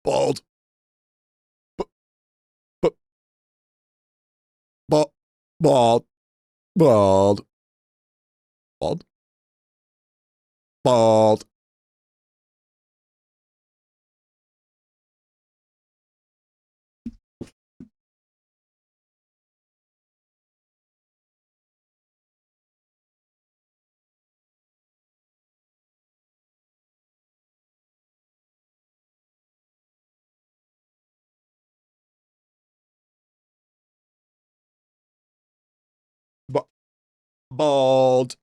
Bald. B b bald. Bald. Bald. Bald. Bald. Bald.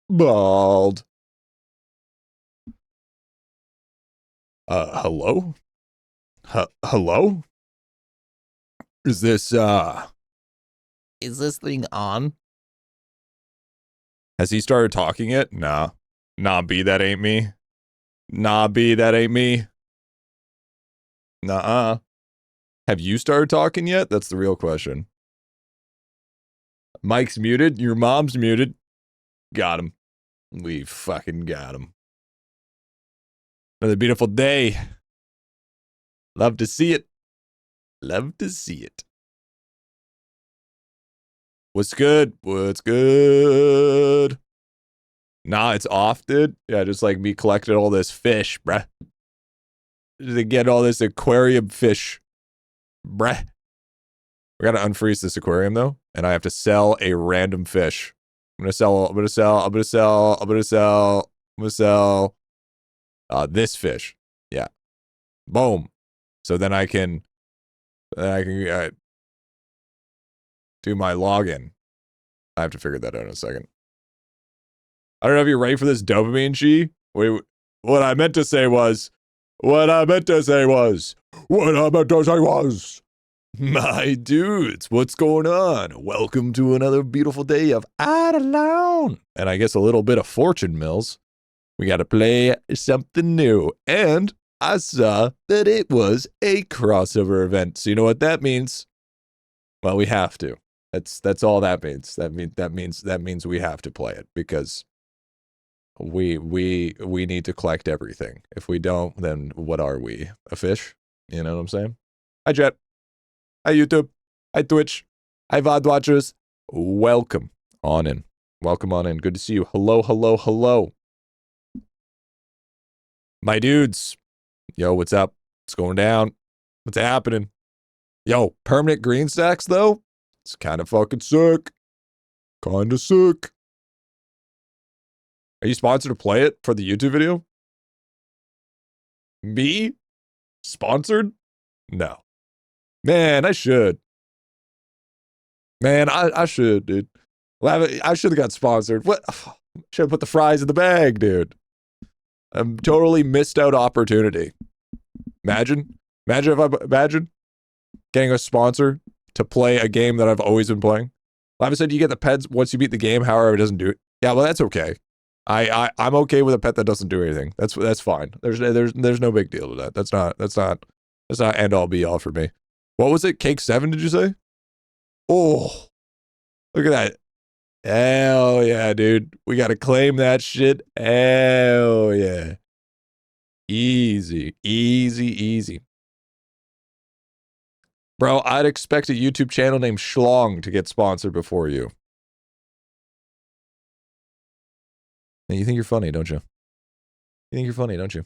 Bald. Hello? Hello? Is this thing on? Has he started talking yet? Nah. Nah, B, that ain't me. Nah, B, that ain't me. Nuh-uh. Have you started talking yet? That's the real question. Mike's muted. Your mom's muted. Got him. We fucking got him. Another beautiful day. Love to see it. Love to see it. What's good? What's good? Nah, it's off, dude. Yeah, just like me collecting all this fish, bruh. To get all this aquarium fish, bruh. We gotta unfreeze this aquarium though, and I have to sell a random fish. I'm gonna sell this fish. Yeah. Boom. So then I can do my login. I have to figure that out in a second. I don't know if you're ready for this dopamine, Chi. Wait, what I meant to say was, my dudes, what's going on? Welcome to another beautiful day of IdleOn. And I guess a little bit of Fortune Mills. We got to play something new. And I saw that it was a crossover event. So you know what that means? Well, we have to. That's all that means. That means we have to play it because we need to collect everything. If we don't, then what are we? A fish? You know what I'm saying? Hi, Jet. Hi, YouTube. Hi, Twitch. Hi, VOD watchers. Welcome on in. Welcome on in. Good to see you. Hello, hello, hello. My dudes. Yo, what's up? What's going down? What's happening? Yo, permanent green stacks, though? It's kind of fucking sick. Kind of sick. Are you sponsored to play it for the YouTube video? Me? Sponsored? No. Man, I should. Man, I should, dude. I should have got sponsored. What? Should have put the fries in the bag, dude. I'm totally missed out opportunity. Imagine getting a sponsor to play a game that I've always been playing. Lava said you get the pets once you beat the game, however it doesn't do it. Yeah, well that's okay. I'm okay with a pet that doesn't do anything. That's fine. There's no big deal to that. That's not end all be all for me. What was it? Cake 7, did you say? Oh, look at that. Hell yeah, dude. We gotta claim that shit. Hell yeah. Easy, easy, easy. Bro, I'd expect a YouTube channel named Schlong to get sponsored before you. And you think you're funny, don't you? You think you're funny, don't you?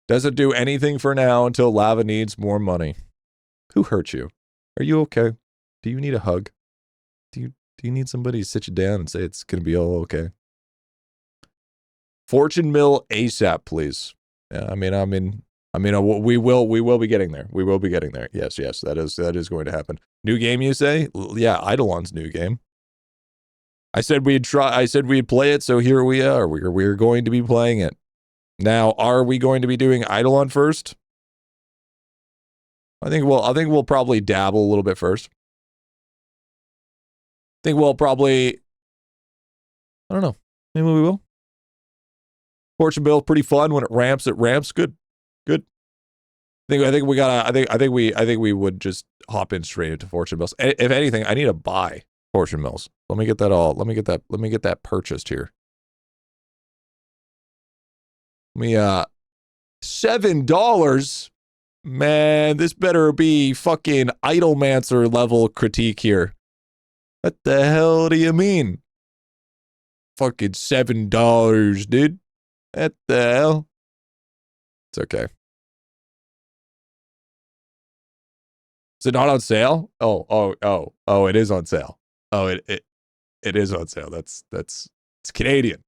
Doesn't do anything for now until Lava needs more money. Who hurt you? Are you okay? Do you need a hug? Do you need somebody to sit you down and say it's gonna be all okay? Fortune Mill ASAP, please. Yeah, I mean, we will be getting there. We will be getting there. Yes, that is going to happen. New game, you say? Yeah, IdleOn's new game. I said we'd play it, so here we are. We're going to be playing it. Now, are we going to be doing IdleOn first? I think we'll probably dabble a little bit first. I think we'll probably, I don't know. Maybe we will. Fortune Bill, pretty fun when it ramps. Good. I think we would just hop in straight into Fortune Mills. If anything, I need to buy Fortune Mills. Let me get that purchased here. $7? Man, this better be fucking Idlemancer level critique here. What the hell do you mean? Fucking $7, dude. What the hell? It's okay. Is it not on sale? Oh, it is on sale. Oh, it is on sale. That's it's Canadian.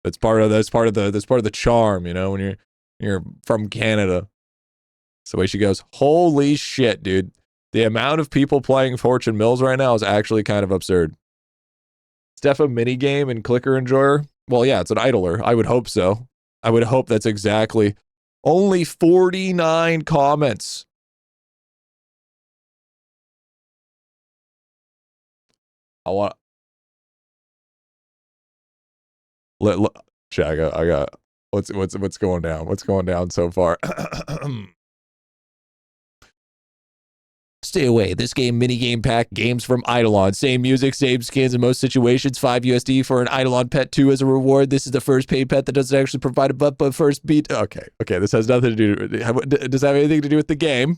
That's part of the charm, you know, when you're from Canada. So the way she goes, holy shit, dude. The amount of people playing Fortune Mills right now is actually kind of absurd. It's definitely a mini game and clicker enjoyer. Well, yeah, it's an idler. I would hope so. I would hope that's exactly. Only 49 comments. I want. Check. I got. What's going down? What's going down so far? Stay away. This game, minigame pack, games from IdleOn. Same music, same skins in most situations. $5 USD for an IdleOn pet 2 as a reward. This is the first paid pet that doesn't actually provide a butt, but first beat. Okay. This has nothing to do. Does it have anything to do with the game?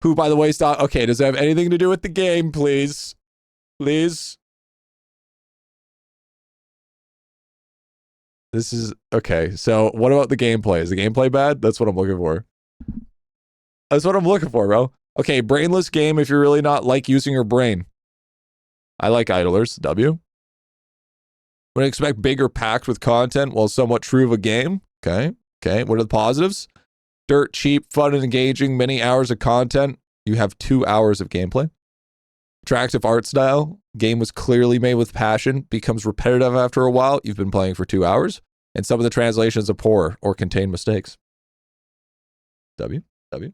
Who, by the way, stop. Okay, does it have anything to do with the game, please? Please? This is okay. So, what about the gameplay? Is the gameplay bad? That's what I'm looking for. That's what I'm looking for, bro. Okay, brainless game if you're really not like using your brain. I like idlers. W. Would expect bigger packed with content while somewhat true of a game. Okay. What are the positives? Dirt cheap, fun and engaging, many hours of content. You have 2 hours of gameplay. Attractive art style. Game was clearly made with passion. Becomes repetitive after a while. You've been playing for 2 hours. And some of the translations are poor or contain mistakes. W. The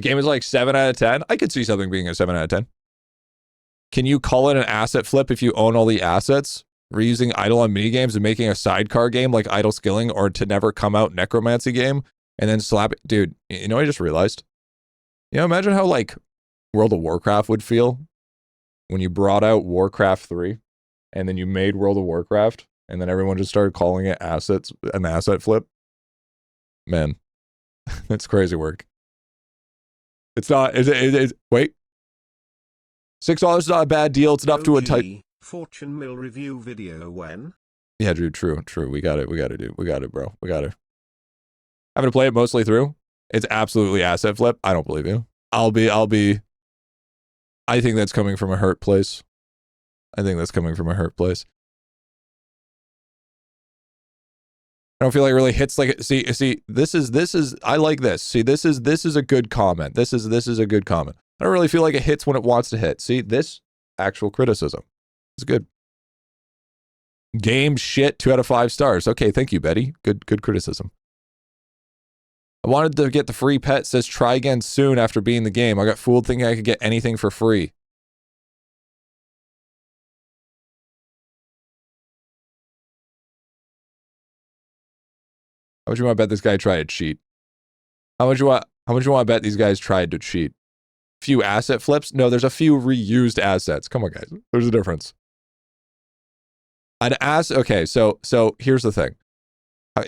game is like 7 out of 10. I could see something being a 7 out of 10. Can you call it an asset flip if you own all the assets? Reusing IdleOn minigames and making a sidecar game like Idle Skilling or to never come out necromancy game and then slap it. Dude, you know what I just realized? You know, imagine how like World of Warcraft would feel when you brought out Warcraft 3 and then you made World of Warcraft and then everyone just started calling it an asset flip. Man, that's crazy work. It's not, wait. $6 is not a bad deal. It's enough to entice. Fortune Mill review video when? Yeah, Drew, true. We got it, bro. We got it. Having to play it mostly through. It's absolutely asset flip. I don't believe you. I think that's coming from a hurt place. I don't feel like it really hits like see this is I like this. See, this is a good comment. This is a good comment. I don't really feel like it hits when it wants to hit. See, this actual criticism is good. Game shit, 2 out of 5 stars. Okay, thank you, Betty. Good criticism. I wanted to get the free pet, says try again soon after beating the game. I got fooled thinking I could get anything for free. How much you want to bet this guy tried to cheat? How much you want to bet these guys tried to cheat? Few asset flips? No, there's a few reused assets. Come on, guys. There's a difference. Okay, so here's the thing.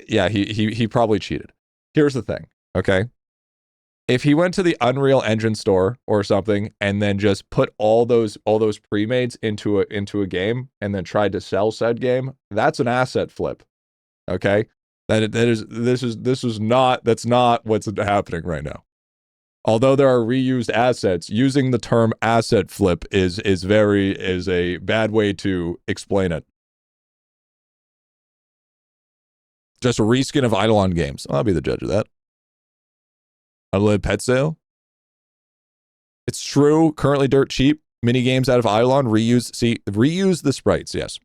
Yeah, he probably cheated. Here's the thing, okay? If he went to the Unreal Engine store or something and then just put all those pre-mades into a game and then tried to sell said game, that's an asset flip. Okay? That's not what's happening right now. Although there are reused assets, using the term asset flip is a bad way to explain it. Just a reskin of IdleOn games. I'll be the judge of that. Unlimited pet sale. It's true. Currently dirt cheap. Mini games out of IdleOn. Reuse the sprites. Yes,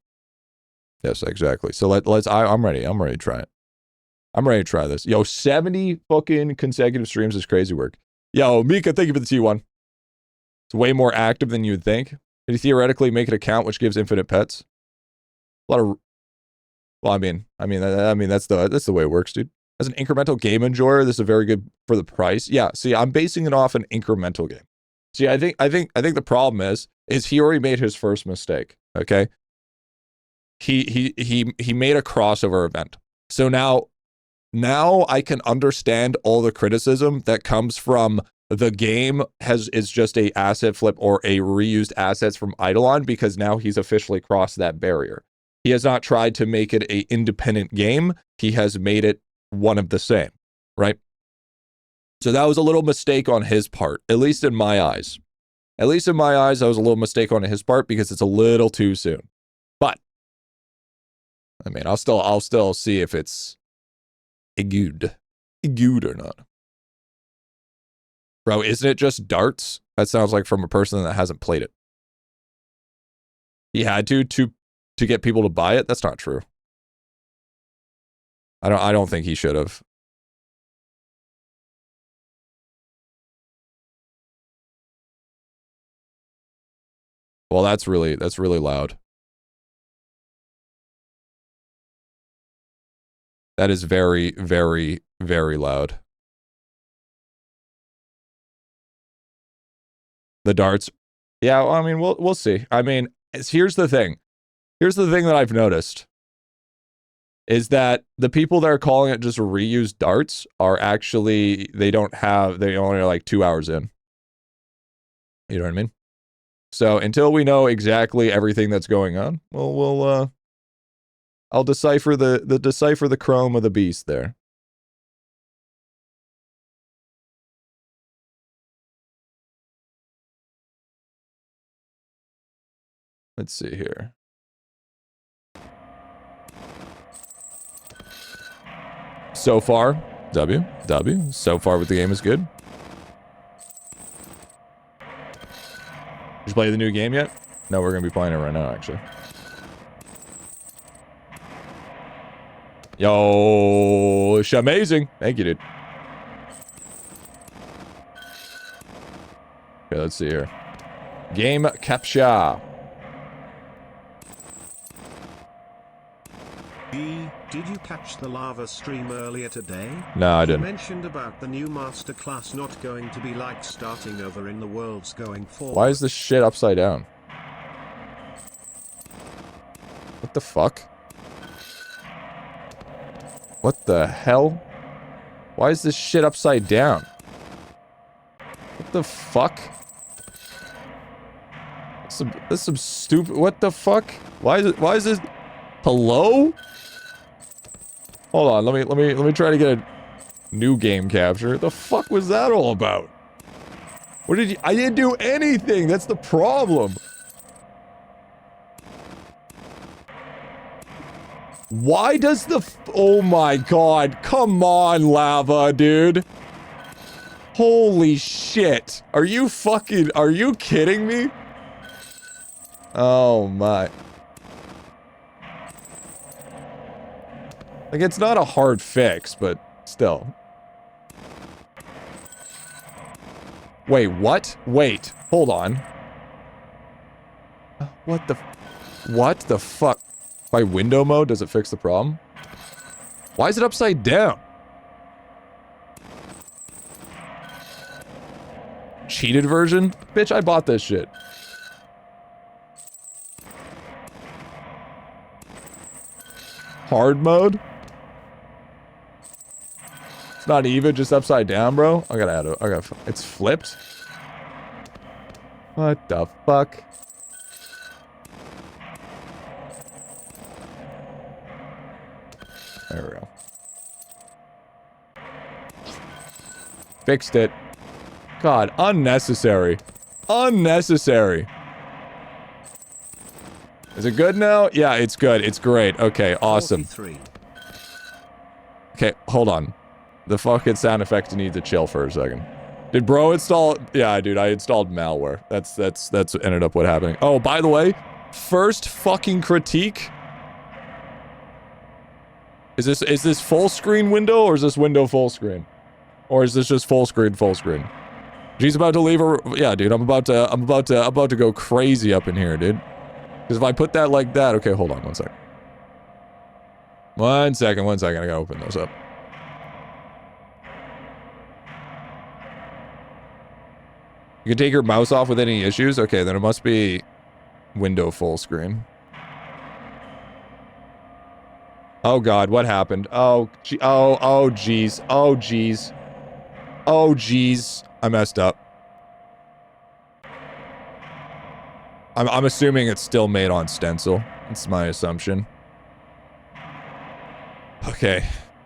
exactly. So I'm ready. I'm ready to try it. I'm ready to try this. Yo, 70 fucking consecutive streams is crazy work. Yo, Mika, thank you for the T1. It's way more active than you'd think. Did you theoretically make an account which gives infinite pets? A lot of. Well, I mean, that's the way it works, dude. As an incremental game enjoyer, this is very good for the price. Yeah, see, I'm basing it off an incremental game. See, I think the problem is he already made his first mistake. Okay, he made a crossover event. So now now I can understand all the criticism that comes from the game is just a asset flip or a reused assets from IdleOn, because now he's officially crossed that barrier. He has not tried to make it an independent game. He has made it one of the same, right? So that was a little mistake on his part, at least in my eyes. At least in my eyes, that was a little mistake on his part because it's a little too soon. But I mean, I'll still see if it's good or not. Bro, isn't it just darts? That sounds like from a person that hasn't played it. He had to get people to buy it. That's not true. I don't think he should have. Well, that's really loud. That is very, very, very loud. The darts. Yeah, well, I mean, we'll see. I mean, here's the thing. Here's the thing that I've noticed. Is that the people that are calling it just reused darts are actually, they only are like 2 hours in. You know what I mean? So until we know exactly everything that's going on, I'll decipher the chrome of the beast there. Let's see here. So far, W. So far with the game is good. Did you play the new game yet? No, we're gonna be playing it right now, actually. Yo, it's amazing. Thank you, dude. Okay, let's see here. Game capture. Did you catch the lava stream earlier today? No, I didn't. You mentioned about the new masterclass not going to be like starting over in the worlds going forward. Why is this shit upside down? What the fuck? What the hell? Why is this shit upside down? What the fuck? This some stupid. What the fuck? Why is this? Hello? Hold on, let me try to get a new game capture. The fuck was that all about? What did you? I didn't do anything. That's the problem. Why does the? Oh my god! Come on, lava, dude. Holy shit! Are you kidding me? Oh my. Like, it's not a hard fix, but still. Wait, what? Wait, hold on. What the fuck? By window mode, does it fix the problem? Why is it upside down? Cheated version? Bitch, I bought this shit. Hard mode? It's not even, just upside down, bro. I gotta add it. It's flipped? What the fuck? There we go. Fixed it. God, unnecessary. Unnecessary. Is it good now? Yeah, it's good. It's great. Okay, awesome. 43. Okay, hold on. The fucking sound effect needs to chill for a second. Did bro install? Yeah, dude, I installed malware. That's ended up what happening. Oh, by the way, first fucking critique. Is this full screen window or is this window full screen? Or is this just full screen, full screen? She's about to leave her. Yeah, dude, I'm about to go crazy up in here, dude. Because if I put that like that, okay, hold on one second. One second, I gotta open those up. You can take your mouse off with any issues? Okay, then it must be window full screen. Oh God, what happened? Oh, oh, geez. Oh, geez. Oh, geez. I messed up. I'm assuming it's still made on stencil. It's my assumption. Okay.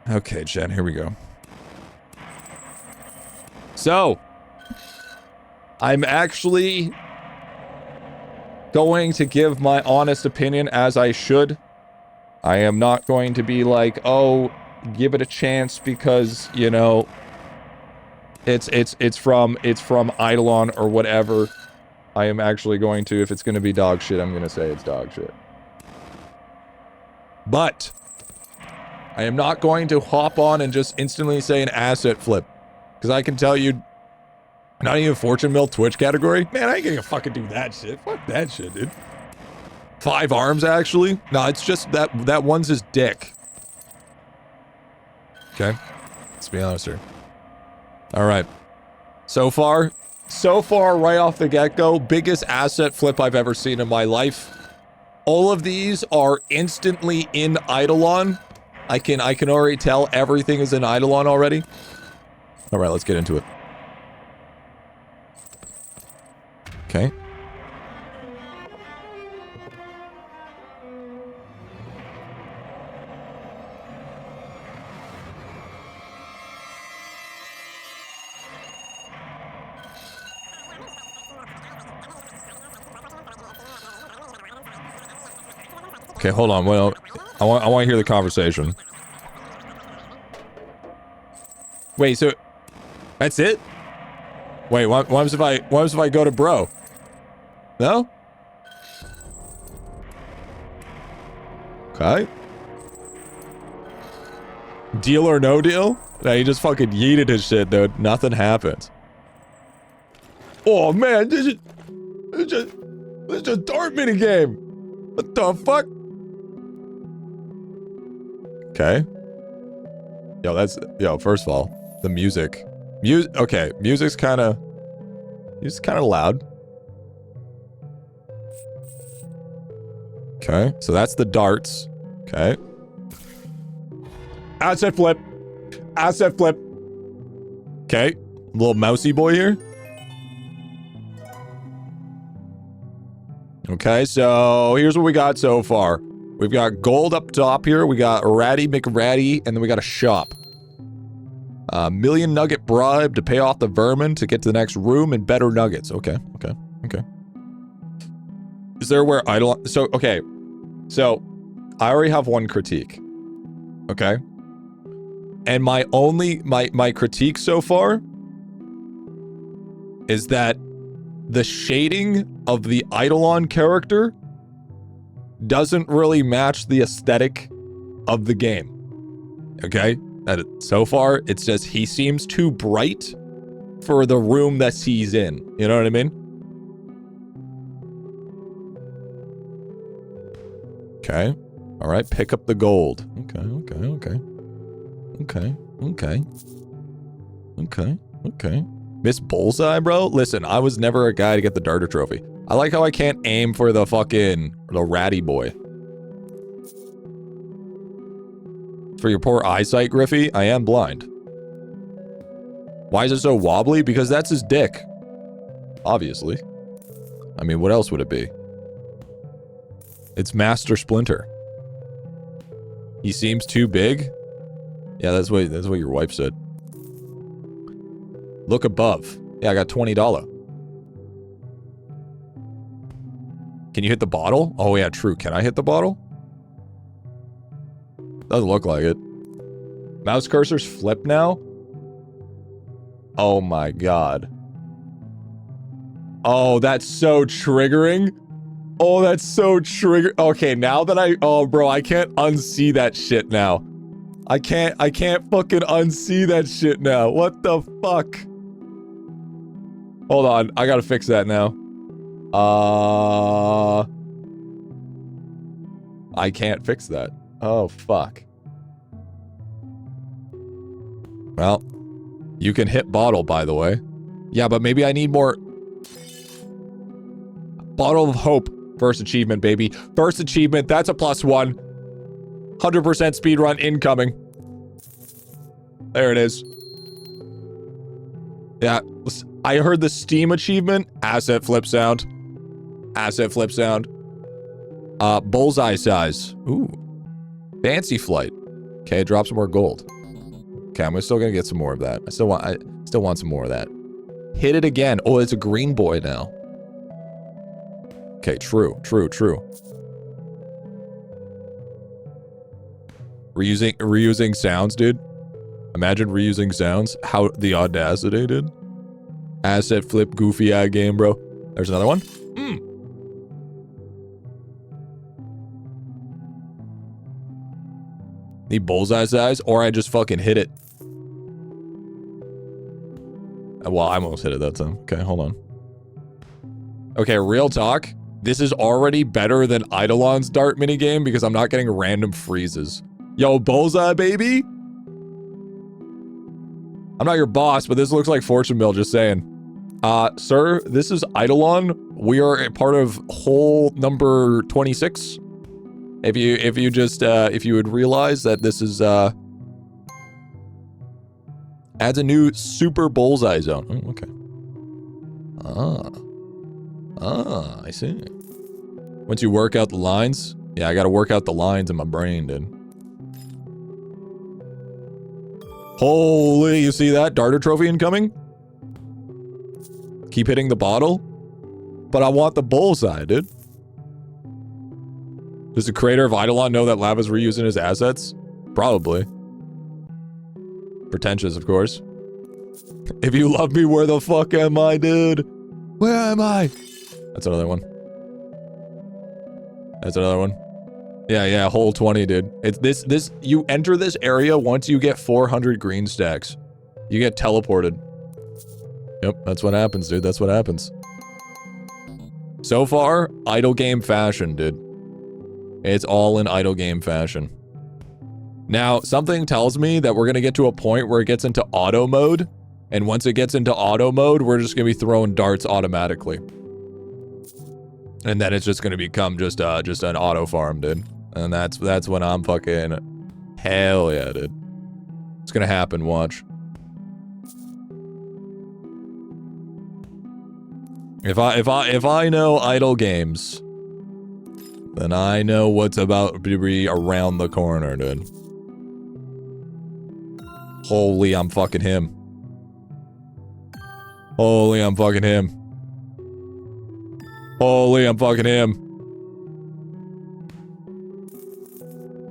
Okay, Jen, here we go. So, I'm actually going to give my honest opinion as I should. I am not going to be like, oh, give it a chance because, you know, it's from IdleOn or whatever. I am actually going to, if it's going to be dog shit, I'm going to say it's dog shit. But I am not going to hop on and just instantly say an asset flip. Because I can tell you, not even Fortune Mill Twitch category. Man, I ain't gonna fucking do that shit. Fuck that shit, dude. 5 arms, actually? No, it's just that one's his dick. Okay. Let's be honest here. Alright. So far, right off the get-go, biggest asset flip I've ever seen in my life. All of these are instantly in IdleOn. I can already tell everything is in IdleOn already. Alright, let's get into it. Okay. Okay, hold on. Well, I want to hear the conversation. Wait, so that's it? Wait, what happens if I go to bro? No? Okay. Deal or no deal? No, he just fucking yeeted his shit, dude. Nothing happens. Oh man, this is just a dart mini game. What the fuck? Okay. Yo, first of all, the music. Okay, music's kind of loud. Okay, so that's the darts. Okay. Asset flip. Asset flip. Okay, little mousy boy here. Okay, so here's what we got so far. We've got gold up top here. We got Ratty McRatty, and then we got a shop. Million nugget bribe to pay off the vermin to get to the next room and better nuggets. Okay. Is there where IdleOn... So, okay. So, I already have one critique. Okay? And my critique so far is that the shading of the IdleOn character doesn't really match the aesthetic of the game. Okay? So far, it's just he seems too bright for the room that he's in. You know what I mean? Okay. All right, pick up the gold. Okay. Miss Bullseye, bro? Listen, I was never a guy to get the darter trophy. I like how I can't aim for the ratty boy. For your poor eyesight, Griffy, I am blind. Why is it so wobbly? Because that's his dick. Obviously. I mean, what else would it be? It's Master Splinter. He seems too big? Yeah, that's what your wife said. Look above. Yeah, I got $20. Can you hit the bottle? Oh yeah, true. Can I hit the bottle? Doesn't look like it. Mouse cursors flip now? Oh my god. Oh, that's so triggering. Oh, that's so trigger. Okay, now that oh bro, I can't unsee that shit now. I can't fucking unsee that shit now. What the fuck? Hold on, I gotta fix that now. I can't fix that. Oh, fuck. Well, you can hit bottle, by the way. Yeah, but maybe I need more... Bottle of Hope. First achievement, baby. First achievement, that's a +1. 100% speed run incoming. There it is. Yeah, I heard the Steam achievement. Asset flip sound. Asset flip sound. Bullseye size. Ooh. Fancy flight. Okay, drop some more gold. Okay, I'm still gonna get some more of that. I still want some more of that. Hit it again. Oh, it's a green boy now. Okay, true. Reusing sounds, dude. Imagine reusing sounds. How the audacity, dude. Asset flip goofy eye game, bro. There's another one. Need bullseye size, or I just fucking hit it. Well, I almost hit it that time. Okay, hold on. Okay, real talk. This is already better than IdleOn's dart minigame because I'm not getting random freezes. Yo, bullseye, baby! I'm not your boss, but this looks like Fortune Mill, just saying. Sir, this is IdleOn. We are a part of hole number 26. If you would realize that this is, adds a new super bullseye zone. Oh, okay. I see. Once you work out the lines, yeah, I gotta work out the lines in my brain, dude. Holy, you see that? Darter trophy incoming? Keep hitting the bottle? But I want the bullseye, dude. Does the creator of IdleOn know that Lava's reusing his assets? Probably. Pretentious, of course. If you love me, where the fuck am I, dude? Where am I? That's another one. That's another one. Yeah, hole 20, dude. It's this, you enter this area once you get 400 green stacks. You get teleported. Yep, that's what happens, dude. That's what happens. So far, idle game fashion, dude. It's all in idle game fashion. Now, something tells me that we're going to get to a point where it gets into auto mode. And once it gets into auto mode, we're just going to be throwing darts automatically. And then it's just going to become just an auto farm, dude. And that's when I'm fucking... Hell yeah, dude. It's going to happen, watch. If I know idle games, then I know what's about to be around the corner, dude. Holy, I'm fucking him. Holy, I'm fucking him. Holy, I'm fucking him.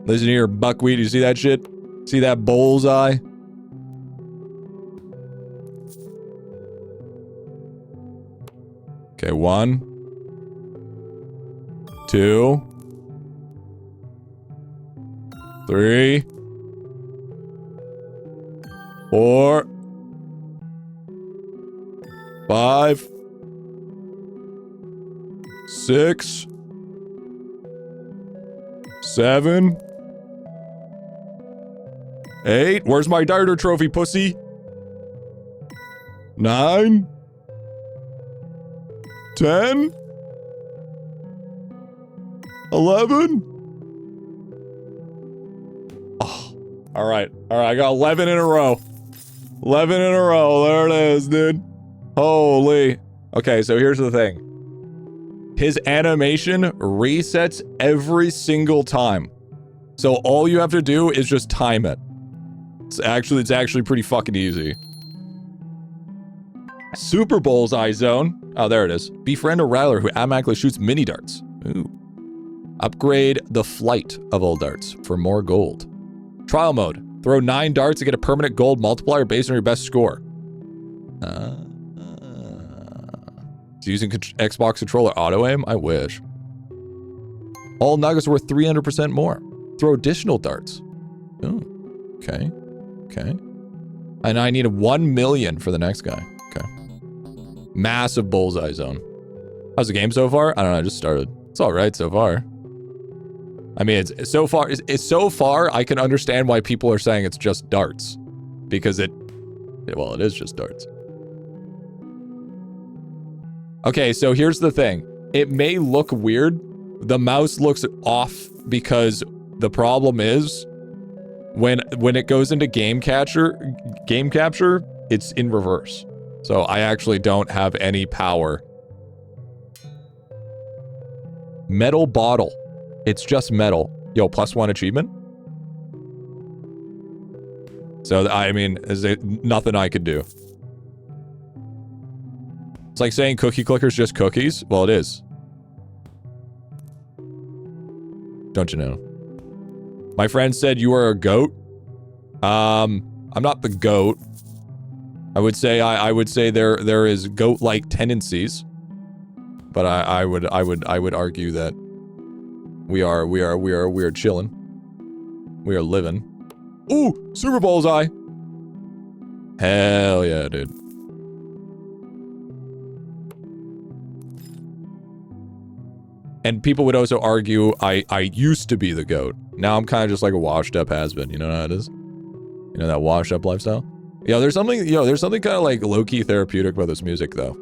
Listen here, buckwheat. You see that shit? See that bullseye? Okay, 1, 2, 3, 4, 5, 6, 7, 8. Where's my darter trophy, pussy? 9, 10, 11. Oh, all right. I got 11 in a row. 11 in a row. There it is, dude. Holy. Okay, so here's the thing. His animation resets every single time. So all you have to do is just time it. It's actually pretty fucking easy. Super Bullseye Zone. Oh, there it is. Befriend a rattler who automatically shoots mini darts. Ooh. Upgrade the flight of all darts for more gold. Trial mode. Throw 9 darts to get a permanent gold multiplier based on your best score. It's using Xbox controller auto aim? I wish. All nuggets are worth 300% more. Throw additional darts. Oh, okay. Okay. And I need 1 million for the next guy. Okay. Massive bullseye zone. How's the game so far? I don't know, I just started. It's alright so far. I mean, it's so far, I can understand why people are saying it's just darts. Because it is just darts. Okay, so here's the thing. It may look weird. The mouse looks off because the problem is when it goes into game capture, it's in reverse. So I actually don't have any power. Metal bottle. It's just metal. Yo, +1 achievement. So, I mean, is there nothing I could do? It's like saying cookie clicker's just cookies. Well, it is. Don't you know? My friend said you are a goat. I'm not the goat. I would say there is goat-like tendencies, but I would argue that we are chilling. We are living. Ooh, Super Bullseye. Hell yeah, dude. And people would also argue I used to be the GOAT. Now I'm kind of just like a washed up has-been. You know how it is? You know, that washed up lifestyle? There's something kind of like low-key therapeutic about this music, though.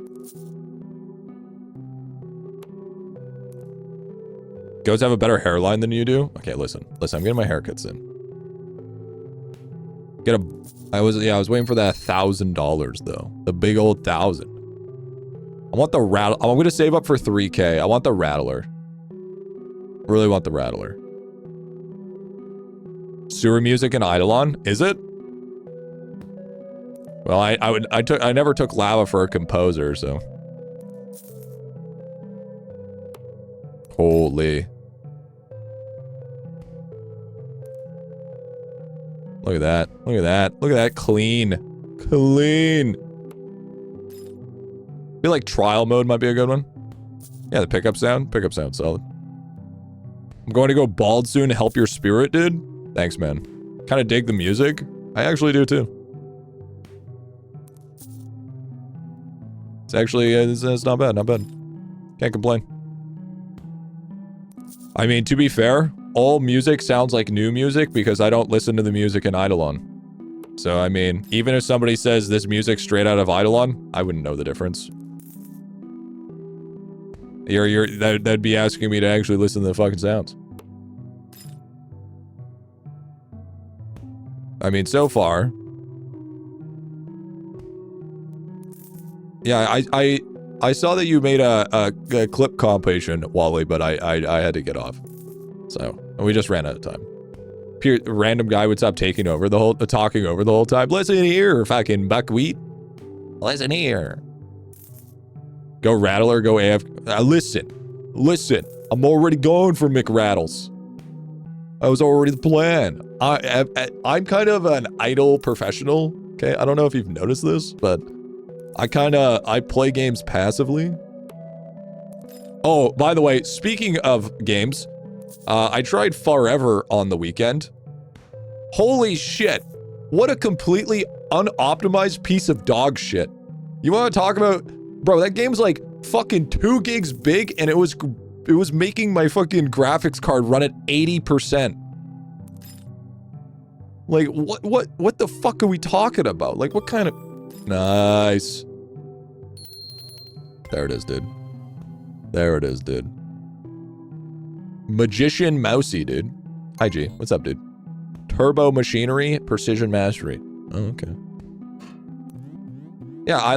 Goats have a better hairline than you do? Okay, listen, I'm getting my haircuts in. I was waiting for that $1,000 though. The big old 1,000. I want the rattle. I'm gonna save up for 3K. I want the rattler. I really want the rattler. Sewer music in IdleOn? Is it? Well, I never took lava for a composer, so. Holy. Look at that. Look at that. Look at that. Clean. Clean. I feel like trial mode might be a good one. Yeah, the pickup sound. Pickup sound solid. I'm going to go bald soon to help your spirit, dude. Thanks, man. Kind of dig the music. I actually do, too. It's actually, it's not bad, not bad. Can't complain. I mean, to be fair, all music sounds like new music because I don't listen to the music in IdleOn. So, I mean, even if somebody says this music's straight out of IdleOn, I wouldn't know the difference. That'd be asking me to actually listen to the fucking sounds. I mean, so far. Yeah, I saw that you made a clip compilation, Wally, but I had to get off. So, and we just ran out of time. Random guy would stop talking over the whole time. Listen here, fucking buckwheat. Listen here. Go Rattler, go AF. Listen. I'm already going for McRattles. That was already the plan. I'm kind of an idle professional. Okay, I don't know if you've noticed this, but I play games passively. Oh, by the way, speaking of games, I tried Forever on the weekend. Holy shit. What a completely unoptimized piece of dog shit. You want to talk about... Bro, that game's like fucking 2 gigs big, and it was making my fucking graphics card run at 80%. Like, what the fuck are we talking about? Like, what kind of... Nice. There it is, dude. There it is, dude. Magician Mousy, dude. Hi, G. What's up, dude? Turbo Machinery, Precision Mastery. Oh, okay. Yeah, I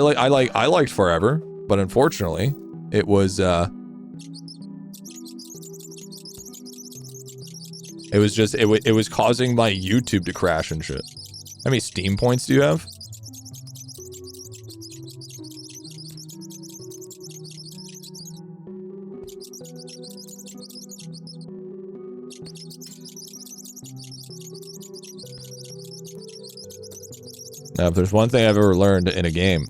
liked Forever, but unfortunately, it was it was causing my YouTube to crash and shit. How many Steam points do you have? Now, if there's one thing I've ever learned in a game,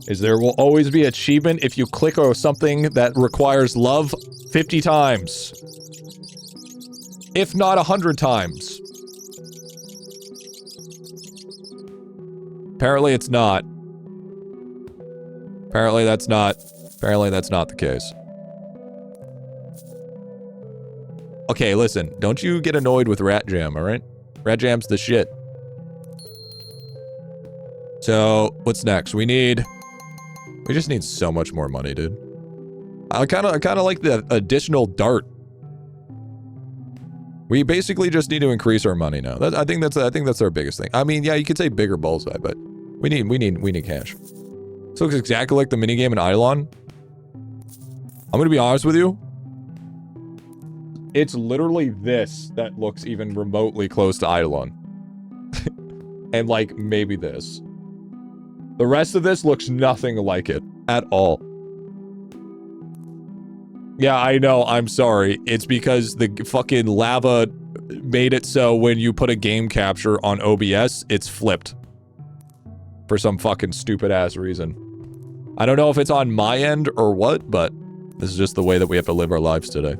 is there will always be achievement if you click on something that requires love 50 times. If not 100 times. Apparently it's not. Apparently that's not the case. Okay, listen, don't you get annoyed with Rat Jam, alright? Rat Jam's the shit. So, what's next? We just need so much more money, dude. I kinda like the additional dart We basically just need to increase our money now. I think that's our biggest thing. I mean, yeah, you could say bigger bullseye, but we need cash. This looks exactly like the minigame in IdleOn. I'm gonna be honest with you. It's literally this that looks even remotely close to IdleOn. And like maybe this. The rest of this looks nothing like it at all. Yeah, I know, I'm sorry. It's because the fucking lava made it so when you put a game capture on OBS, it's flipped. For some fucking stupid ass reason. I don't know if it's on my end or what, but this is just the way that we have to live our lives today.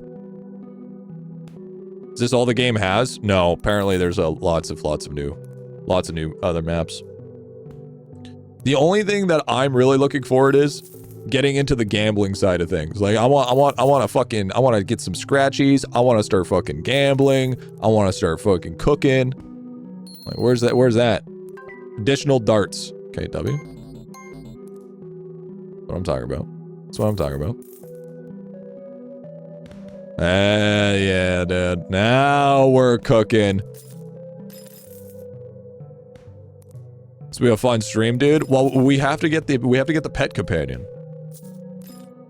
Is this all the game has? No, apparently there's lots of new other maps. The only thing that I'm really looking forward is getting into the gambling side of things. Like I want to get some scratchies. I want to start fucking gambling. I want to start fucking cooking. Like where's that? Additional darts. Okay, W. What I'm talking about. That's what I'm talking about. Yeah, dude. Now we're cooking. This will be a fun stream, dude. Well, we have to get the pet companion.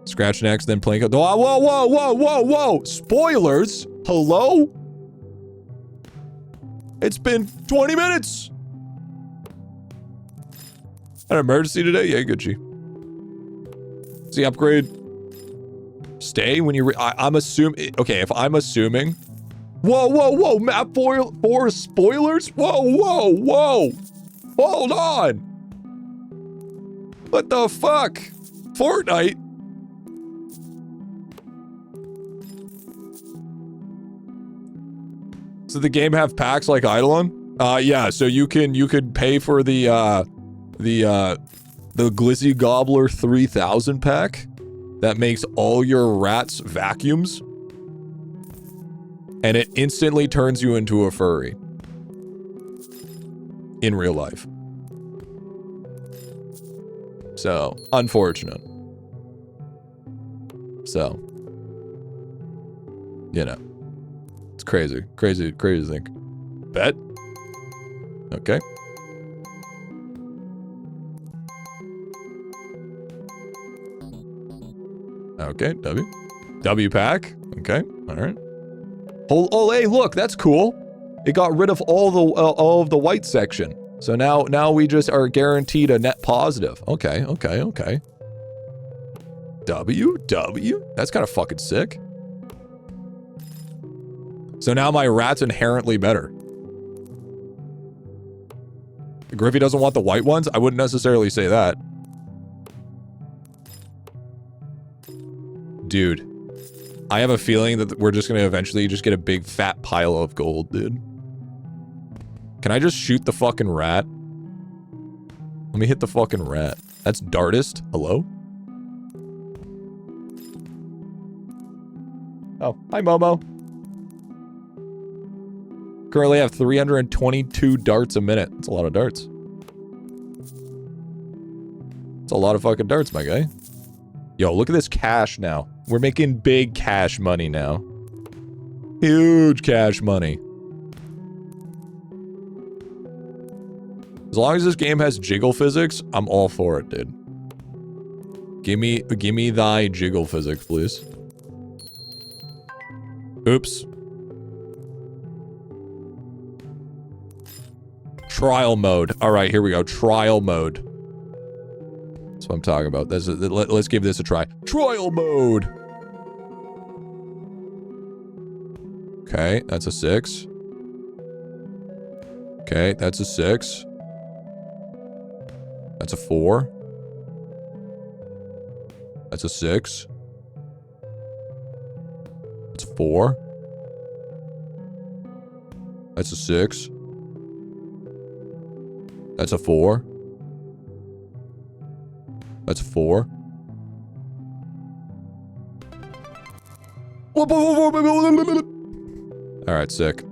Scratch next, then Plinko. Whoa! Spoilers? Hello? It's been 20 minutes. An emergency today? Yeah, Gucci. Is the upgrade stay when you I'm assuming, okay, if I'm assuming, whoa, map for spoilers? Whoa, hold on. What the fuck? Fortnite? So the game have packs like IdleOn? Yeah, so you could pay for the Glizzy Gobbler 3000 pack that makes all your rats vacuums. And it instantly turns you into a furry. In real life. So, unfortunate. So, you know. It's crazy to think. Bet? Okay. Okay, W pack. Okay, all right. Oh, hey, look, that's cool. It got rid of all of the white section. So now we just are guaranteed a net positive. Okay. W? That's kind of fucking sick. So now my rat's inherently better. Griffy doesn't want the white ones? I wouldn't necessarily say that. Dude, I have a feeling that we're just going to eventually just get a big fat pile of gold, dude. Can I just shoot the fucking rat? Let me hit the fucking rat. That's Dartist. Hello? Oh, hi, Momo. Currently have 322 darts a minute. That's a lot of darts. That's a lot of fucking darts, my guy. Yo, look at this cash now. We're making big cash money now. Huge cash money. As long as this game has jiggle physics, I'm all for it, dude. Give me thy jiggle physics, please. Oops. Trial mode. All right, here we go. Trial mode. That's what I'm talking about. Let's give this a try. Trial mode. Okay, that's a 6. Okay, that's a 6. That's a 4. That's a 6. That's a 4. That's a 6. That's a 4. That's a 4. Alright, sick.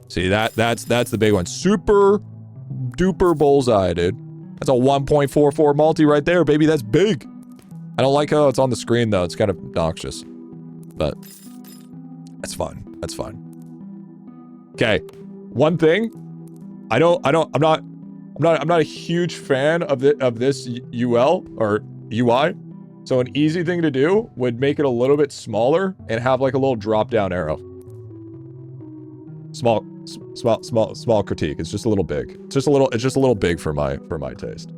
See, that's the big one. Super duper bullseye, dude. That's a 1.44 multi right there, baby. That's big. I don't like how it's on the screen, though. It's kind of obnoxious. But That's fine. That's fine. Okay. One thing. I'm not a huge fan of this UL or UI. So an easy thing to do would make it a little bit smaller and have like a little drop down arrow. Small critique. It's just a little big. It's just a little big for my taste.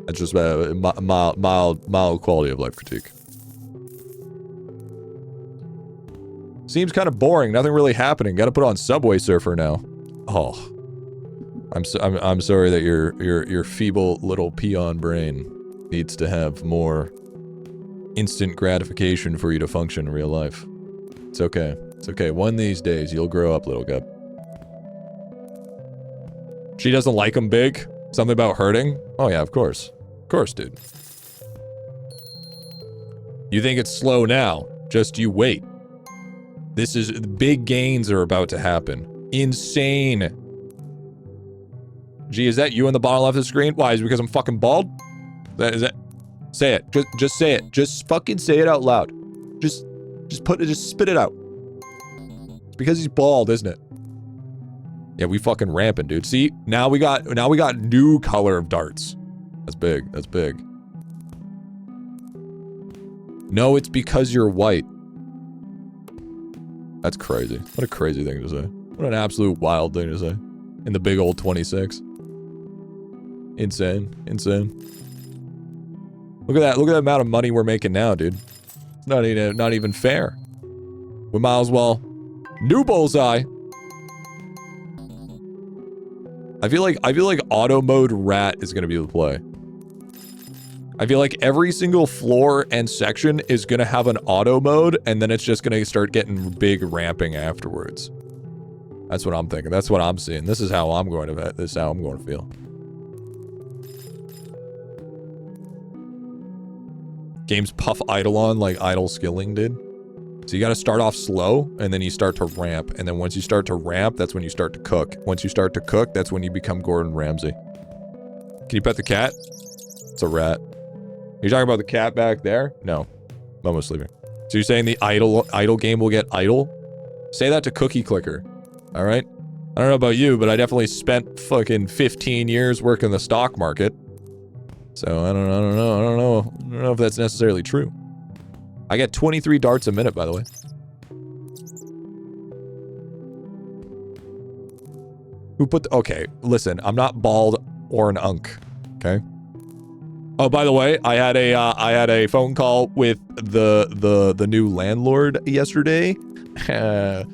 It's just a mild quality of life critique. Seems kind of boring. Nothing really happening. Got to put on Subway Surfer now. Oh, I'm sorry that your feeble little peon brain needs to have more instant gratification for you to function in real life. It's okay. It's okay. One of these days you'll grow up, little guy. She doesn't like him big. Something about hurting. Oh yeah, of course. Of course, dude. You think it's slow now? Just you wait. This is big gains are about to happen. Insane. Gee, is that you on the bottom left of the screen? Why? Is it because I'm fucking bald? Is that? Say it. Just say it. Just fucking say it out loud. Just spit it out. It's because he's bald, isn't it? Yeah, we fucking ramping, dude. See, now we got new color of darts. That's big. That's big. No, it's because you're white. That's crazy. What a crazy thing to say. What an absolute wild thing to say. In the big old 26. Insane. Insane. Look at that. Look at the amount of money we're making now, dude. It's not even fair. We might as well. New bullseye. I feel like auto mode rat is gonna be the play. I feel like every single floor and section is gonna have an auto mode, and then it's just gonna start getting big ramping afterwards. That's what I'm thinking. That's what I'm seeing. This is how I'm going to feel. Games puff IdleOn like idle skilling did. So you gotta start off slow, and then you start to ramp. And then once you start to ramp, that's when you start to cook. Once you start to cook, that's when you become Gordon Ramsay. Can you pet the cat? It's a rat. You're talking about the cat back there? No. Momo's sleeping. So you're saying the idle game will get idle? Say that to Cookie Clicker. Alright? I don't know about you, but I definitely spent fucking 15 years working the stock market. So I don't know if that's necessarily true. I get 23 darts a minute, by the way. Who put okay, listen, I'm not bald or an unk, okay? Oh, by the way, I had a phone call with the new landlord yesterday. I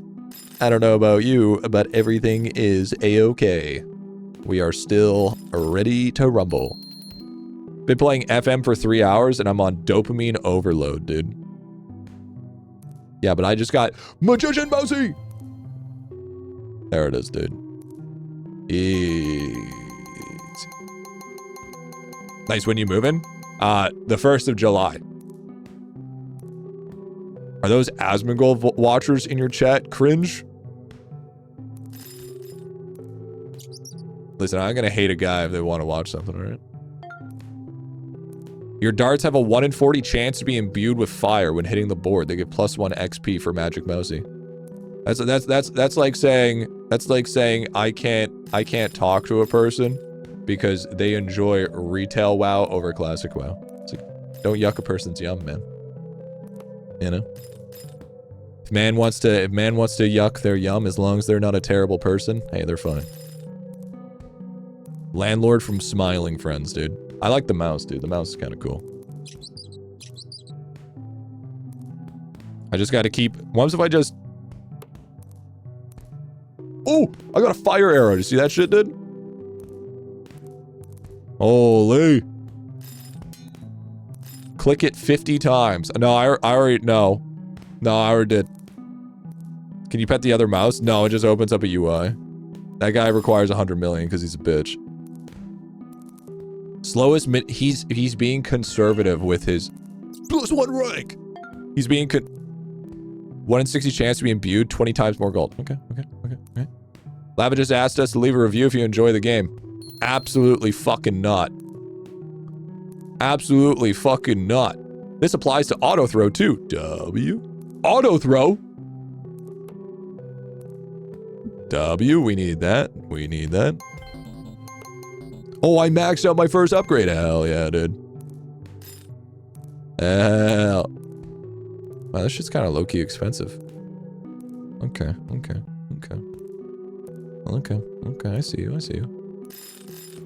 don't know about you, but everything is a-okay. We are still ready to rumble. Been playing FM for 3 hours and I'm on dopamine overload, dude. Yeah, but I just got Magician Mousy! There it is, dude. Easy. Nice, when you moving? The 1st of July. Are those Asmongold watchers in your chat? Cringe? Listen, I'm gonna hate a guy if they want to watch something, alright? Your darts have a 1 in 40 chance to be imbued with fire when hitting the board. They get +1 XP for Magic Mousy. That's like saying I can't talk to a person because they enjoy retail WoW over classic WoW. It's like, don't yuck a person's yum, man. You know? If man wants to yuck their yum, as long as they're not a terrible person, hey, they're fine. Landlord from Smiling Friends, dude. I like the mouse, dude. The mouse is kind of cool. I just got to keep... What if I just... Oh! I got a fire arrow. Did you see that shit, dude? Holy. Click it 50 times. No, I already... No. No, I already did. Can you pet the other mouse? No, it just opens up a UI. That guy requires 100 million because he's a bitch. Slowest mid... He's being conservative with his... +1 rank! He's being 1 in 60 chance to be imbued, 20 times more gold. Okay. Lava just asked us to leave a review if you enjoy the game. Absolutely fucking not. Absolutely fucking not. This applies to auto throw too. W. Auto throw. W, we need that. We need that. Oh, I maxed out my first upgrade. Hell yeah, dude. Hell. Wow, this shit's kind of low-key expensive. Okay. I see you.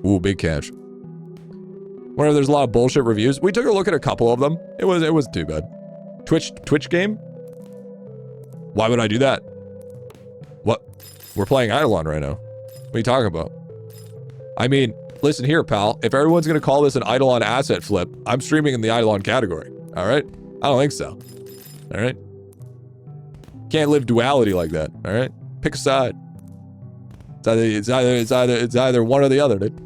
Ooh, big catch. Whenever there's a lot of bullshit reviews, we took a look at a couple of them. It wasn't too bad. Twitch game? Why would I do that? What? We're playing IdleOn right now. What are you talking about? I mean, listen here, pal. If everyone's gonna call this an IdleOn asset flip, I'm streaming in the IdleOn category. All right? I don't think so. All right? Can't live duality like that. All right? Pick a side. It's either one or the other, dude.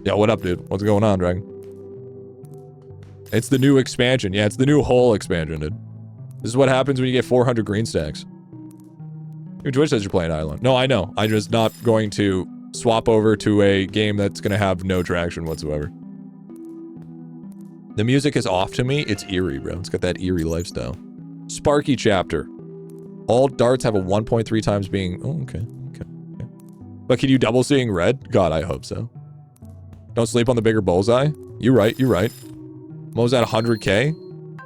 Yo, what up, dude? What's going on, Dragon? It's the new expansion. Yeah, it's the new whole expansion, dude. This is what happens when you get 400 green stacks. Your Twitch says you're playing IdleOn. No, I know. I'm just not going to swap over to a game that's going to have no traction whatsoever. The music is off to me. It's eerie, bro. It's got that eerie lifestyle. Sparky chapter. All darts have a 1.3 times being... Oh, okay. But can you double seeing red? God, I hope so. Don't sleep on the bigger bullseye. You're right. What was that, 100K?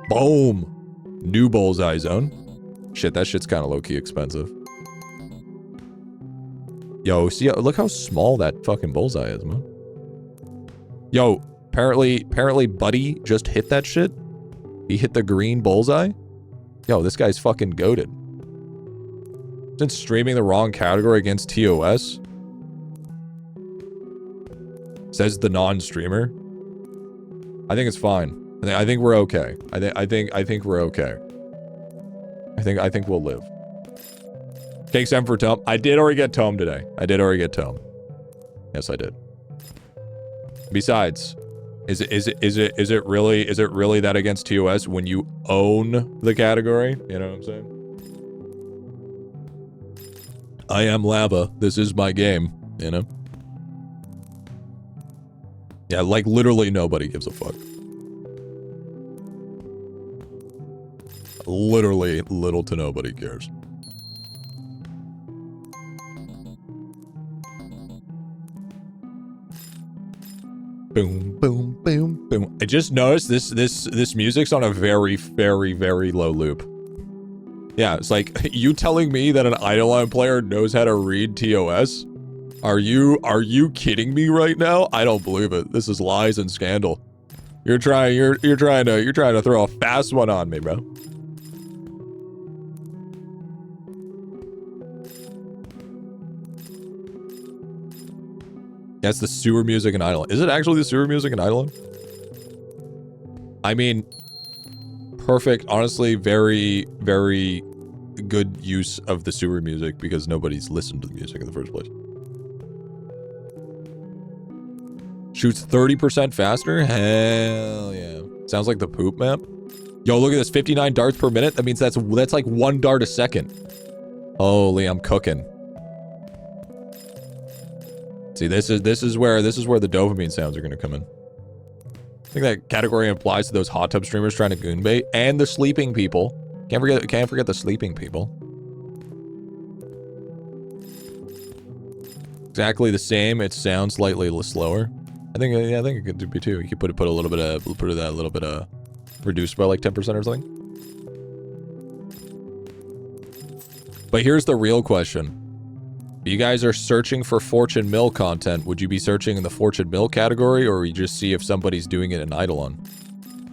Boom. New bullseye zone. Shit, that shit's kind of low-key expensive. Yo, see, look how small that fucking bullseye is, man. Yo, apparently Buddy just hit that shit. He hit the green bullseye. Yo, this guy's fucking goated. Since streaming the wrong category against TOS. Says the non-streamer. I think it's fine. I think we're okay. I think we're okay. I think we'll live. Takes M for Tome. I did already get Tome today. Yes, I did. Besides, is it really that against TOS when you own the category? You know what I'm saying? I am lava. This is my game, you know? Yeah, like literally nobody gives a fuck. Literally little to nobody cares. Boom, boom, boom, boom. I just noticed this music's on a very, very, very low loop. Yeah, it's like, you telling me that an IdleOn player knows how to read TOS? Are you kidding me right now? I don't believe it. This is lies and scandal. You're trying to throw a fast one on me, bro. That's the sewer music in IdleOn. Is it actually the sewer music in IdleOn? I mean, perfect. Honestly, very, very good use of the sewer music because nobody's listened to the music in the first place. Shoots 30% faster? Hell yeah. Sounds like the poop map. Yo, look at this. 59 darts per minute. That means that's like 1 dart a second. Holy, I'm cooking. See, this is where the dopamine sounds are gonna come in. I think that category applies to those hot tub streamers trying to goon bait and the sleeping people. Can't forget the sleeping people. Exactly the same. It sounds slightly slower. I think it could be too. You could put a little bit of reduced by like 10% or something. But here's the real question. If you guys are searching for Fortune Mill content, would you be searching in the Fortune Mill category, or you just see if somebody's doing it in IdleOn?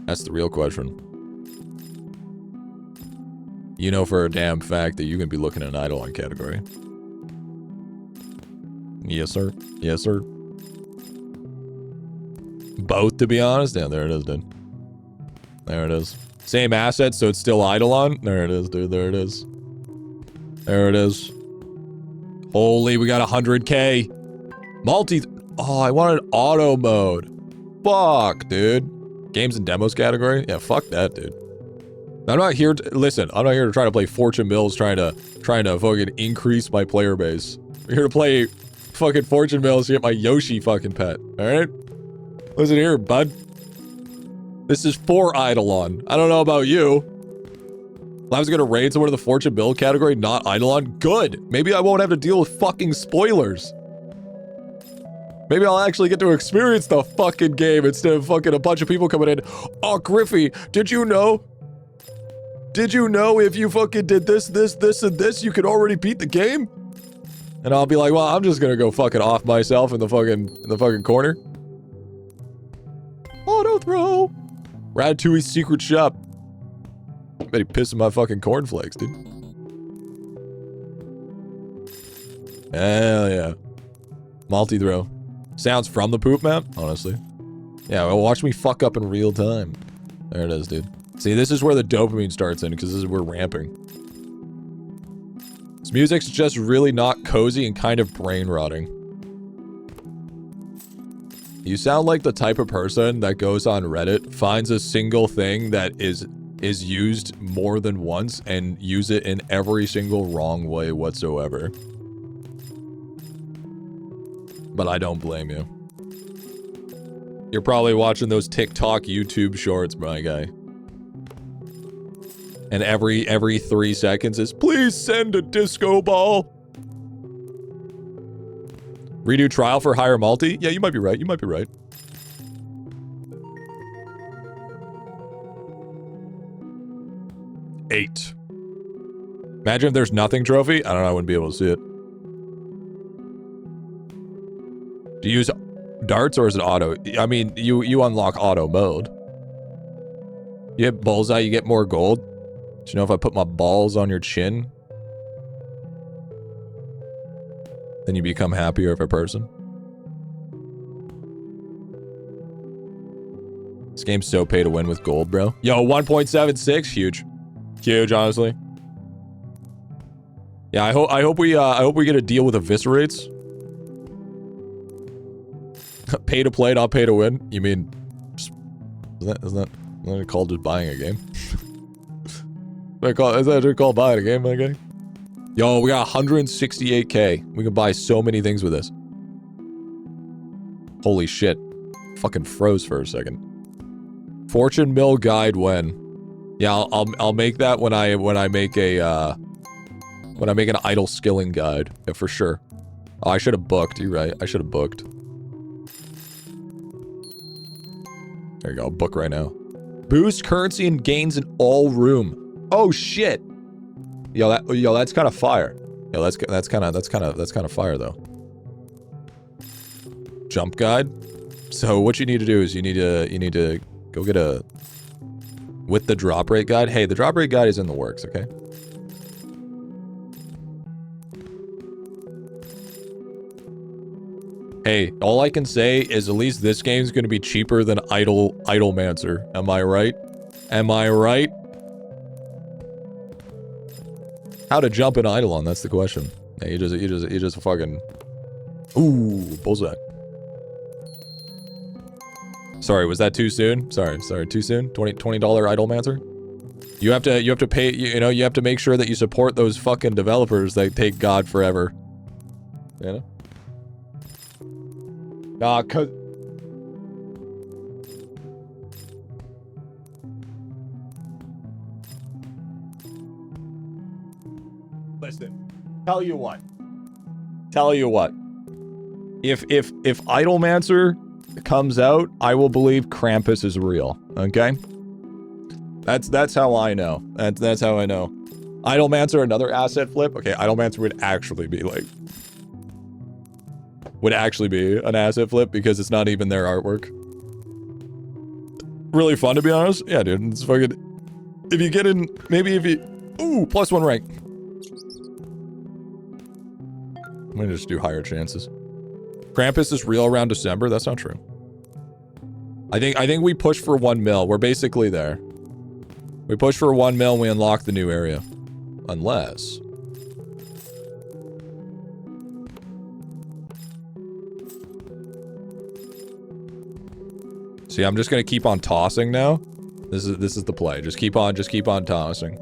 That's the real question. You know for a damn fact that you can be looking in an IdleOn category. Yes, sir. Yes, sir. Both, to be honest. Yeah, there it is, dude. There it is. Same asset, so it's still IdleOn. There it is, dude. There it is. There it is. Holy, we got 100K. Oh, I wanted auto mode. Fuck, dude. Games and demos category? Yeah, fuck that, dude. I'm not here to... Listen, I'm not here to try to play Fortune Mills trying to fucking increase my player base. I'm here to play fucking Fortune Mills to get my Yoshi fucking pet. Alright? Listen here, bud. This is for IdleOn. I don't know about you. I was gonna raid someone in the Fortune Build category, not IdleOn. Good. Maybe I won't have to deal with fucking spoilers. Maybe I'll actually get to experience the fucking game instead of fucking a bunch of people coming in. Oh, Griffy, did you know? Did you know if you fucking did this, this, this, and this, you could already beat the game? And I'll be like, well, I'm just gonna go fucking off myself in the fucking corner. Auto throw. Ratatouille's secret shop. I bet he pissing my fucking cornflakes, dude. Hell yeah. Multi-throw. Sounds from the poop map, honestly. Yeah, well, watch me fuck up in real time. There it is, dude. See, this is where the dopamine starts in, because this is where we're ramping. This music's just really not cozy and kind of brain rotting. You sound like the type of person that goes on Reddit, finds a single thing that is used more than once, and use it in every single wrong way whatsoever. But I don't blame you. You're probably watching those TikTok YouTube shorts, my guy. And every 3 seconds is, please send a disco ball. Redo trial for higher multi? Yeah, you might be right. You might be right. Eight. Imagine if there's nothing trophy. I don't know. I wouldn't be able to see it. Do you use darts or is it auto? I mean, you unlock auto mode. You hit bullseye, you get more gold. Do you know if I put my balls on your chin, then you become happier of a person? This game's so pay to win with gold, bro. Yo, 1.76, huge. Huge, honestly. Yeah, I hope we get a deal with eviscerates. Pay to play, not pay to win. You mean, isn't that called just buying a game? Is that called buying a game, my guy? Yo, we got 168k. We can buy so many things with this. Holy shit. Fucking froze for a second. Fortune mill guide when? Yeah, I'll make that when I make an idle skilling guide. Yeah, for sure. Oh, I should have booked. You're right. I should have booked. There you go. Book right now. Boost currency and gains in all room. Oh shit. Yo, that's kind of fire. Yo, that's kind of fire though. Jump guide. So what you need to do is you need to go get a with the drop rate guide. Hey, the drop rate guide is in the works, okay? Hey, all I can say is at least this game's gonna be cheaper than Idlemancer. Am I right? Am I right? How to jump in IdleOn, that's the question. Yeah, you just fucking... Ooh, bullseye. Sorry, was that too soon? Sorry, too soon? $20 Idlemancer? You have to pay, you have to make sure that you support those fucking developers that take God forever. You know? Nah, cause... Listen, tell you what. If Idlemancer comes out, I will believe Krampus is real, okay? That's how I know. That's how I know. Idlemancer, another asset flip? Okay, Idlemancer would actually be like... Would actually be an asset flip because it's not even their artwork. Really fun, to be honest. Yeah, dude, it's fucking... If you get in... Maybe if you... Ooh, +1 rank. I'm gonna just do higher chances. Krampus is real around December? That's not true. I think we push for 1 mil. We're basically there. We push for 1 mil and we unlock the new area. Unless... See, I'm just gonna keep on tossing now. This is the play. Just keep on tossing.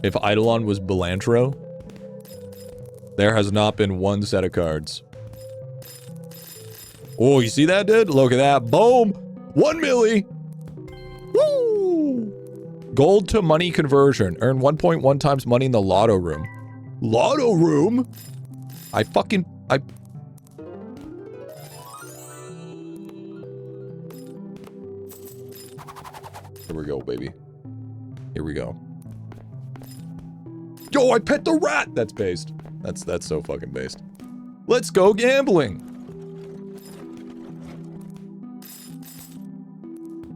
If IdleOn was Belantro, there has not been one set of cards. Oh, you see that, dude? Look at that. Boom. 1 milli. Woo! Gold to money conversion. Earn 1.1 times money in the lotto room. Lotto room? I... Here we go, baby. Here we go. Yo, I pet the rat! That's based. That's so fucking based. Let's go gambling.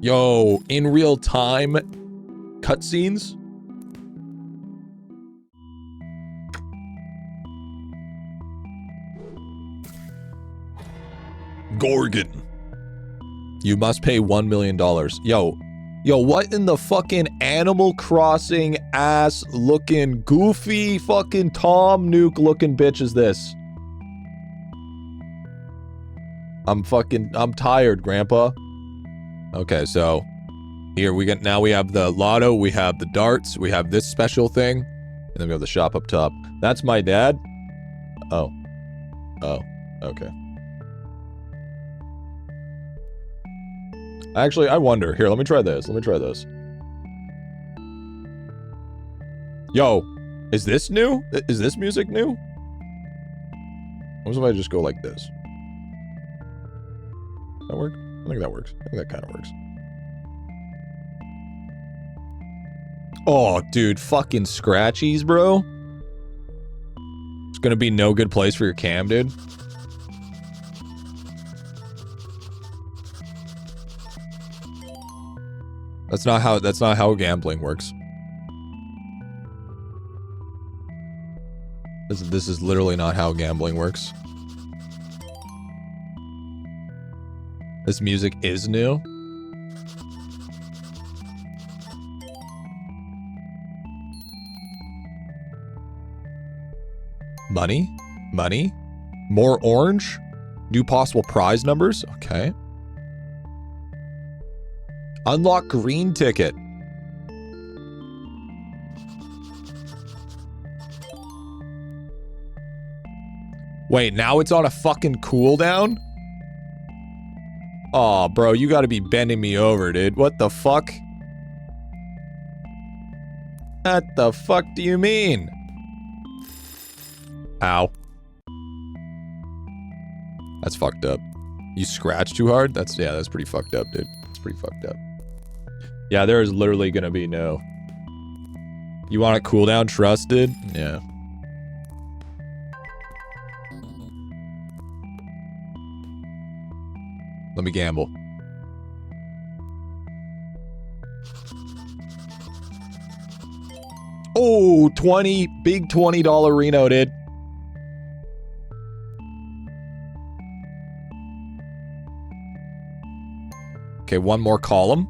Yo, in real time cutscenes. Gorgon. You must pay $1 million. Yo, what in the fucking Animal Crossing ass looking goofy fucking Tom Nook looking bitch is this? I'm tired, Grandpa. Okay, so here now we have the lotto, we have the darts, we have this special thing, and then we have the shop up top. That's my dad. Oh, okay. Actually, I wonder. Here, let me try this. Yo, is this new? Is this music new? What if I just go like this? That work? I think that works. I think that kind of works. Oh, dude, fucking scratchies, bro. It's gonna be no good place for your cam, dude. That's not how gambling works. This is literally not how gambling works. This music is new. Money? More orange? New possible prize numbers? Okay. Unlock green ticket. Wait, now it's on a fucking cooldown? Aw, bro, you gotta be bending me over, dude. What the fuck? What the fuck do you mean? Ow. That's fucked up. You scratched too hard? That's pretty fucked up, dude. That's pretty fucked up. Yeah, there is literally gonna be no... You want it cooldown trusted? Yeah. Let me gamble. Oh, 20. Big $20 Reno, dude. Okay, one more column.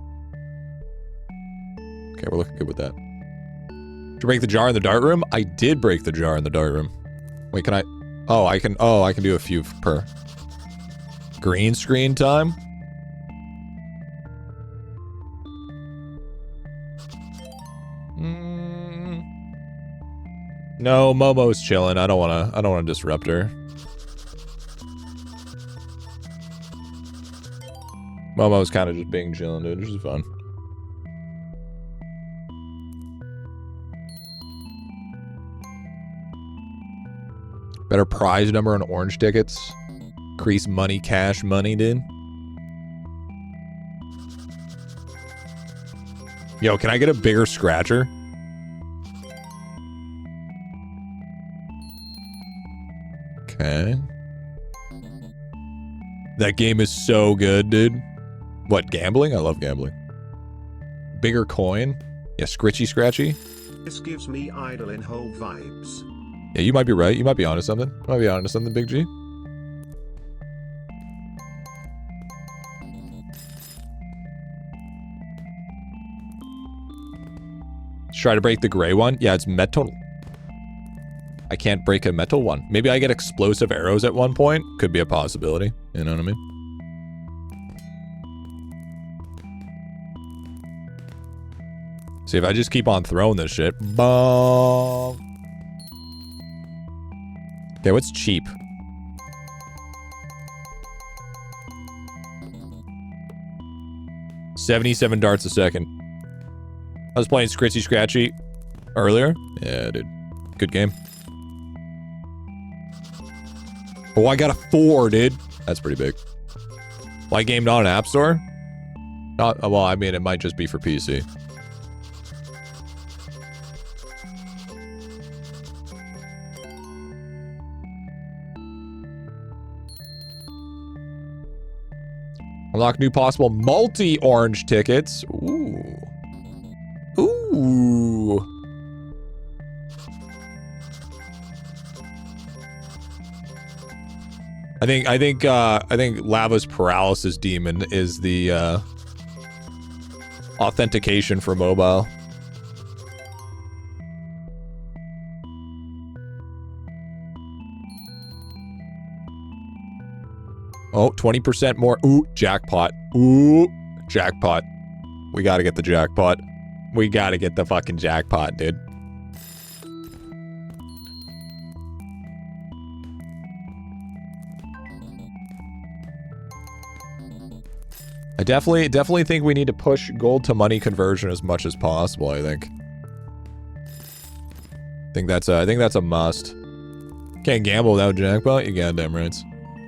Okay, we're looking good with that. Did you break the jar in the dart room? I did break the jar in the dart room. Wait, can I... Oh, I can do a few per. Green screen time. No, Momo's chilling. I don't wanna disrupt her. Momo's kind of just being chilling, dude. This is fun. Better prize number on orange tickets. Increase money, cash money, dude. Yo, can I get a bigger scratcher? Okay. That game is so good, dude. What, gambling? I love gambling. Bigger coin? Yeah, scratchy. This gives me IdleOn whole vibes. Yeah, you might be right. You might be onto something. Big G. Try to break the gray one. Yeah, it's metal. I can't break a metal one. Maybe I get explosive arrows at one point. Could be a possibility. You know what I mean? See, if I just keep on throwing this shit. Boom. Okay, what's cheap? 77 darts a second. I was playing Scritchy Scratchy earlier. Yeah, dude. Good game. Oh, I got a 4, dude. That's pretty big. Why game not an app store? Not, well, I mean, it might just be for PC. Unlock new possible multi-orange tickets. Ooh. Ooh. I think Lava's Paralysis Demon is the authentication for mobile. Oh, 20% more. Ooh, jackpot. Ooh, jackpot. We gotta get the jackpot. We gotta get the fucking jackpot, dude. I definitely think we need to push gold to money conversion as much as possible, I think. I think that's a must. Can't gamble without jackpot? You goddamn right.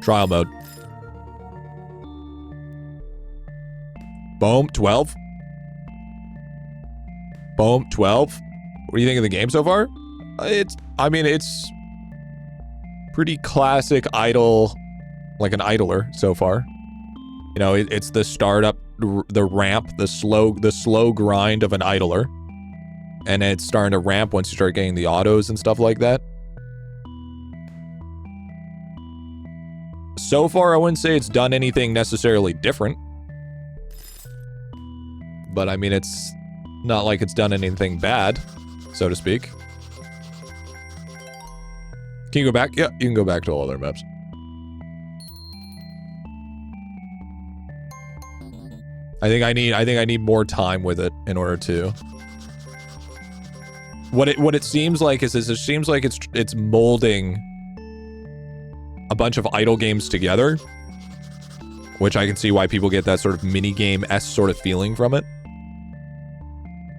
Trial mode. Boom, 12. Boom, 12. What do you think of the game so far? I mean, it's pretty classic idle, like an idler so far. You know, it's the startup, the ramp, the slow grind of an idler. And it's starting to ramp once you start getting the autos and stuff like that. So far, I wouldn't say it's done anything necessarily different. But I mean, it's not like it's done anything bad, so to speak. Can you go back? Yeah, you can go back to all other maps. I think I need more time with it in order to. What it seems like is it seems like it's molding a bunch of idle games together, which I can see why people get that sort of mini game-esque sort of feeling from it.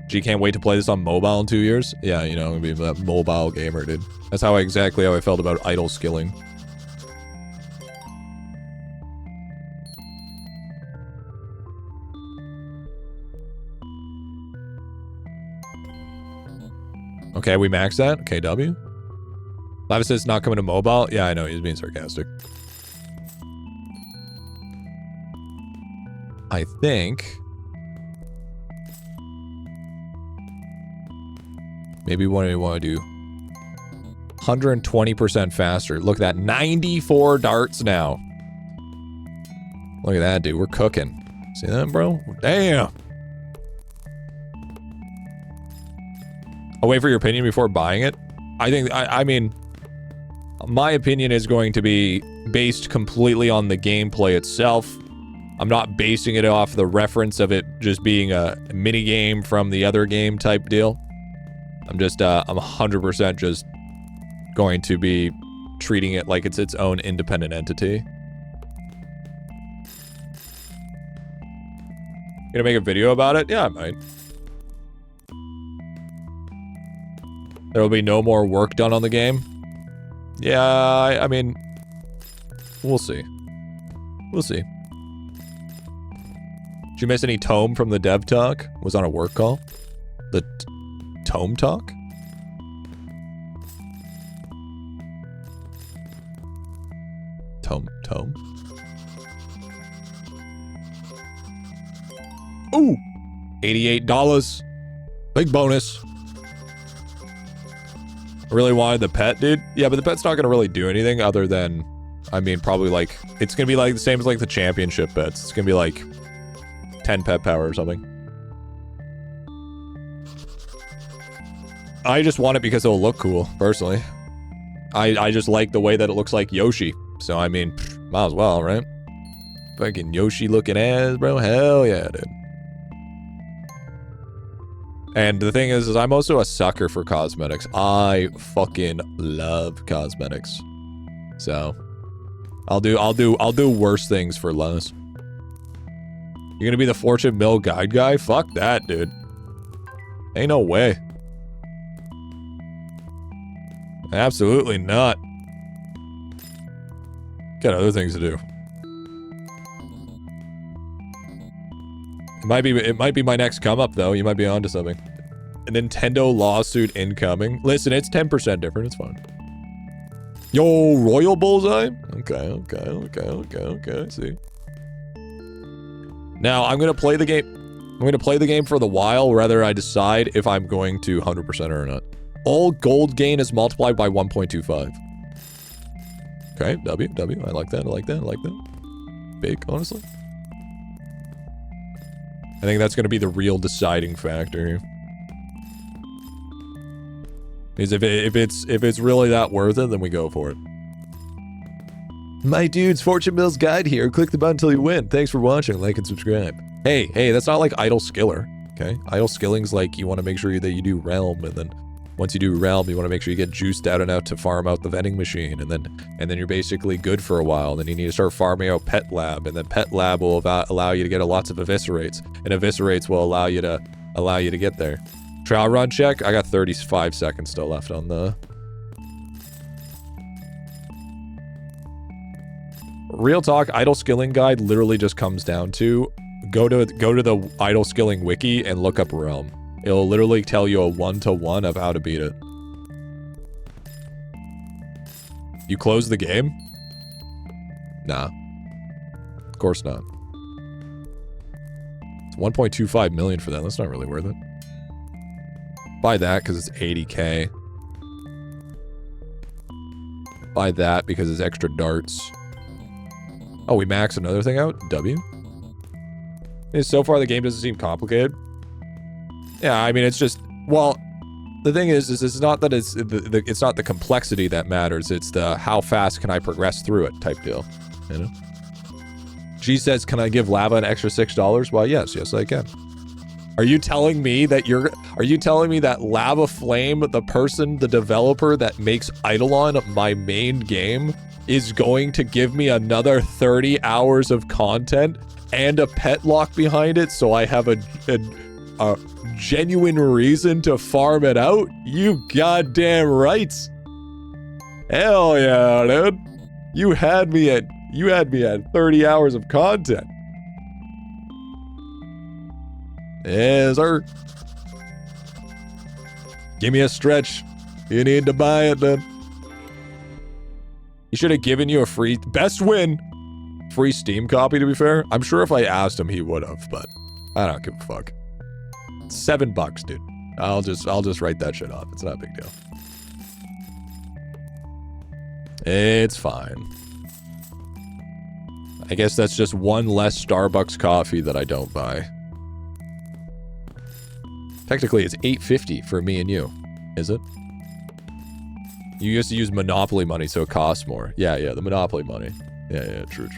Gee, can't wait to play this on mobile in 2 years. Yeah, you know, I'm gonna be that mobile gamer, dude. That's exactly how I felt about idle skilling. Okay, we maxed that. Okay, W. Lava says it's not coming to mobile. Yeah, I know, he's being sarcastic. I think maybe what do we want to do? 120% faster. Look at that, 94 darts now. Look at that, dude. We're cooking. See that, bro? Damn. I'll wait for your opinion before buying it. I think, I mean, my opinion is going to be based completely on the gameplay itself. I'm not basing it off the reference of it just being a mini game from the other game type deal. I'm 100% just going to be treating it like it's its own independent entity. Gonna make a video about it? Yeah, I might. There will be no more work done on the game. Yeah, I mean, we'll see. We'll see. Did you miss any tome from the dev talk? Was on a work call? The tome talk? Tome. Ooh! $88. Big bonus. I really wanted the pet, dude. Yeah, but the pet's not gonna really do anything other than, I mean, probably like, it's gonna be like the same as like the championship pets. It's gonna be like 10 pet power or something. I just want it because it'll look cool, personally. I just like the way that it looks like Yoshi. So, I mean, might as well, right? Fucking Yoshi looking ass, bro. Hell yeah, dude. And the thing is I'm also a sucker for cosmetics. I fucking love cosmetics. So, I'll do worse things for less. You're gonna be the fortune mill guide guy? Fuck that, dude. Ain't no way. Absolutely not. Got other things to do. It might be my next come up though. You might be onto something. A Nintendo lawsuit incoming. Listen, it's 10% different. It's fine. Yo, Royal Bullseye? Okay. See. Now, I'm going to play the game. I'm going to play the game for the while, whether I decide if I'm going to 100% or not. All gold gain is multiplied by 1.25. Okay, W. I like that. Big, honestly. I think that's going to be the real deciding factor here. Because if it's really that worth it, then we go for it. My dude's Fortune Mills Guide here. Click the button until you win. Thanks for watching. Like and subscribe. Hey, that's not like idle skiller. Okay, idle skilling's like you want to make sure that you do realm, and then once you do realm, you want to make sure you get juiced out and out to farm out the vending machine, and then you're basically good for a while. Then you need to start farming out pet lab, and then pet lab will allow you to get lots of eviscerates, and eviscerates will allow you to get there. Trial run check. I got 35 seconds still left on the. Real talk, idle skilling guide literally just comes down to go to the idle skilling wiki and look up realm. It'll literally tell you a 1-to-1 of how to beat it. You close the game? Nah. Of course not. It's 1.25 million for that. That's not really worth it. Buy that because it's 80k. Buy that because it's extra darts. Oh, we max another thing out? W? So far, the game doesn't seem complicated. Yeah, I mean, it's just... Well, the thing is it's not that it's not the complexity that matters. It's the how fast can I progress through it type deal. You know? G says, can I give Lava an extra $6? Why, yes, I can. Are you telling me that Lava Flame, the developer that makes IdleOn my main game, is going to give me another 30 hours of content and a pet lock behind it so I have a genuine reason to farm it out? You goddamn right. Hell yeah, dude. You had me at 30 hours of content. Yes, sir. Give me a stretch. You need to buy it, then. He should have given you a free best win. Free Steam copy, to be fair. I'm sure if I asked him, he would have, but I don't give a fuck. $7, dude. I'll just write that shit off. It's not a big deal. It's fine. I guess that's just one less Starbucks coffee that I don't buy. Technically, it's $8.50 for me and you. Is it? You used to use Monopoly money, so it costs more. Yeah, the Monopoly money. Yeah, true.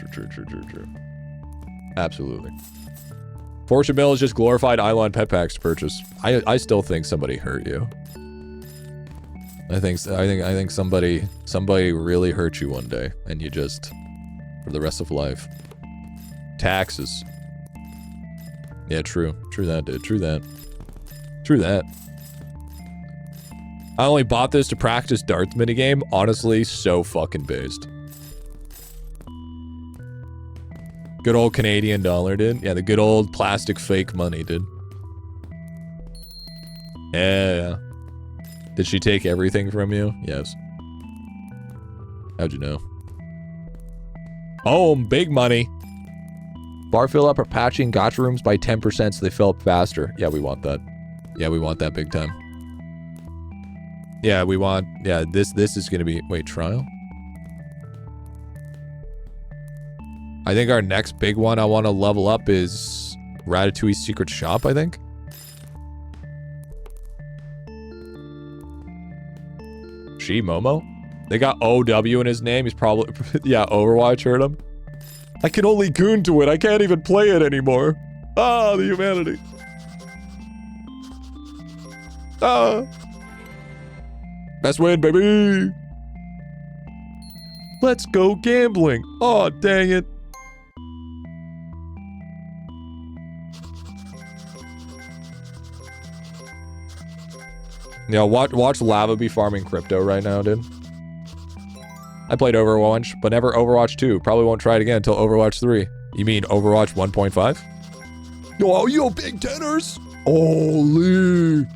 Absolutely. Fortune Mill is just glorified IdleOn pet packs to purchase. I still think somebody hurt you. I think somebody really hurt you one day, and you just, for the rest of life. Taxes. Yeah, true that, dude. True that. I only bought this to practice darts minigame. Honestly, so fucking based. Good old Canadian dollar, dude. Yeah, the good old plastic fake money, dude. Yeah. Did she take everything from you? Yes. How'd you know? Oh, big money. Bar fill up or patching gotcha rooms by 10% so they fill up faster. Yeah, we want that. Yeah, we want that big time. Yeah, we want... Yeah, this is gonna be... Wait, trial? I think our next big one I want to level up is Ratatouille's Secret Shop, I think. Momo? They got OW in his name. He's probably... Yeah, Overwatch heard him. I can only goon to it. I can't even play it anymore. Ah, the humanity. Ah. Best win, baby. Let's go gambling. Oh, dang it. Yeah, watch Lava be farming crypto right now, dude. I played Overwatch, but never Overwatch 2. Probably won't try it again until Overwatch 3. You mean Overwatch 1.5? Yo, big tenors! Holy!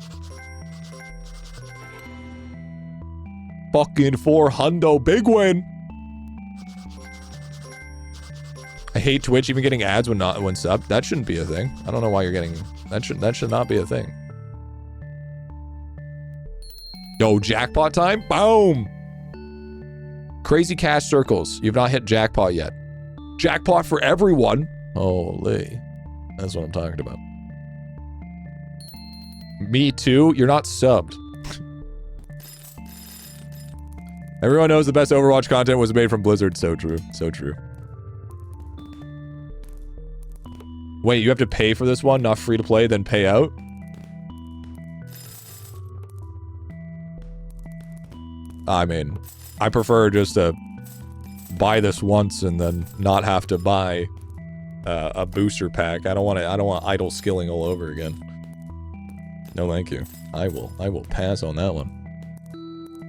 Fucking 400 big win! I hate Twitch even getting ads when sub. That shouldn't be a thing. I don't know why you're getting... That should not be a thing. Yo, jackpot time? Boom! Crazy cash circles. You've not hit jackpot yet. Jackpot for everyone. Holy. That's what I'm talking about. Me too? You're not subbed. Everyone knows the best Overwatch content was made from Blizzard. So true. So true. Wait, you have to pay for this one? Not free to play, then pay out? I mean, I prefer just to buy this once and then not have to buy a booster pack. I don't want idle skilling all over again. No, thank you. I will pass on that one.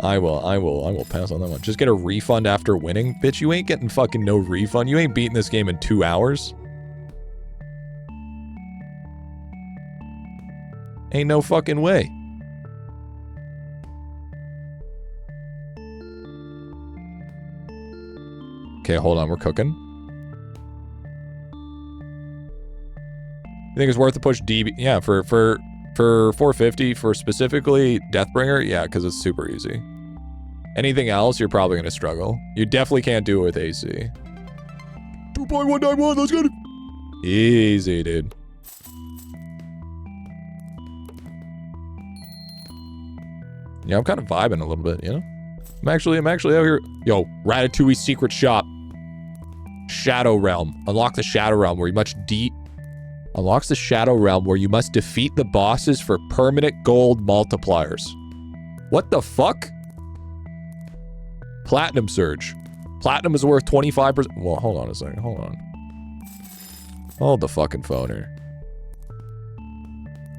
I will pass on that one. Just get a refund after winning? Bitch, you ain't getting fucking no refund. You ain't beating this game in 2 hours. Ain't no fucking way. Okay, hold on, we're cooking. You think it's worth to push DB? Yeah, for 450, for specifically Deathbringer, yeah, because it's super easy. Anything else, you're probably gonna struggle. You definitely can't do it with AC. 2.191, let's get it. Easy, dude. Yeah, I'm kind of vibing a little bit, you know? I'm actually out here. Yo, Ratatouille secret shop. Shadow Realm. Unlock the Shadow Realm where you unlocks the Shadow Realm where you must defeat the bosses for permanent gold multipliers. What the fuck? Platinum Surge. Platinum is worth 25%. Well, hold on a second. Hold on. Hold the fucking phone here.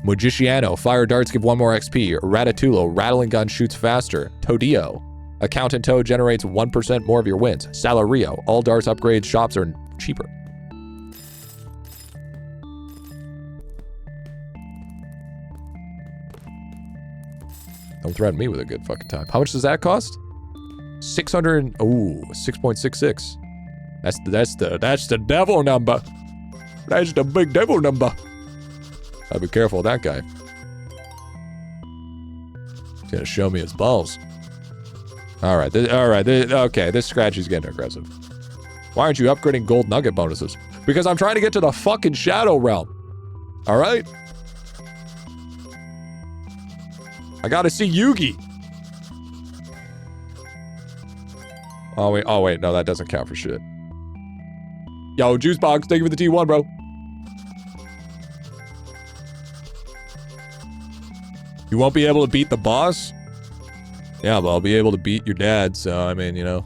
Magiciano. Fire darts give 1 more XP. Ratatouille. Rattling gun shoots faster. Toadillo. Accountant Toad generates 1% more of your wins. Salario. All darts upgrade shops are cheaper. Don't threaten me with a good fucking time. How much does that cost? 600. Ooh, 6.66. That's the devil number. That's the big devil number. I'll be careful of that guy. He's gonna show me his balls. Alright, okay, this scratch is getting aggressive. Why aren't you upgrading gold nugget bonuses? Because I'm trying to get to the fucking Shadow Realm. Alright? I gotta see Yugi. Oh wait, no, that doesn't count for shit. Yo, Juicebox, thank you for the T1, bro. You won't be able to beat the boss? Yeah, but I'll be able to beat your dad, so, I mean, you know.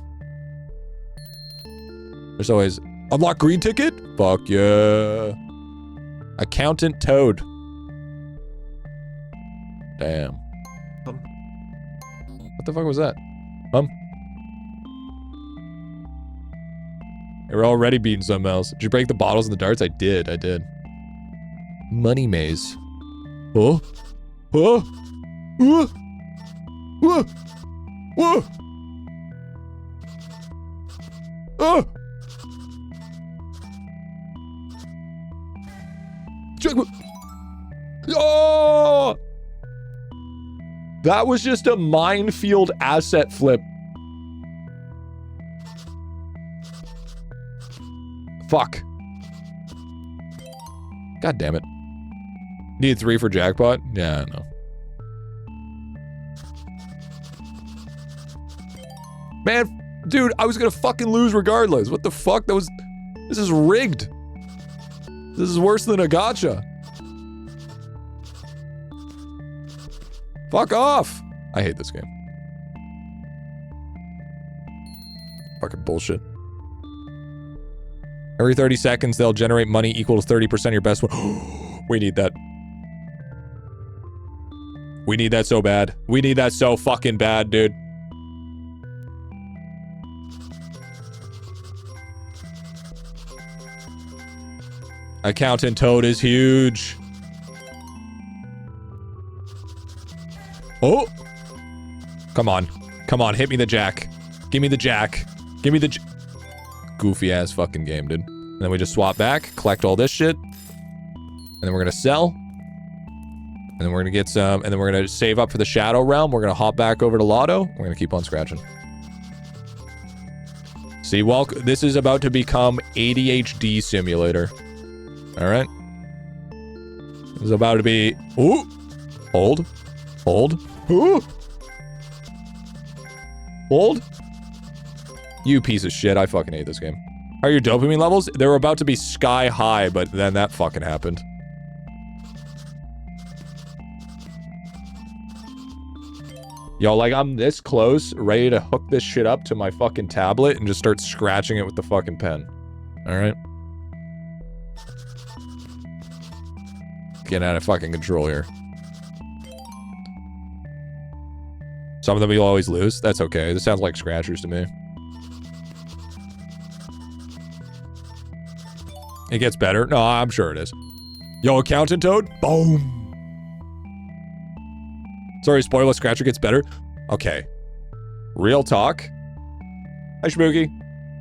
There's always... Unlock green ticket? Fuck yeah. Accountant Toad. Damn. What the fuck was that? We're already beating something else. Did you break the bottles and the darts? I did. Money maze. Oh? Oh? Whoa! Whoa! Whoa! Oh! Oh! That was just a minefield asset flip. Fuck. God damn it. Need 3 for jackpot? Yeah, I know. Man, dude, I was gonna fucking lose regardless. What the fuck? This is rigged. This is worse than a gacha. Fuck off. I hate this game. Fucking bullshit. Every 30 seconds, they'll generate money equal to 30% of your best one. We need that. We need that so bad. We need that so fucking bad, dude. Accountant Toad is huge. Oh! Come on. Come on, hit me the jack. Give me the jack. Give me the goofy ass fucking game, dude. And then we just swap back, collect all this shit. And then we're gonna sell. And then we're gonna get some, and then we're gonna save up for the Shadow Realm. We're gonna hop back over to Lotto. We're gonna keep on scratching. See, well, this is about to become ADHD simulator. Alright. This is about to be, ooh! Hold. Hold. Ooh! Hold. You piece of shit, I fucking hate this game. How are your dopamine levels? They were about to be sky high, but then that fucking happened. Yo, like, I'm this close, ready to hook this shit up to my fucking tablet and just start scratching it with the fucking pen. Alright? Getting out of fucking control here. Some of them you'll always lose. That's okay. This sounds like scratchers to me. It gets better. No, I'm sure it is. Yo, Accountant Toad. Boom. Sorry, spoiler, scratcher gets better. Okay. Real talk. Hi, Shmooky.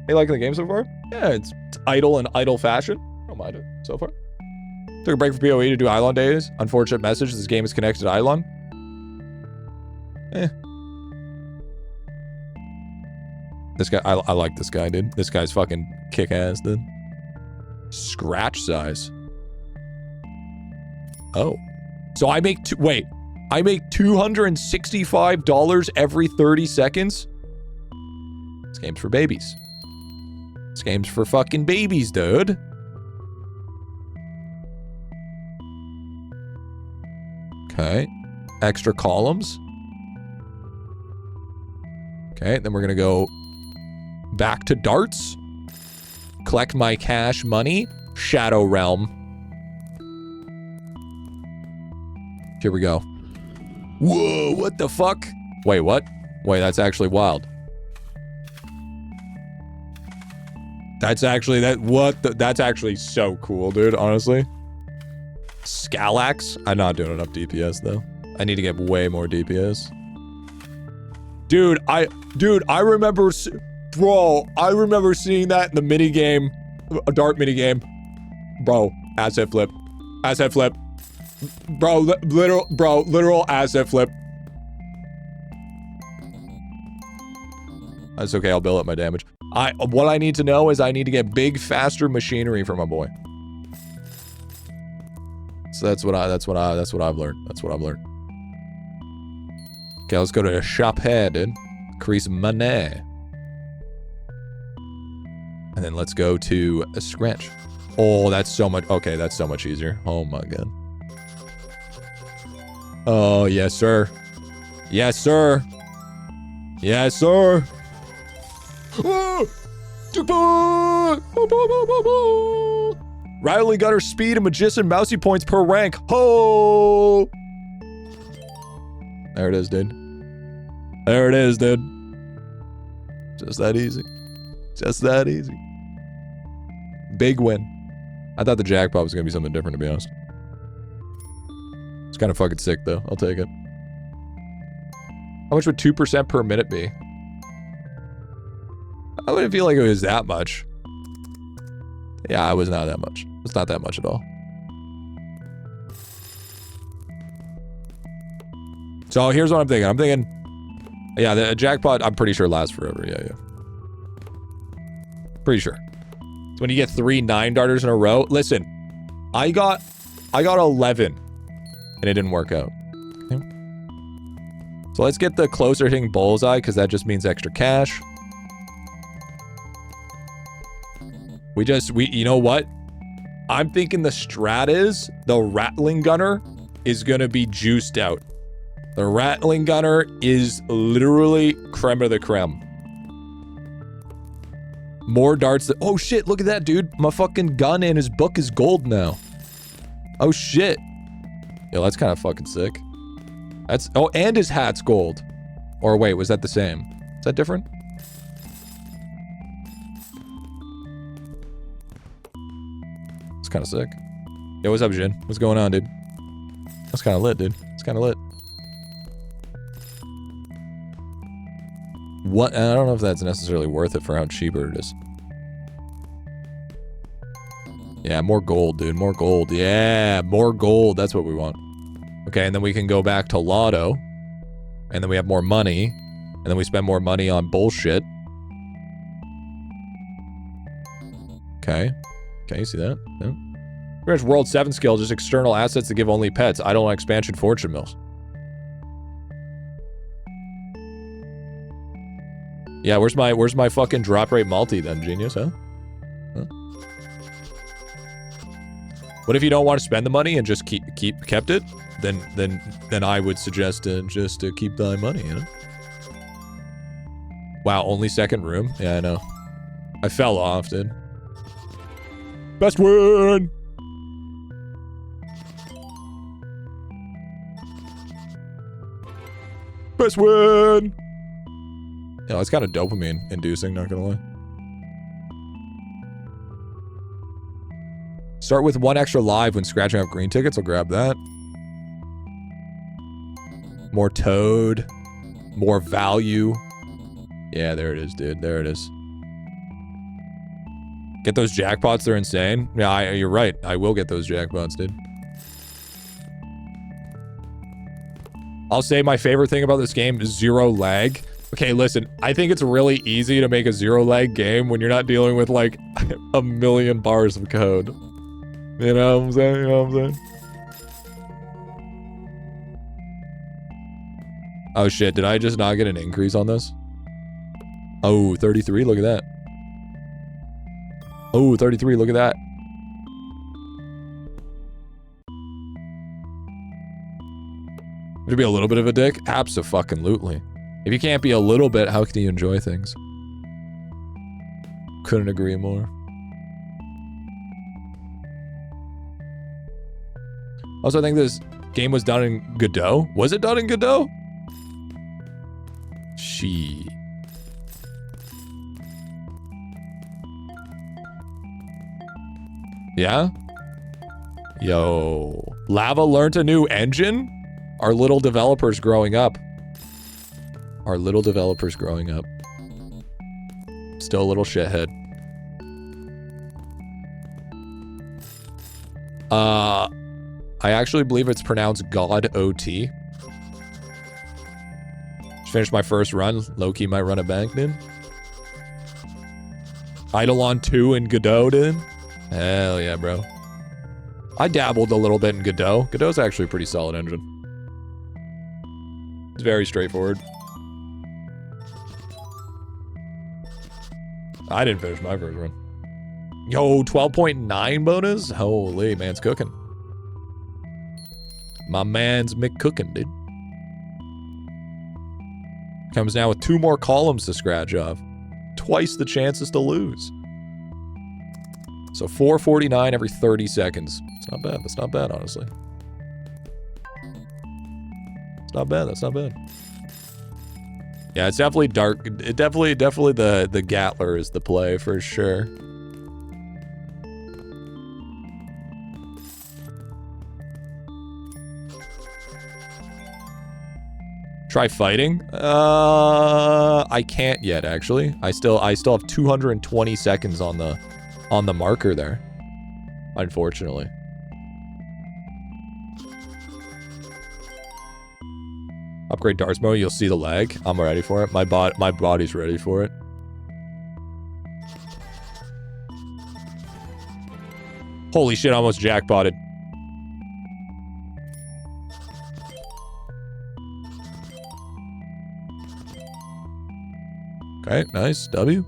Hey, liking the game so far? Yeah, it's idle in idle fashion. I don't mind it so far. Took a break from PoE to do IdleOn days. Unfortunate message, this game is connected to IdleOn. This guy, I like this guy, dude. This guy's fucking kick-ass, dude. Scratch size. Oh. So I make wait. I make $265 every 30 seconds? This game's for babies. This game's for fucking babies, dude. Okay. Extra columns. Okay, then we're gonna go back to darts. Collect my cash money. Shadow Realm. Here we go. Whoa, what the fuck? Wait, what? Wait, that's actually wild. That's actually, that's actually so cool, dude, honestly. Scalax? I'm not doing enough DPS, though. I need to get way more DPS. Dude, I remember, bro, I remember seeing that in the minigame, a dart minigame. Bro, asset flip. Asset flip. Bro, literal asset flip. That's okay, I'll build up my damage. What I need to know is I need to get big, faster machinery for my boy. So that's what I've learned. That's what I've learned. Okay, let's go to the shop head, dude. Increase money. And then let's go to a scratch. Oh, that's so much. Okay, that's so much easier. Oh my god. Oh, yes, sir. Yes, sir. Yes, sir. Rattling Gunner speed and Magician Mousy points per rank. Ho! There it is, dude. There it is, dude. Just that easy. Just that easy. Big win. I thought the jackpot was gonna be something different, to be honest. It's kind of fucking sick, though. I'll take it. How much would 2% per minute be? I wouldn't feel like it was that much. Yeah, it was not that much. It's not that much at all. So here's what I'm thinking. Yeah, the jackpot, I'm pretty sure lasts forever. Yeah. Pretty sure. So when you get 3 9-darters in a row, listen, I got 11 and it didn't work out. Okay. So let's get the closer hitting bullseye because that just means extra cash. You know what? I'm thinking the strat is the Rattling Gunner is gonna be juiced out. The Rattling Gunner is literally creme of the creme. More darts. Oh shit, look at that, dude. My fucking gun and his book is gold now. Oh shit. Yo, that's kind of fucking sick. That's... Oh, and his hat's gold. Or wait, was that the same? Is that different? It's kind of sick. Yo, what's up, Jin? What's going on, dude? That's kind of lit, dude. It's kind of lit. What? I don't know if that's necessarily worth it for how cheaper it is. Yeah, more gold, dude. More gold. Yeah, more gold. That's what we want. Okay, and then we can go back to Lotto. And then we have more money. And then we spend more money on bullshit. Okay. Okay, you see that? Yeah. Pretty much World 7 skill, just external assets that give only pets. Idle expansion fortune mills. Yeah, where's my fucking drop rate multi then, genius, huh? What if you don't want to spend the money and just kept it? Then I would suggest just to keep the money, you know? Wow, only second room? Yeah, I know. I fell off, dude. Best win! Best win! Yeah, it's kind of dopamine inducing, not gonna lie. Start with 1 extra live when scratching out green tickets. I'll grab that. More toad. More value. Yeah, there it is, dude. There it is. Get those jackpots. They're insane. Yeah, you're right. I will get those jackpots, dude. I'll say my favorite thing about this game is 0 lag. Okay, listen. I think it's really easy to make a 0 lag game when you're not dealing with, like, a million bars of code. You know what I'm saying? You know what I'm saying? Oh shit, did I just not get an increase on this? Oh, 33, look at that. Oh, 33, look at that. Would it be a little bit of a dick? Abso-fucking-lutely. If you can't be a little bit, how can you enjoy things? Couldn't agree more. Also, I think this game was done in Godot. Was it done in Godot? She. Yeah? Yo. Lava learned a new engine? Our little developers growing up. Our little developers growing up. Still a little shithead. I actually believe it's pronounced God OT. Just finished my first run. Low-key might run it back, dude. IdleOn 2 in Godot, dude. Hell yeah, bro. I dabbled a little bit in Godot. Godot's actually a pretty solid engine. It's very straightforward. I didn't finish my first run. Yo, 12.9 bonus? Holy, man's cooking. My man's McCookin', dude. Comes now with 2 more columns to scratch off. Twice the chances to lose. So 449 every 30 seconds. It's not bad. That's not bad, honestly. It's not bad. That's not bad. Yeah, it's definitely dark. It definitely the Gatler is the play for sure. Try fighting? I can't yet, actually. I still have 220 seconds on the marker there. Unfortunately. Upgrade darts mode, you'll see the lag. I'm ready for it. My body's ready for it. Holy shit, I almost jackpotted. Okay, nice. W.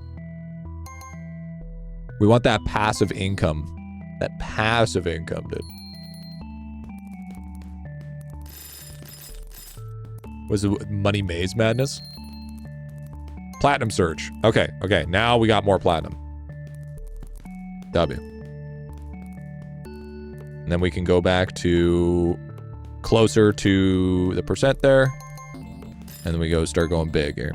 We want that passive income. That passive income, dude. Was it Money Maze Madness? Platinum Search. Okay, okay. Now we got more platinum. W. And then we can go back to closer to the percent there. And then we go start going big here.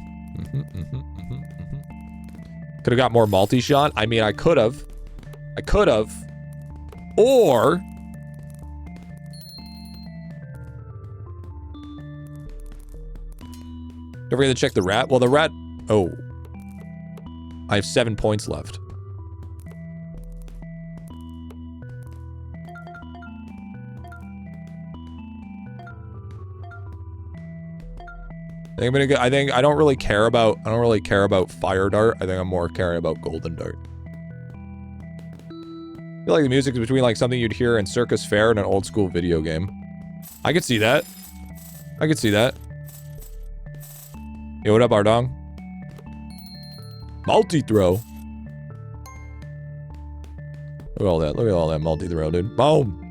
Could have got more multi-shot. I mean, I could have. Or... Don't forget to check the rat. Well, the rat... Oh. I have 7 points left. I think I'm gonna go, I don't really care about fire dart. I think I'm more caring about golden dart. I feel like the music is between like something you'd hear in Circus Fair and an old school video game. I could see that. I could see that. Yo, what up, Ardong? Multi-throw. Look at all that. Look at all that multi-throw, dude. Boom.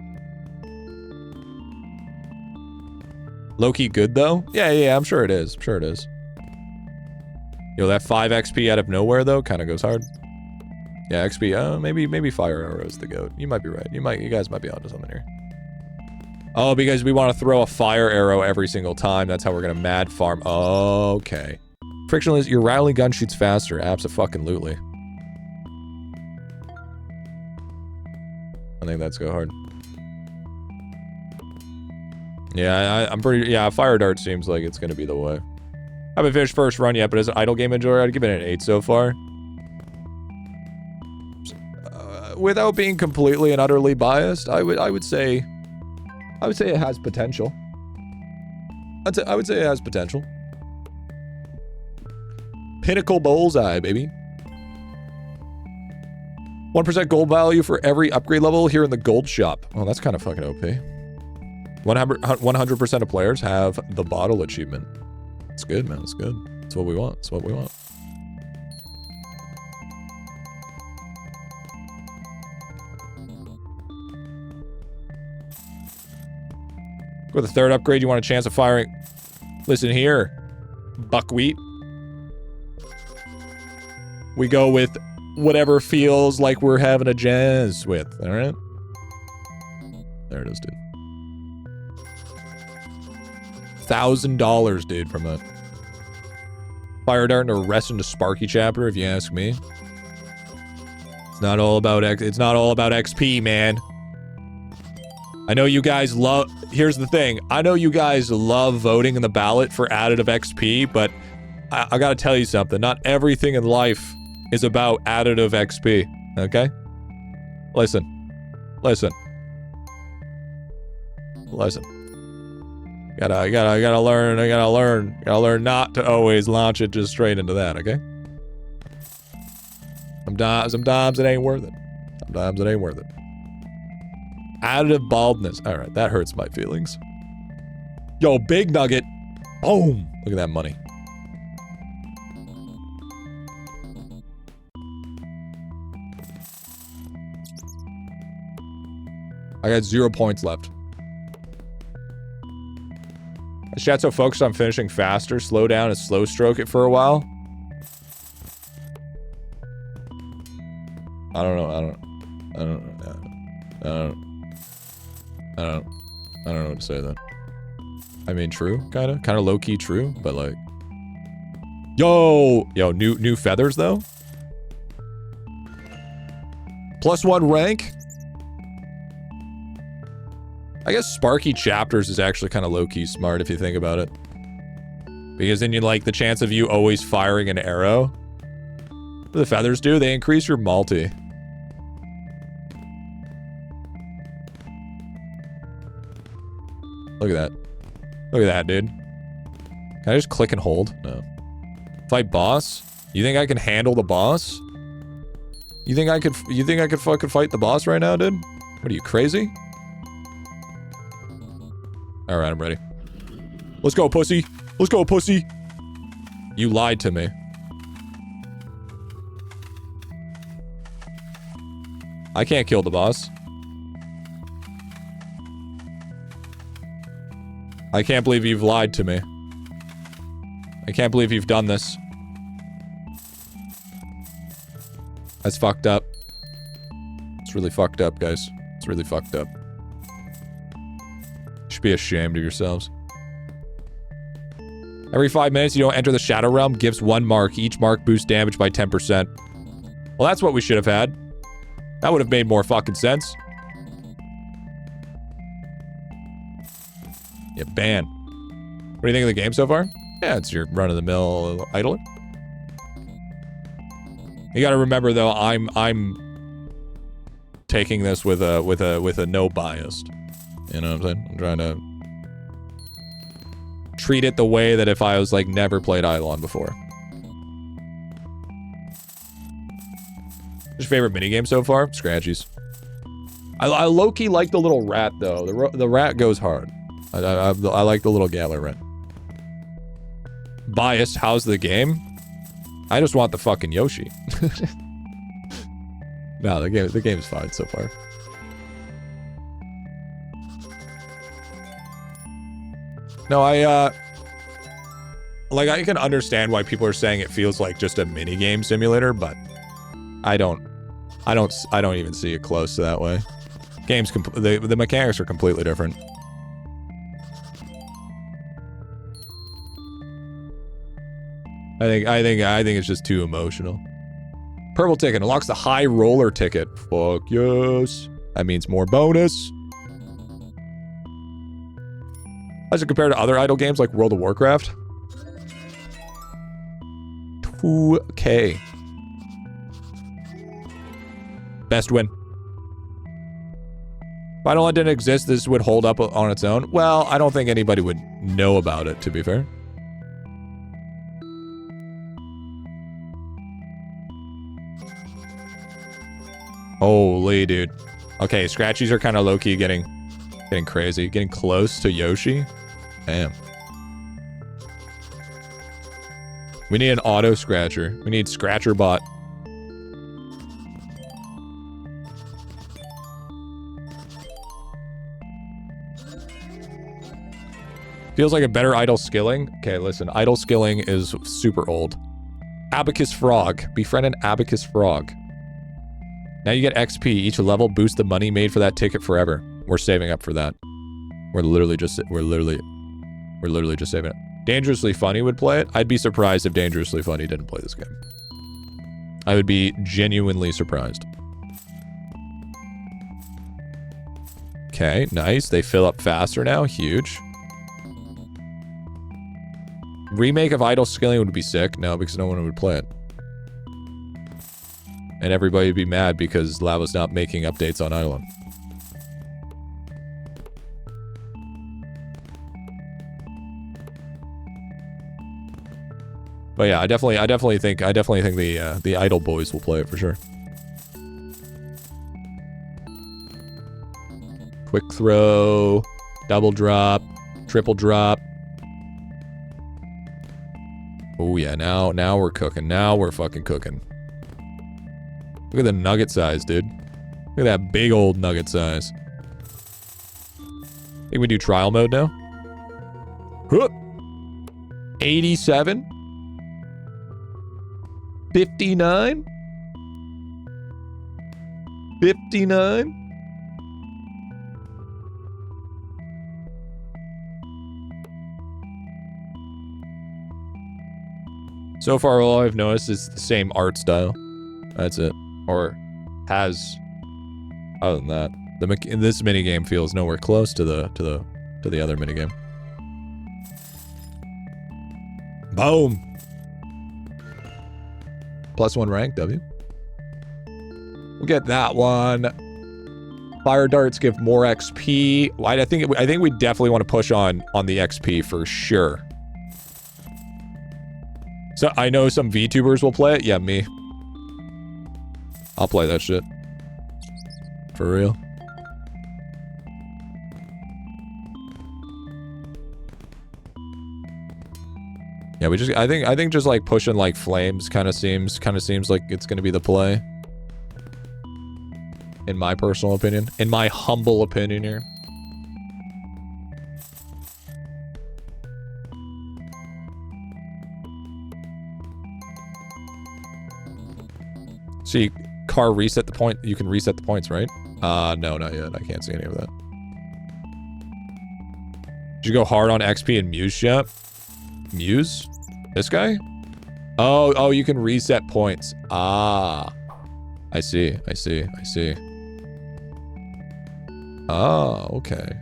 Low-key good, though? Yeah, I'm sure it is. I'm sure it is. Yo, that 5 XP out of nowhere, though, kind of goes hard. Yeah, XP, maybe Fire Arrow is the GOAT. You might be right. You guys might be onto something here. Oh, because we want to throw a Fire Arrow every single time. That's how we're going to mad farm. Okay. Frictionless, your rattling gun shoots faster. Abso-fucking-lutely. I think that's go hard. Yeah, I'm pretty... Yeah, Fire Dart seems like it's going to be the way. I haven't finished first run yet, but as an idle game enjoyer, I'd give it an 8 so far. Without being completely and utterly biased, I would say it has potential. I would say it has potential. Pinnacle bullseye, baby. 1% gold value for every upgrade level here in the gold shop. Oh, that's kind of fucking OP. 100% of players have the bottle achievement. It's good, man. It's good. It's what we want. It's what we want. For the third upgrade, you want a chance of firing. Listen here, buckwheat. We go with whatever feels like we're having a jazz with, all right? There it is, dude. $1,000, dude, from that. Fire dart and a rest into Sparky chapter, if you ask me. It's not all about XP, man. I know you guys love... Here's the thing. I know you guys love voting in the ballot for additive XP, but I gotta tell you something. Not everything in life is about additive XP, okay? Listen. I gotta learn not to always launch it just straight into that, okay? Sometimes it ain't worth it. Sometimes it ain't worth it. Additive baldness. All right, that hurts my feelings. Yo, big nugget. Boom. Look at that money. I got 0 points left. Is chat so focused on finishing faster? Slow down and slow stroke it for a while? I don't know what to say then. I mean, true, kind of low-key true, but like... Yo, new feathers, though? +1 rank? I guess Sparky Chapters is actually kind of low-key smart if you think about it. Because then you like the chance of you always firing an arrow. What do the feathers do? They increase your multi. Look at that. Look at that, dude. Can I just click and hold? No. Fight boss? You think I can handle the boss? You think I could fucking fight the boss right now, dude? What are you, crazy? Alright, I'm ready. Let's go, pussy. Let's go, pussy. You lied to me. I can't kill the boss. I can't believe you've lied to me. I can't believe you've done this. That's fucked up. It's really fucked up, guys. It's really fucked up. should be ashamed of yourselves. Every 5 minutes, you don't enter the Shadow Realm, gives 1 mark. Each mark boosts damage by 10%. Well, that's what we should have had. That would have made more fucking sense. Yeah, ban. What do you think of the game so far? Yeah, it's your run-of-the-mill idler. You gotta remember though, I'm taking this with a no bias. You know what I'm saying? I'm trying to treat it the way that if I was like never played IdleOn before. What's your favorite minigame so far? Scratchies. I low-key like the little rat though. The rat goes hard. I like the little Galar rat. Biased, how's the game? I just want the fucking Yoshi. No, the game's fine so far. No, I can understand why people are saying it feels like just a mini game simulator, but I don't even see it close to that way. The mechanics are completely different. I think it's just too emotional. Purple ticket unlocks the high roller ticket. Fuck yes. That means more bonus. How does it compare to other idle games like World of Warcraft? 2K. Best win. If IdleOn didn't exist, this would hold up on its own. Well, I don't think anybody would know about it, to be fair. Holy dude. Okay, scratchies are kind of low-key getting crazy. Getting close to Yoshi. Damn. We need an auto scratcher. We need scratcher bot. Feels like a better idle skilling. Okay, listen. Idle skilling is super old. Abacus frog. Befriend an abacus frog. Now you get XP. Each level boosts the money made for that ticket forever. We're saving up for that. We're literally just saving it. Dangerously Funny would play it. I'd be surprised if Dangerously Funny didn't play this game. I would be genuinely surprised. Okay, nice. They fill up faster now. Huge. Remake of idle skilling would be sick. No, because no one would play it. And everybody would be mad because Lava's not making updates on IdleOn. But yeah, I definitely think the Idle boys will play it for sure. Quick throw, double drop, triple drop. Oh yeah, now we're cooking. Now we're fucking cooking. Look at the nugget size, dude. Look at that big old nugget size. Think we do trial mode now? Huh. 87? 59? 59? So far, all I've noticed is the same art style. That's it. Or has. Other than that, this minigame feels nowhere close to the other minigame. Boom. +1 rank, W. We'll get that one. Fire darts give more XP. I think we definitely want to push on the XP for sure. So I know some VTubers will play it. Yeah, me. I'll play that shit. For real. Yeah, I think just like pushing like flames kind of seems like it's gonna be the play. In my personal opinion. In my humble opinion here. See, car reset the point. You can reset the points, right? No, not yet. I can't see any of that. Did you go hard on XP and Muse shop? Muse? This guy? Oh, you can reset points. Ah. I see. Oh, okay.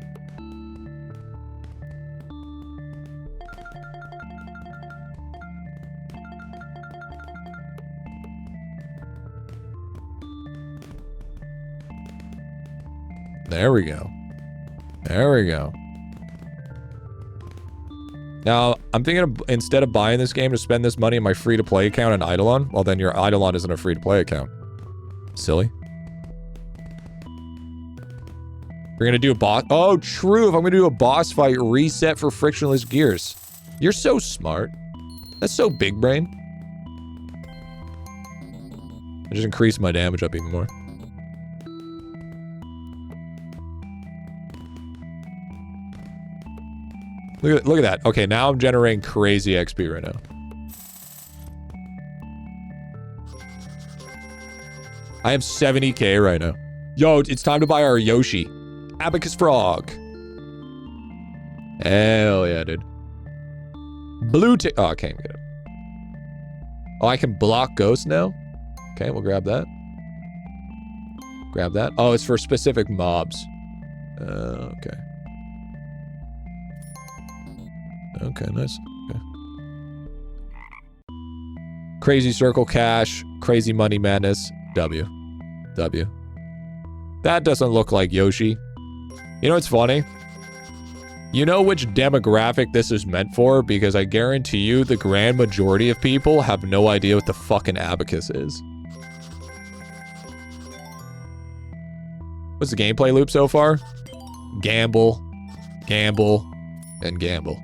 There we go. Now, I'm thinking of, instead of buying this game, to spend this money in my free-to-play account in IdleOn. Well, then your IdleOn isn't a free-to-play account. Silly. We're gonna do a boss. Oh, true. If I'm gonna do a boss fight, reset for frictionless gears. You're so smart. That's so big brain. I just increased my damage up even more. Look at that. Okay, now I'm generating crazy XP right now. I have 70k right now. Yo, it's time to buy our Yoshi. Abacus Frog. Hell yeah, dude. Blue tick. Oh, I can't get it. Oh, I can block ghosts now? Okay, we'll grab that. Grab that. Oh, it's for specific mobs. Okay. Okay, nice. Okay. Crazy circle cash. Crazy money madness. W. That doesn't look like Yoshi. You know what's funny? You know which demographic this is meant for? Because I guarantee you the grand majority of people have no idea what the fucking abacus is. What's the gameplay loop so far? Gamble, gamble, and gamble.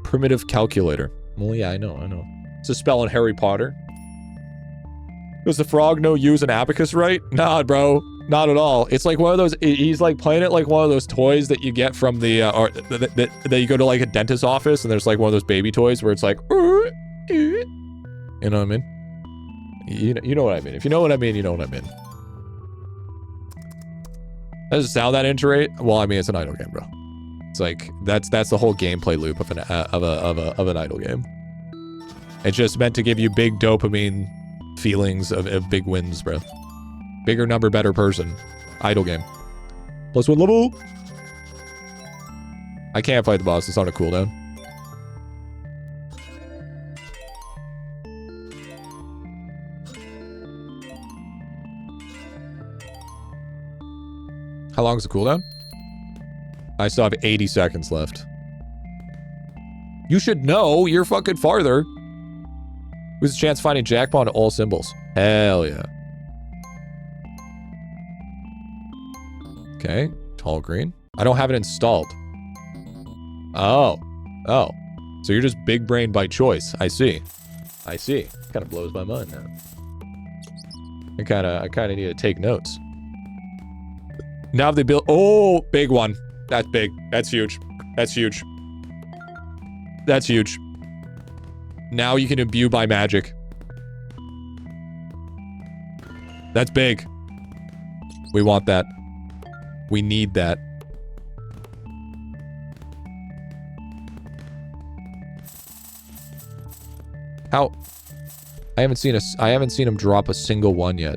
Primitive calculator. Well, yeah, I know. It's a spell in Harry Potter. Does the frog know use an abacus right? Nah, bro. Not at all. It's like one of those, he's like playing it like one of those toys that you get from the, that you go to like a dentist's office and there's like one of those baby toys where it's like, you know what I mean? You know what I mean. If you know what I mean, you know what I mean. Does it sound that iterate? Well, I mean, it's an idle game, bro. It's like that's the whole gameplay loop of an idle game. It's just meant to give you big dopamine feelings of big wins, bro. Bigger number, better person. Idle game. +1 level. I can't fight the boss. It's on a cooldown. How long is the cooldown? I still have 80 seconds left. You should know. You're fucking farther. Who's the chance of finding jackpot on all symbols? Hell yeah. Okay. Tall green. I don't have it installed. Oh. So you're just big brain by choice. I see. Kind of blows my mind now. I kind of need to take notes. Now they build. Oh, big one. That's big. That's huge. Now you can imbue by magic. That's big. We want that. We need that. How? I haven't seen him drop a single one yet.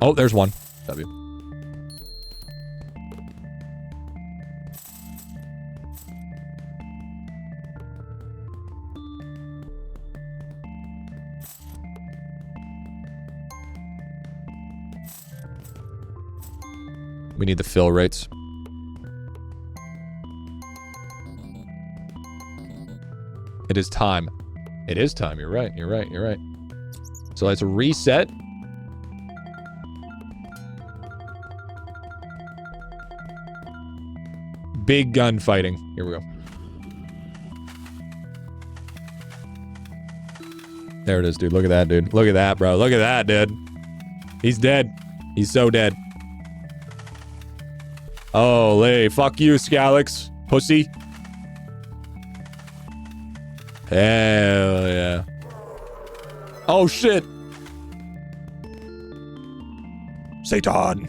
Oh, there's one. W. We need the fill rates. It is time. You're right. So let's reset. Big gun fighting. Here we go. There it is, dude. Look at that, dude. Look at that, bro. Look at that, dude. He's dead. He's so dead. Holy, fuck you, Scalix. Pussy. Hell yeah. Oh, shit. Satan.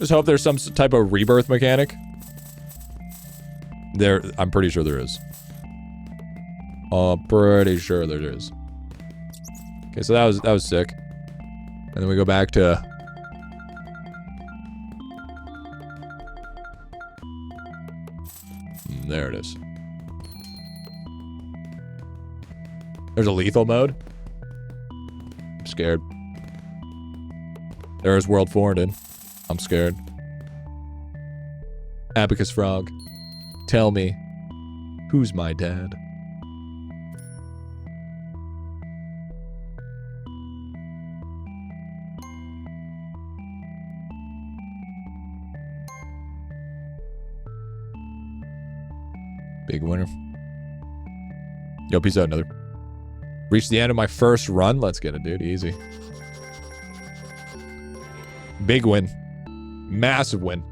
Just hope there's some type of rebirth mechanic. There, I'm pretty sure there is. Pretty sure there is. Okay, so that was sick. And then we go back to... There it is. There's a lethal mode. I'm scared. There's World Forwarded. I'm scared. Abacus Frog. Tell me, who's my dad? Big winner. Yo, peace out, another. Reached the end of my first run. Let's get it, dude. Easy. Big win. Massive win.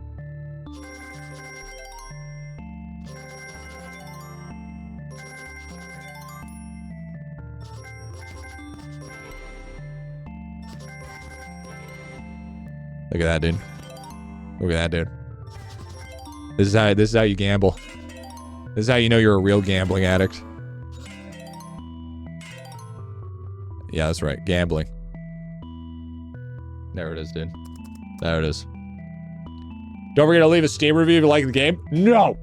Look at that, dude. Look at that, dude. This is how you gamble. This is how you know you're a real gambling addict. Yeah, that's right. Gambling. There it is, dude. There it is. Don't forget to leave a Steam review if you like the game. No!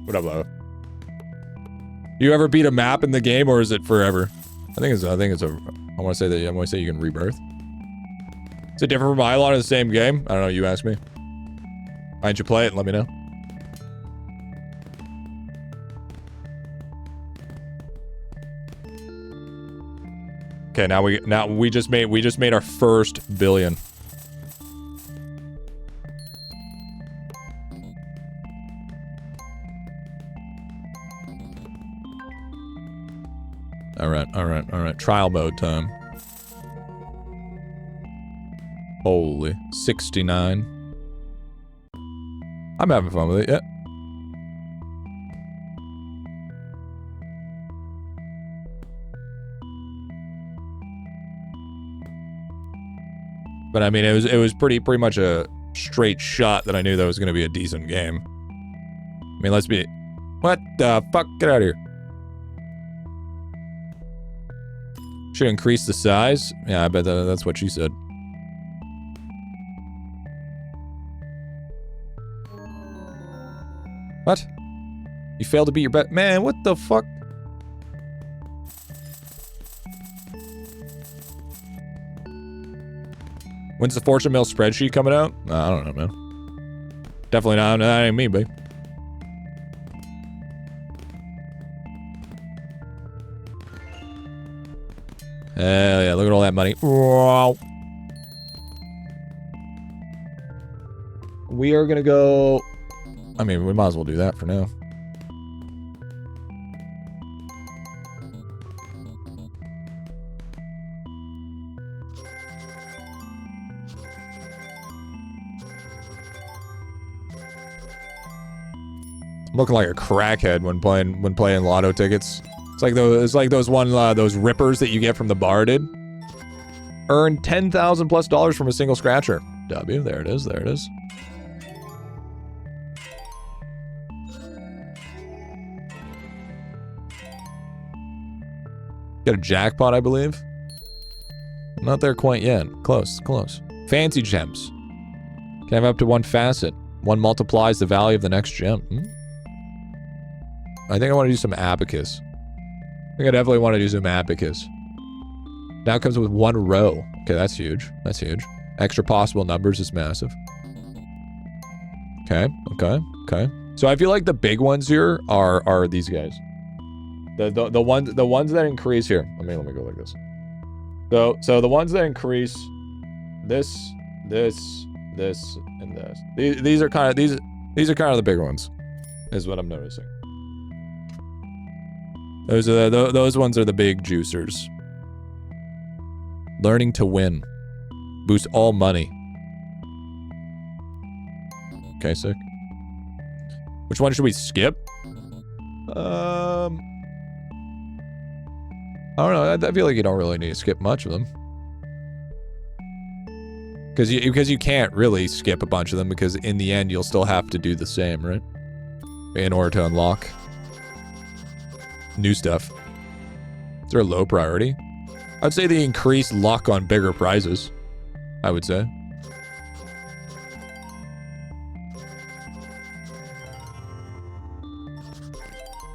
What up, Lava? You ever beat a map in the game, or is it forever? I think it's a. I want to say you can rebirth. Is it different from IdleOn in the same game? I don't know. You ask me. Why don't you play it and let me know? Okay, now we just made our first billion. All right. Trial mode time. Holy, 69. I'm having fun with it, yeah. But I mean, it was pretty much a straight shot that I knew that was gonna be a decent game. I mean, let's be... What the fuck? Get out of here. Should increase the size? Yeah, I bet that's what she said. What? You failed to beat your bet? Man, what the fuck? When's the Fortune Mill spreadsheet coming out? I don't know, man. Definitely not. That ain't me, babe. Hell yeah, look at all that money. Wow. We are gonna go... I mean, we might as well do that for now. I'm looking like a crackhead when playing lotto tickets. It's like those rippers that you get from the bar, dude. Earn $10,000 plus from a single scratcher. W, there it is, there it is. Get a jackpot, I believe. Not there quite yet. Close, close. Fancy gems. Can have up to one facet. One multiplies the value of the next gem. I think I want to do some abacus. I think I definitely want to do some abacus. Now it comes with one row. Okay, that's huge. That's huge. Extra possible numbers is massive. Okay, okay, okay. So I feel like the big ones here are these guys. The ones that increase here. Let me go like this. So the ones that increase this, and this. These are kind of the big ones, is what I'm noticing. Those ones are the big juicers. Learning to win. Boost all money. Okay, sick. Which one should we skip? I don't know. I feel like you don't really need to skip much of them. Because you can't really skip a bunch of them, because in the end you'll still have to do the same, right? In order to unlock new stuff. Is there a low priority? I'd say the increased luck on bigger prizes. I would say.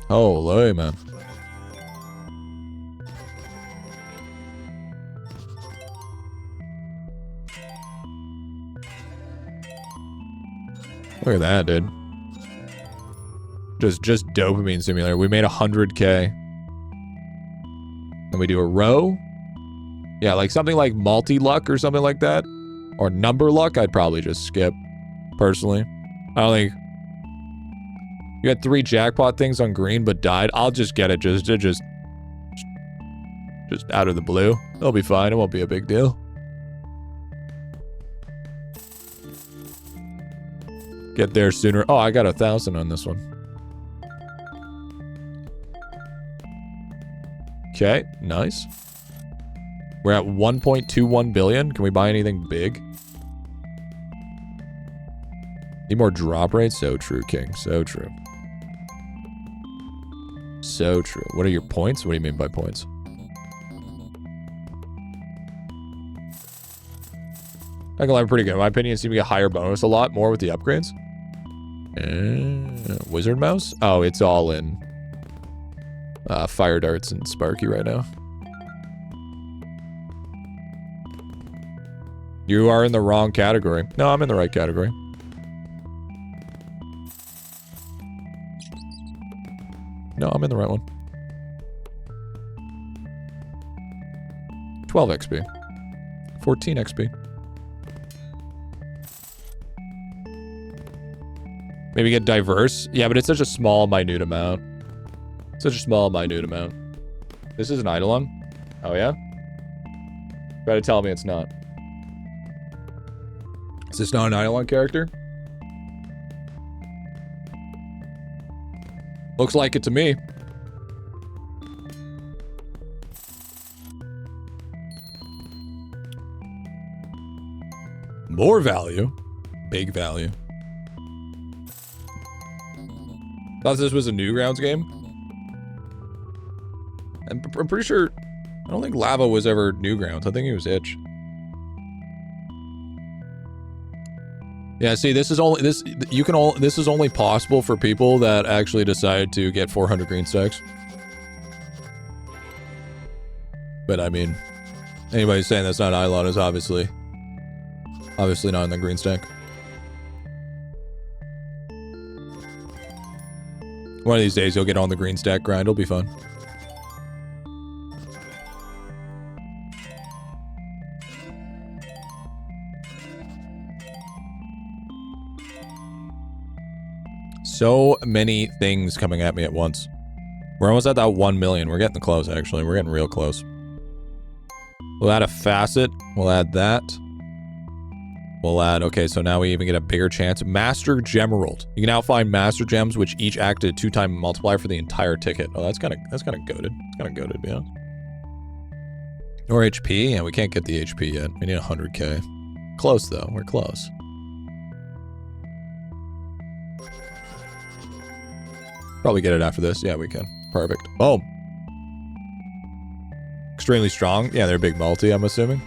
Holy man. Look at that, dude. Just dopamine simulator. We made 100K. Then we do a row. Yeah, like something like multi-luck or something like that. Or number luck, I'd probably just skip. Personally. I don't think... You had 3 jackpot things on green but died. I'll just get it just out of the blue. It'll be fine. It won't be a big deal. Get there sooner. Oh, I got 1,000 on this one. Okay, nice. We're at 1.21 billion. Can we buy anything big? Need more drop rates? So true, King. So true. So true. What are your points? What do you mean by points? I can lie, pretty good. In my opinion, it seems to be a higher bonus a lot more with the upgrades. Wizard mouse? Oh, it's all in fire darts and Sparky right now. You are in the wrong category. No, I'm in the right category. No, I'm in the right one. 12 XP. 14 XP. Maybe get diverse. Yeah, but it's such a small, minute amount. Such a small, minute amount. This is an Eidolon? Oh, yeah? Try to tell me it's not. Is this not an Eidolon character? Looks like it to me. More value. Big value. Thought this was a Newgrounds game. I'm pretty sure... I don't think Lava was ever Newgrounds. I think he was Itch. Yeah, see, this is only... This is only possible for people that actually decide to get 400 green stacks. But, I mean... Anybody saying that's not idelon is obviously not in the green stack. One of these days, you'll get on the green stack grind. It'll be fun. So many things coming at me at once. We're almost at that 1 million. We're getting close, actually. We're getting real close. We'll add a facet. We'll add that. We'll add, okay, so now we even get a bigger chance. Master Gemerald. You can now find Master Gems, which each act at a 2-time multiplier for the entire ticket. Oh, that's kind of goated. It's kind of goated, to be honest. Or HP. Yeah, we can't get the HP yet. We need 100K. Close, though. We're close. Probably get it after this. Yeah, we can. Perfect. Oh. Extremely strong. Yeah, they're a big multi, I'm assuming.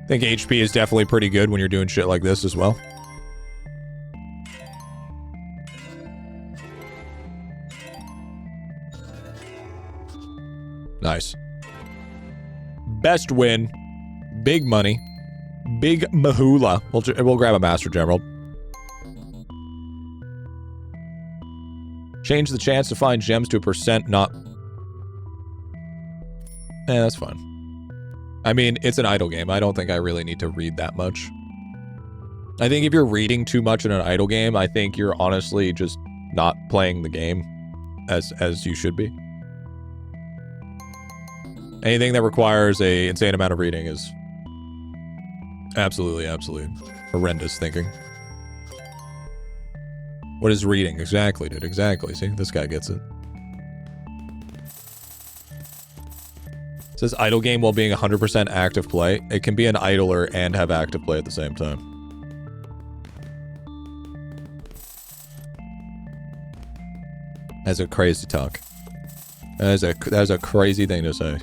I think HP is definitely pretty good when you're doing shit like this as well. Nice. Best win. Big money. Big mahula. We'll grab a Master Gemerald. Change the chance to find gems to a percent, not... that's fine. I mean, it's an idle game. I don't think I really need to read that much. I think if you're reading too much in an idle game, I think you're honestly just not playing the game as you should be. Anything that requires a insane amount of reading is absolutely horrendous thinking. What is reading? Exactly, dude. Exactly. See, this guy gets it. It says idle game while being 100% active play. It can be an idler and have active play at the same time. That's a crazy talk. That's a crazy thing to say.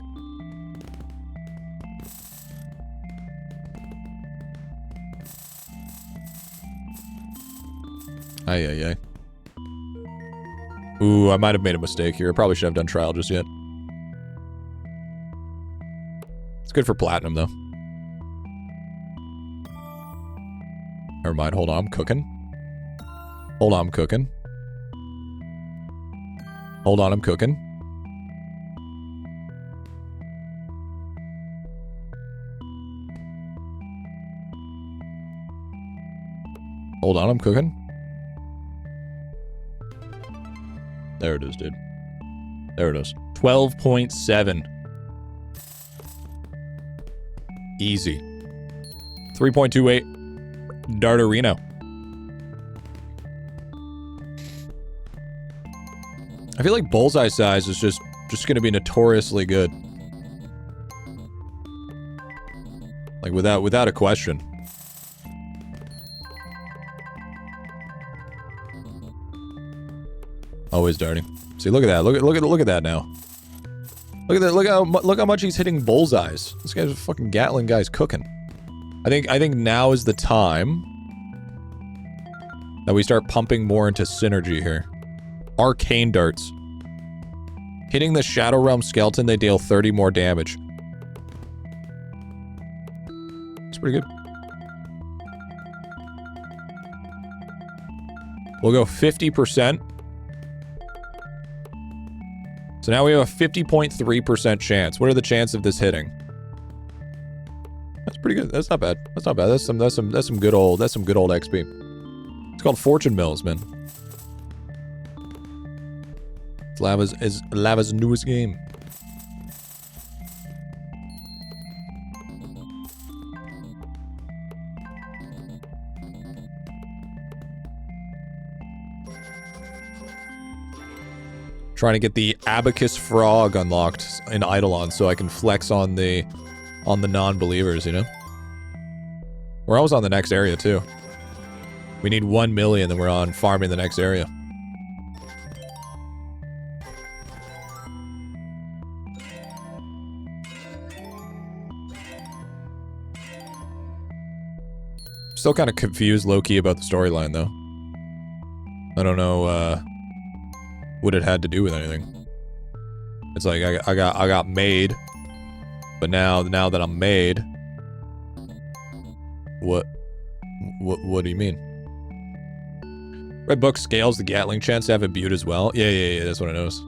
Ay. Ooh, I might have made a mistake here. I probably should have done trial just yet. It's good for platinum, though. Never mind. Hold on. I'm cooking. Hold on. I'm cooking. Hold on. I'm cooking. Hold on. I'm cooking. There it is, dude. There it is. 12.7. Easy. 3.28. Darterino. I feel like bullseye size is just going to be notoriously good. Like without a question. Always darting. See, look at that. Look at that now. Look at that. Look how much he's hitting bullseyes. This guy's a fucking Gatling guy's cooking. I think now is the time that we start pumping more into synergy here. Arcane darts. Hitting the Shadow Realm skeleton, they deal 30 more damage. It's pretty good. We'll go 50%. So now we have a 50.3% chance. What are the chances of this hitting? That's pretty good. That's not bad. That's not bad. That's some good old XP. It's called Fortune Mills, man. It's Lava's newest game. Trying to get the Abacus Frog unlocked in IdleOn so I can flex on the non-believers, you know? We're almost on the next area, too. We need 1 million, then we're on farming the next area. Still kind of confused low-key about the storyline, though. I don't know, what it had to do with anything. It's like I got made, but now that I'm made, what do you mean? Red Book scales the Gatling chance to have imbued as well. Yeah, that's what I noticed.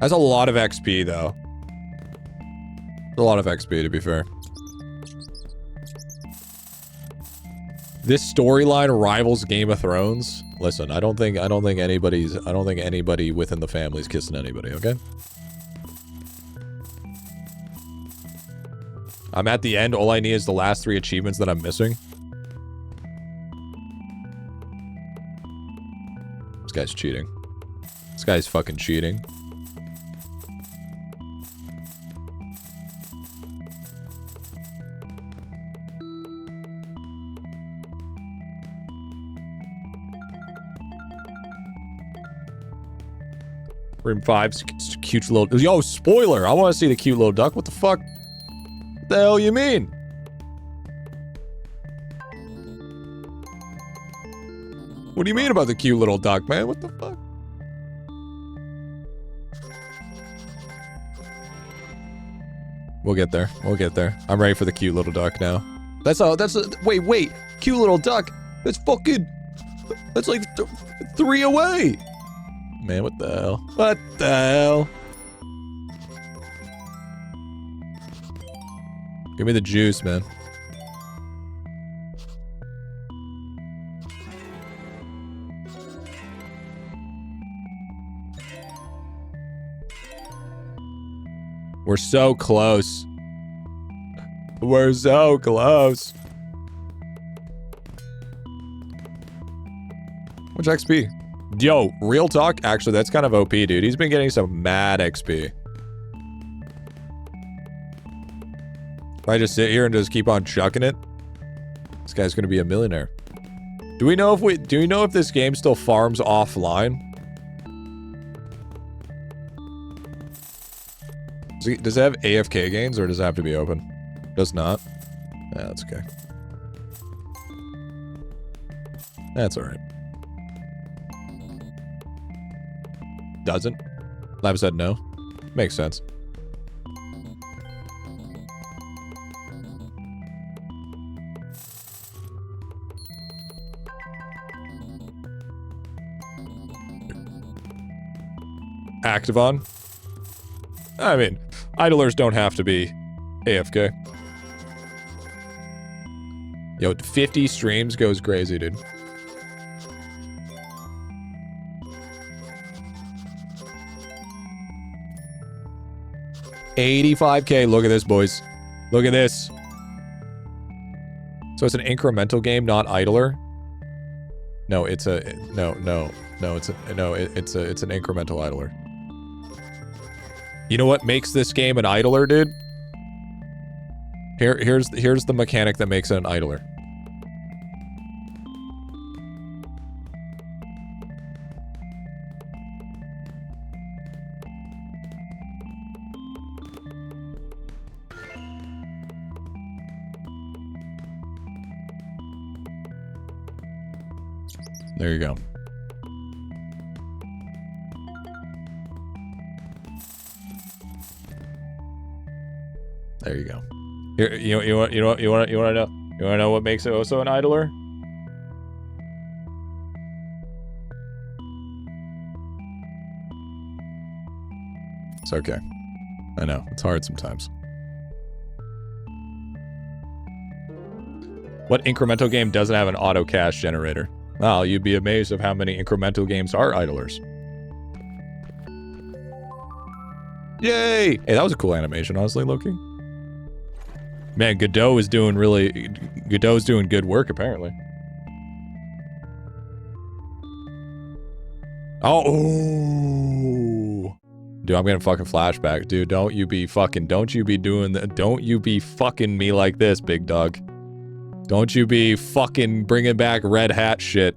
That's a lot of XP though. That's a lot of XP, to be fair. This storyline rivals Game of Thrones. Listen, I don't think anybody within the family is kissing anybody, okay? I'm at the end. All I need is the last 3 achievements that I'm missing. This guy's cheating. This guy's fucking cheating. Room 5's cute little... Yo, spoiler! I want to see the cute little duck. What the fuck? What the hell you mean? What do you mean about the cute little duck, man? What the fuck? We'll get there. We'll get there. I'm ready for the cute little duck now. Wait. Cute little duck? That's like 3 away. Man, what the hell? What the hell? Give me the juice, man. We're so close. We're so close. Which XP? Yo, real talk? Actually, that's kind of OP, dude. He's been getting some mad XP. If I just sit here and just keep on chucking it, this guy's gonna be a millionaire. Do we know if this game still farms offline? Does it have AFK gains or does it have to be open? Does not. Yeah, that's okay. That's alright. Doesn't? Lab said no. Makes sense. Active on? I mean, idlers don't have to be AFK. Yo, 50 streams goes crazy, dude. $85K. Look at this, boys. Look at this. So it's an incremental game, not idler. No, it's a it's an incremental idler. You know what makes this game an idler, dude? Here's the mechanic that makes it an idler. There you go. There you go. Here, you want to know what makes it also an idler? It's okay. I know it's hard sometimes. What incremental game doesn't have an auto cache generator? Well, you'd be amazed of how many incremental games are idlers. Yay! Hey, that was a cool animation, honestly, Loki. Man, Godot is doing Godot's doing good work, apparently. Oh! Dude, I'm getting fucking flashback. Dude, don't you be fucking me like this, big dog. Don't you be fucking bringing back red hat shit.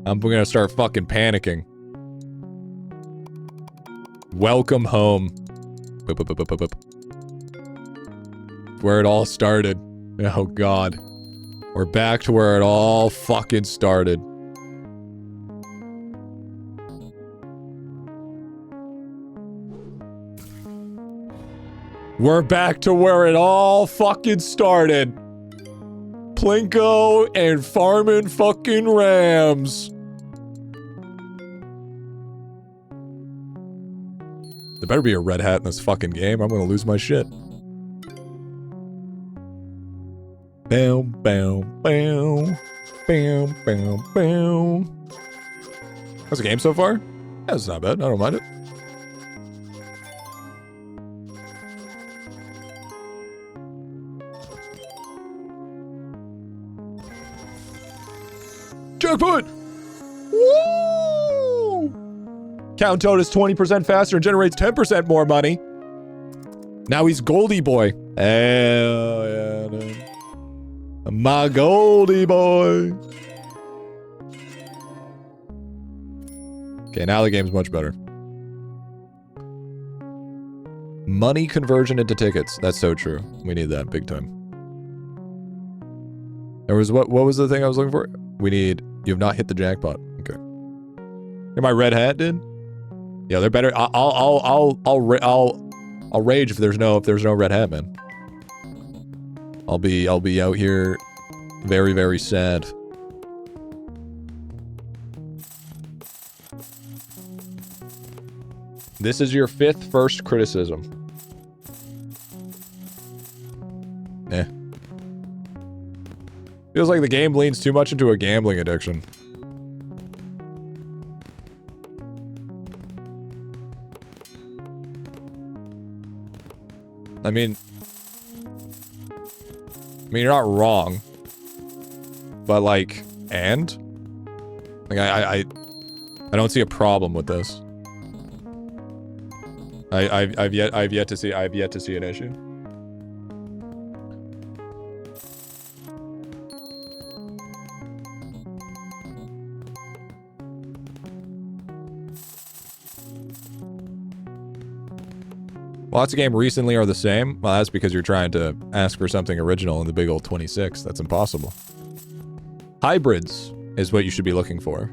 I'm gonna start fucking panicking. Welcome home. Where it all started. Oh god. We're back to where it all fucking started. We're back to where it all fucking started. Plinko and farming fucking rams. There better be a red hat in this fucking game. I'm gonna lose my shit. Bam, bam, bam. Bam, bam, bam. How's the game so far? Yeah, it's not bad. I don't mind it. Jackpot! Woo! Count toad is 20% faster and generates 10% more money. Now he's Goldie Boy. Hell yeah, dude. My Goldie Boy. Okay, now the game's much better. Money conversion into tickets. That's so true. We need that big time. There was what was the thing I was looking for? We need, you have not hit the jackpot. Okay. You're my red hat, dude? Yeah, they're better. I'll rage if there's no red hat, man. I'll be out here very, very sad. This is your 5th first criticism. Eh. Feels like the game leans too much into a gambling addiction. I mean, you're not wrong, but like, and like, I don't see a problem with this. I've yet to see an issue. Lots of games recently are the same. Well, that's because you're trying to ask for something original in the big old 26. That's impossible. Hybrids is what you should be looking for,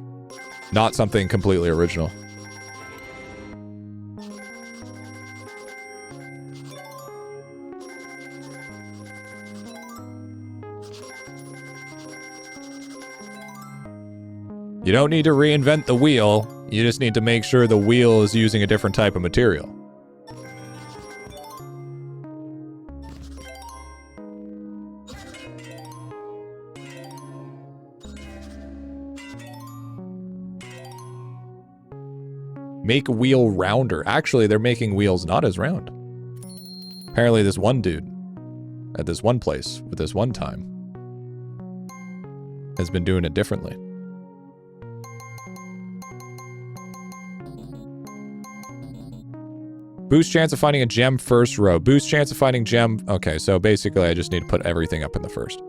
not something completely original. You don't need to reinvent the wheel. You just need to make sure the wheel is using a different type of material. Make wheel rounder. Actually, they're making wheels not as round. Apparently this one dude at this one place with this one time has been doing it differently. Boost chance of finding a gem first row. Boost chance of finding gem. Okay, so basically I just need to put everything up in the first.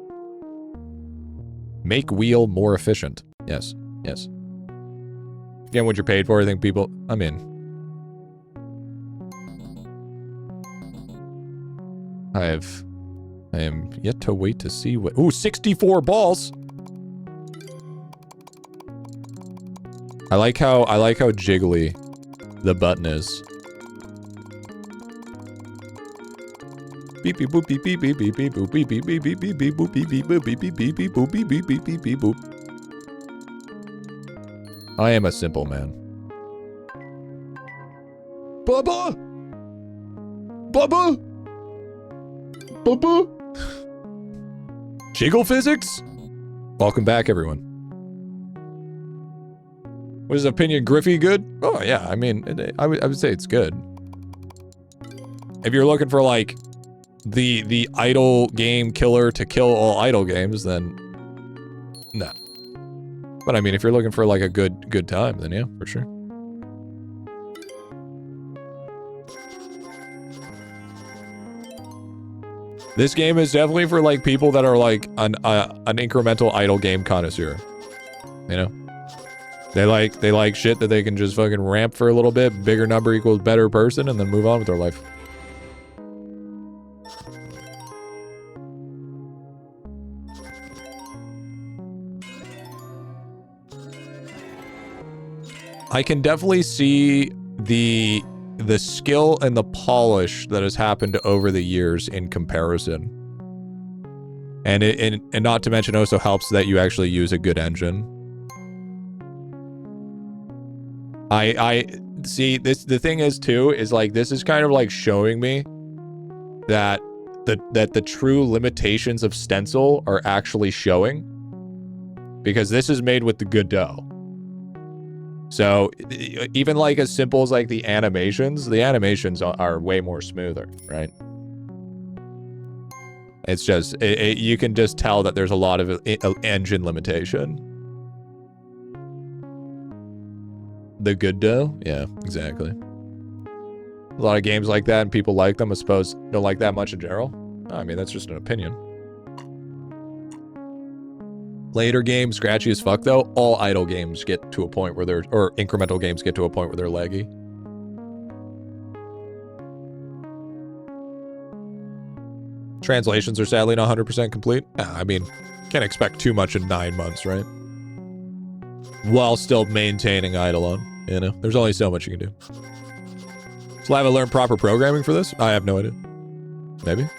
Make wheel more efficient. Yes, yes. Again, what you're paid for, I think people, I'm in. I am yet to wait to see what, ooh, 64 balls. I like how jiggly the button is. Beep beep boop beep beep beep beep beep boop beep beep beep beep beep beep boop beep beep boop beep beep beep beep boop beep beep beep beep beep boop. I am a simple man. Bubba! Bubba! Bubba! Jiggle physics? Welcome back, everyone. Was his opinion Griffy good? Oh, yeah, I mean, I would say it's good. If you're looking for, like, the idle game killer to kill all idle games, then no. But I mean, if you're looking for like a good time, then yeah, for sure. This game is definitely for like people that are like an incremental idle game connoisseur. You know, they like shit that they can just fucking ramp for a little bit, bigger number equals better person, and then move on with their life. I can definitely see the skill and the polish that has happened over the years in comparison. And not to mention also helps that you actually use a good engine. I see this, the thing is too, is like, this is kind of like showing me that the true limitations of stencil are actually showing, because this is made with the good dough. So even like as simple as like the animations are way more smoother, right? It's just, you can just tell that there's a lot of engine limitation. The good dough? Yeah, exactly. A lot of games like that and people like them, I suppose, don't like that much in general. I mean, that's just an opinion. Later games, scratchy as fuck though. All idle games get to a point where they're, or incremental games get to a point where they're laggy. Translations are sadly not 100% complete. I mean, can't expect too much in 9 months, right? While still maintaining IdleOn, you know? There's only so much you can do. Does Lava learn proper programming for this? I have no idea. Maybe.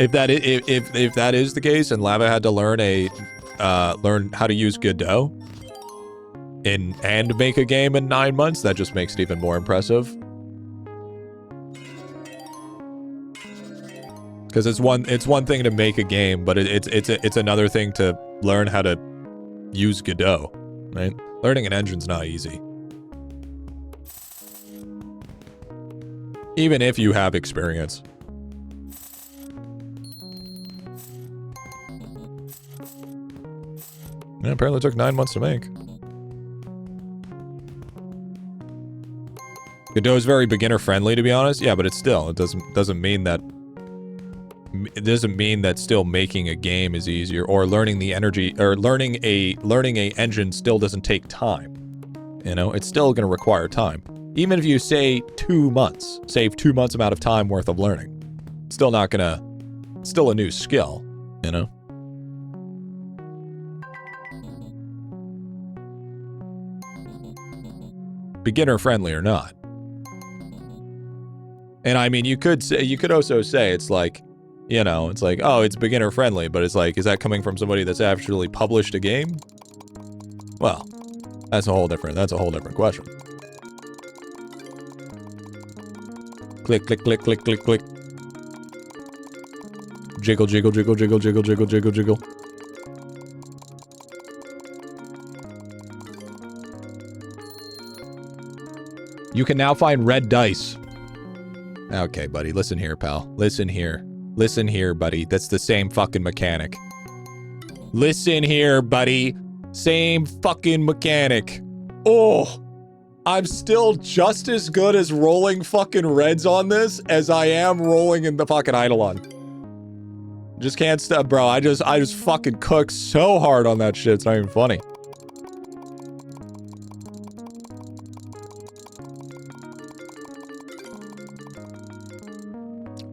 If that is the case, and Lava had to learn learn how to use Godot and make a game in 9 months, that just makes it even more impressive. Because it's one thing to make a game, but it's another thing to learn how to use Godot, right? Learning an engine's not easy. Even if you have experience. Yeah, apparently it took 9 months to make. Godot is very beginner friendly, to be honest. Yeah, but it doesn't mean that still making a game is easier, or learning the energy, or learning a engine still doesn't take time. You know, it's still going to require time. Even if you say 2 months, save 2 months amount of time worth of learning, still not gonna, still a new skill, you know? Beginner friendly or not. And I mean, you could also say it's like, you know, it's like, oh, it's beginner friendly, but it's like, is that coming from somebody that's actually published a game? Well, that's a whole different question. Click, click, click, click, click, click. Jiggle, jiggle, jiggle, jiggle, jiggle, jiggle, jiggle, jiggle. You can now find red dice. Okay, buddy, listen here, pal. Listen here. Listen here, buddy. That's the same fucking mechanic. Listen here, buddy. Same fucking mechanic. Oh, I'm still just as good as rolling fucking reds on this as I am rolling in the fucking Eidolon. Just can't stop, bro. I just fucking cook so hard on that shit. It's not even funny.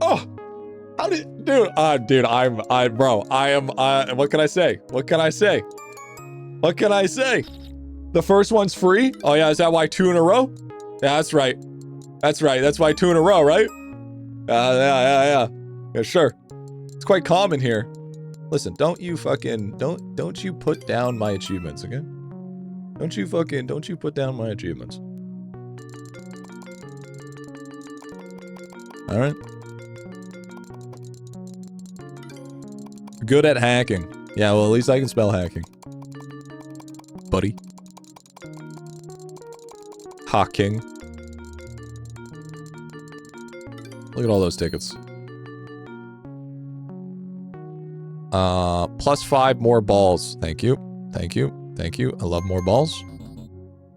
Oh, how did, dude? What can I say? What can I say? What can I say? The first one's free? Oh yeah, is that why 2 in a row? Yeah, that's right. That's right. That's why 2 in a row, right? Yeah, sure. It's quite common here. Listen, don't you put down my achievements, okay? Don't you put down my achievements. All right. Good at hacking. Yeah, well, at least I can spell hacking. Buddy. Hawking. Look at all those tickets. Plus 5 more balls. Thank you. Thank you. Thank you. I love more balls. I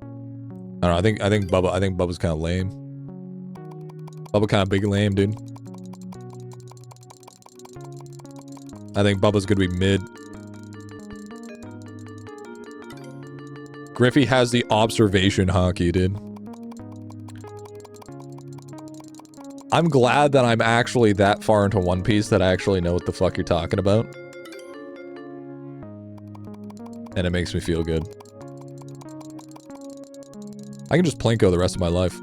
don't know. I think Bubba's kind of lame. Bubba kind of big lame, dude. I think Bubba's gonna be mid. Griffy has the observation hockey, dude. I'm glad that I'm actually that far into One Piece that I actually know what the fuck you're talking about. And it makes me feel good. I can just Plinko the rest of my life.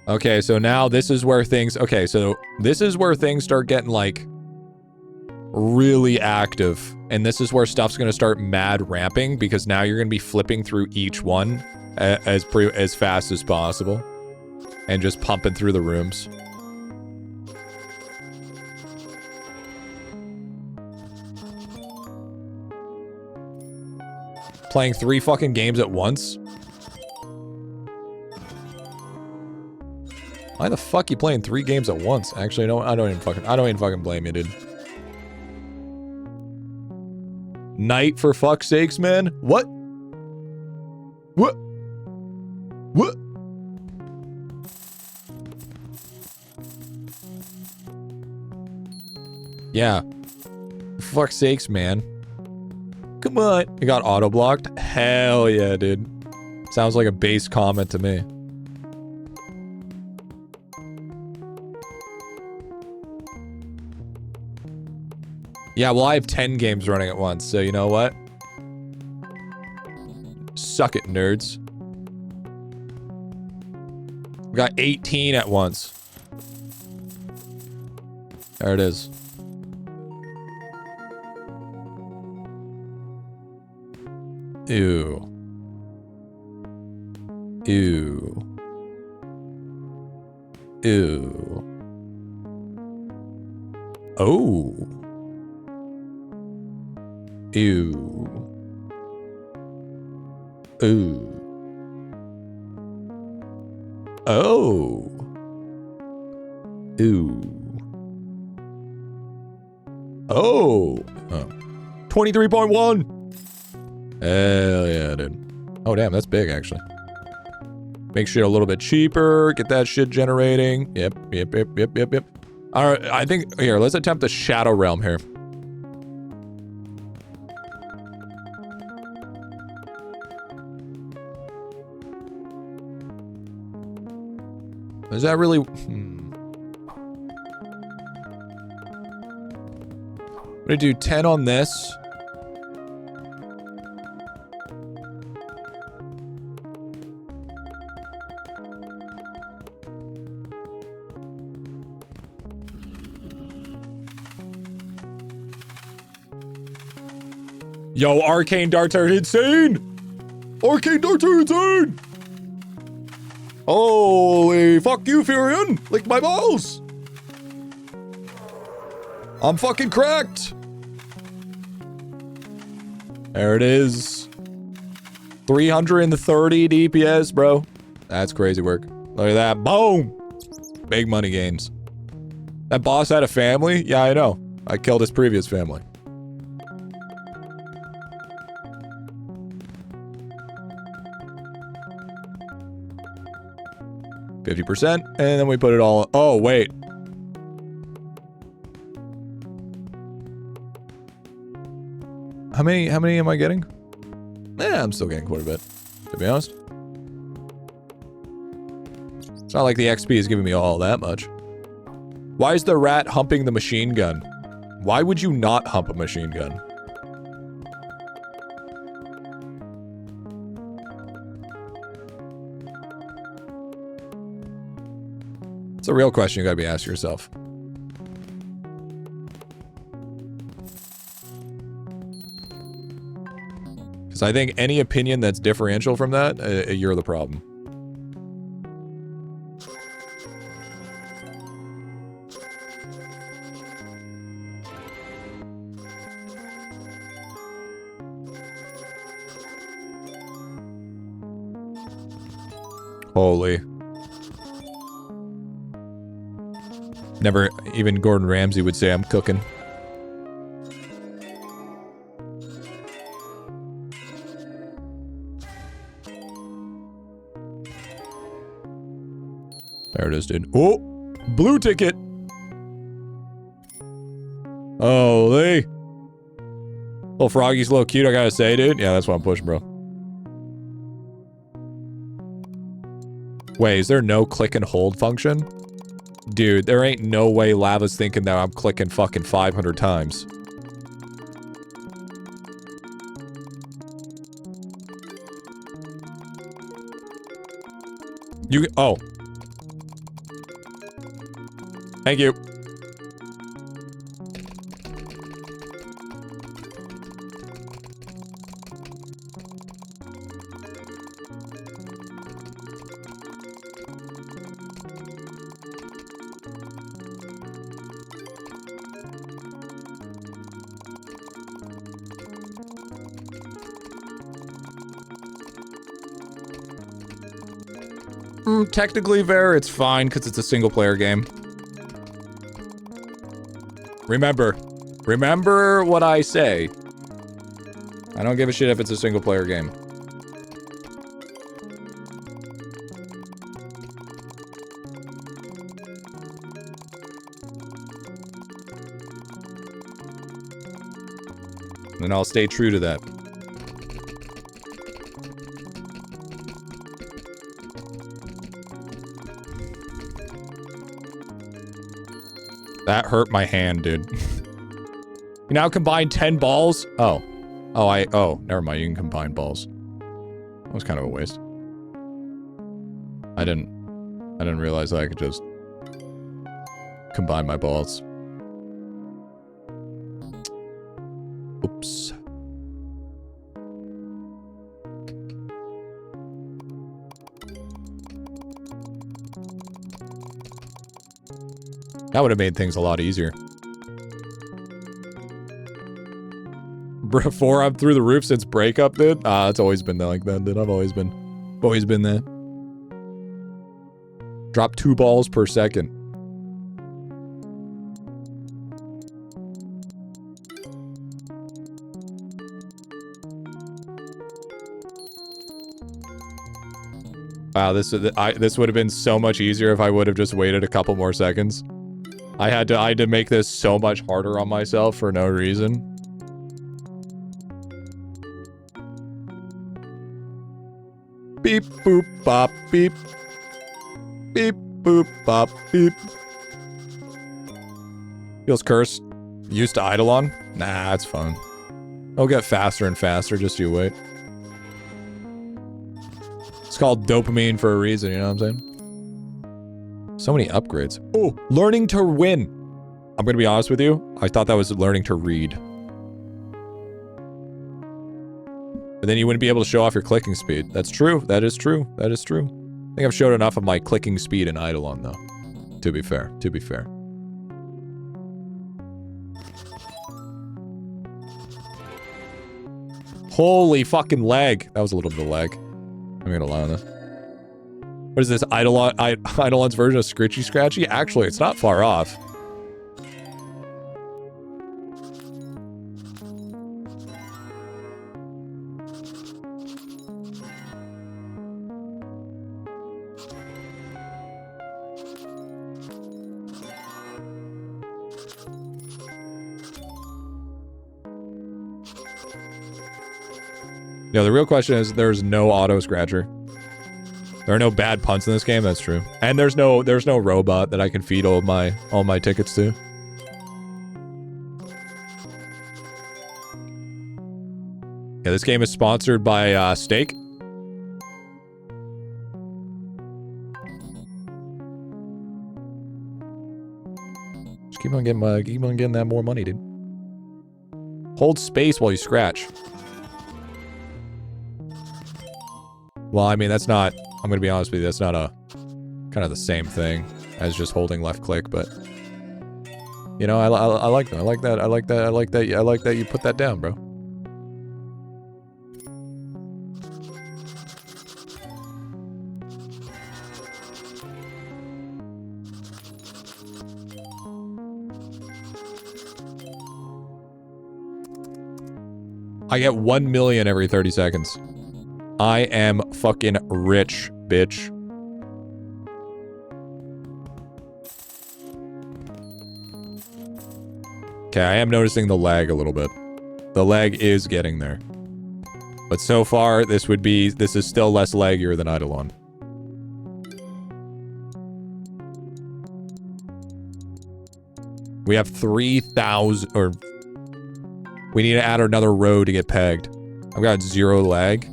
Okay, so now this is where things... Okay, so this is where things start getting, like, really active. And this is where stuff's gonna start mad ramping, because now you're gonna be flipping through each one as fast as possible. And just pumping through the rooms. Playing 3 fucking games at once? Why the fuck you playing 3 games at once? Actually, no, I don't even fucking blame you, dude. Night, for fuck's sakes, man. What? What? What? Yeah. For fuck's sakes, man. Come on. You got auto-blocked? Hell yeah, dude. Sounds like a base comment to me. Yeah, well, I have 10 games running at once, so you know what? Suck it, nerds. We got 18 at once. There it is. Ew. Ew. Ew. Oh. Ew. Ooh. Oh. Ooh. Oh. 23.1. Hell yeah, dude. Oh, damn, that's big, actually. Make shit a little bit cheaper. Get that shit generating. Yep. All right, I think, here, let's attempt the Shadow Realm here. Is that really... I'm gonna do 10 on this. Yo, arcane darts are insane! Arcane darts are insane! Holy fuck you, Furion! Lick my balls! I'm fucking cracked! There it is. 330 DPS, bro. That's crazy work. Look at that. Boom! Big money gains. That boss had a family? Yeah, I know. I killed his previous family. %, and then we put it all... Oh, wait. How many am I getting? Yeah, I'm still getting quite a bit, to be honest. It's not like the XP is giving me all that much. Why is the rat humping the machine gun? Why would you not hump a machine gun? It's a real question you gotta be asking yourself. Because I think any opinion that's differential from that, you're the problem. Holy. Never even Gordon Ramsay would say I'm cooking. There it is, dude. Oh! Blue ticket! Holy! Little Froggy's a little cute, I gotta say, dude. Yeah, that's what I'm pushing, bro. Wait, is there no click and hold function? Dude, there ain't no way Lava's thinking that I'm clicking fucking 500 times. You... Oh. Thank you. Technically, Ver, it's fine because it's a single-player game. Remember what I say. I don't give a shit if it's a single-player game. And I'll stay true to that. That hurt my hand, dude. You now combine 10 balls? Oh. Oh, never mind. You can combine balls. That was kind of a waste. I didn't realize that I could just combine my balls. Oops. That would have made things a lot easier. Before I'm through the roof since breakup, dude. It's always been like that, dude. I've always been there. Drop 2 balls per second. Wow, this would have been so much easier if I would have just waited a couple more seconds. I had to make this so much harder on myself for no reason. Beep boop bop beep. Beep boop bop beep. Feels cursed. Used to IdleOn? Nah, it's fun. It'll get faster and faster, just you wait. It's called dopamine for a reason, you know what I'm saying? So many upgrades. Oh, learning to win. I'm gonna be honest with you. I thought that was learning to read. But then you wouldn't be able to show off your clicking speed. That's true. That is true. That is true. I think I've showed enough of my clicking speed in IdleOn, though. To be fair. To be fair. Holy fucking lag. That was a little bit of lag. I'm gonna lie on this. What is this? IdleOn's version of Scritchy Scratchy? Actually, it's not far off. No, the real question is there's no auto scratcher. There are no bad punts in this game, that's true. And there's no robot that I can feed all my tickets to. Yeah, this game is sponsored by Steak. Just keep on getting that more money, dude. Hold space while you scratch. Well, I mean, that's not, I'm gonna be honest with you, that's not a, kind of the same thing as just holding left click, but, you know, I like that, I like that you put that down, bro. I get 1 million every 30 seconds. I am fucking rich, bitch. Okay, I am noticing the lag a little bit. The lag is getting there. But so far, this is still less laggier than IdleOn. We have 3,000, or... We need to add another row to get pegged. I've got 0 lag.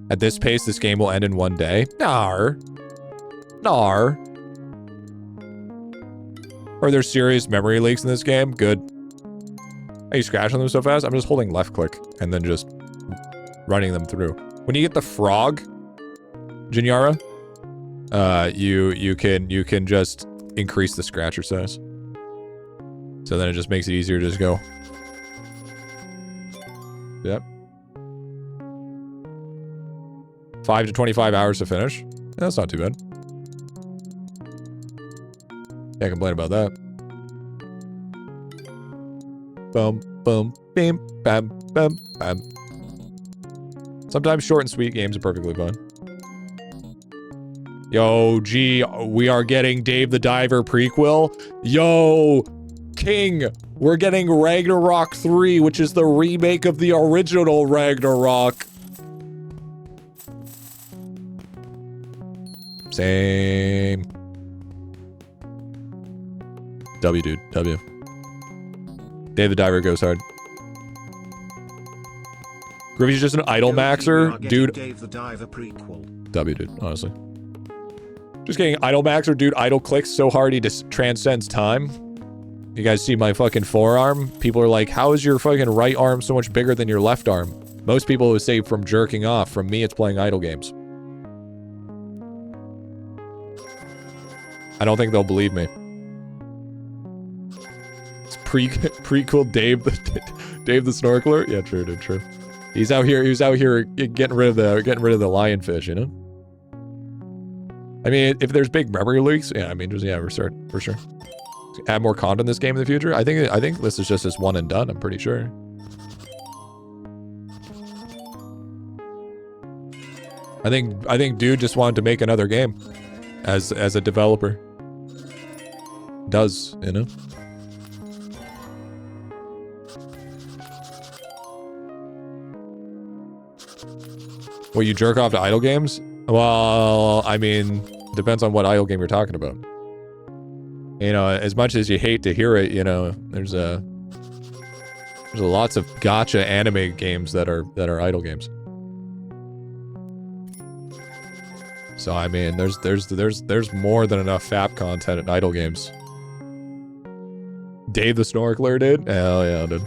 At this pace, this game will end in 1 day. Nar. Nar. Are there serious memory leaks in this game? Good. Are you scratching them so fast? I'm just holding left click and then just running them through. When you get the frog, Jinyara, you can just increase the scratcher size. So then it just makes it easier to just go. Yep. 5 to 25 hours to finish. Yeah, that's not too bad. Can't complain about that. Boom, boom, bam, bam, bam, bam. Sometimes short and sweet games are perfectly fine. Yo, gee, we are getting Dave the Diver prequel. Yo, King, we're getting Ragnarok 3, which is the remake of the original Ragnarok. Same. W, dude. W. Dave the Diver goes hard. Griffy's just an idle maxer, dude. Dave the Diver prequel. W, dude, honestly. Just getting idle maxer, dude. Idle clicks so hard he just transcends time. You guys see my fucking forearm? People are like, how is your fucking right arm so much bigger than your left arm? Most people would say from jerking off. From me, it's playing idle games. I don't think they'll believe me. It's prequel Dave the Snorkeler. Yeah, true, dude, true. He's out here getting rid of the lionfish, you know? I mean, if there's big memory leaks, yeah, I mean, just, yeah, restart, for sure. Add more content in this game in the future. I think this is just this one and done, I'm pretty sure. I think dude just wanted to make another game as a developer. Does, you know? Well, you jerk off to idle games? Well, I mean, depends on what idle game you're talking about. You know, as much as you hate to hear it, you know, there's lots of gacha anime games that are idle games. So I mean, there's more than enough FAP content in idle games. Dave the Snorkeler, dude? Hell yeah, dude.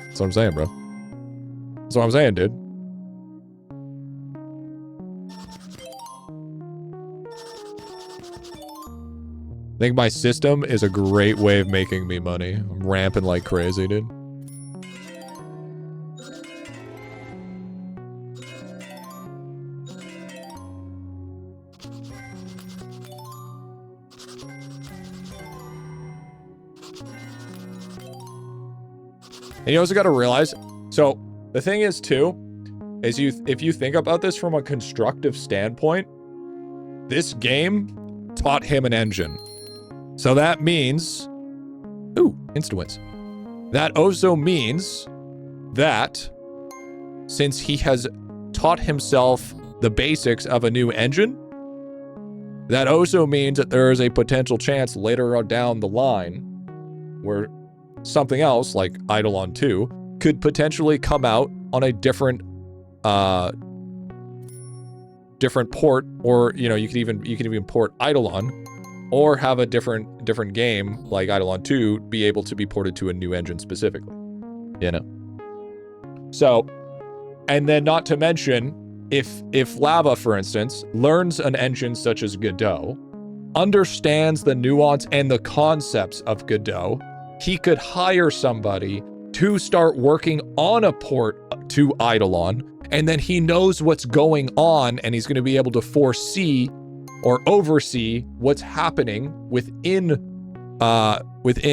That's what I'm saying, bro. That's what I'm saying, dude. I think my system is a great way of making me money. I'm ramping like crazy, dude. And you also got to realize, so the thing is too, is if you think about this from a constructive standpoint, this game taught him an engine. So that means, ooh, insta-wins. That also means that since he has taught himself the basics of a new engine, that also means that there is a potential chance later on down the line where something else like IdleOn 2 could potentially come out on a different port, or you know, you could even port IdleOn, or have a different game like IdleOn 2 be able to be ported to a new engine specifically, you know. So, and then not to mention, if Lava, for instance, learns an engine such as Godot, understands the nuance and the concepts of Godot, he could hire somebody to start working on a port to IdleOn, and then he knows what's going on, and he's going to be able to foresee or oversee what's happening within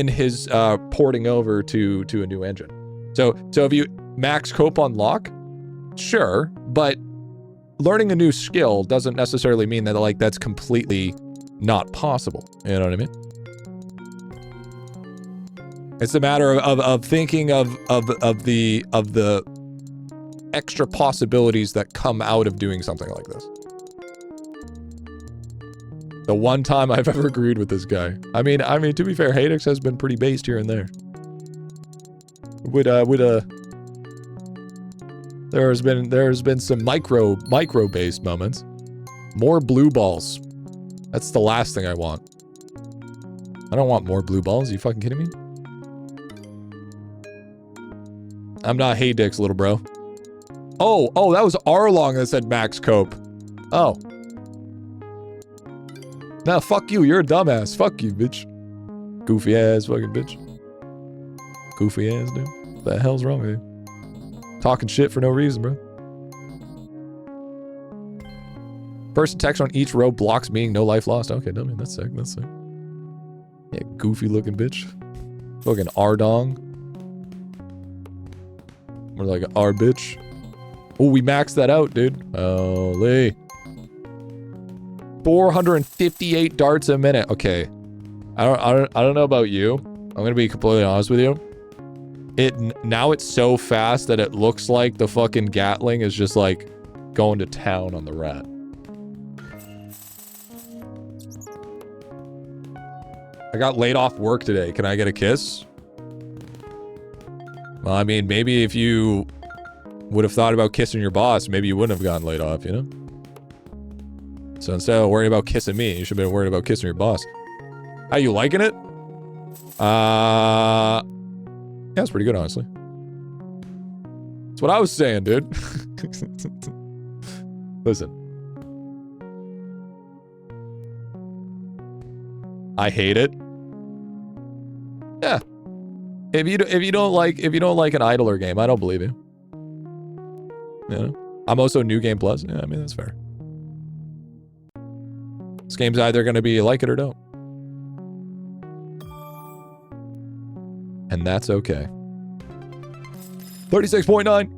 his porting over to a new engine. So if you max cope on lock, sure, but learning a new skill doesn't necessarily mean that like that's completely not possible. You know what I mean? It's a matter of thinking of the extra possibilities that come out of doing something like this. The one time I've ever agreed with this guy. I mean, to be fair, Hadex has been pretty based here and there. There has been some micro based moments. More blue balls. That's the last thing I want. I don't want more blue balls. Are you fucking kidding me? I'm not Hadex, little bro. Oh, that was Arlong that said max cope. Oh. Nah, fuck you. You're a dumbass. Fuck you, bitch. Goofy ass fucking bitch. Goofy ass, dude. What the hell's wrong with you? Talking shit for no reason, bro. Person text on each row blocks meaning no life lost. Okay, dummy. That's sick. That's sick. Yeah, goofy looking bitch. Fucking R-dong. More like an R bitch. Oh, we maxed that out, dude. Holy. 458 darts a minute. Okay. I don't know about you. I'm gonna be completely honest with you. Now it's so fast that it looks like the fucking Gatling is just like going to town on the rat. I got laid off work today. Can I get a kiss? Well, I mean, maybe if you would have thought about kissing your boss, maybe you wouldn't have gotten laid off, you know? So instead of worrying about kissing me, you should have been worried about kissing your boss. How you liking it? Yeah, it's pretty good, honestly. That's what I was saying, dude. Listen. I hate it. Yeah. If you don't like an idler game, I don't believe you. You know? I'm also New Game Plus. Yeah, I mean, that's fair. This game's either going to be you like it or don't. And that's okay. 36.9.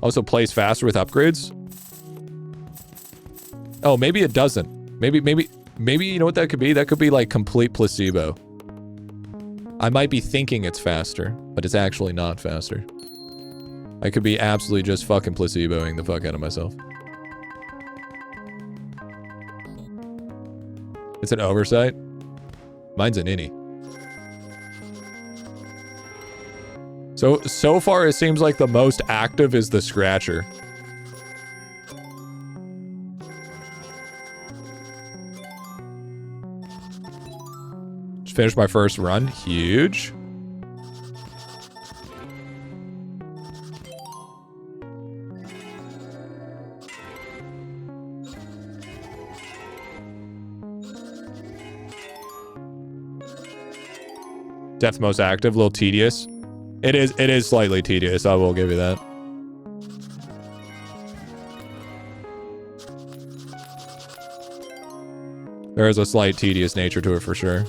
Also plays faster with upgrades. Oh, maybe it doesn't. Maybe, you know what that could be? That could be like complete placebo. I might be thinking it's faster, but it's actually not faster. I could be absolutely just fucking placeboing the fuck out of myself. It's an oversight. Mine's an innie. So far it seems like the most active is the scratcher. Just finished my first run. Huge. Death's most active, a little tedious. It is slightly tedious, I will give you that. There is a slight tedious nature to it for sure.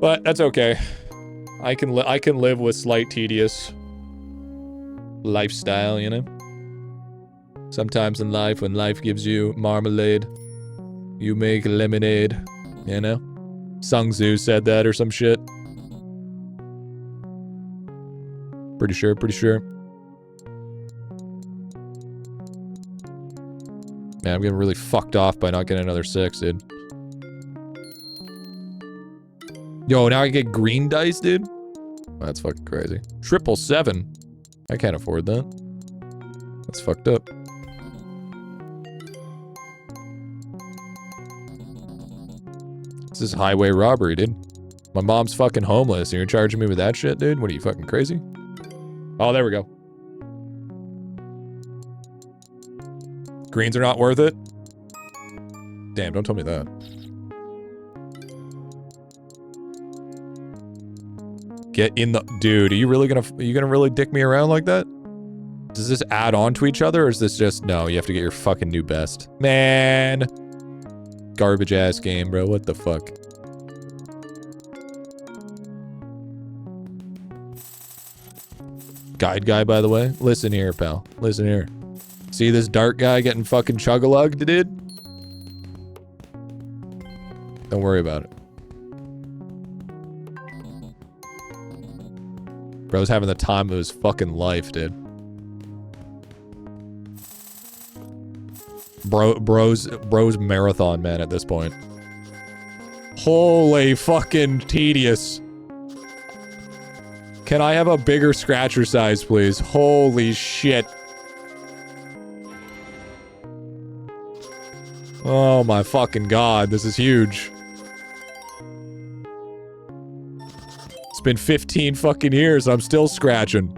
But that's okay. I can live with slight tedious lifestyle, you know? Sometimes in life, when life gives you marmalade, you make lemonade, you know? Sun Tzu said that or some shit. Pretty sure. Man, I'm getting really fucked off by not getting another 6, dude. Yo, now I get green dice, dude? That's fucking crazy. 777. I can't afford that. That's fucked up. This is highway robbery, dude. My mom's fucking homeless and you're charging me with that shit, dude? What are you, fucking crazy? Oh, there we go. Greens are not worth it? Damn, don't tell me that. Get in the... Dude, are you gonna really dick me around like that? Does this add on to each other or is this just... No, you have to get your fucking new best. Man. Garbage ass game, bro. What the fuck? Guide guy, by the way. Listen here, pal. Listen here. See this dark guy getting fucking chug-a-lugged, dude? Don't worry about it. Bro's having the time of his fucking life, dude. Bro's marathon man at this point. Holy fucking tedious. Can I have a bigger scratcher size, please? Holy shit. Oh my fucking god, this is huge. It's been 15 fucking years, I'm still scratching.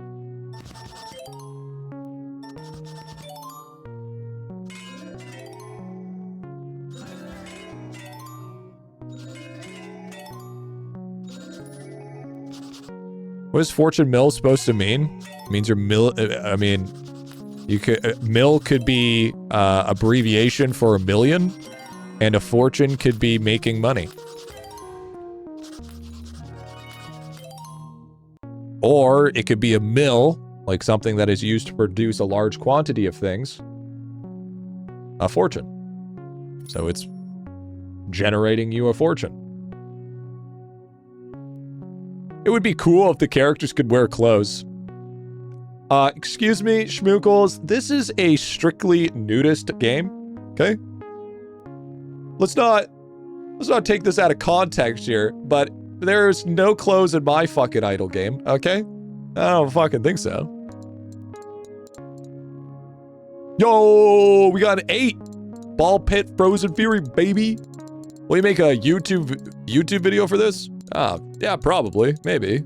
What is Fortune Mill supposed to mean? It means your mill, I mean, you could, mill could be abbreviation for a million, and a fortune could be making money. Or it could be a mill, like something that is used to produce a large quantity of things. A fortune. So it's generating you a fortune. It would be cool if the characters could wear clothes. Excuse me, schmookles. This is a strictly nudist game, okay? Let's not take this out of context here, but there's no clothes in my fucking idle game, okay? I don't fucking think so. Yo, we got an 8. Ball Pit Frozen Fury, baby. Will you make a YouTube video for this? Yeah, probably. Maybe.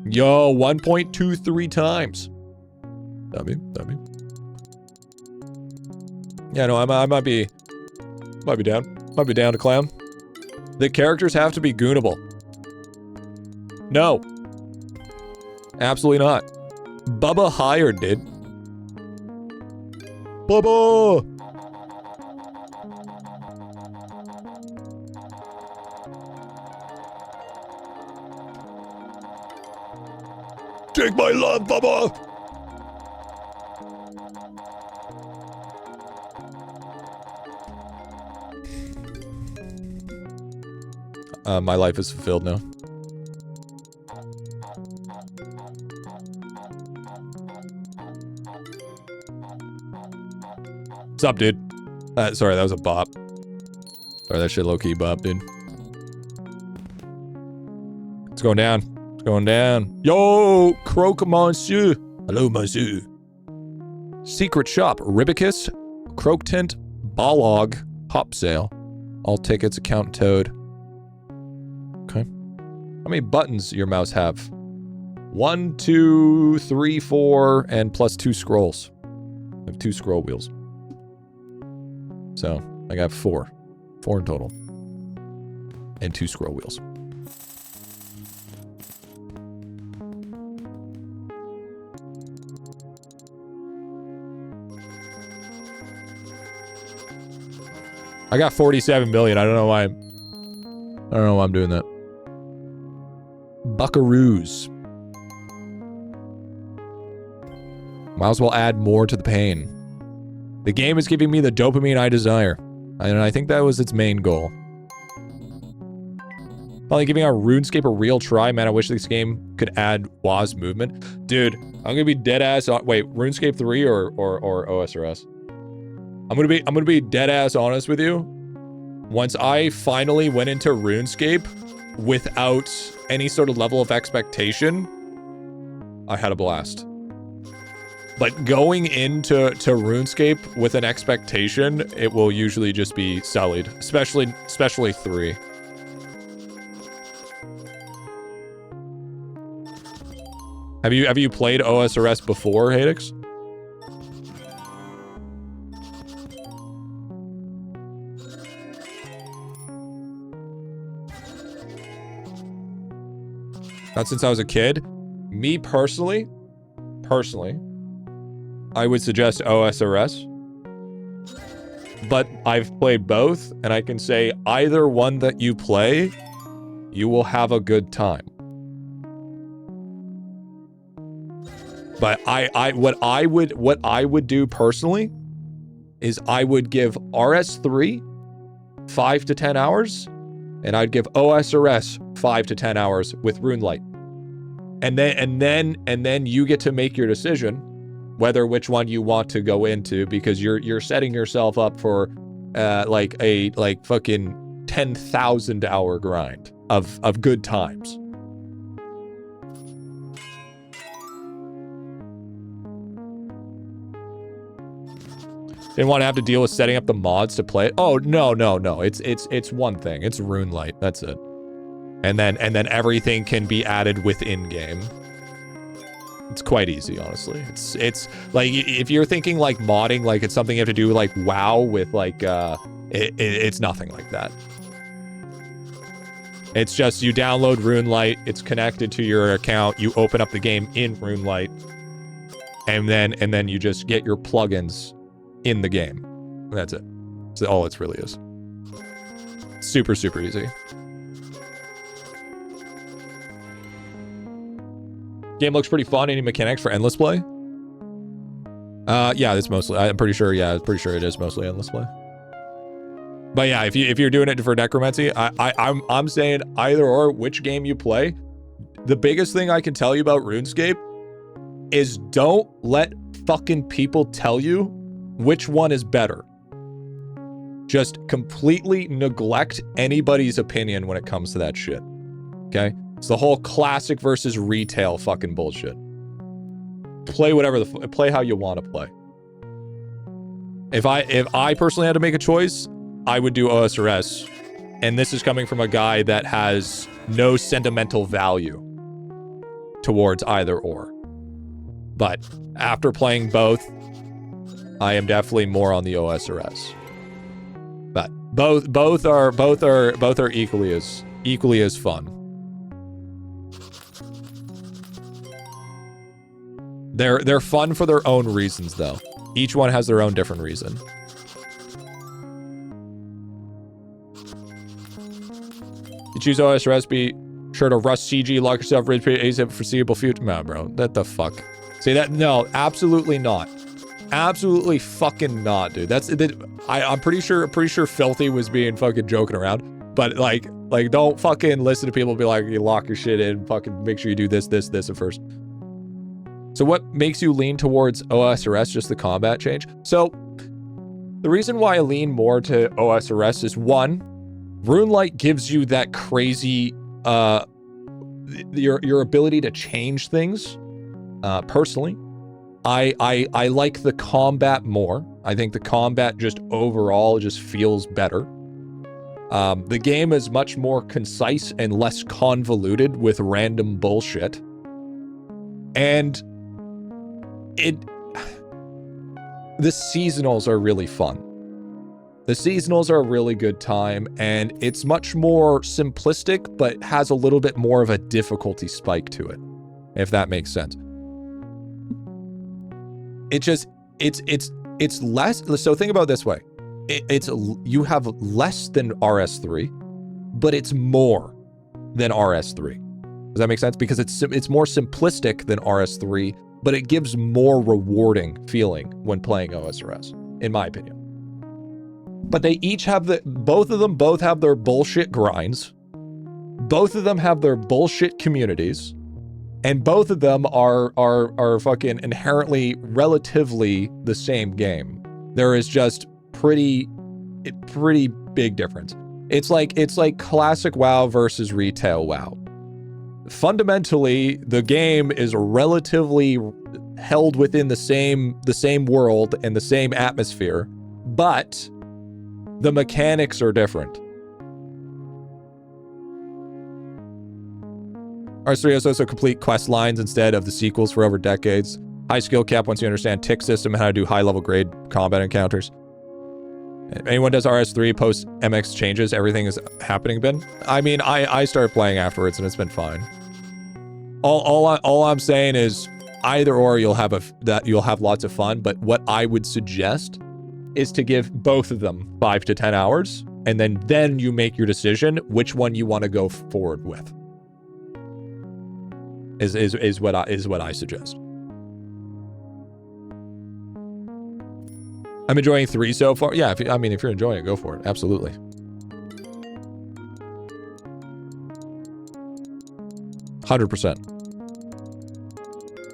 Yo, 1.23 times. Dummy. Yeah, no, I might be down. Might be down to clown. The characters have to be goonable. No. Absolutely not. Bubba hired, dude. Bubba! Take my love, Bubba! My life is fulfilled now. What's up, dude? Sorry, that was a bop. Sorry, that shit low-key bop, dude. It's going down. It's going down. Yo, croque monsieur. Hello, monsieur. Secret shop. Ribicus, croque tint, Balog, pop sale. All tickets, account towed. Okay. How many buttons your mouse have? 1, 2, 3, 4, and plus 2 scrolls. I have 2 scroll wheels. So, I got 4. 4 in total. And 2 scroll wheels. I got 47 million. I don't know why I'm doing that. Buckaroos. Might as well add more to the pain. The game is giving me the dopamine I desire. And I think that was its main goal. Finally giving our RuneScape a real try. Man, I wish this game could add WAS movement. Dude, I'm gonna be dead ass on— wait, RuneScape 3 or OSRS? I'm gonna be dead ass honest with you. Once I finally went into RuneScape without any sort of level of expectation, I had a blast. But going into RuneScape with an expectation, it will usually just be sullied, especially 3. Have you played OSRS before, Hadix? Not since I was a kid. Me personally, I would suggest OSRS. But I've played both, and I can say either one that you play, you will have a good time. But what I would do personally is I would give RS3 5 to 10 hours, and I'd give OSRS 5 to 10 hours with Runelight. And then you get to make your decision whether which one you want to go into, because you're setting yourself up for like a fucking 10,000 hour grind of good times. Didn't want to have to deal with setting up the mods to play it. Oh, no. It's one thing. It's Runelight. That's it. And then everything can be added within game. It's quite easy, honestly. It's like, if you're thinking like modding, like it's something you have to do like WoW with, like it's nothing like that. It's just you download Runelight, it's connected to your account, you open up the game in Runelight, and then you just get your plugins in the game. That's it. That's all it really is. Super, super easy. Game looks pretty fun. Any mechanics for endless play? Yeah, it's mostly— I'm pretty sure it is mostly endless play. But yeah, if you're doing it for necromancy, I'm saying either or, which game you play. The biggest thing I can tell you about RuneScape is don't let fucking people tell you which one is better. Just completely neglect anybody's opinion when it comes to that shit. Okay? It's the whole classic versus retail fucking bullshit. Play whatever play how you want to play. If I personally had to make a choice, I would do OSRS. And this is coming from a guy that has no sentimental value towards either or. But after playing both, I am definitely more on the OSRS. But both are equally as fun. They're fun for their own reasons though. Each one has their own different reason. You choose OSRS, be sure to rush CG, lock yourself, raise ASAP foreseeable future. No, bro, that the fuck. Say that? No, absolutely not. Absolutely fucking not, dude. I'm pretty sure Filthy was being fucking joking around. But like don't fucking listen to people be like, you lock your shit in, fucking make sure you do this at first. So what makes you lean towards OSRS? Just the combat change? So the reason why I lean more to OSRS is one, Runelight gives you that crazy, your ability to change things. Personally, I like the combat more. I think the combat just overall just feels better. The game is much more concise and less convoluted with random bullshit. And the seasonals are really fun. The seasonals are a really good time, and it's much more simplistic, but has a little bit more of a difficulty spike to it, if that makes sense. It's less, so think about it this way. You have less than RS3, but it's more than RS3. Does that make sense? Because it's more simplistic than RS3, but it gives more rewarding feeling when playing OSRS, in my opinion. But they each have both of them have their bullshit grinds. Both of them have their bullshit communities. And both of them are fucking inherently relatively the same game. There is just pretty big difference. It's like classic WoW versus retail WoW. Fundamentally, the game is relatively held within the same world and the same atmosphere, but the mechanics are different. RS3 has also complete quest lines instead of the sequels for over decades. High skill cap once you understand tick system and how to do high level grade combat encounters. If anyone does RS3 post MX changes, everything is happening, Ben. I mean, I started playing afterwards and it's been fine. All I'm saying is either or you'll have lots of fun, but what I would suggest is to give both of them 5 to 10 hours, and then you make your decision which one you want to go forward with. Is what I suggest. I'm enjoying 3 so far. Yeah, if you're enjoying it, go for it. Absolutely. %.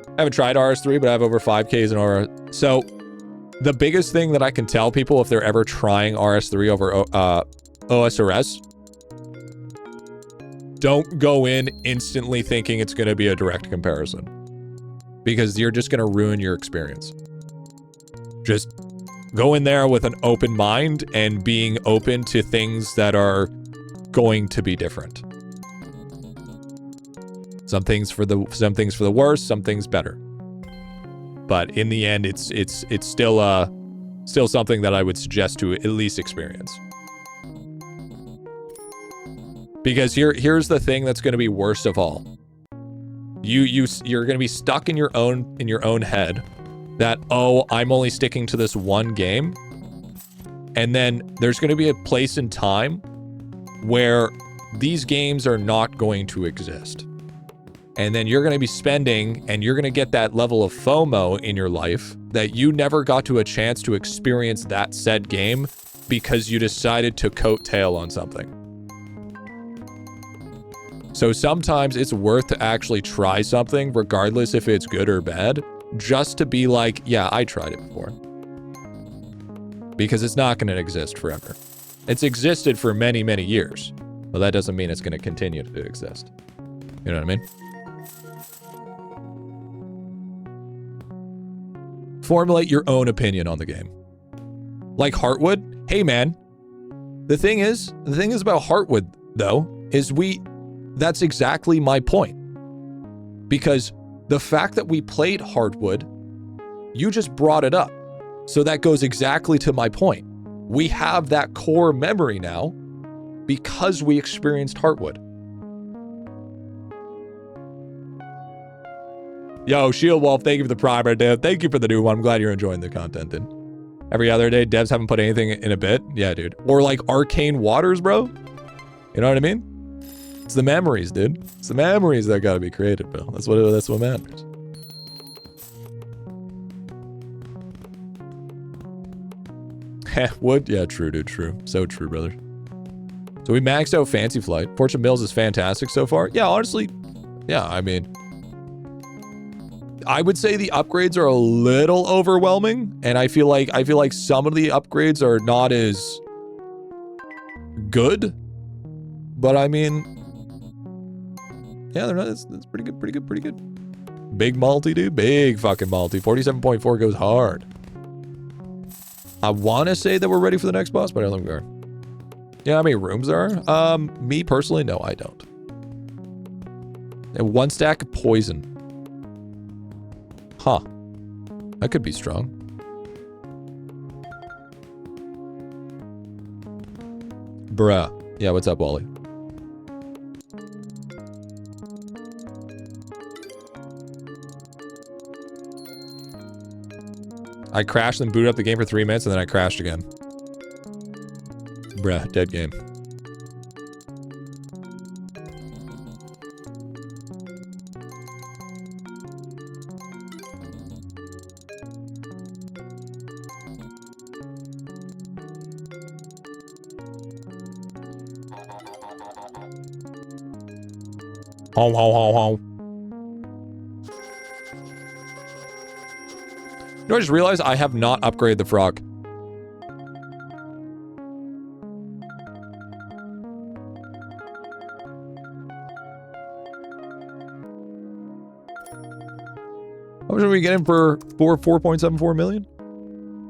I haven't tried RS3, but I have over 5Ks in RS. So the biggest thing that I can tell people if they're ever trying RS3 over OSRS, don't go in instantly thinking it's going to be a direct comparison, because you're just going to ruin your experience. Just go in there with an open mind and being open to things that are going to be different. Some things for the worse, some things better. But in the end, it's still something that I would suggest to at least experience. Because here's the thing that's going to be worst of all. You're going to be stuck in your own head that, oh, I'm only sticking to this one game. And then there's going to be a place in time where these games are not going to exist. And then you're going to be spending, and you're going to get that level of FOMO in your life that you never got to a chance to experience that said game because you decided to coattail on something. So sometimes it's worth to actually try something, regardless if it's good or bad, just to be like, yeah, I tried it before. Because it's not going to exist forever. It's existed for many, many years. But that doesn't mean it's going to continue to exist. You know what I mean? Formulate your own opinion on the game. Like Heartwood, hey man, the thing is about Heartwood though, is that's exactly my point. Because the fact that we played Heartwood, you just brought it up. So that goes exactly to my point. We have that core memory now because we experienced Heartwood. Yo, Shield Wolf, thank you for the primer, dude. Thank you for the new one. I'm glad you're enjoying the content, dude. Every other day, devs haven't put anything in a bit. Yeah, dude. Or like Arcane Waters, bro. You know what I mean? It's the memories, dude. It's the memories that gotta be created, bro. That's what matters. Wood? Yeah, true, dude, true. So true, brother. So we maxed out Fancy Flight. Fortune Mills is fantastic so far. Yeah, honestly, yeah, I mean, I would say the upgrades are a little overwhelming, and I feel like some of the upgrades are not as good. But I mean, yeah, they're not. It's pretty good, pretty good, pretty good. Big multi, dude. Big fucking multi. 47.4 goes hard. I want to say that we're ready for the next boss, but I don't think we are. Yeah, how many rooms there are? Me personally, no, I don't. And 1 stack of poison. Huh. That could be strong. Bruh. Yeah, what's up, Wally? I crashed and booted up the game for 3 minutes and then I crashed again. Bruh, dead game. Ho, ho, ho, ho. You know, I just realized I have not upgraded the frog. How much are we getting for 4.74 million?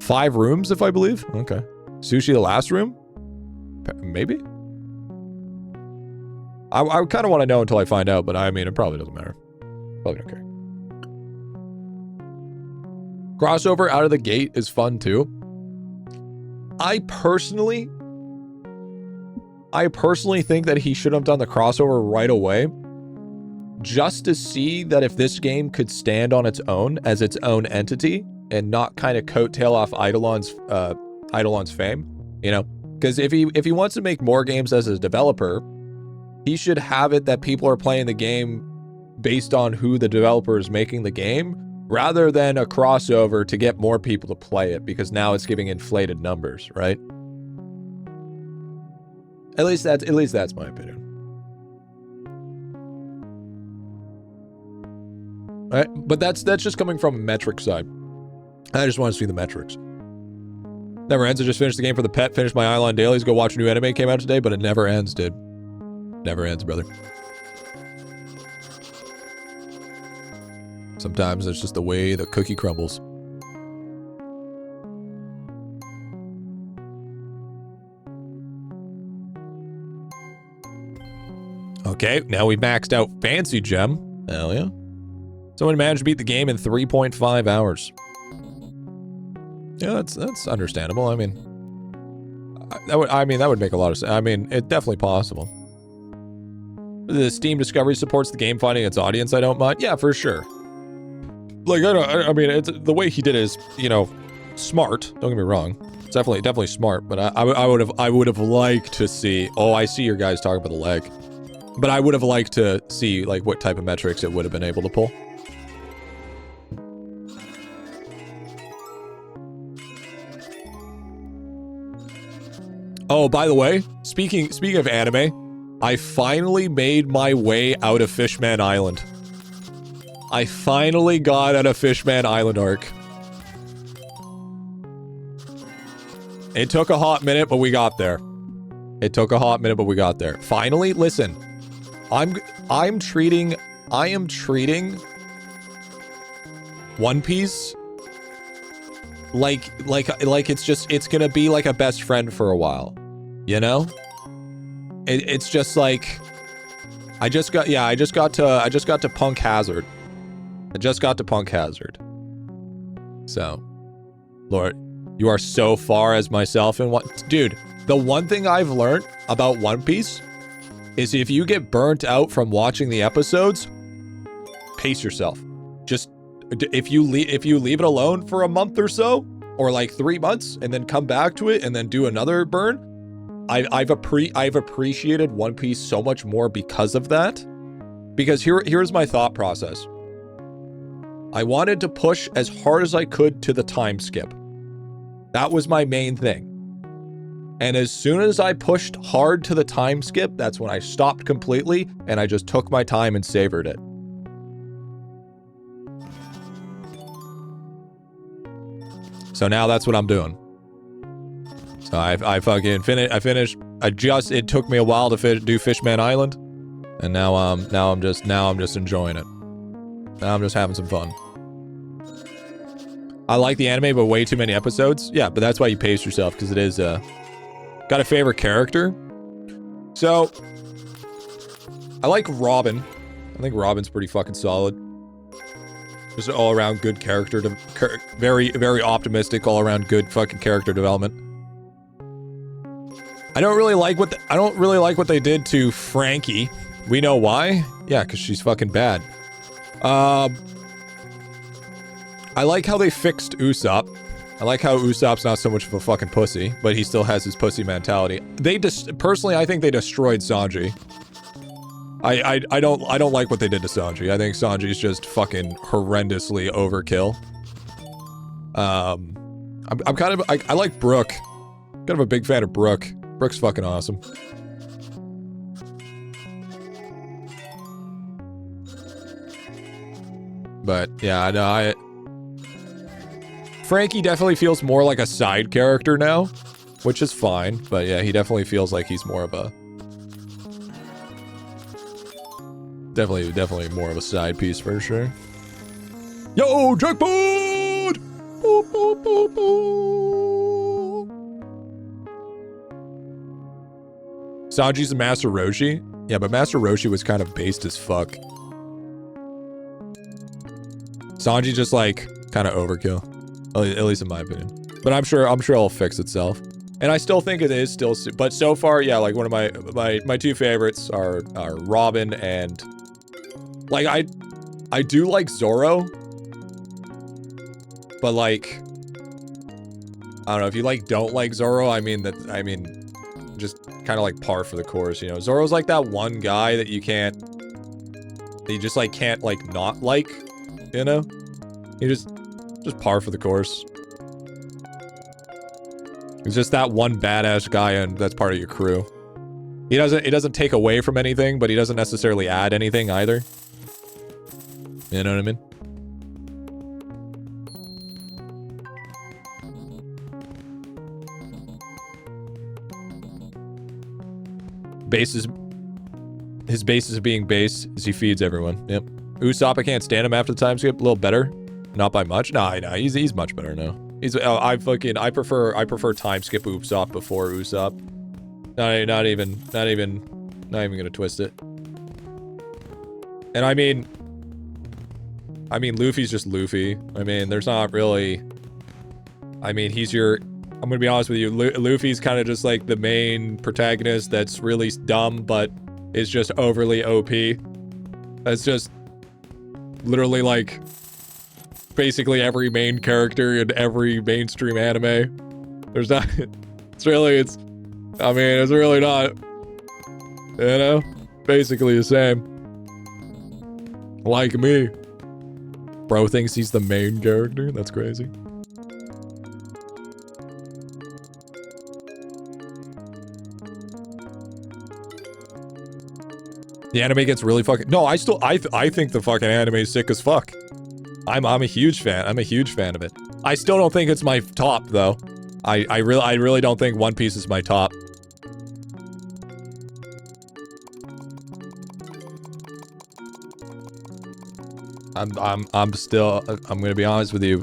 5 rooms, if I believe. Okay. Sushi, the last room? Maybe? I kind of want to know until I find out, but I mean, it probably doesn't matter. Probably don't care. Crossover out of the gate is fun too. I personally think that he should have done the crossover right away, just to see that if this game could stand on its own as its own entity and not kind of coattail off IdleOn's fame, you know? Because if he wants to make more games as a developer, he should have it that people are playing the game based on who the developer is making the game, rather than a crossover to get more people to play it, because now it's giving inflated numbers, right? At least that's my opinion. All right, but that's just coming from a metric side. I just want to see the metrics. Never ends. I just finished the game for the pet, finished my idelon dailies, go watch a new anime came out today, but it never ends, dude. Never ends, brother. Sometimes it's just the way the cookie crumbles. Okay, now we've maxed out Fancy Gem. Hell yeah. Someone managed to beat the game in 3.5 hours. Yeah, that's understandable. I mean, that would make a lot of sense. I mean, it's definitely possible. The Steam Discovery supports the game finding its audience. I don't mind. Yeah, for sure. Like, I mean, it's the way he did it is, you know, smart. Don't get me wrong. It's definitely smart. But I would have liked to see. Oh, I see your guys talking about the leg. But I would have liked to see like what type of metrics it would have been able to pull. Oh, by the way, speaking of anime, I finally made my way out of Fishman Island. I finally got out of Fishman Island arc. It took a hot minute, but we got there. It took a hot minute, but we got there. Finally, listen. I am treating One Piece like it's gonna be like a best friend for a while, you know? It's just like I just got to Punk Hazard. I just got to Punk Hazard. So, Lord, You are so far as myself in one. Dude, the one thing I've learned about One Piece is if you get burnt out from watching the episodes, pace yourself. Just if you leave it alone for a month or so, or like 3 months, and then come back to it and then do another burn, I've appreciated One Piece so much more because of that. Because here's my thought process. I wanted to push as hard as I could to the time skip. That was my main thing. And as soon as I pushed hard to the time skip, that's when I stopped completely and I just took my time and savored it. So now that's what I'm doing. So I fucking finished. It took me a while to do Fishman Island, and now I'm just enjoying it. Now I'm just having some fun. I like the anime, but way too many episodes. Yeah, but that's why you pace yourself, because it is got a favorite character. So I like Robin. I think Robin's pretty fucking solid. Just an all-around good character. Very, very optimistic, all-around good fucking character development. I don't really like what they did to Frankie. We know why. Yeah, because she's fucking bad. I like how they fixed Usopp. I like how Usopp's not so much of a fucking pussy, but he still has his pussy mentality. Personally, I think they destroyed Sanji. I don't like what they did to Sanji. I think Sanji's just fucking horrendously overkill. I'm kind of I like Brook. Kind of a big fan of Brook. Brook's fucking awesome. But yeah, I know Frankie definitely feels more like a side character now, which is fine. But yeah, he definitely feels like he's more of a definitely more of a side piece for sure. Yo, jackpot! Boop, boop, boop, boop. Sanji's a Master Roshi? Yeah, but Master Roshi was kind of based as fuck. Sanji just like kind of overkill. At least in my opinion. But I'm sure it'll fix itself. And I still think it is still, but so far, yeah, like one of my two favorites are Robin and like I do like Zoro, but like I don't know if you like don't like Zoro. I mean just kind of like par for the course, you know. Zoro's like that one guy that you just like can't like not like, you know. He just par for the course. He's just that one badass guy, and that's part of your crew. He doesn't take away from anything, but he doesn't necessarily add anything either. You know what I mean? His basis of being base is he feeds everyone. Yep. Usopp, I can't stand him after the time skip. A little better. Not by much. No, he's much better now. I prefer time skip Usopp before Usopp. Not even gonna twist it. And I mean Luffy's just Luffy. I mean, there's not really. I mean, I'm gonna be honest with you. Luffy's kind of just like the main protagonist that's really dumb, but is just overly OP. That's just literally like basically every main character in every mainstream anime. There's not. It's really not. You know, basically the same. Like me. Bro thinks he's the main character? That's crazy. The anime gets really fucking... No, I think the fucking anime is sick as fuck. I'm a huge fan. I'm a huge fan of it. I still don't think it's my top, though. I really don't think One Piece is my top. I'm gonna be honest with you.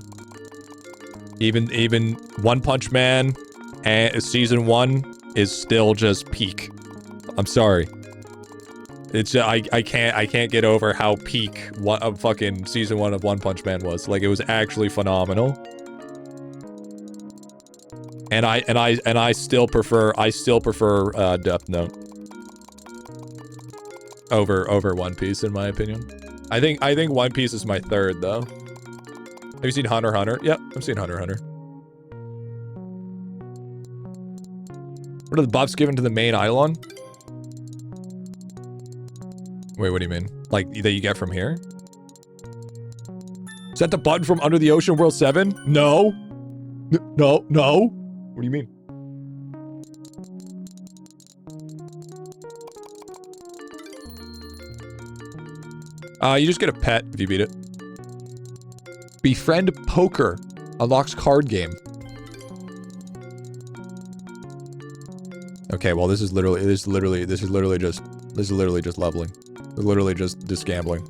Even One Punch Man and season 1 is still just peak. I'm sorry. It's I can't get over how peak fucking season 1 of One Punch Man was. Like, it was actually phenomenal. And I still prefer Death Note over One Piece in my opinion. I think One Piece is my third though. Have you seen Hunter x Hunter? Yep, I've seen Hunter x Hunter. What are the buffs given to the main Eidolon? Wait, what do you mean? Like that you get from here? Is that the button from Under the Ocean World 7? No. No. What do you mean? You just get a pet if you beat it. Befriend Poker unlocks card game. Okay, well this is literally just leveling. This is literally just gambling.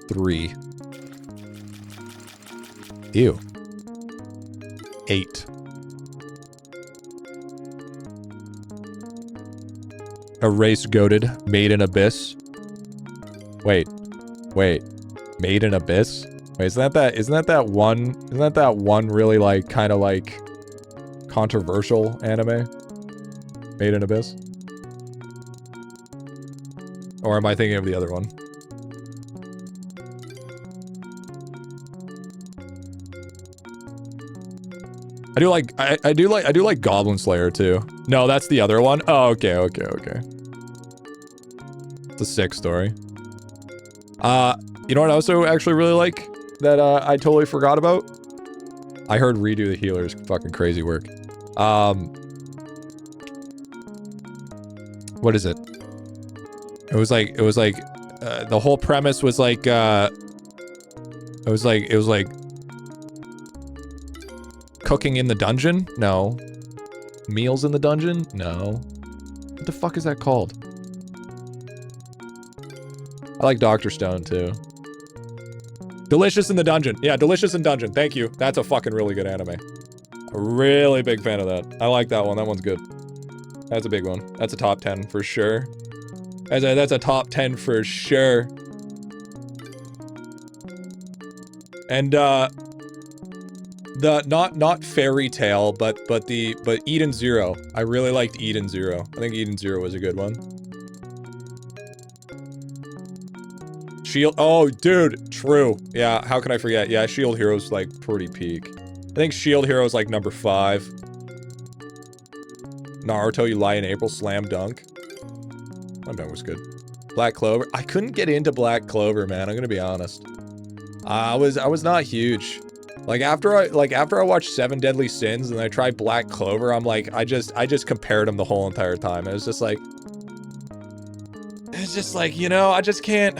3. Ew. 8. Erase goated. Made in Abyss. Wait. Made in Abyss? Wait, isn't that that one really like kinda like controversial anime? Made in Abyss? Or am I thinking of the other one? I do like Goblin Slayer too. No, that's the other one. Oh, okay. It's a sick story. You know what I also actually really like that I totally forgot about? I heard Redo the Healer's fucking crazy work. What is it? It was like the whole premise was like it was like cooking in the dungeon? No. Meals in the dungeon? No. What the fuck is that called? I like Dr. Stone too. Delicious in the Dungeon. Yeah, Delicious in Dungeon. Thank you. That's a fucking really good anime. A really big fan of that. I like that one. That one's good. That's a big one. That's a top 10 for sure. That's a top 10 for sure. And the not Fairy Tale, but Eden Zero. I really liked Eden Zero. I think Eden Zero was a good one. Shield. Oh, dude. True. Yeah. How can I forget? Yeah. Shield Hero's like pretty peak. I think Shield Hero's like number 5. Naruto, You Lie in April, Slam Dunk. Slam Dunk was good. Black Clover. I couldn't get into Black Clover, man. I'm gonna be honest. I was not huge. Like after I watched 7 Deadly Sins and I tried Black Clover, I'm like I just compared them the whole entire time. It was just like. It's just like, you know, I can't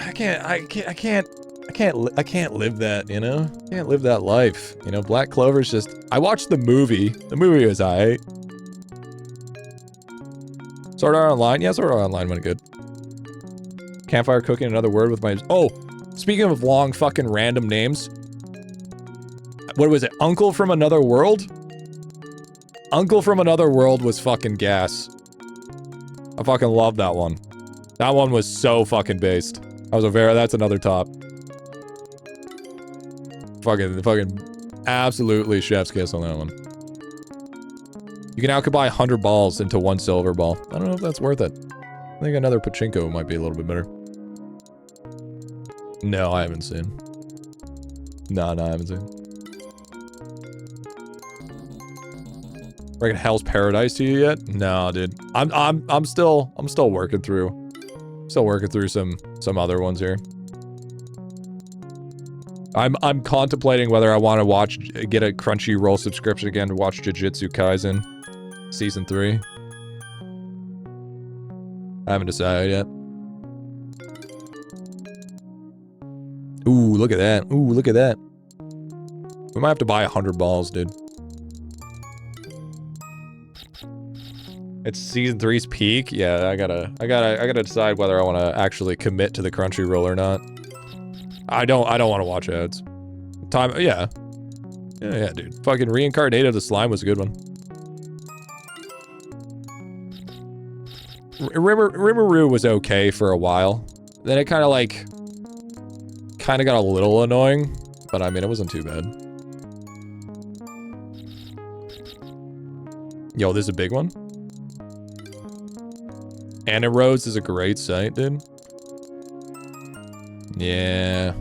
live that, you know? Can't live that life. You know, Black Clover's just... I watched the movie. The movie was aight. Sword Art Online? Yeah, Sword Art Online went good. Campfire Cooking, Another Word with my... Oh! Speaking of long fucking random names. What was it? Uncle from Another World? Uncle from Another World was fucking gas. I fucking love that one. That one was so fucking based. That's another top. Fucking absolutely chef's kiss on that one. You can now buy 100 balls into 1 silver ball. I don't know if that's worth it. I think another pachinko might be a little bit better. No, I haven't seen. No, I haven't seen. Reckon Hell's Paradise to you yet? No, dude. I'm still working through. Still working through some other ones here. I'm contemplating whether I want to get a Crunchyroll subscription again to watch Jujutsu Kaisen Season 3. I haven't decided yet. Ooh, look at that. Ooh, look at that. We might have to buy 100 balls, dude. It's Season 3's peak? Yeah, I gotta decide whether I want to actually commit to the Crunchyroll or not. I don't want to watch ads. Yeah, dude. Fucking Reincarnated of the Slime was a good one. Rimuru was okay for a while. Then it kind of got a little annoying, but I mean, it wasn't too bad. Yo, this is a big one. Anna Rose is a great site, dude. Yeah.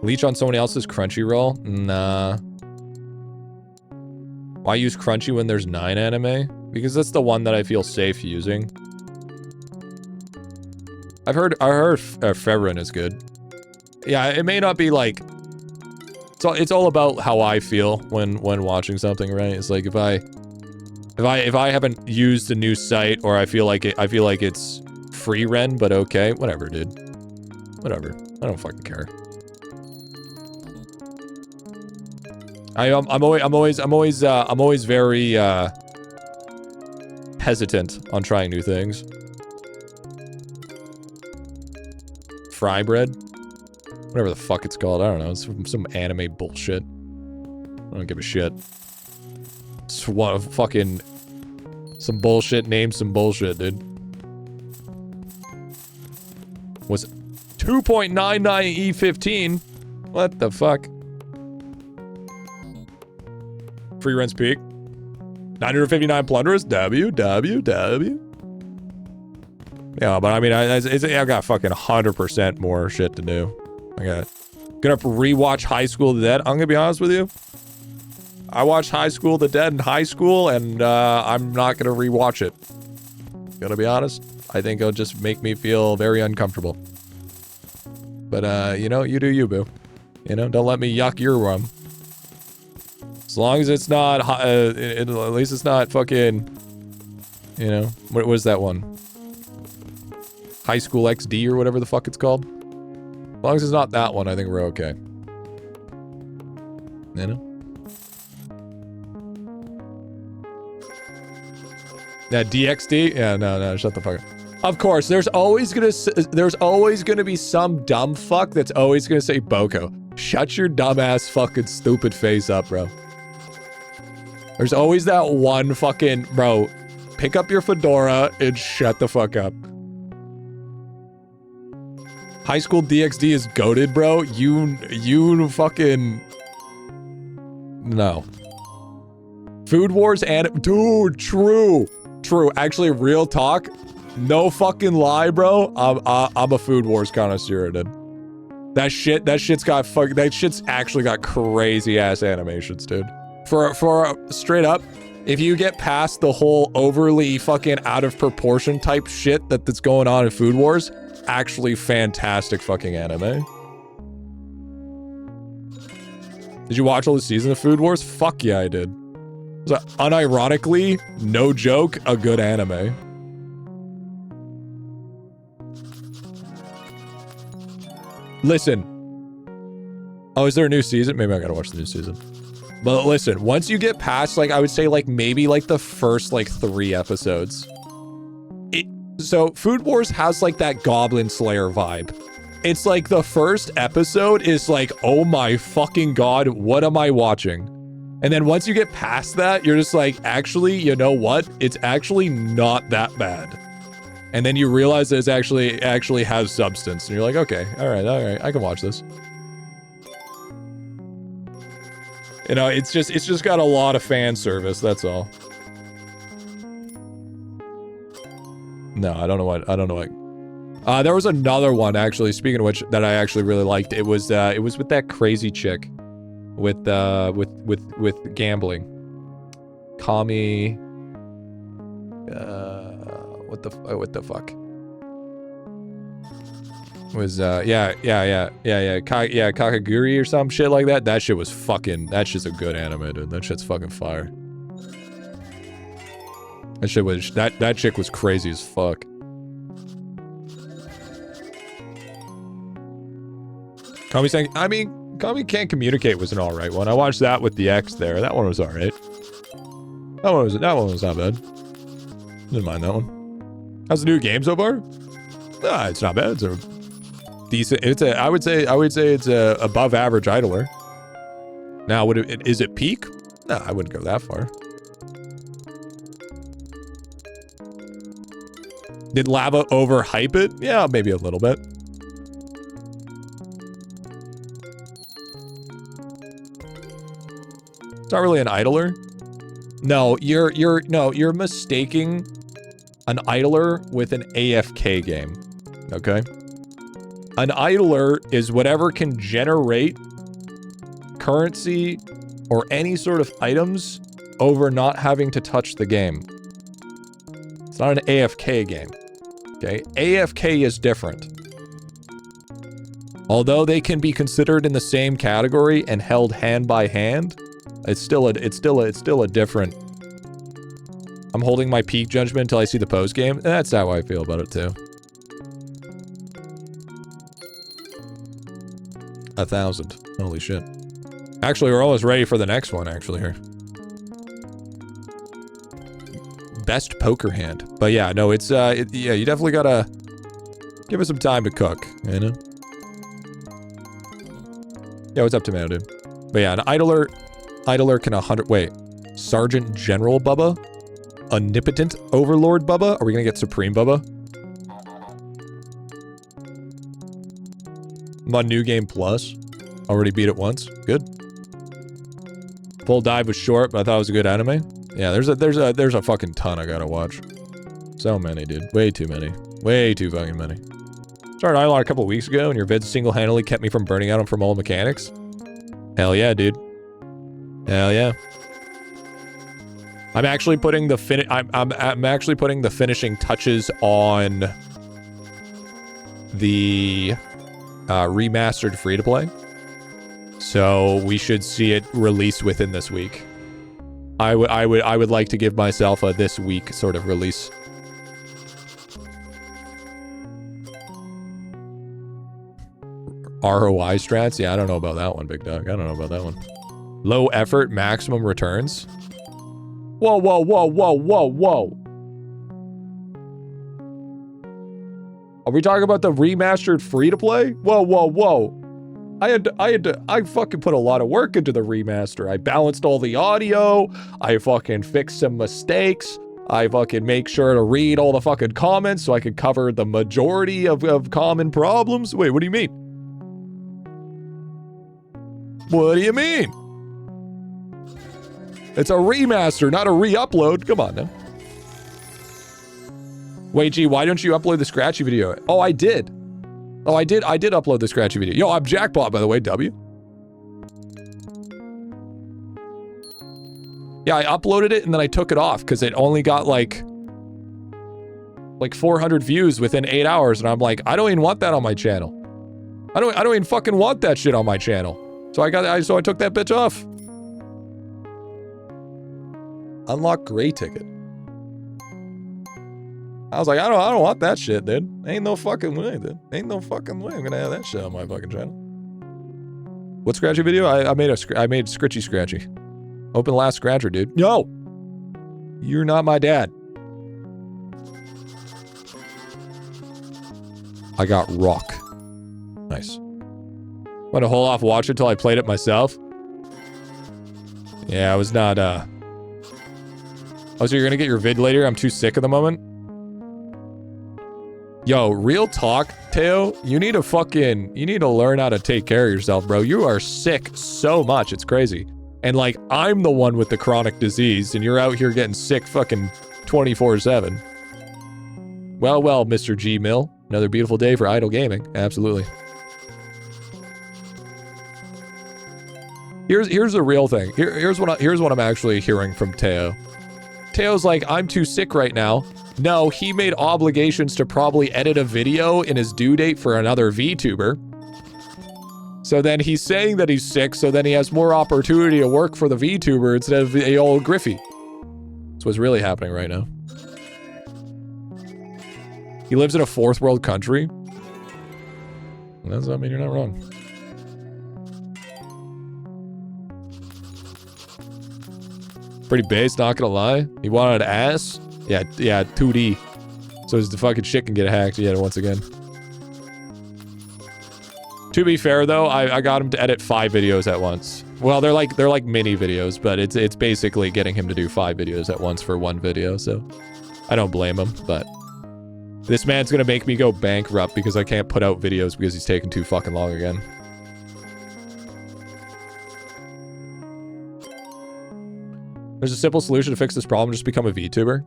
Leech on someone else's Crunchyroll? Nah. Why use Crunchy when there's 9 anime? Because that's the one that I feel safe using. I heard Feverin is good. Yeah, it may not be like... It's all about how I feel when watching something, right? It's like if I haven't used a new site or I feel like it's free rent, but okay, whatever, dude. Whatever. I don't fucking care. I'm always very hesitant on trying new things. Fry bread? Whatever the fuck it's called. I don't know. It's some anime bullshit. I don't give a shit. It's one fucking... Some bullshit named some bullshit, dude. Was 2.99 E15? What the fuck? Free rent's peak. 959 plunderers. W. Yeah, but I mean, I've got fucking 100% more shit to do. Gonna rewatch High School of the Dead. I'm gonna be honest with you. I watched High School of the Dead in high school, and I'm not gonna rewatch it. Gonna be honest. I think it'll just make me feel very uncomfortable. But you know, you do you, boo. You know, don't let me yuck your rum. As long as it's not, at least it's not fucking, you know, what was that one? High School XD or whatever the fuck it's called. As long as it's not that one, I think we're okay. You know? Yeah, DXD? Yeah, no, shut the fuck up. Of course, there's always gonna be some dumb fuck that's always gonna say Boko. Shut your dumbass fucking stupid face up, bro. There's always that one fucking... Bro, pick up your fedora and shut the fuck up. High School DxD is goated, bro. You fucking... No. Food Wars and... Dude, true. True. Actually, real talk. No fucking lie, bro. I'm a Food Wars connoisseur, dude. That shit's actually got crazy ass animations, dude. For straight up, if you get past the whole overly fucking out of proportion type shit that's going on in Food Wars, actually fantastic fucking anime. Did you watch all the season of Food Wars? Fuck yeah, I did. It was unironically, no joke, a good anime. Listen. Oh, is there a new season? Maybe I gotta watch the new season. But listen, once you get past, like, I would say, like, maybe, like, the first, like, 3 episodes. So, Food Wars has, like, that Goblin Slayer vibe. It's like the first episode is like, oh my fucking god, what am I watching? And then once you get past that, you're just like, actually, you know what? It's actually not that bad. And then you realize that it's actually has substance. And you're like, okay, all right, I can watch this. You know, it's just got a lot of fan service, that's all. No, I don't know what. There was another one, actually, speaking of which, that I actually really liked. It was with that crazy chick with gambling. Kami, what the fuck? It was Kakaguri or some shit like that. That shit's a good anime, dude. That shit's fucking fire. That chick was crazy as fuck. Kami saying, I mean, Kami Can't Communicate was an alright one. I watched that with the X there. That one was alright. That one was not bad. Didn't mind that one. How's the new game so far? Nah, it's not bad. It's a decent. I would say it's a above average idler. Now, is it peak? No, I wouldn't go that far. Did Lava overhype it? Yeah, maybe a little bit. It's not really an idler. No, you're mistaking an idler with an AFK game. Okay? An idler is whatever can generate currency or any sort of items over not having to touch the game. It's not an AFK game. Okay? AFK is different. Although they can be considered in the same category and held hand by hand, it's still a different. I'm holding my peak judgment until I see the post game. That's how I feel about it too. 1,000. Holy shit. Actually, we're almost ready for the next one, actually, here. Best poker hand. But yeah, no, it's, yeah, you definitely gotta give it some time to cook, you know? Yeah, what's up, Tomato, dude? But yeah, an idler can 100, wait. Sergeant General Bubba? Omnipotent Overlord Bubba? Are we gonna get Supreme Bubba? I'm on New Game Plus. Already beat it once. Good. Full Dive was short, but I thought it was a good anime. Yeah, there's a fucking ton I gotta watch. So many, dude. Way too many. Way too fucking many. Started IdleOn a couple weeks ago, and your vids single-handedly kept me from burning out from all mechanics. Hell yeah, dude. Hell yeah. I'm actually putting the I'm actually putting the finishing touches on the remastered free-to-play. So we should see it release within this week. I would like to give myself a this week sort of release. ROI strats? Yeah, I don't know about that one, big dog. I don't know about that one. Low effort, maximum returns. Whoa, whoa, whoa, whoa, whoa, whoa. Are we talking about the remastered free-to-play? Whoa, whoa, whoa. I fucking put a lot of work into the remaster. I balanced all the audio. I fucking fixed some mistakes. I fucking make sure to read all the fucking comments so I could cover the majority of common problems. Wait, what do you mean? What do you mean? It's a remaster, not a re-upload. Come on now. Wait, gee, why don't you upload the Scratchy video? Oh, I did. Oh, I did upload the Scratchy video. Yo, I'm Jackpot, by the way, W. Yeah, I uploaded it and then I took it off because it only got like 400 views within 8 hours. And I'm like, I don't even want that on my channel. I don't even fucking want that shit on my channel. So I took that bitch off. Unlock gray ticket. I was like, I don't want that shit, dude. Ain't no fucking way, dude. Ain't no fucking way I'm gonna have that shit on my fucking channel. What Scratchy video? I made Scritchy Scratchy. Open last scratcher, dude. No! You're not my dad. I got rock. Nice. Want to hold off watch it till I played it myself? Yeah, I was not, Oh, so you're gonna get your vid later? I'm too sick at the moment. Yo, real talk, Teo, you need to learn how to take care of yourself, bro. You are sick so much, it's crazy. And like, I'm the one with the chronic disease, and you're out here getting sick fucking 24/7. Well, Mr. G Mill. Another beautiful day for idle gaming. Absolutely. Here's the real thing. Here's what I'm actually hearing from Teo. Teo's like, I'm too sick right now. No, he made obligations to probably edit a video in his due date for another VTuber. So then he's saying that he's sick, so then he has more opportunity to work for the VTuber instead of the old Griffy. That's what's really happening right now. He lives in a fourth world country. I mean, you're not wrong. Pretty base, not gonna lie. He wanted ass. Yeah, 2D. So his fucking shit can get hacked yet once again. To be fair though, I got him to edit 5 videos at once. Well, they're like mini videos, but it's basically getting him to do 5 videos at once for one video, so I don't blame him, but this man's gonna make me go bankrupt because I can't put out videos because he's taking too fucking long again. There's a simple solution to fix this problem. Just become a VTuber.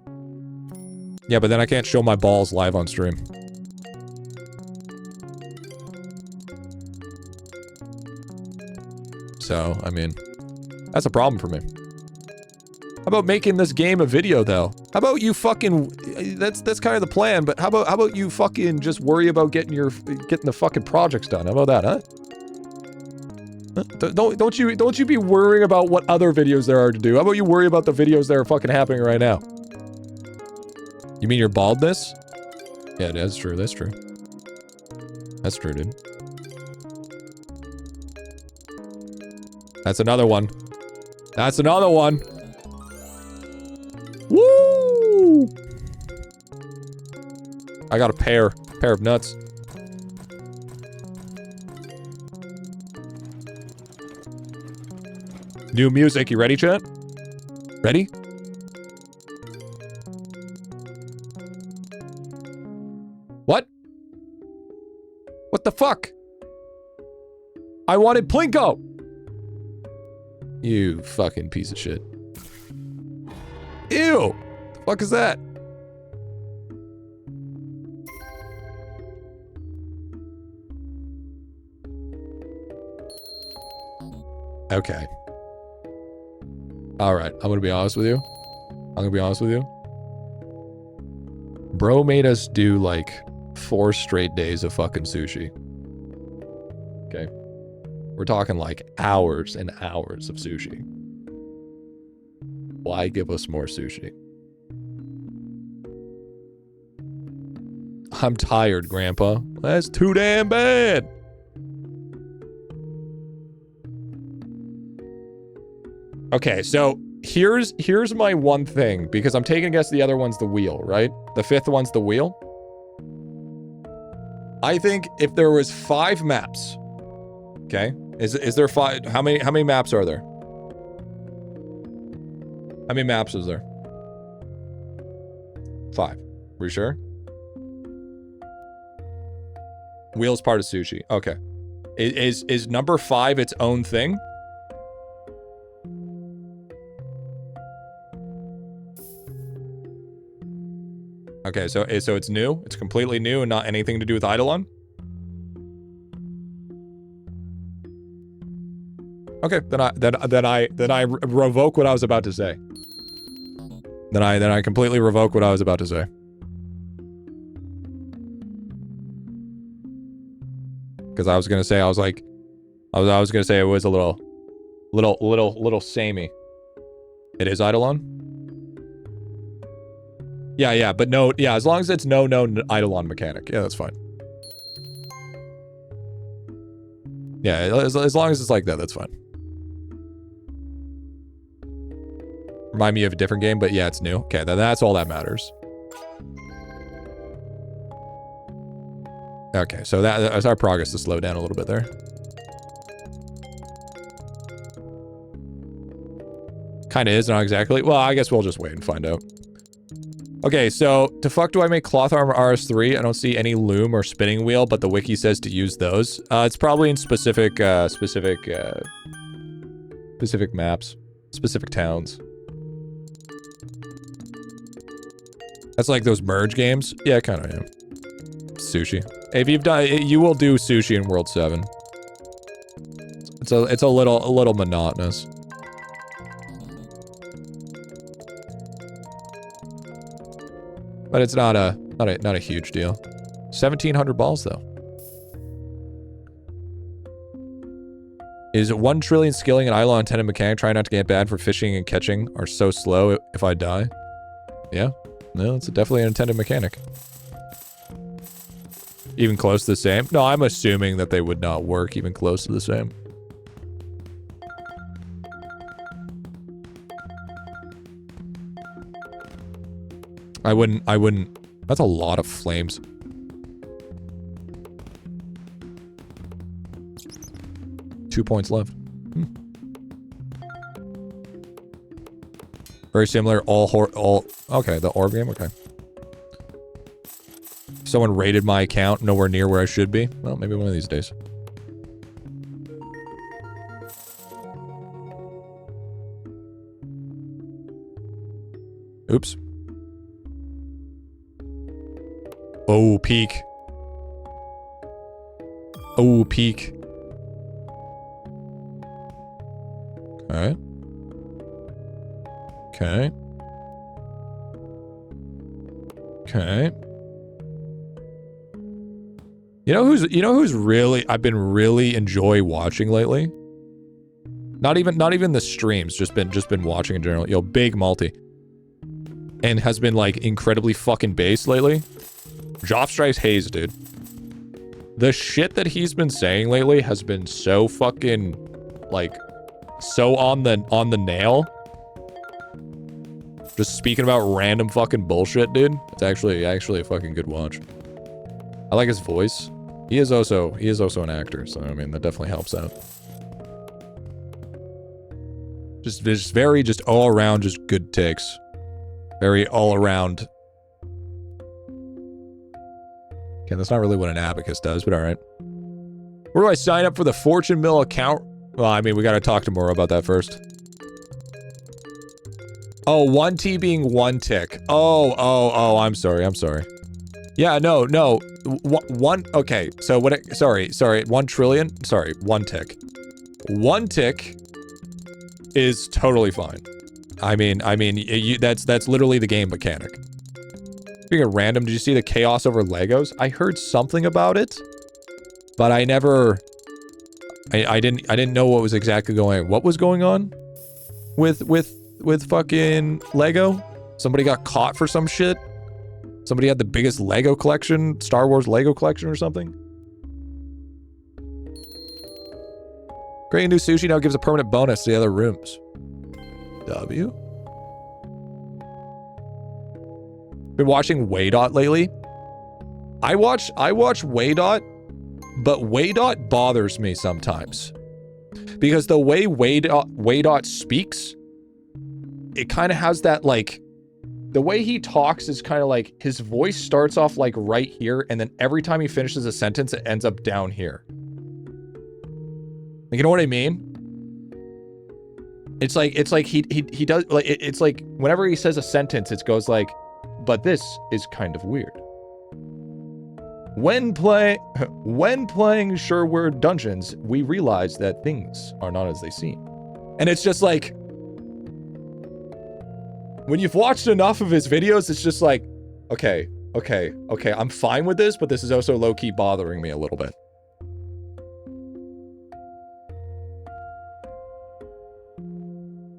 Yeah, but then I can't show my balls live on stream. So, I mean, that's a problem for me. How about making this game a video, though? How about you fucking... That's kind of the plan, but how about you fucking just worry about getting the fucking projects done? How about that, huh? Don't you be worrying about what other videos there are to do. How about you worry about the videos that are fucking happening right now? You mean your baldness? Yeah, that's true. That's true. That's true, dude. That's another one. That's another one. Woo! I got a pair of nuts. New music. You ready, chat? Ready? What? What the fuck? I wanted Plinko! You fucking piece of shit. Ew! The fuck is that? Okay. Alright, I'm gonna be honest with you. Bro made us do like 4 straight days of fucking sushi. Okay. We're talking like hours and hours of sushi. Why give us more sushi? I'm tired, Grandpa. That's too damn bad. Okay, so here's my one thing, because I'm taking a guess the other one's the wheel, right? The 5th one's the wheel. I think if there was 5 maps, okay? Is there 5? How many maps are there? How many maps is there? 5. Are you sure? Wheel's part of sushi. Okay. Is number 5 its own thing? Okay, so it's new? It's completely new and not anything to do with IdleOn? Okay, then I revoke what I was about to say. Then I completely revoke what I was about to say. Because I was gonna say, I was gonna say it was a little samey. It is IdleOn? Yeah, but no, yeah, as long as it's no known IdleOn mechanic. Yeah, that's fine. Yeah, as long as it's like that, that's fine. Remind me of a different game, but yeah, it's new. Okay, then that's all that matters. Okay, so that's our progress to slow down a little bit there. Kinda is, not exactly. Well, I guess we'll just wait and find out. Okay, so to fuck do I make cloth armor RS3? I don't see any loom or spinning wheel, but the wiki says to use those. It's probably in specific maps, specific towns. That's like those merge games. Yeah, kind of. Yeah. Sushi. If you've done, you will do sushi in World 7. It's a little monotonous. But it's not a huge deal. 1,700 balls though. Is 1 trillion skilling and idelon intended mechanic? Try not to get bad for fishing and catching are so slow if I die. Yeah. No, it's definitely an intended mechanic. Even close to the same? No, I'm assuming that they would not work even close to the same. I wouldn't. That's a lot of flames. Two points left. Very similar, okay, the orb game, okay. Someone raided my account, nowhere near where I should be. Well, maybe one of these days. Oops. Oh, peak. Oh, peak. Okay. Okay. Okay. You know who's really I've been really enjoy watching lately? Not even the streams, just been watching in general. Yo, Big Multi. And has been like incredibly fucking based lately. Jobstrike's Haze, dude. The shit that he's been saying lately has been so fucking like so on the nail. Just speaking about random fucking bullshit, dude. It's actually a fucking good watch. I like his voice. He is also an actor, so I mean that definitely helps out. Just very all around just good takes. Very all around. Okay, that's not really what an abacus does, but all right. Where do I sign up for the Fortune Mill account? Well, I mean, we got to talk to Moro about that first. Oh, 1T being 1 tick. Oh, I'm sorry. Yeah, no. Okay, so sorry, 1 trillion? Sorry, 1 tick. 1 tick is totally fine. I mean, that's literally the game mechanic. Speaking of random, did you see the chaos over Legos? I heard something about it, but I never... I didn't know what was exactly what was going on with fucking Lego. Somebody got caught for some shit. Somebody had the biggest Lego collection, Star Wars Lego collection or something. Creating new sushi now gives a permanent bonus to the other rooms. W. Been watching Waydot lately. I watch Waydot, but Waydot bothers me sometimes. Because the way Waydot speaks, it kind of has that like, the way he talks is kind of like, his voice starts off like right here, and then every time he finishes a sentence, it ends up down here. Like, you know what I mean? It's like he does, like, it's like, whenever he says a sentence, it goes like, but this is kind of weird. When playing Sherwood Dungeons, we realize that things are not as they seem. And it's just like, when you've watched enough of his videos, it's just like, okay, I'm fine with this, but this is also low-key bothering me a little bit.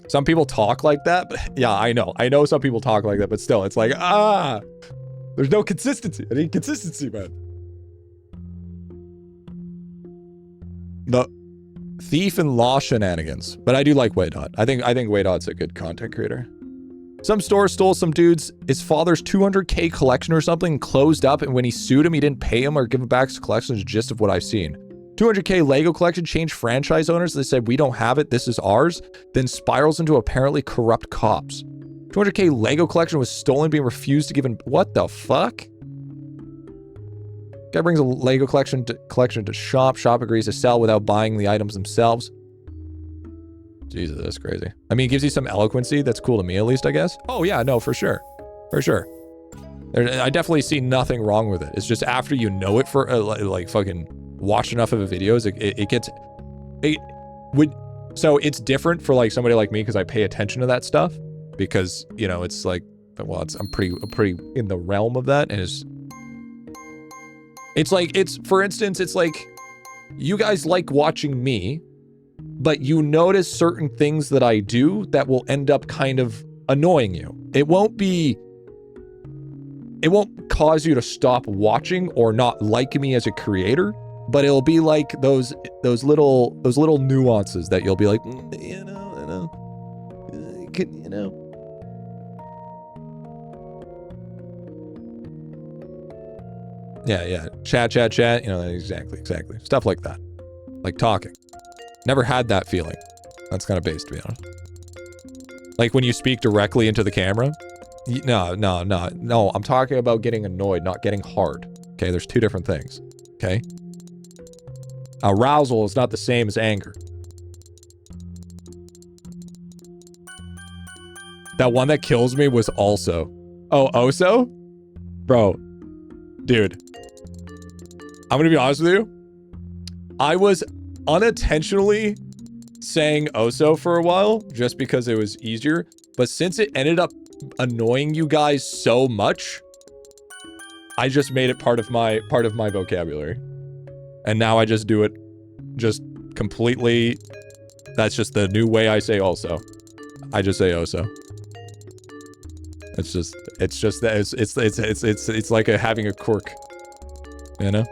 Some people talk like that, but yeah, I know some people talk like that, but still, it's like, there's no consistency. I need consistency, man. The Thief and Law shenanigans, but I do like Waydot. I think Waydot's a good content creator. Some store stole some dude's his father's 200K collection or something, closed up, and when he sued him, he didn't pay him or give him back his collection. Is the gist of what I've seen. 200K Lego collection changed franchise owners. They said, we don't have it, this is ours. Then spirals into apparently corrupt cops. 200K Lego collection was stolen, being refused to give in. What the fuck? Guy brings a Lego collection to shop. Shop agrees to sell without buying the items themselves. Jesus, that's crazy. I mean, it gives you some eloquency. That's cool to me, at least, I guess. Oh, yeah, no, for sure. For sure. I definitely see nothing wrong with it. It's just after you know it for, like, fucking watch enough of the videos, so it's different for, like, somebody like me, because I pay attention to that stuff. Because, you know, it's like, well, I'm pretty in the realm of that, and it's like, for instance, it's like, you guys like watching me, but you notice certain things that I do that will end up kind of annoying you. It won't cause you to stop watching or not like me as a creator, but it'll be like those little nuances that you'll be like, you know. Yeah. Chat. You know, exactly. Stuff like that. Like talking. Never had that feeling. That's kind of base, to be honest. Like when you speak directly into the camera. No. I'm talking about getting annoyed, not getting hard. Okay, there's two different things. Okay? Arousal is not the same as anger. That one that kills me was also. Oh, Oso? Bro. Dude. I'm gonna be honest with you. I was unintentionally saying Oso for a while just because it was easier. But since it ended up annoying you guys so much, I just made it part of my vocabulary. And now I just do it just completely. That's just the new way I say also. I just say Oso. It's like having a quirk, you know?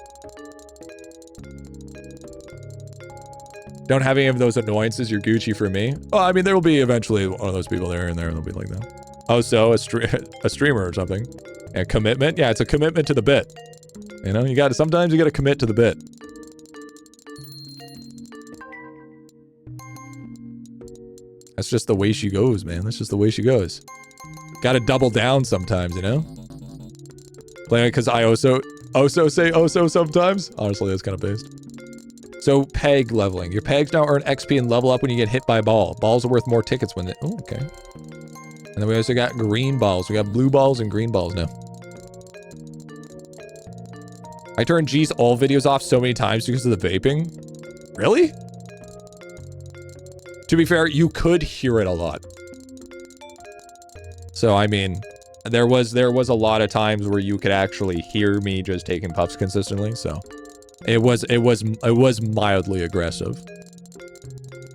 Don't have any of those annoyances. You're Gucci for me. Oh, I mean, there will be eventually one of those people there and there, and they'll be like that. Oh, so a streamer or something. And commitment. Yeah, it's a commitment to the bit. You know, sometimes you gotta commit to the bit. That's just the way she goes, man. That's just the way she goes. Gotta double down sometimes, you know? Playing it because I also say Oso sometimes. Honestly, that's kind of based. So, peg leveling. Your pegs now earn XP and level up when you get hit by a ball. Balls are worth more tickets when they... Oh, okay. And then we also got green balls. We got blue balls and green balls now. I turned G's all videos off so many times because of the vaping. Really? To be fair, you could hear it a lot. So, I mean, there was a lot of times where you could actually hear me just taking puffs consistently, so... It was mildly aggressive.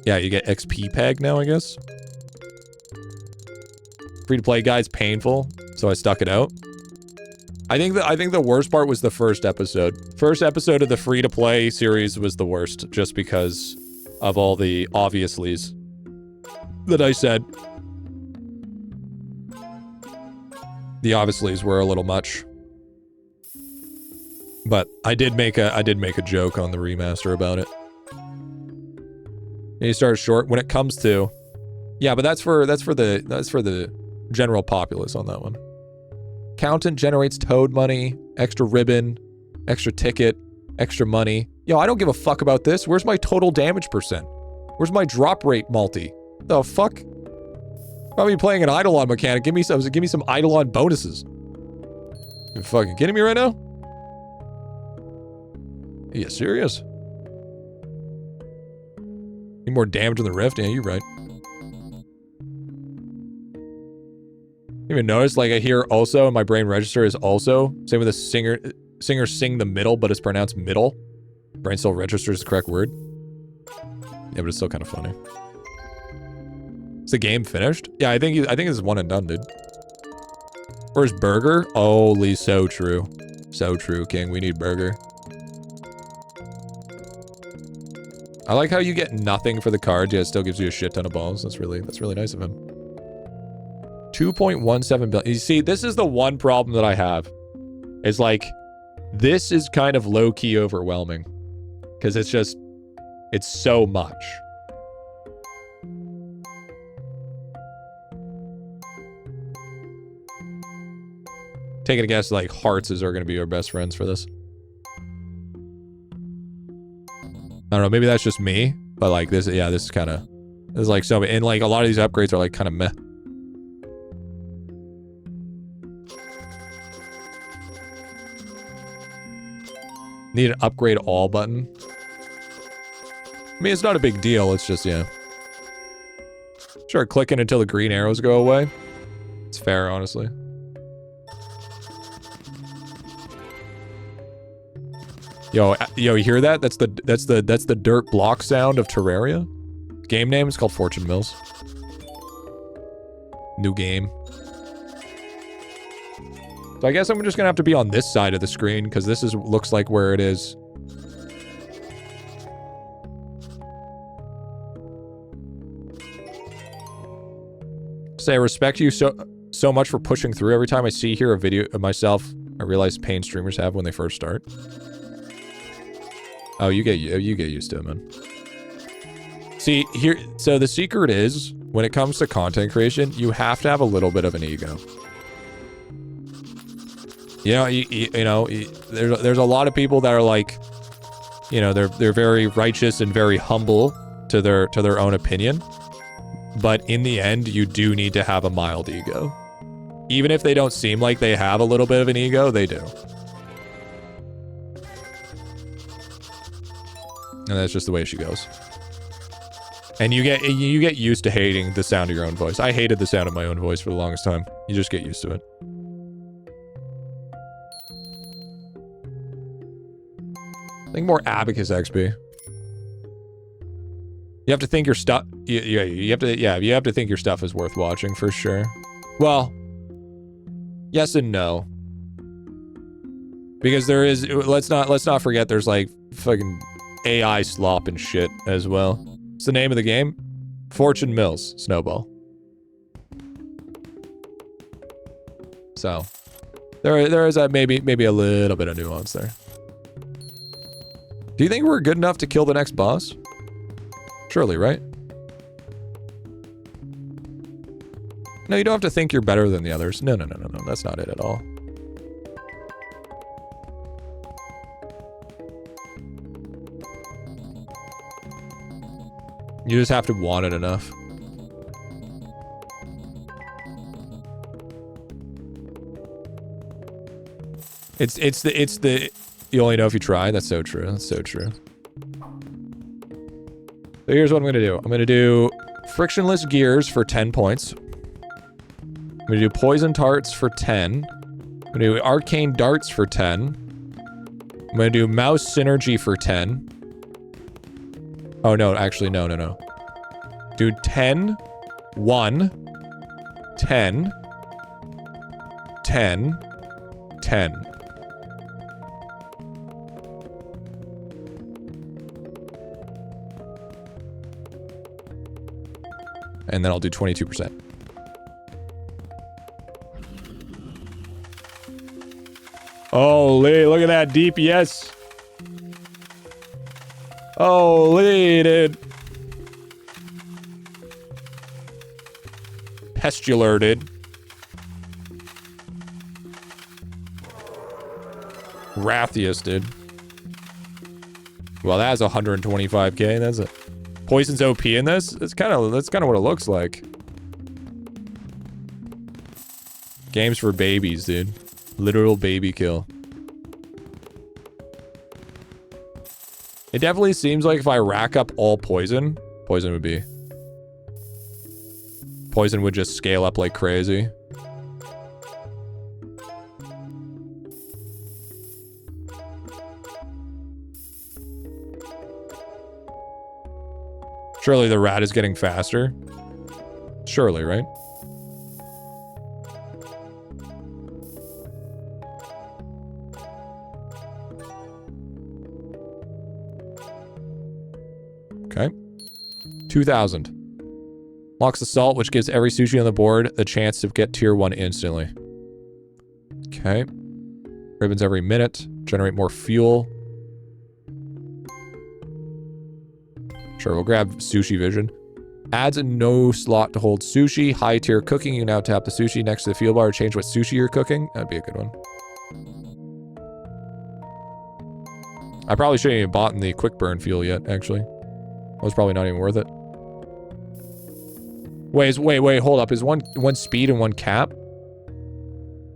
Yeah, you get XP peg now, I guess. Free to play guy's painful, so I stuck it out. I think the worst part was the first episode. First episode of the free to play series was the worst, just because of all the obviouslies that I said. The obviouslies were a little much. But I did make a joke on the remaster about it. And you start short when it comes to, yeah, but that's for the general populace on that one. Accountant generates toad money, extra ribbon, extra ticket, extra money. Yo, I don't give a fuck about this. Where's my total damage percent? Where's my drop rate multi? The fuck? I'll be playing an IdleOn mechanic. Give me some IdleOn bonuses. You fucking kidding me right now? Are you serious? Need more damage in the rift? Yeah, you're right. Even notice, like, I hear also, and my brain register is also. Same with the singer sing the middle, but it's pronounced middle. Brain still registers the correct word. Yeah, but it's still kind of funny. Is the game finished? Yeah, I think it's one and done, dude. Where's Burger? Holy, so true. So true, King. We need Burger. I like how you get nothing for the cards, yet it still gives you a shit ton of balls. That's really nice of him. 2.17 billion. You see, this is the one problem that I have. Is like, this is kind of low-key overwhelming. Because it's so much. Taking a guess, like, hearts are going to be our best friends for this. I don't know, maybe that's just me, but like this, yeah, this is like so, and like a lot of these upgrades are like kind of meh. Need an upgrade all button. I mean, it's not a big deal, it's just, yeah. Start clicking until the green arrows go away. It's fair, honestly. Yo, you hear that? That's the dirt block sound of Terraria. Game name is called Fortune Mills. New game. So I guess I'm just gonna have to be on this side of the screen because this looks like where it is. Say I respect you so much for pushing through. Every time I hear a video of myself, I realize pain streamers have when they first start. Oh, you get used to it, man. See, so the secret is, when it comes to content creation, you have to have a little bit of an ego. You know, there's a lot of people that are like, you know, they're very righteous and very humble to their own opinion. but in the end, you do need to have a mild ego. Even if they don't seem like they have a little bit of an ego, they do. And that's just the way she goes. And you get used to hating the sound of your own voice. I hated the sound of my own voice for the longest time. You just get used to it. I think more abacus XP. You have to think your stuff. You have to think your stuff is worth watching for sure. Well, yes and no. Because there is. Let's not forget. There's like fucking AI slop and shit as well. What's the name of the game? Fortune Mills Snowball. So there is maybe a little bit of nuance there. Do you think we're good enough to kill the next boss? Surely, right? No, you don't have to think you're better than the others. No. That's not it at all. You just have to want it enough. It's the you only know if you try. That's so true. That's so true. So here's what I'm gonna do. I'm gonna do frictionless gears for 10 points. I'm gonna do poison tarts for 10. I'm gonna do arcane darts for 10. I'm gonna do mouse synergy for 10. Oh no, actually no. Do 10, 1, 10, 10, 10. And then I'll do 22%. Holy, look at that DPS. Holy, dude. Pestular, dude. Rathius, dude. Well, that's 125k. That's it. Poison's OP in this? That's kind of what it looks like. Games for babies, dude. Literal baby kill. It definitely seems like if I rack up all poison would just scale up like crazy. Surely the rat is getting faster. Surely, right? Okay. 2,000. Locks the salt, which gives every sushi on the board the chance to get tier 1 instantly. Okay. Ribbons every minute. Generate more fuel. Sure, we'll grab sushi vision. Adds a no slot to hold sushi. High tier cooking. You now tap the sushi next to the fuel bar to change what sushi you're cooking. That'd be a good one. I probably shouldn't even bought in the quick burn fuel yet, actually. That was probably not even worth it. Wait, hold up. Is one speed and one cap?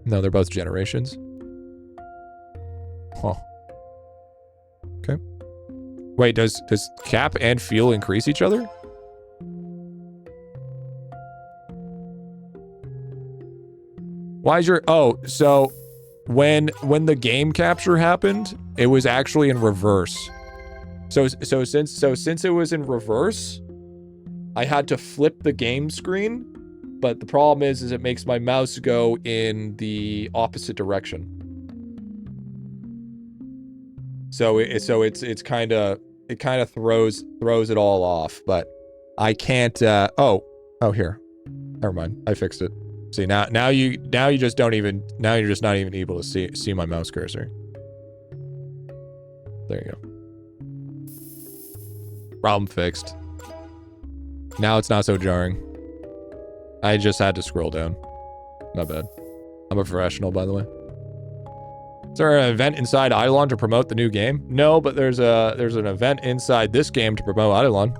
No, they're both generations. Huh. Okay. Wait, does cap and fuel increase each other? Why is your... Oh, so when the game capture happened, it was actually in reverse. So since it was in reverse, I had to flip the game screen, but the problem is it makes my mouse go in the opposite direction. So it's kind of throws it all off, but I can't oh here. Never mind. I fixed it. See, now you're just not even able to see my mouse cursor. There you go. Problem fixed. Now it's not so jarring. I just had to scroll down. Not bad. I'm a professional, by the way. Is there an event inside IdleOn to promote the new game? No, but there's an event inside this game to promote IdleOn.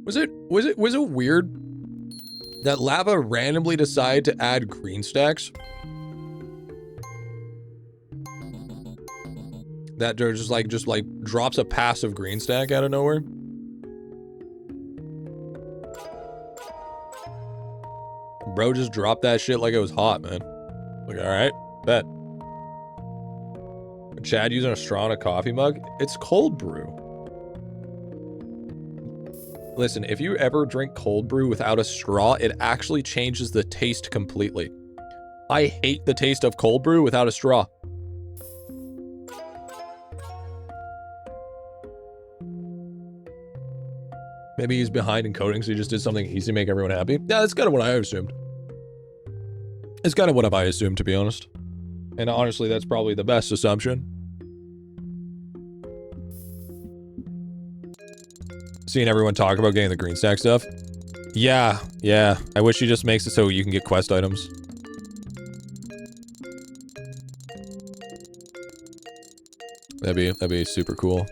Was it weird that lava randomly decided to add green stacks? That there just like drops a passive green stack out of nowhere. Bro just dropped that shit like it was hot, man. Like, all right, bet. Chad using a straw in a coffee mug? It's cold brew. Listen, if you ever drink cold brew without a straw, it actually changes the taste completely. I hate the taste of cold brew without a straw. Maybe he's behind in coding, so he just did something easy to make everyone happy. Yeah, that's kind of what I assumed. It's kind of what I assumed, to be honest. And honestly, that's probably the best assumption. Seeing everyone talk about getting the green stack stuff. Yeah. I wish he just makes it so you can get quest items. That'd be super cool.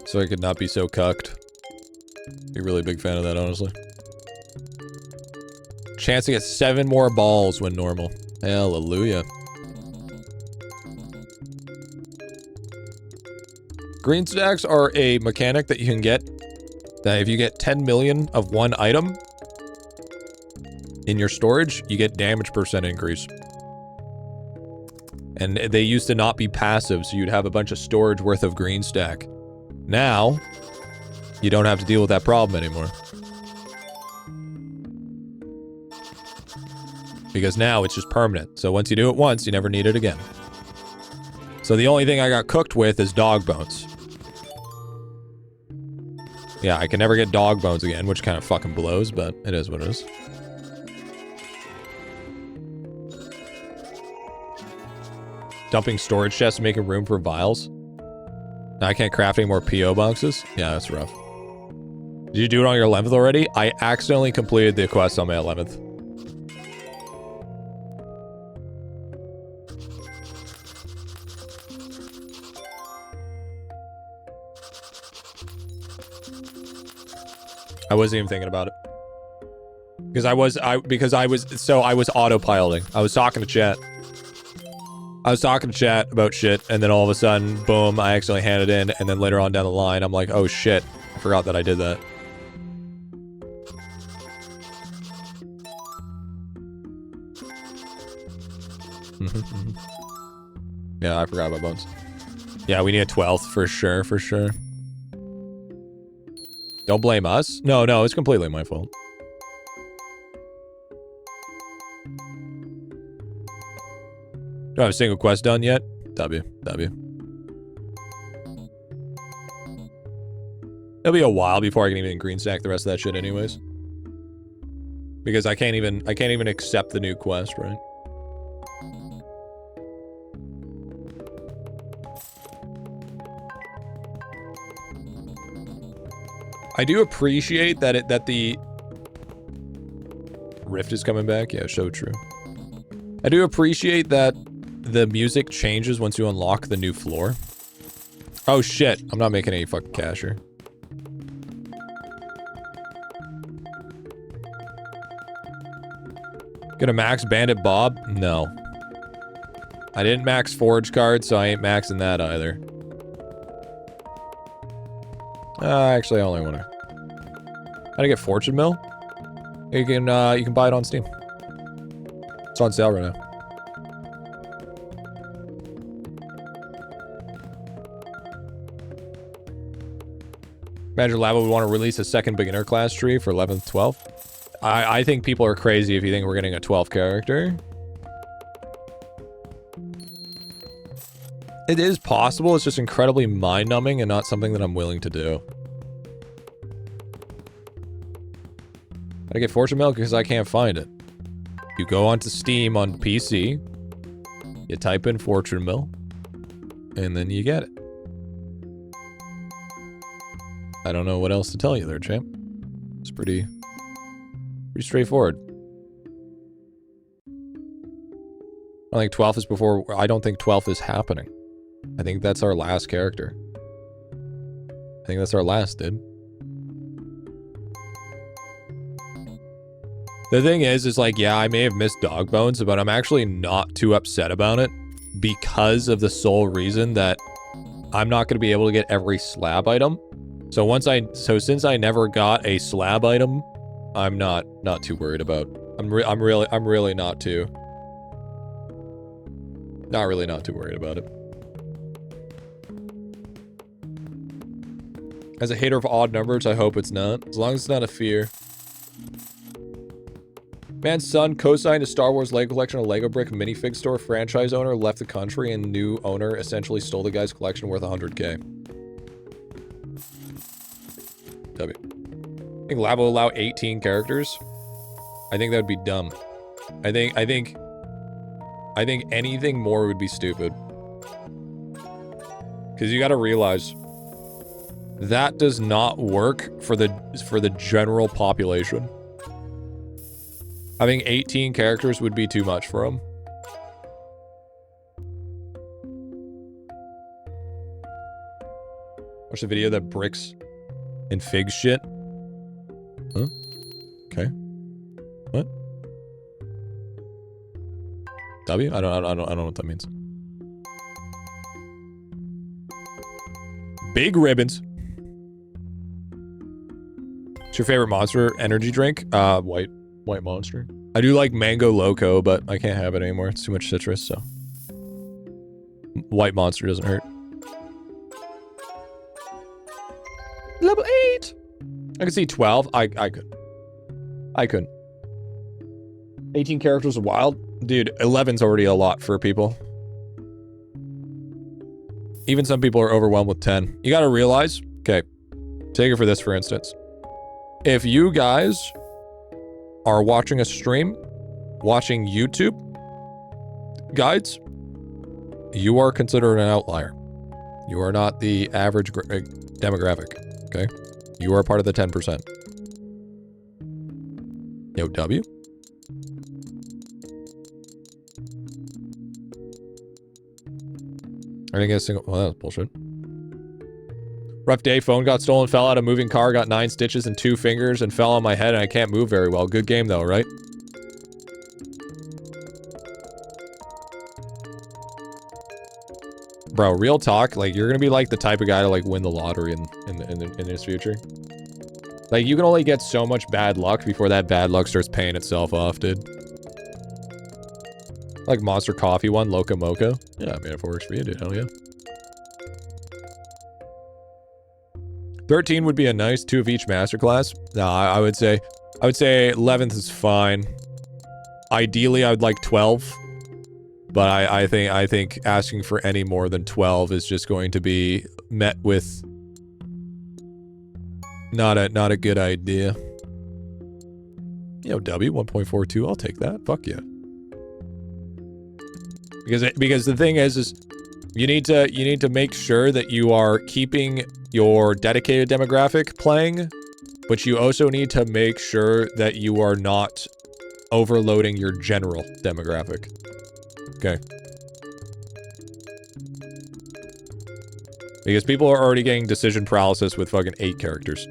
So I could not be so cucked. Be a really big fan of that, honestly. Chance to get 7 more balls when normal. Hallelujah. Green stacks are a mechanic that you can get. That if you get 10 million of one item in your storage, you get damage % increase. And they used to not be passive, so you'd have a bunch of storage worth of green stack. Now, you don't have to deal with that problem anymore. Because now it's just permanent. So once you do it once, you never need it again. So the only thing I got cooked with is dog bones. Yeah, I can never get dog bones again, which kind of fucking blows, but it is what it is. Dumping storage chests, making room for vials. Now I can't craft any more PO boxes. Yeah, that's rough. Did you do it on your 11th already? I accidentally completed the quest on my 11th. I wasn't even thinking about it. Because I was autopiloting. I was talking to chat. About shit, and then all of a sudden, boom, I accidentally handed in, and then later on down the line, I'm like, oh shit, I forgot that I did that. Yeah, I forgot about bones. Yeah, we need a 12th for sure. Don't blame us. No, it's completely my fault. Do I have a single quest done yet? W. It'll be a while before I can even green stack the rest of that shit anyways. Because I can't even accept the new quest, right? I do appreciate that the Rift is coming back. Yeah, so true. I do appreciate that the music changes once you unlock the new floor. Oh shit, I'm not making any fucking cash here. Gonna max Bandit Bob? No. I didn't max Forge card, so I ain't maxing that either. Actually, I only want to. How to get Fortune Mill? You can buy it on Steam. It's on sale right now. Imagine Lava would want to release a second beginner class tree for 11th, 12th. I think people are crazy if you think we're getting a 12th character. It is possible, it's just incredibly mind-numbing and not something that I'm willing to do. How to get Fortune Milk? Because I can't find it. You go onto Steam on PC, you type in Fortune Mill, and then you get it. I don't know what else to tell you there, champ. It's pretty straightforward. I think 12th is before. I don't think 12th is happening. I think that's our last character. I think that's our last, dude. The thing is like, yeah, I may have missed dog bones, but I'm actually not too upset about it because of the sole reason that I'm not going to be able to get every slab item. So since I never got a slab item, I'm not too worried about. I'm really not too worried about it. As a hater of odd numbers, I hope it's not. As long as it's not a fear. Man's son co-signed a Star Wars Lego collection, a Lego brick minifig store. Franchise owner left the country and new owner essentially stole the guy's collection worth 100K. W. I think Lab will allow 18 characters. I think that would be dumb. I think anything more would be stupid. Because you gotta realize that does not work for the general population. I think 18 characters would be too much for him. Watch the video that bricks and fig shit. Huh? Okay. What? W? I don't know what that means. Big ribbons. What's your favorite Monster energy drink? White Monster. I do like Mango Loco, but I can't have it anymore. It's too much citrus, so. White Monster doesn't hurt. Level 8! I can see 12. I couldn't. 18 characters are wild. Dude, 11's already a lot for people. Even some people are overwhelmed with 10. You gotta realize, okay, take it for this, for instance. If you guys are watching a stream, watching YouTube guides, you are considered an outlier. You are not the average demographic, okay? You are part of the 10%. Yo, W? I didn't get a single... Well, that was bullshit. Rough day, phone got stolen, fell out of moving car, got 9 stitches and 2 fingers, and fell on my head, and I can't move very well. Good game, though, right? Bro, real talk, like, you're gonna be, like, the type of guy to, like, win the lottery in his future. Like, you can only get so much bad luck before that bad luck starts paying itself off, dude. Like Monster Coffee one, Loco Moco. Yeah, I mean, if it works for you, dude, hell yeah. 13 would be a nice 2 of each masterclass. No, I would say 11th is fine. Ideally, I would like 12. But I think asking for any more than 12 is just going to be met with not a good idea. You know, W 1.42, I'll take that. Fuck yeah. Because the thing is you need to make sure that you are keeping your dedicated demographic playing, but you also need to make sure that you are not overloading your general demographic. Okay. Because people are already getting decision paralysis with fucking 8 characters.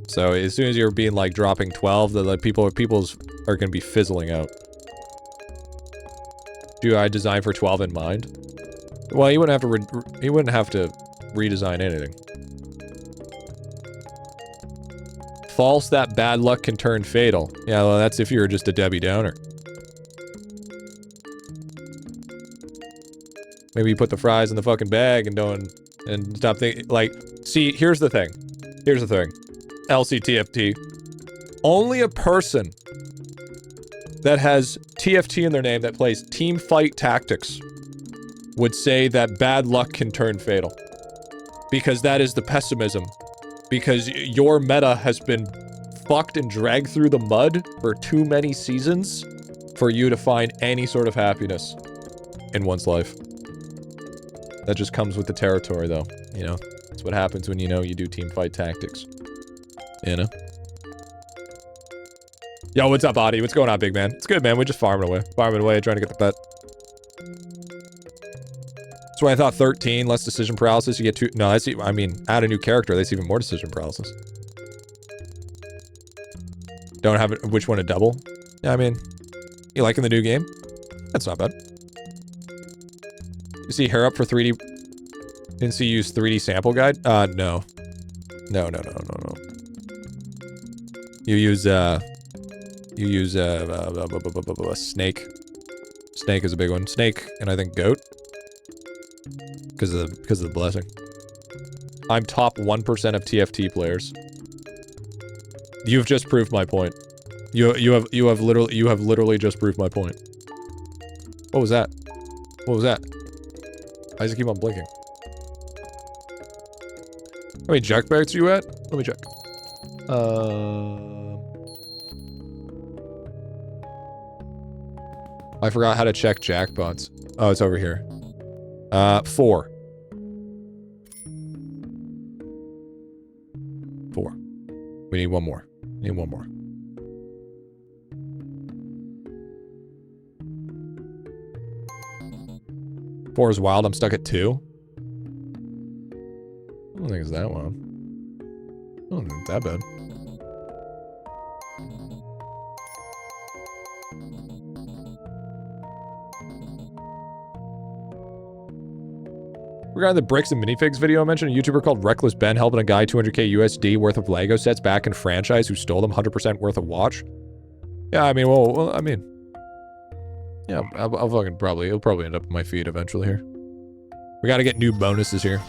So as soon as you're being like dropping 12, the people's are gonna be fizzling out. Do I design for 12 in mind? Well, you wouldn't have to redesign anything. False that bad luck can turn fatal. Yeah, well, that's if you're just a Debbie Downer. Maybe you put the fries in the fucking bag and stop thinking, like, see, here's the thing. LCTFT. Only a person that has TFT in their name that plays Team Fight Tactics would say that bad luck can turn fatal. Because that is the pessimism. Because your meta has been fucked and dragged through the mud for too many seasons for you to find any sort of happiness in one's life. That just comes with the territory, though. You know, that's what happens when, you know, you do team fight tactics. You know? Yo, what's up, Adi? What's going on, big man? It's good, man. We're just farming away, trying to get the pet. That's why I thought 13, less decision paralysis. You get 2. No, that's, I mean, add a new character. That's even more decision paralysis. Don't have it. Which one to double? Yeah, I mean, you liking the new game? That's not bad. You see hair up for 3D. Didn't see you use 3D sample guide? No. No. You use snake. Snake is a big one. Snake and I think goat. Because of the blessing. I'm top 1% of TFT players. You've just proved my point. You have literally just proved my point. What was that? What was that? Why does it keep on blinking? How many jackpacks are you at? Let me check. I forgot how to check jackpots. Oh, it's over here. 4. 4. We need one more. Need one more. Four is wild. I'm stuck at 2. I don't think it's that wild. I don't think it's that bad. Regarding the bricks and minifigs video I mentioned, a YouTuber called Reckless Ben helping a guy 200k USD worth of Lego sets back in franchise who stole them 100% worth of watch. Yeah, I mean, well, I mean, yeah, I'll fucking probably, it'll probably end up in my feed eventually here. We gotta get new bonuses here.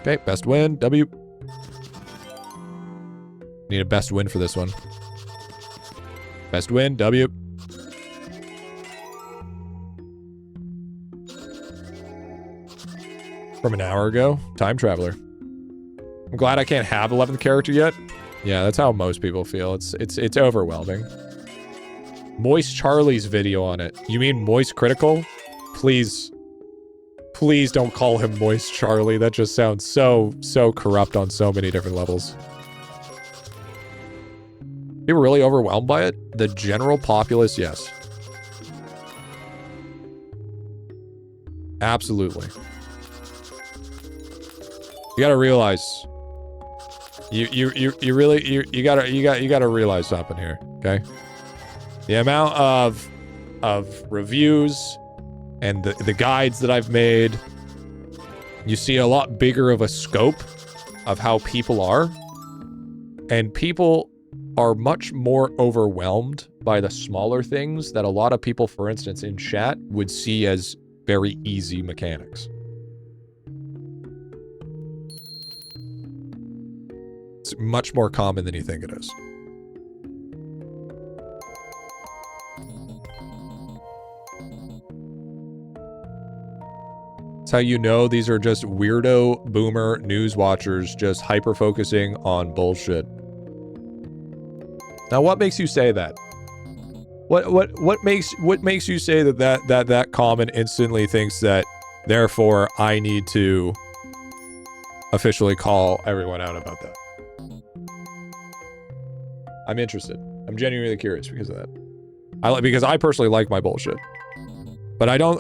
Okay, best win, W. Need a best win for this one. Best win, W. From an hour ago, time traveler. I'm glad I can't have 11th character yet. Yeah, that's how most people feel. It's overwhelming. Moist Charlie's video on it. You mean Moist Critical? Please don't call him Moist Charlie. That just sounds so corrupt on so many different levels. People really overwhelmed by it? The general populace, yes. Absolutely. You gotta realize, you gotta realize something here, okay? The amount of reviews and the guides that I've made, you see a lot bigger of a scope of how people are, and people are much more overwhelmed by the smaller things that a lot of people, for instance, in chat would see as very easy mechanics. It's much more common than you think it is. It's how you know these are just weirdo boomer news watchers just hyper-focusing on bullshit. Now, what makes you say that? What makes you say that comment instantly thinks that, therefore, I need to officially call everyone out about that? I'm interested. I'm genuinely curious because of that. Because I personally like my bullshit, but I don't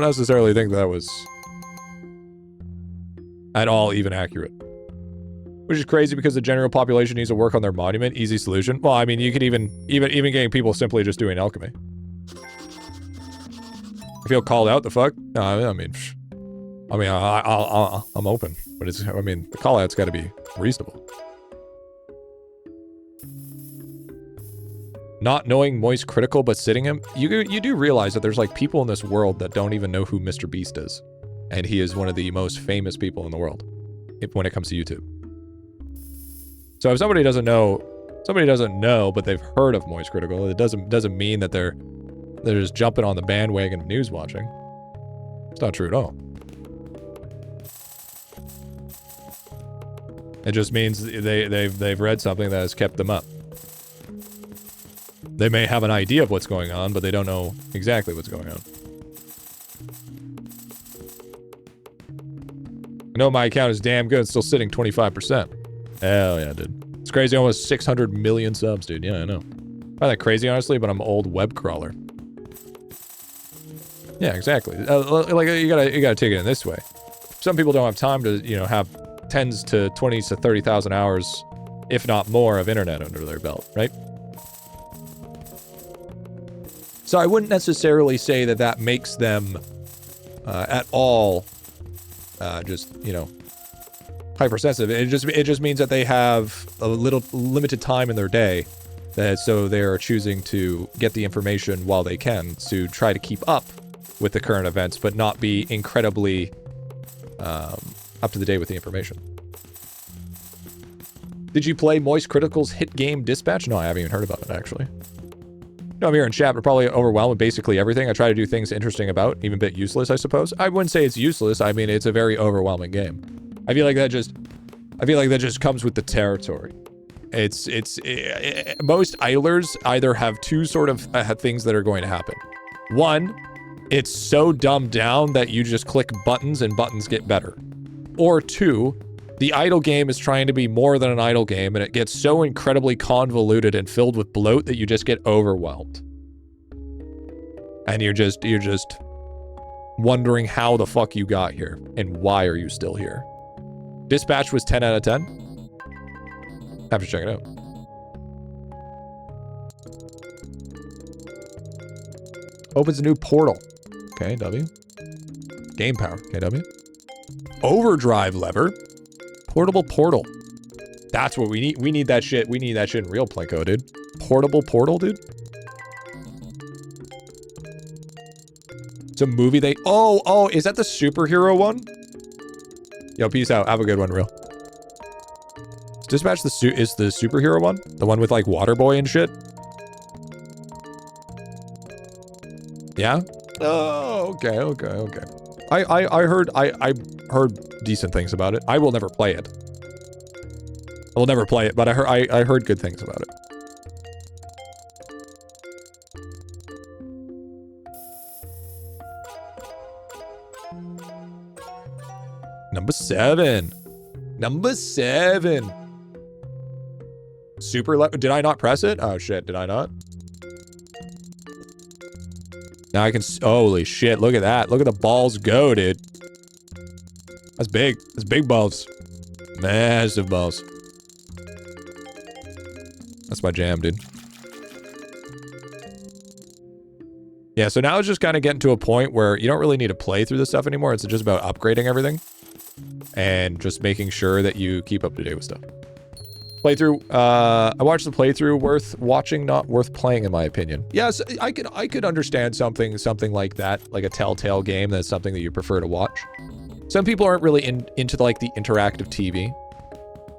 necessarily think that was at all even accurate. Which is crazy because the general population needs to work on their monument. Easy solution. Well, I mean, you could even getting people simply just doing alchemy. I feel called out. The fuck? No, I mean, I'm open, but the call out's got to be reasonable. Not knowing Moist Critical, but sitting him, you do realize that there's like people in this world that don't even know who Mr. Beast is, and he is one of the most famous people in the world, when it comes to YouTube. So if somebody doesn't know, but they've heard of Moist Critical, it doesn't mean that they're just jumping on the bandwagon of news watching. It's not true at all. It just means they've read something that has kept them up. They may have an idea of what's going on, but they don't know exactly what's going on. I know my account is damn good, it's still sitting 25%. Hell yeah, dude. It's crazy, almost 600 million subs, dude. Yeah, I know. I find that crazy, honestly, but I'm an old web crawler. Yeah, exactly. Like, you gotta take it in this way. Some people don't have time to, have tens to 20s to 30,000 hours, if not more, of internet under their belt, right? So I wouldn't necessarily say that that makes them at all just, you know, hypersensitive. It just means that they have a little limited time in their day, that so they are choosing to get the information while they can to try to keep up with the current events, but not be incredibly up to the date with the information. Did you play Moist Critical's hit game Dispatch? No, I haven't even heard about it, actually. No, I'm here in chat, but probably overwhelmed with basically everything. I try to do things interesting about, even a bit useless, I suppose. I wouldn't say it's useless. I mean, it's a very overwhelming game. I feel like that just comes with the territory. Most idlers either have two sort of things that are going to happen. One, it's so dumbed down that you just click buttons and buttons get better. Or two, the idle game is trying to be more than an idle game, and it gets so incredibly convoluted and filled with bloat that you just get overwhelmed. And you're just wondering how the fuck you got here, and why are you still here. Dispatch was 10 out of 10. Have to check it out. Opens a new portal. Okay, W. Game power. Okay, W. Overdrive lever. Portable portal. That's what we need. We need that shit. We need that shit in real Plinko, dude. Portable portal, dude. It's a movie they... Oh, is that the superhero one? Yo, peace out. Have a good one, real. Is Dispatch is the superhero one? The one with, like, Waterboy and shit? Yeah? Oh, okay. I heard decent things about it. I will never play it. I will never play it, but I heard good things about it. Number 7. Super did I not press it? Oh shit, did I not? Now I can, holy shit, look at that. Look at the balls go, dude. That's big. That's big balls. Massive balls. That's my jam, dude. Yeah, so now it's just kind of getting to a point where you don't really need to play through this stuff anymore. It's just about upgrading everything. And just making sure that you keep up to date with stuff. Playthrough, I watched the playthrough, worth watching, not worth playing, in my opinion. Yes, I could understand something like that, like a Telltale game that's something that you prefer to watch. Some people aren't really into like the interactive TV.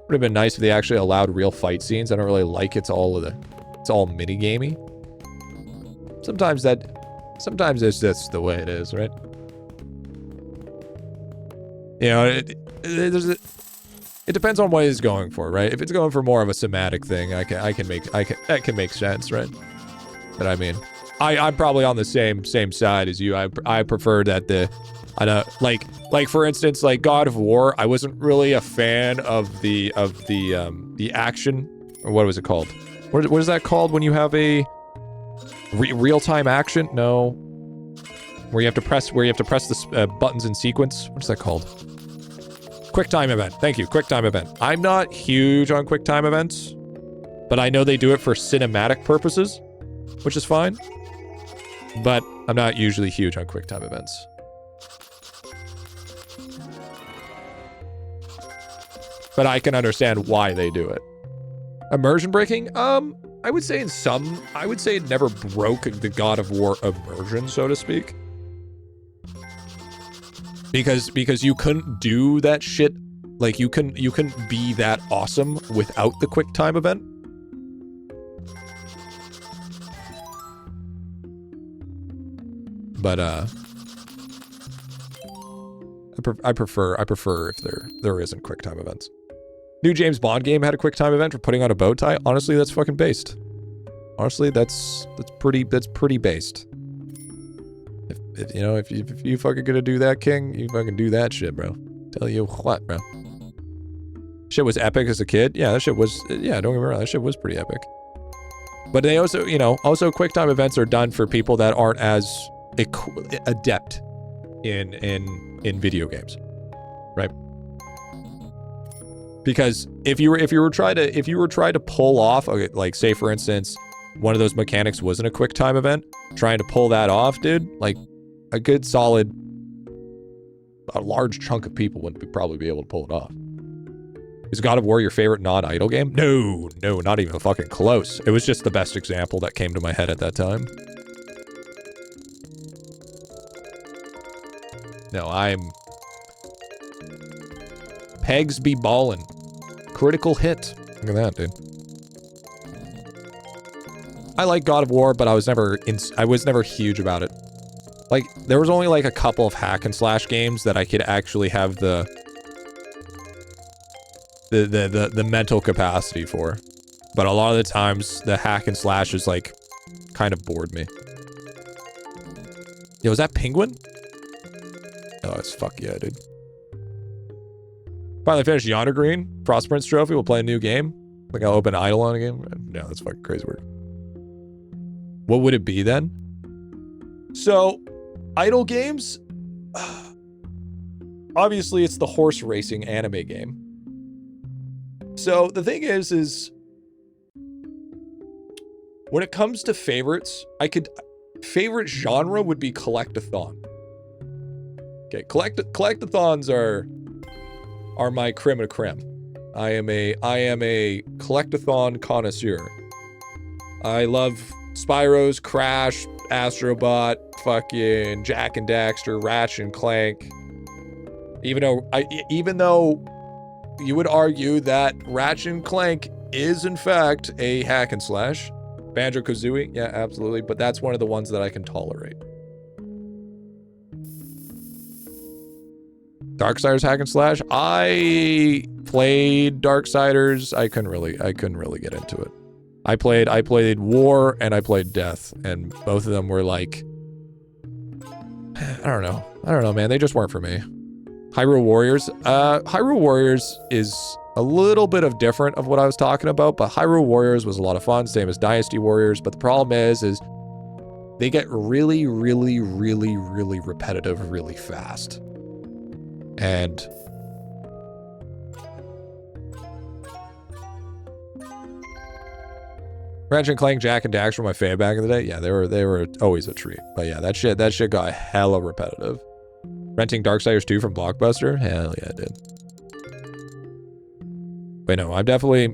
Would have been nice if they actually allowed real fight scenes. I don't really like it's all mini-gamey. Sometimes it's just the way it is, right? You know, it depends on what it's going for, right? If it's going for more of a somatic thing, that can make sense, right? But I mean, I'm probably on the same side as you. I prefer that like for instance, like God of War, I wasn't really a fan of the action, or what was it called? What is that called when you have a real-time action? No, where you have to press the buttons in sequence. What's that called? QuickTime event. Thank you. QuickTime event. I'm not huge on QuickTime events, but I know they do it for cinematic purposes, which is fine. But I'm not usually huge on QuickTime events. But I can understand why they do it. Immersion breaking? I would say it never broke the God of War immersion, so to speak. Because you couldn't do that shit, like you couldn't be that awesome without the QuickTime event. But I prefer if there isn't QuickTime events. New James Bond game had a QuickTime event for putting on a bow tie. Honestly, that's fucking based. Honestly, that's pretty based. If you fucking gonna do that, King, you fucking do that shit, bro. Tell you what, bro. Shit was epic as a kid. Yeah, that shit was, yeah, don't get me wrong, that shit was pretty epic. But they also, also QuickTime events are done for people that aren't as adept in video games, right? Because if you were trying to pull off, okay, like say for instance, one of those mechanics wasn't a quick time event, trying to pull that off, dude, like a good solid, a large chunk of people wouldn't probably be able to pull it off. Is God of War your favorite non-idle game? No, not even fucking close. It was just the best example that came to my head at that time. No, I'm... Pegs be ballin'. Critical hit. Look at that, dude. I like God of War, but I was never huge about it. Like, there was only like a couple of hack and slash games that I could actually have the mental capacity for. But a lot of the times, the hack and slash is like, kind of bored me. Yo, is that Penguin? Oh, it's fuck yeah, dude. Finally finished Yonder Green. Frost Prince Trophy. We'll play a new game. Like I'll open IdleOn again. No, that's fucking crazy work. What would it be then? So, idle games? Obviously, it's the horse racing anime game. So, the thing is when it comes to favorites, favorite genre would be collectathon. Okay, collectathons are my creme de creme. I am a collectathon connoisseur. I love Spyro's, Crash, Astrobot, fucking Jak and Daxter, Ratchet and Clank. Even though you would argue that Ratchet and Clank is in fact a hack and slash. Banjo-Kazooie, yeah, absolutely, but that's one of the ones that I can tolerate. Darksiders hack and slash. I played Darksiders. I couldn't really get into it. I played War and I played Death, and both of them were like, I don't know, man. They just weren't for me. Hyrule Warriors. Hyrule Warriors is a little bit of different of what I was talking about, but Hyrule Warriors was a lot of fun, same as Dynasty Warriors. But the problem is they get really, really, really, really repetitive really fast. And Ratchet and Clank, Jak and Daxter were my fave back in the day. Yeah, they were always a treat. But yeah, that shit got hella repetitive. Renting Darksiders 2 from Blockbuster? Hell yeah, I did. But no, I'm definitely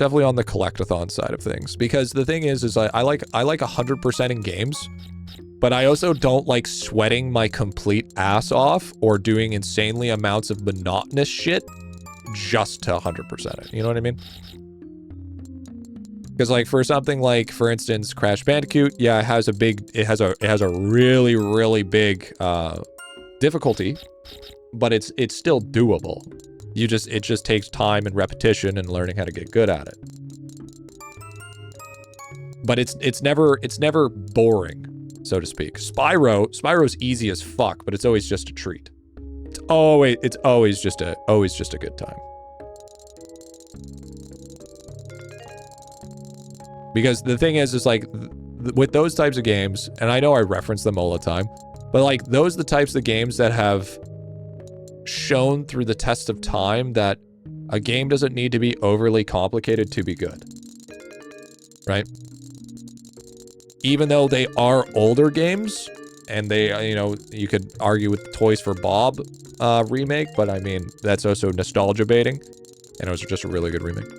on the collectathon side of things, because the thing is I like 100% in games, but I also don't like sweating my complete ass off or doing insanely amounts of monotonous shit just to 100% it. You know what I mean? Because like for something like, for instance, Crash Bandicoot, yeah, it has a really, really big difficulty, but it's still doable. It just takes time and repetition and learning how to get good at it. But it's never boring, so to speak. Spyro's easy as fuck, but it's always just a treat. It's always just a good time. Because the thing is like with those types of games, and I know I reference them all the time, but like those are the types of games that have shown through the test of time that a game doesn't need to be overly complicated to be good, right? Even though they are older games, and they, you could argue with Toys for Bob remake, but I mean, that's also nostalgia baiting, and it was just a really good remake.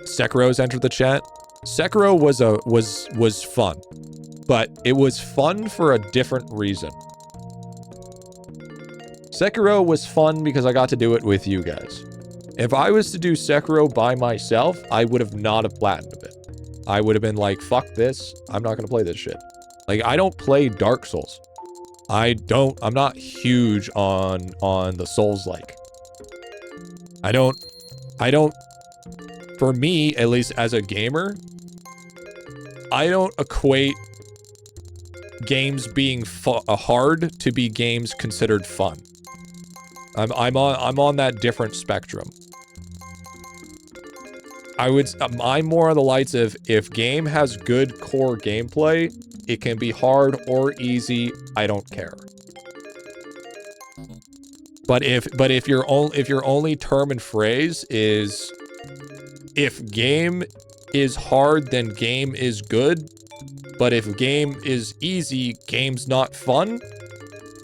Sekiro's entered the chat. Sekiro was fun, but it was fun for a different reason. Sekiro was fun because I got to do it with you guys. If I was to do Sekiro by myself, I would have not have platinumed it. I would have been like, fuck this. I'm not gonna play this shit. Like, I don't play Dark Souls. I'm not huge on the Souls-like. I don't, for me, at least as a gamer, I don't equate games being hard to be games considered fun. I'm on that different spectrum. I'm more on the lights of, if game has good core gameplay, it can be hard or easy, I don't care. But if your only term and phrase is if game is hard, then game is good. But if game is easy, game's not fun,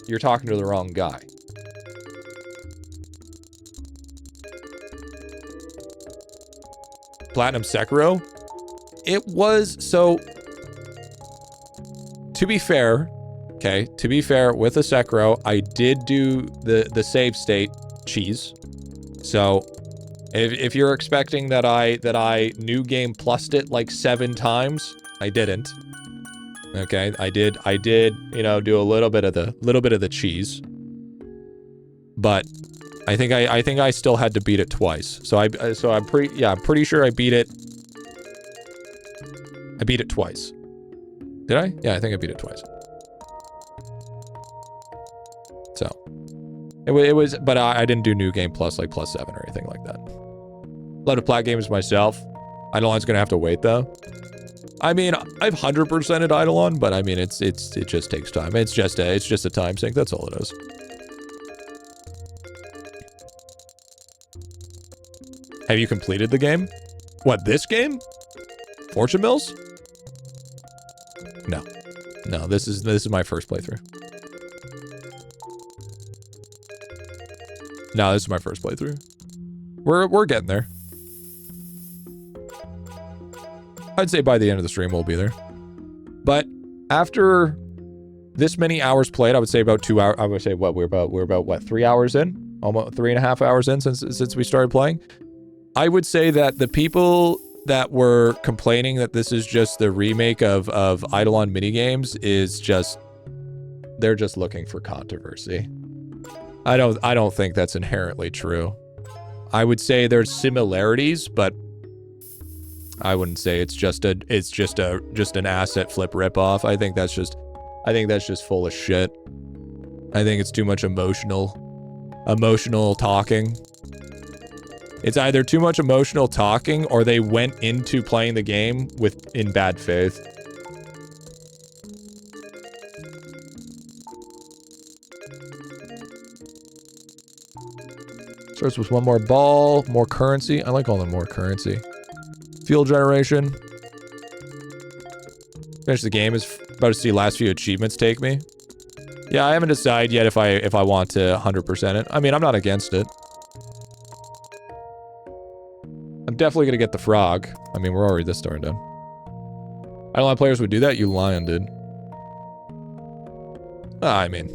you're talking to the wrong guy. Platinum Sekiro? It was, so, to be fair, okay, to be fair, with a Sekiro, I did do the save state cheese. So, if you're expecting that I new game plussed it like 7 times, I didn't. Okay, I did, you know, do a little bit of the cheese. But I think I still had to beat it twice. So I'm pretty sure I beat it. I beat it twice. Did I? Yeah, I think I beat it twice. So it was, but I didn't do new game plus like +7 or anything like that. Love to plat games myself. Eidolon's gonna have to wait though. I mean, I've 100%ed Idleon, but I mean, it just takes time. It's just a time sink. That's all it is. Have you completed the game? What, this game? Fortune Mills? No, this is my first playthrough. No, this is my first playthrough. We're getting there. I'd say by the end of the stream we'll be there. But after this many hours played, I would say about 2 hours. I would say what we're about what, 3 hours in? Almost 3.5 hours in since we started playing. I would say that the people that were complaining that this is just the remake of IdleOn minigames is just, they're just looking for controversy. I don't think that's inherently true. I would say there's similarities, but I wouldn't say it's just an asset flip ripoff. I think that's just full of shit. I think it's too much emotional talking. It's either too much emotional talking or they went into playing the game in bad faith. Starts with one more ball, more currency. I like all the more currency. Fuel generation. Finish the game. Is about to see last few achievements take me. Yeah, I haven't decided yet if I want to 100% it. I mean, I'm not against it. I'm definitely gonna get the frog. I mean, we're already this far done. I don't know players would do that. You lion, dude. I mean,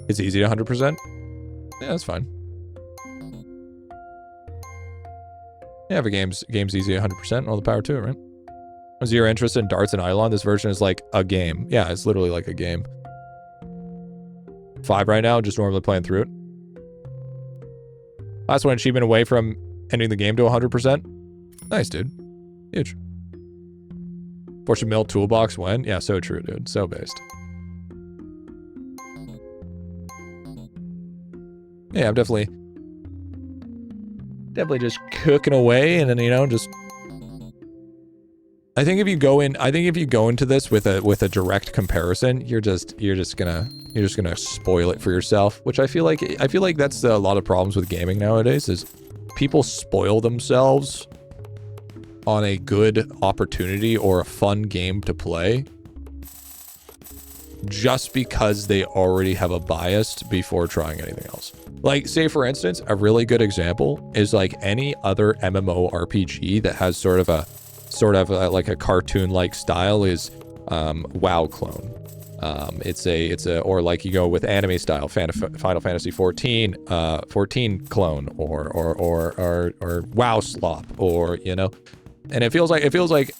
it's easy to 100%. Yeah, that's fine. Yeah, if a game's easy 100%, all the power to it, right? Was your interest in darts and IdleOn? This version is like a game. Yeah, it's literally like a game. 5 right now, just normally playing through it. Last one achievement away from ending the game to 100%. Nice, dude. Huge. Fortune Mill toolbox when? Yeah, so true, dude. So based. Yeah, I'm definitely just cooking away, and then, you know, just. I think if you go into this with a direct comparison, you're just gonna spoil it for yourself, which I feel like that's a lot of problems with gaming nowadays, is people spoil themselves on a good opportunity or a fun game to play just because they already have a bias before trying anything else. Like, say for instance, a really good example is like any other MMORPG that has sort of a like a cartoon-like style is WoW clone. It's a or like you go with anime style, Final Fantasy 14 clone, or WoW slop, or, you know. And it feels like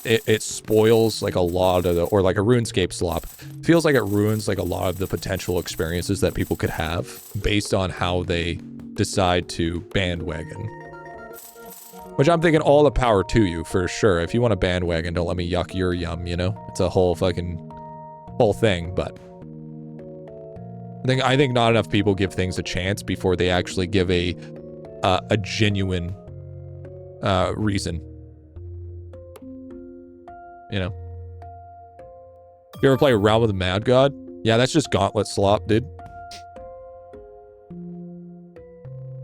it spoils like a lot of the, or like a RuneScape slop. It feels like it ruins like a lot of the potential experiences that people could have based on how they decide to bandwagon. Which I'm thinking all the power to you, for sure. If you want a bandwagon, don't let me yuck your yum, you know? It's a whole thing, but I think not enough people give things a chance before they actually give a genuine reason. You know? You ever play Realm of the Mad God? Yeah, that's just Gauntlet slop, dude.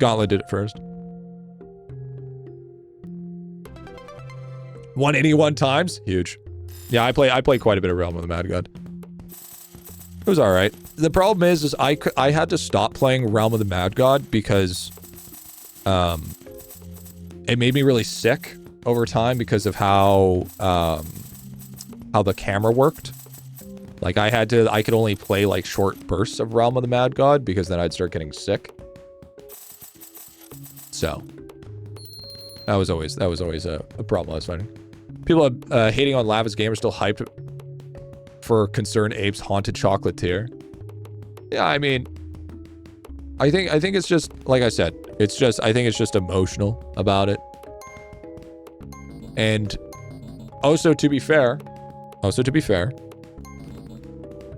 Gauntlet did it first. 181 times? Huge. Yeah, I play quite a bit of Realm of the Mad God. It was alright. The problem is I had to stop playing Realm of the Mad God because it made me really sick over time because of how the camera worked. Like I could only play like short bursts of Realm of the Mad God because then I'd start getting sick. So that was always a problem I was finding. People hating on Lava's game are still hyped for Concerned Ape's Haunted Chocolatier. Yeah, I mean, I think it's just like I said. I think it's just emotional about it. And also to be fair, there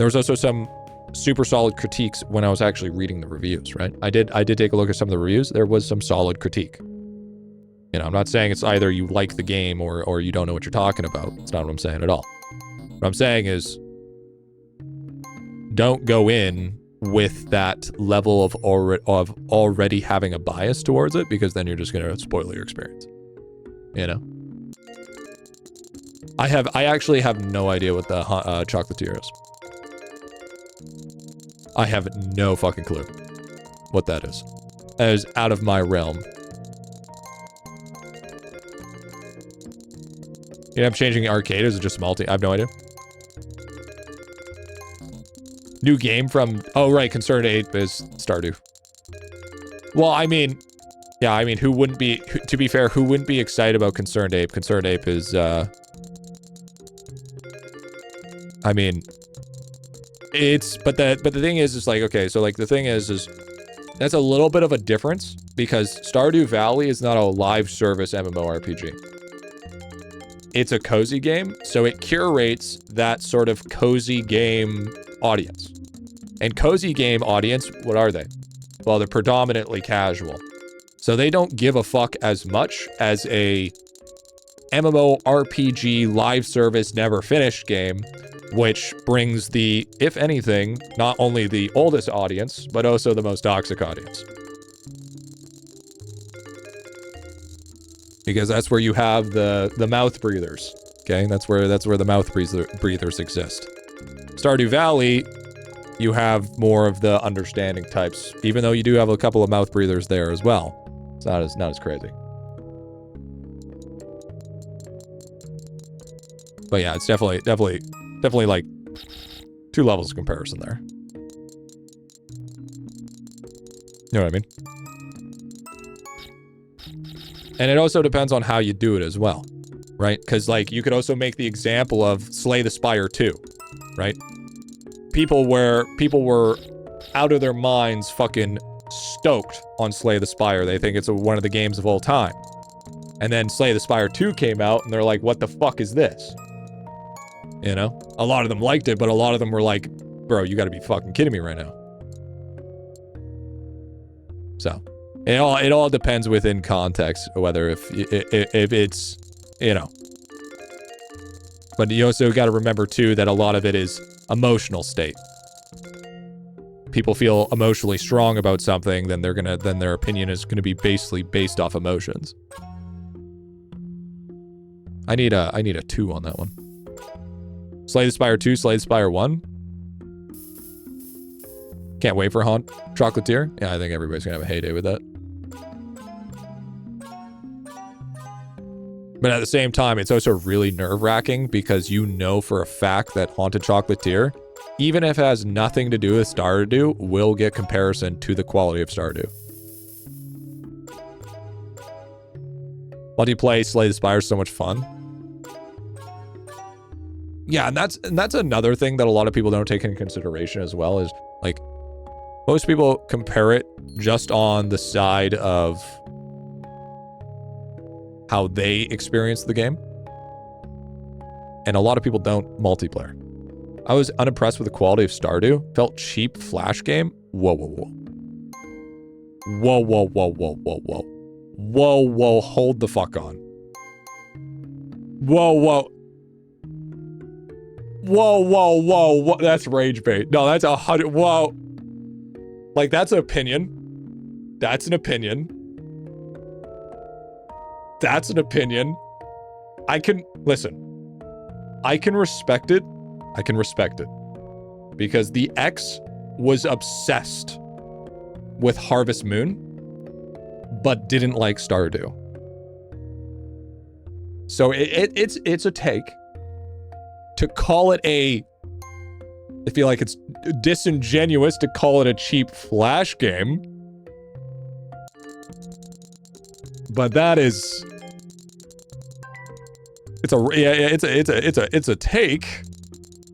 was also some super solid critiques when I was actually reading the reviews, right? I did take a look at some of the reviews. There was some solid critique. You know, I'm not saying it's either you like the game or you don't know what you're talking about. That's not what I'm saying at all. What I'm saying is don't go in with that level of already having a bias towards it, because then you're just going to spoil your experience. You know? I actually have no idea what the chocolatier is. I have no fucking clue what that is. That is out of my realm. You know, I'm changing the arcade. Is it just multi? I have no idea. New game from... Oh, right. Concerned Ape is Stardew. Well, I mean... Yeah, I mean, who wouldn't be... To be fair, who wouldn't be excited about Concerned Ape? Concerned Ape is, I mean... It's... But the thing is like, okay, so, like, the thing is... That's a little bit of a difference, because Stardew Valley is not a live service MMORPG. It's a cozy game, so it curates that sort of cozy game audience. And cozy game audience, what are they? Well, they're predominantly casual. So they don't give a fuck as much as a MMORPG live service never finished game, which brings the, if anything, not only the oldest audience, but also the most toxic audience. Because that's where you have the mouth breathers, okay? That's where the mouth breathers exist. Stardew Valley, you have more of the understanding types, even though you do have a couple of mouth breathers there as well. It's not as crazy. But yeah, it's definitely like 2 levels of comparison there. You know what I mean? And it also depends on how you do it as well, right? Because, like, you could also make the example of Slay the Spire 2, right? People were out of their minds fucking stoked on Slay the Spire. They think it's one of the games of all time. And then Slay the Spire 2 came out, and they're like, what the fuck is this? You know? A lot of them liked it, but a lot of them were like, bro, you gotta be fucking kidding me right now. So... It all depends within context, whether if it's, you know. But you also got to remember too that a lot of it is emotional state. People feel emotionally strong about something, then their opinion is gonna be based off emotions. I need a 2 on that one. Slay the Spire 2, Slay the Spire 1. Can't wait for Haunt Chocolatier. Yeah, I think everybody's gonna have a heyday with that. But at the same time, it's also really nerve-wracking because you know for a fact that Haunted Chocolatier, even if it has nothing to do with Stardew, will get comparison to the quality of Stardew. Multiplayer Slay the Spire is so much fun. Yeah, and that's another thing that a lot of people don't take into consideration as well, is like most people compare it just on the side of how they experience the game. And a lot of people don't multiplayer. I was unimpressed with the quality of Stardew. Felt cheap Flash game. Whoa, whoa, whoa. Whoa, whoa, whoa, whoa, whoa, whoa. Whoa, whoa, hold the fuck on. Whoa, whoa. Whoa, whoa, whoa, whoa. That's rage bait. No, that's 100. Whoa. Like, that's an opinion. That's an opinion. That's an opinion. I can respect it. I can respect it. Because the ex was obsessed with Harvest Moon, but didn't like Stardew. So it's a take. To call it a... I feel like it's disingenuous to call it a cheap Flash game. But that is... It's a take.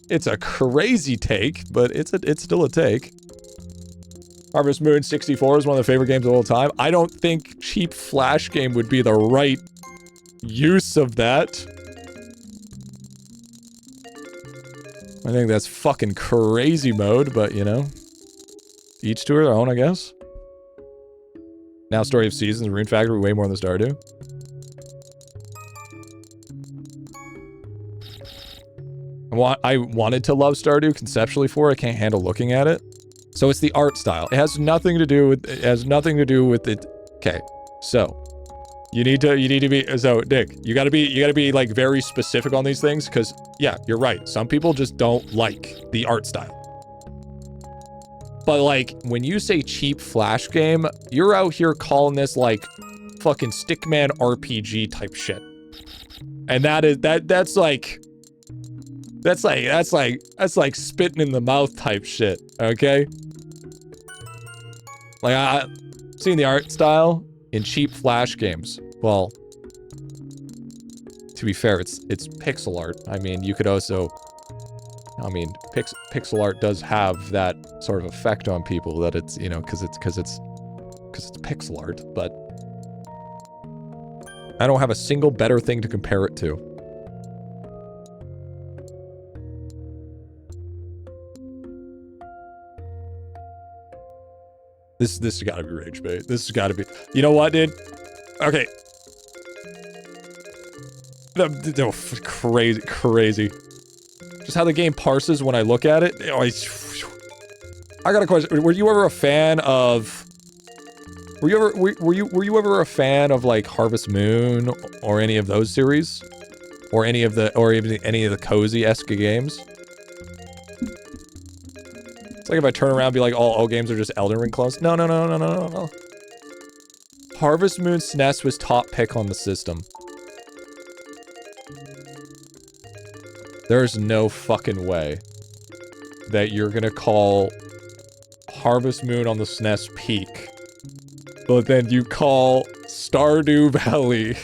It's a crazy take, but it's still a take. Harvest Moon 64 is one of the favorite games of all time. I don't think cheap Flash game would be the right use of that. I think that's fucking crazy mode, but you know, each to their own, I guess. Now Story of Seasons, Rune Factory, way more than Stardew. I wanted to love Stardew conceptually for it. I can't handle looking at it. So it's the art style. It has nothing to do with it. Okay. So you need to be, so Nick, you gotta be like very specific on these things, because yeah, you're right. Some people just don't like the art style. But like, when you say cheap Flash game, you're out here calling this like fucking Stickman RPG type shit. And that's like spitting in the mouth type shit, okay? Like, I've seen the art style in cheap Flash games. Well, to be fair, it's pixel art. I mean, you could also... I mean, pixel art does have that sort of effect on people that it's, you know, because it's pixel art, but... I don't have a single better thing to compare it to. This has got to be rage bait. This has got to be... You know what, dude? Okay. No, crazy. Just how the game parses when I look at it. I got a question. Were you ever a fan of... Were you ever a fan of like Harvest Moon or any of those series? Or any of the cozy-esque games? It's like if I turn around and be like, all games are just Elden Ring clones. No. Harvest Moon SNES was top pick on the system. There's no fucking way that you're gonna call Harvest Moon on the SNES peak, but then you call Stardew Valley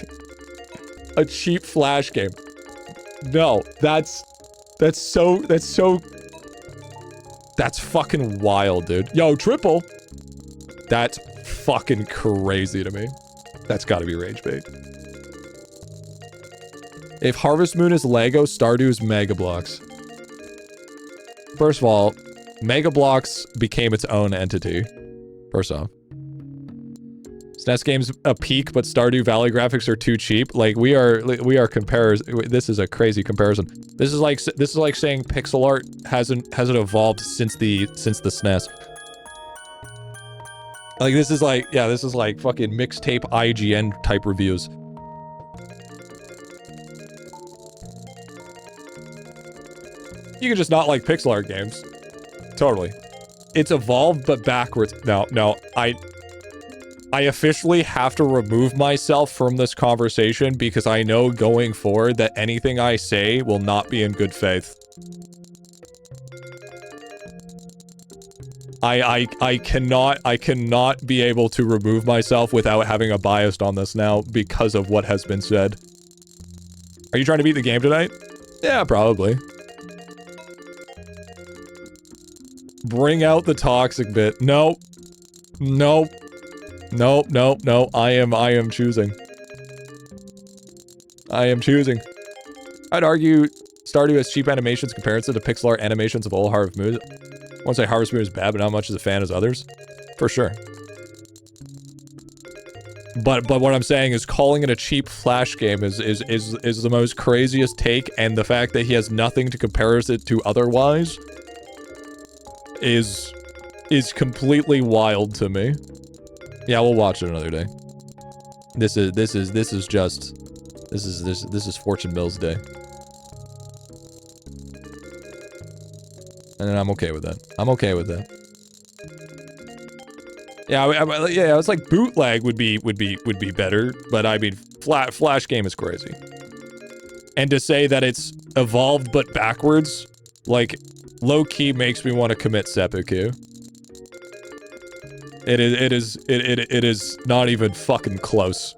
a cheap Flash game. No, that's fucking wild, dude. Yo, triple. That's fucking crazy to me. That's gotta be rage bait. If Harvest Moon is Lego, Stardew is Mega Bloks. First of all, Mega Bloks became its own entity. First off. SNES game's a peak, but Stardew Valley graphics are too cheap. Like, we are comparers. This is a crazy comparison. This is like saying pixel art hasn't evolved since the SNES. Like, this is like fucking mixtape IGN type reviews. You can just not like pixel art games. Totally. It's evolved, but backwards. No, I officially have to remove myself from this conversation because I know going forward that anything I say will not be in good faith. I cannot be able to remove myself without having a bias on this now because of what has been said. Are you trying to beat the game tonight? Yeah, probably. Bring out the toxic bit. Nope. I am choosing. I'd argue Stardew has cheap animations compared to the pixel art animations of old Harvest Moon. I won't say Harvest Moon is bad, but not much as a fan as others. For sure. But what I'm saying is calling it a cheap Flash game is the most craziest take, and the fact that he has nothing to compare it to otherwise is completely wild to me. Yeah, we'll watch it another day. This is Fortune Mills Day. And I'm okay with that. I'm okay with that. Yeah, I was like bootleg would be better, but I mean Flash game is crazy. And to say that it's evolved but backwards, like low key makes me want to commit seppuku. It is not even fucking close.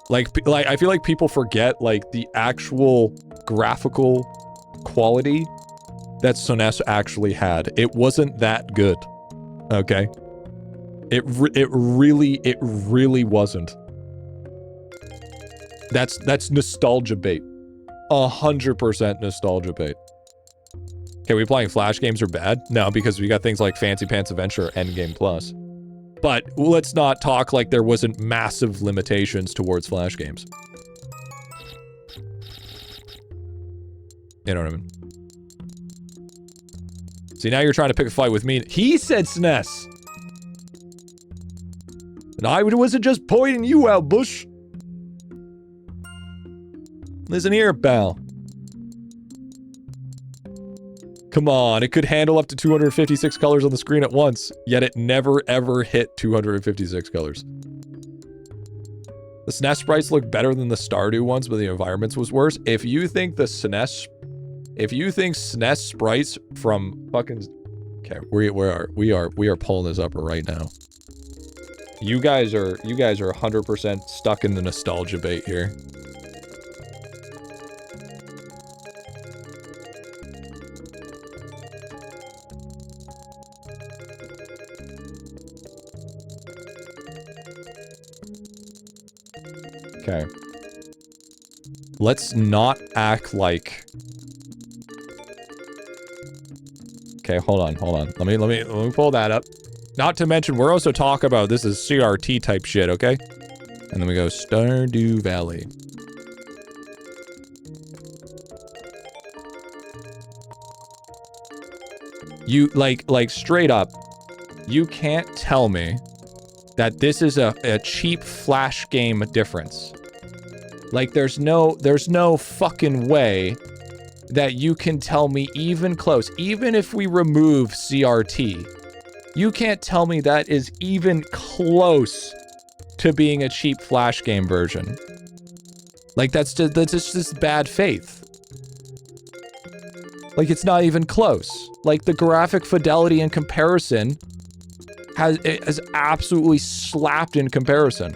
Like I feel like people forget like the actual graphical quality that SNES actually had. It wasn't that good. Okay? It really wasn't. That's nostalgia bait. 100% nostalgia bait. Okay, we playing Flash games are bad? No, because we got things like Fancy Pants Adventure Endgame Plus. But let's not talk like there wasn't massive limitations towards Flash games. You know what I mean? See, now you're trying to pick a fight with me. He said SNES. And I wasn't just pointing you out, Bush. Listen here, pal. Come on, it could handle up to 256 colors on the screen at once, yet it never ever hit 256 colors. The SNES sprites look better than the Stardew ones, but the environments was worse. If you think SNES sprites from fucking... Okay, we are pulling this up right now. You guys are 100% stuck in the nostalgia bait here. Okay. Let's not act like... Okay, hold on. Let me pull that up. Not to mention, we're also talking about this is CRT type shit, okay? And then we go Stardew Valley. You, like straight up, you can't tell me that this is a cheap Flash game difference. Like, there's no fucking way that you can tell me even close, even if we remove CRT, you can't tell me that is even close to being a cheap Flash game version. Like, that's just bad faith. Like, it's not even close. Like, the graphic fidelity in comparison has absolutely slapped in comparison.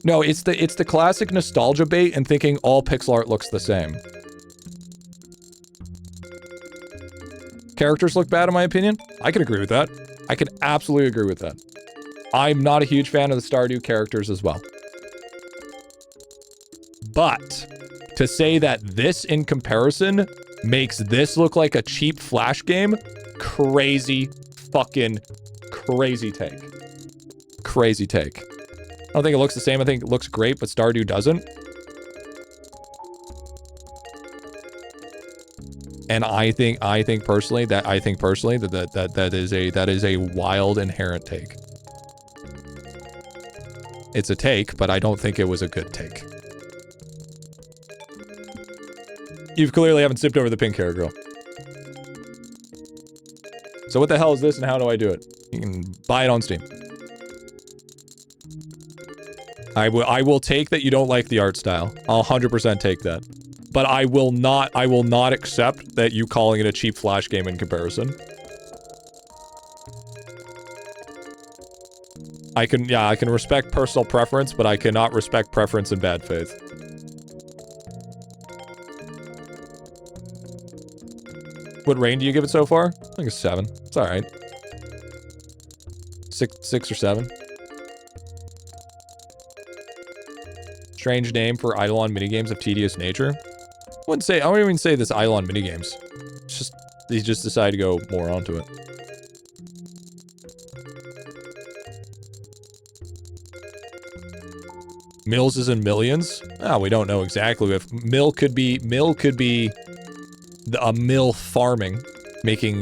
No, it's the classic nostalgia bait and thinking all pixel art looks the same. Characters look bad in my opinion. I can agree with that. I can absolutely agree with that. I'm not a huge fan of the Stardew characters as well. But to say that this in comparison makes this look like a cheap Flash game, crazy fucking crazy take. Crazy take. I don't think it looks the same. I think it looks great, but Stardew doesn't. And I think personally that is a wild inherent take. It's a take, but I don't think it was a good take. You clearly haven't sipped over the pink hair, girl. So what the hell is this and how do I do it? You can buy it on Steam. I will take that you don't like the art style. I'll 100% take that. But I will not accept that you calling it a cheap Flash game in comparison. I can respect personal preference, but I cannot respect preference in bad faith. What rating do you give it so far? I think it's 7. It's alright. 6 or 7. Strange name for IdleOn minigames of tedious nature. I wouldn't even say this IdleOn minigames. It's just, they just decided to go more onto it. Mills is in millions? Oh, we don't know exactly. If mill could be a mill farming, making,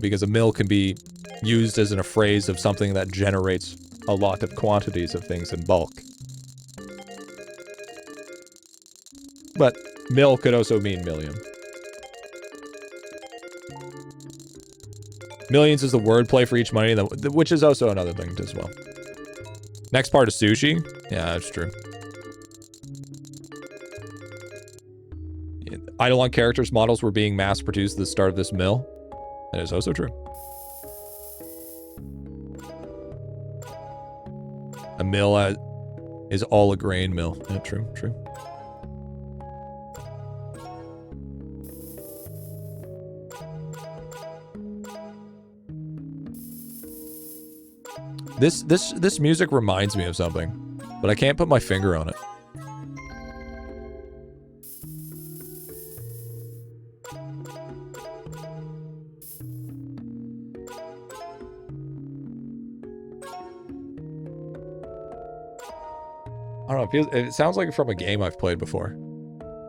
because a mill can be used as a phrase of something that generates a lot of quantities of things in bulk. But mil could also mean million. Millions is the wordplay for each money, which is also another thing as well. Next part is sushi. Yeah, that's true. IdleOn characters models were being mass-produced at the start of this mill. That is also true. A mill is all a grain mill. Yeah, true, true. This music reminds me of something, but I can't put my finger on it. I don't know. It sounds like from a game I've played before,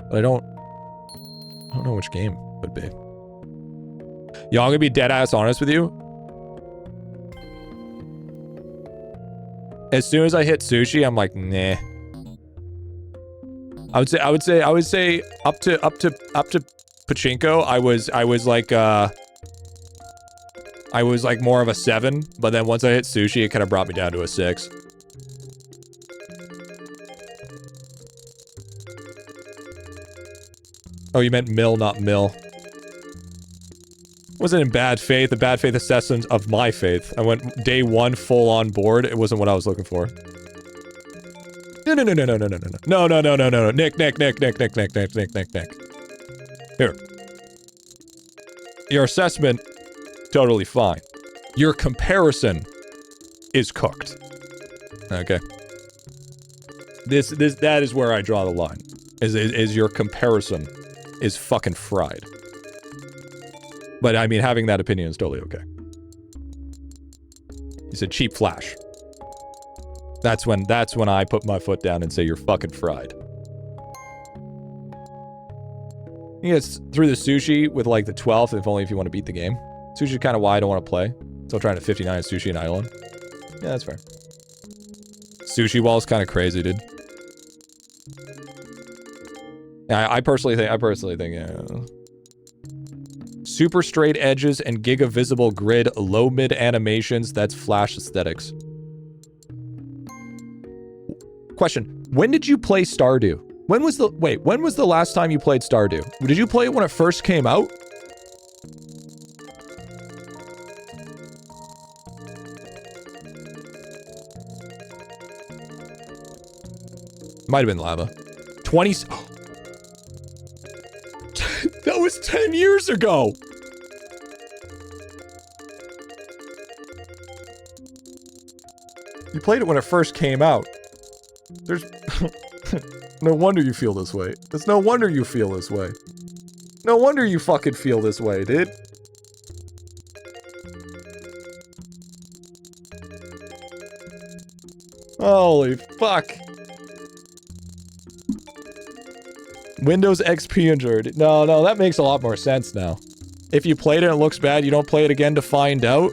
but I don't know which game it would be. Yo, I'm gonna be dead ass honest with you. As soon as I hit sushi, I'm like, nah. I would say up to pachinko, I was like more of a 7, but then once I hit sushi, it kind of brought me down to a 6. Oh, you meant mill, not mill. Wasn't in bad faith. The bad faith assessment of my faith. I went day 1 full on board. It wasn't what I was looking for. No. Nick. Here. Your assessment, totally fine. Your comparison is cooked. Okay. That is where I draw the line. Is your comparison is fucking fried. But I mean, having that opinion is totally okay. He said cheap flash. That's when I put my foot down and say you're fucking fried. I think it's through the sushi with like the 12th, if only if you want to beat the game. Sushi's kind of why I don't want to play. Still trying to 59 sushi and IdleOn. Yeah, that's fair. Sushi wall's kind of crazy, dude. Yeah, I personally think, yeah. Super straight edges and giga visible grid, low mid animations, that's Flash aesthetics. Question, when did you play Stardew? When was the last time you played Stardew? Did you play it when it first came out? Might have been lava. 20... That was 10 years ago! You played it when it first came out. There's... No wonder you feel this way. It's no wonder you feel this way. No wonder you fucking feel this way, dude. Holy fuck. Windows XP injured. No, that makes a lot more sense now. If you played it and it looks bad, you don't play it again to find out?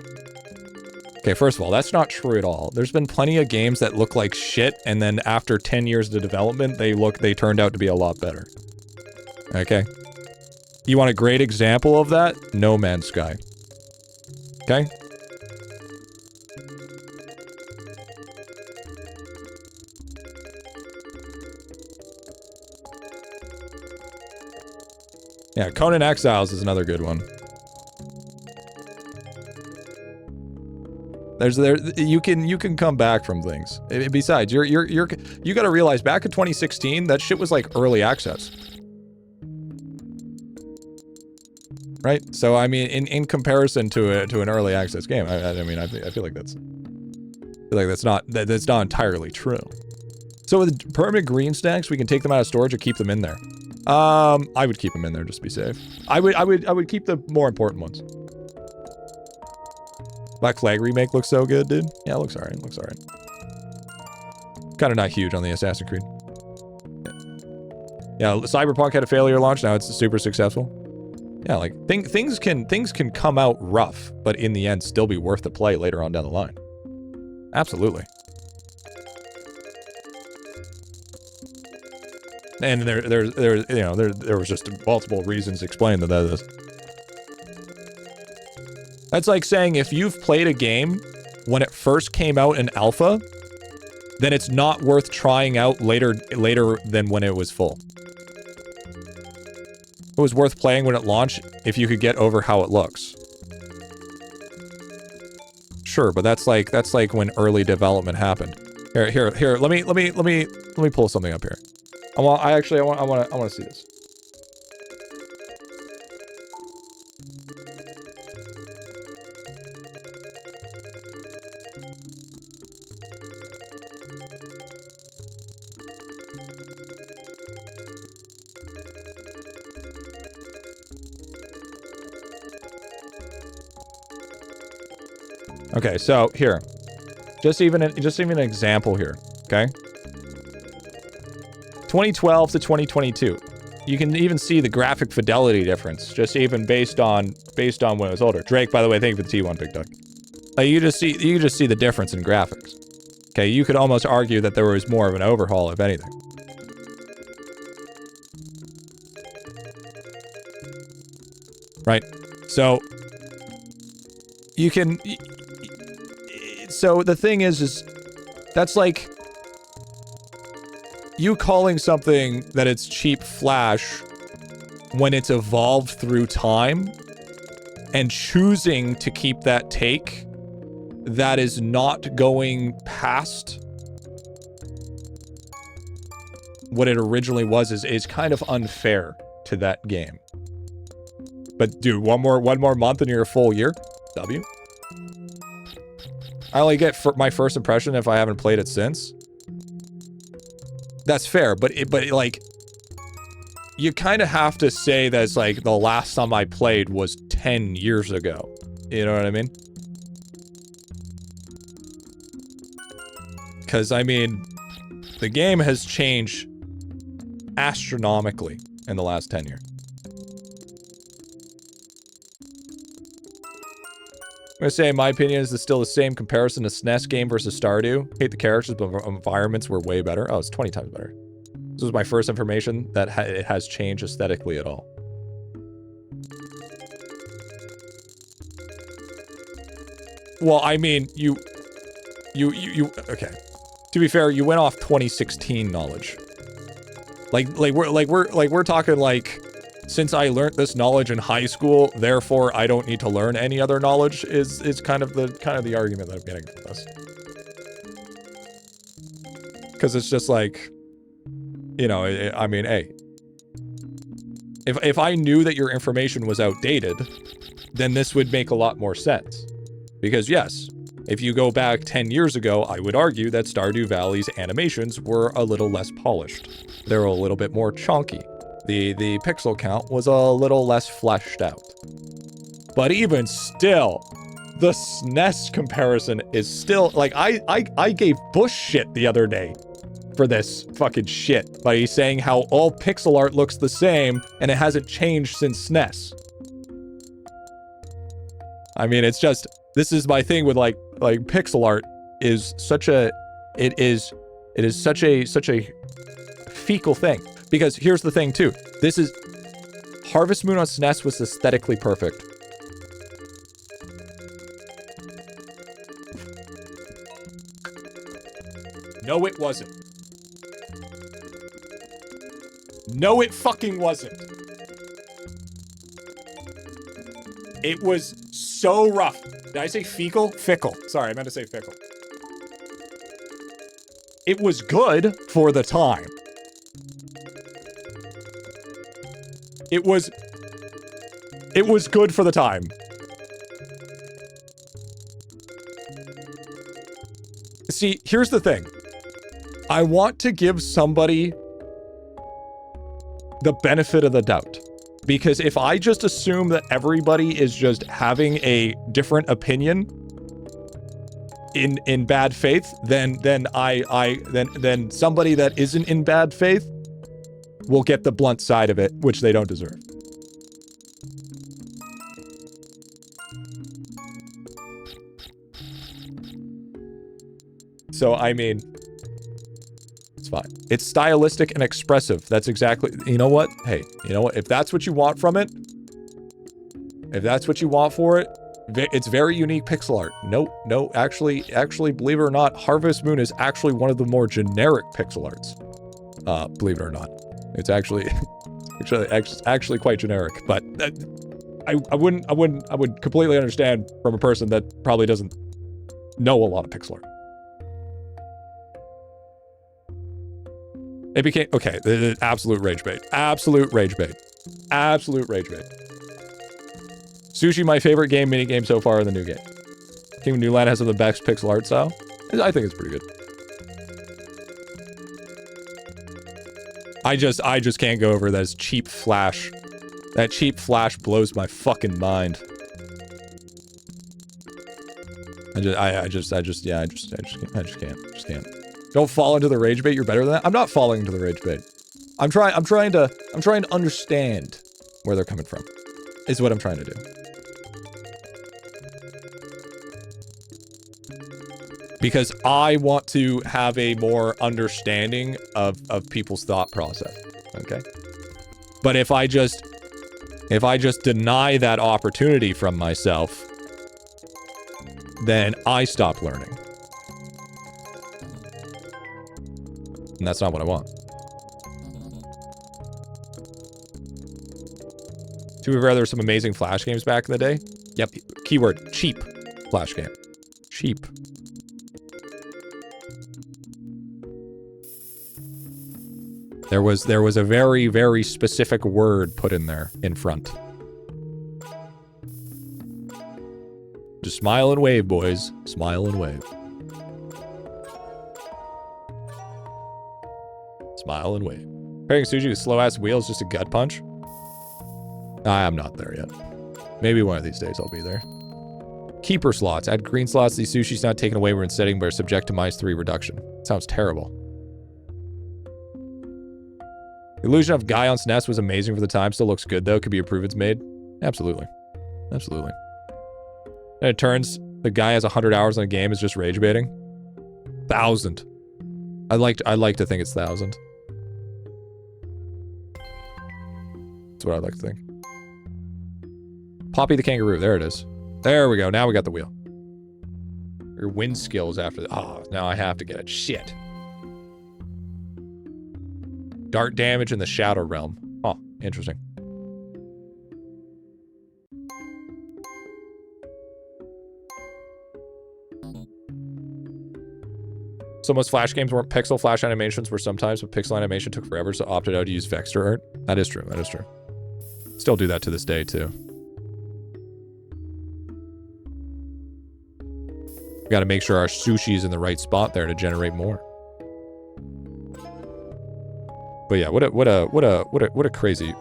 Okay, first of all, that's not true at all. There's been plenty of games that look like shit, and then after 10 years of development, they turned out to be a lot better. Okay? You want a great example of that? No Man's Sky. Okay? Yeah, Conan Exiles is another good one. You can come back from things. Besides, you gotta realize back in 2016, that shit was like early access. Right? So I mean, in comparison to an early access game, I feel like that's not entirely true. So with permanent green stacks, we can take them out of storage or keep them in there. I would keep them in there just to be safe. I would keep the more important ones. Black Flag remake looks so good, dude. Yeah, it looks alright. Kind of not huge on the Assassin's Creed. Yeah, Cyberpunk had a failure launch. Now it's super successful. Yeah, like things can come out rough, but in the end still be worth the play later on down the line. Absolutely. And there was just multiple reasons explained that is. That's like saying if you've played a game when it first came out in alpha, then it's not worth trying out later than when it was full. It was worth playing when it launched if you could get over how it looks. Sure, but that's like when early development happened. Here. Let me pull something up here. I want to see this. Okay, so here, just even an example here. Okay, 2012 to 2022, you can even see the graphic fidelity difference, just even based on when it was older. Drake, by the way, thank you for the T1, Big Duck. You just see the difference in graphics. Okay, you could almost argue that there was more of an overhaul, if anything. Right, so you can. So the thing is that's like you calling something that it's cheap Flash when it's evolved through time and choosing to keep that take that is not going past what it originally was is kind of unfair to that game. But dude, one more month and you're a full year. W. I only get my first impression if I haven't played it since. That's fair, but like, you kind of have to say that it's like the last time I played was 10 years ago. You know what I mean? Because, I mean, the game has changed astronomically in the last 10 years. I'm gonna say, in my opinion, is still the same comparison to SNES game versus Stardew. Hate the characters, but environments were way better. Oh, it's 20 times better. This was my first information that it has changed aesthetically at all. Well, I mean, you okay. To be fair, you went off 2016 knowledge. We're talking like, since I learned this knowledge in high school, therefore I don't need to learn any other knowledge is kind of the argument that I'm getting from this. Because it's just like, you know, I mean, hey, if I knew that your information was outdated, then this would make a lot more sense. Because yes, if you go back 10 years ago, I would argue that Stardew Valley's animations were a little less polished. They were a little bit more chunky. The pixel count was a little less fleshed out. But even still, the SNES comparison is still, like, I gave Bush shit the other day for this fucking shit by saying how all pixel art looks the same and it hasn't changed since SNES. I mean, it's just, this is my thing with like pixel art is such a, it is such a fecal thing. Because here's the thing too, this is, Harvest Moon on SNES was aesthetically perfect. No, it wasn't. No, it fucking wasn't. It was so rough. Did I say fecal? Fickle. Sorry, I meant to say fickle. It was good for the time. It was good for the time. See, here's the thing. I want to give somebody the benefit of the doubt. Because if I just assume that everybody is just having a different opinion in bad faith, then somebody that isn't in bad faith will get the blunt side of it, which they don't deserve. So, I mean, it's fine. It's stylistic and expressive. That's exactly, you know what? Hey, you know what? If that's what you want from it, if that's what you want for it, it's very unique pixel art. No, actually, believe it or not, Harvest Moon is actually one of the more generic pixel arts. Believe it or not. It's actually quite generic, but I would completely understand from a person that probably doesn't know a lot of pixel art. It became, okay, absolute rage bait. Absolute rage bait. Absolute rage bait. Sushi, my favorite game, minigame so far in the new game. King of New Land has some of the best pixel art style. I think it's pretty good. I just can't go over that cheap flash. That cheap flash blows my fucking mind. I just can't. Don't fall into the rage bait. You're better than that. I'm not falling into the rage bait. I'm trying to understand where they're coming from. Is what I'm trying to do. Because I want to have a more understanding of people's thought process. Okay? But if I just deny that opportunity from myself, then I stop learning. And that's not what I want. To be fair, there were some amazing Flash games back in the day. Yep, keyword, cheap Flash game. Cheap. There was a very, very specific word put in there, in front. Just smile and wave, boys. Smile and wave. Smile and wave. Pairing sushi with slow-ass wheels, just a gut punch? I'm not there yet. Maybe one of these days I'll be there. Keeper slots. Add green slots. These sushi's not taken away when setting, but are subject to -3 reduction. Sounds terrible. Illusion of Guy on SNES was amazing for the time. Still looks good, though. Could be improvements made. Absolutely. Absolutely. And it turns the guy has 100 hours on a game is just rage baiting. 1,000. I like to think it's 1,000. That's what I like to think. Poppy the Kangaroo. There it is. There we go. Now we got the wheel. Your wind skills after the... Oh, now I have to get it. Shit. Dart damage in the Shadow Realm. Oh, interesting. So most Flash games weren't pixel. Flash animations were sometimes, but pixel animation took forever, so opted out to use vector art. That is true. That is true. Still do that to this day, too. We gotta make sure our sushi's in the right spot there to generate more. But yeah, what a crazy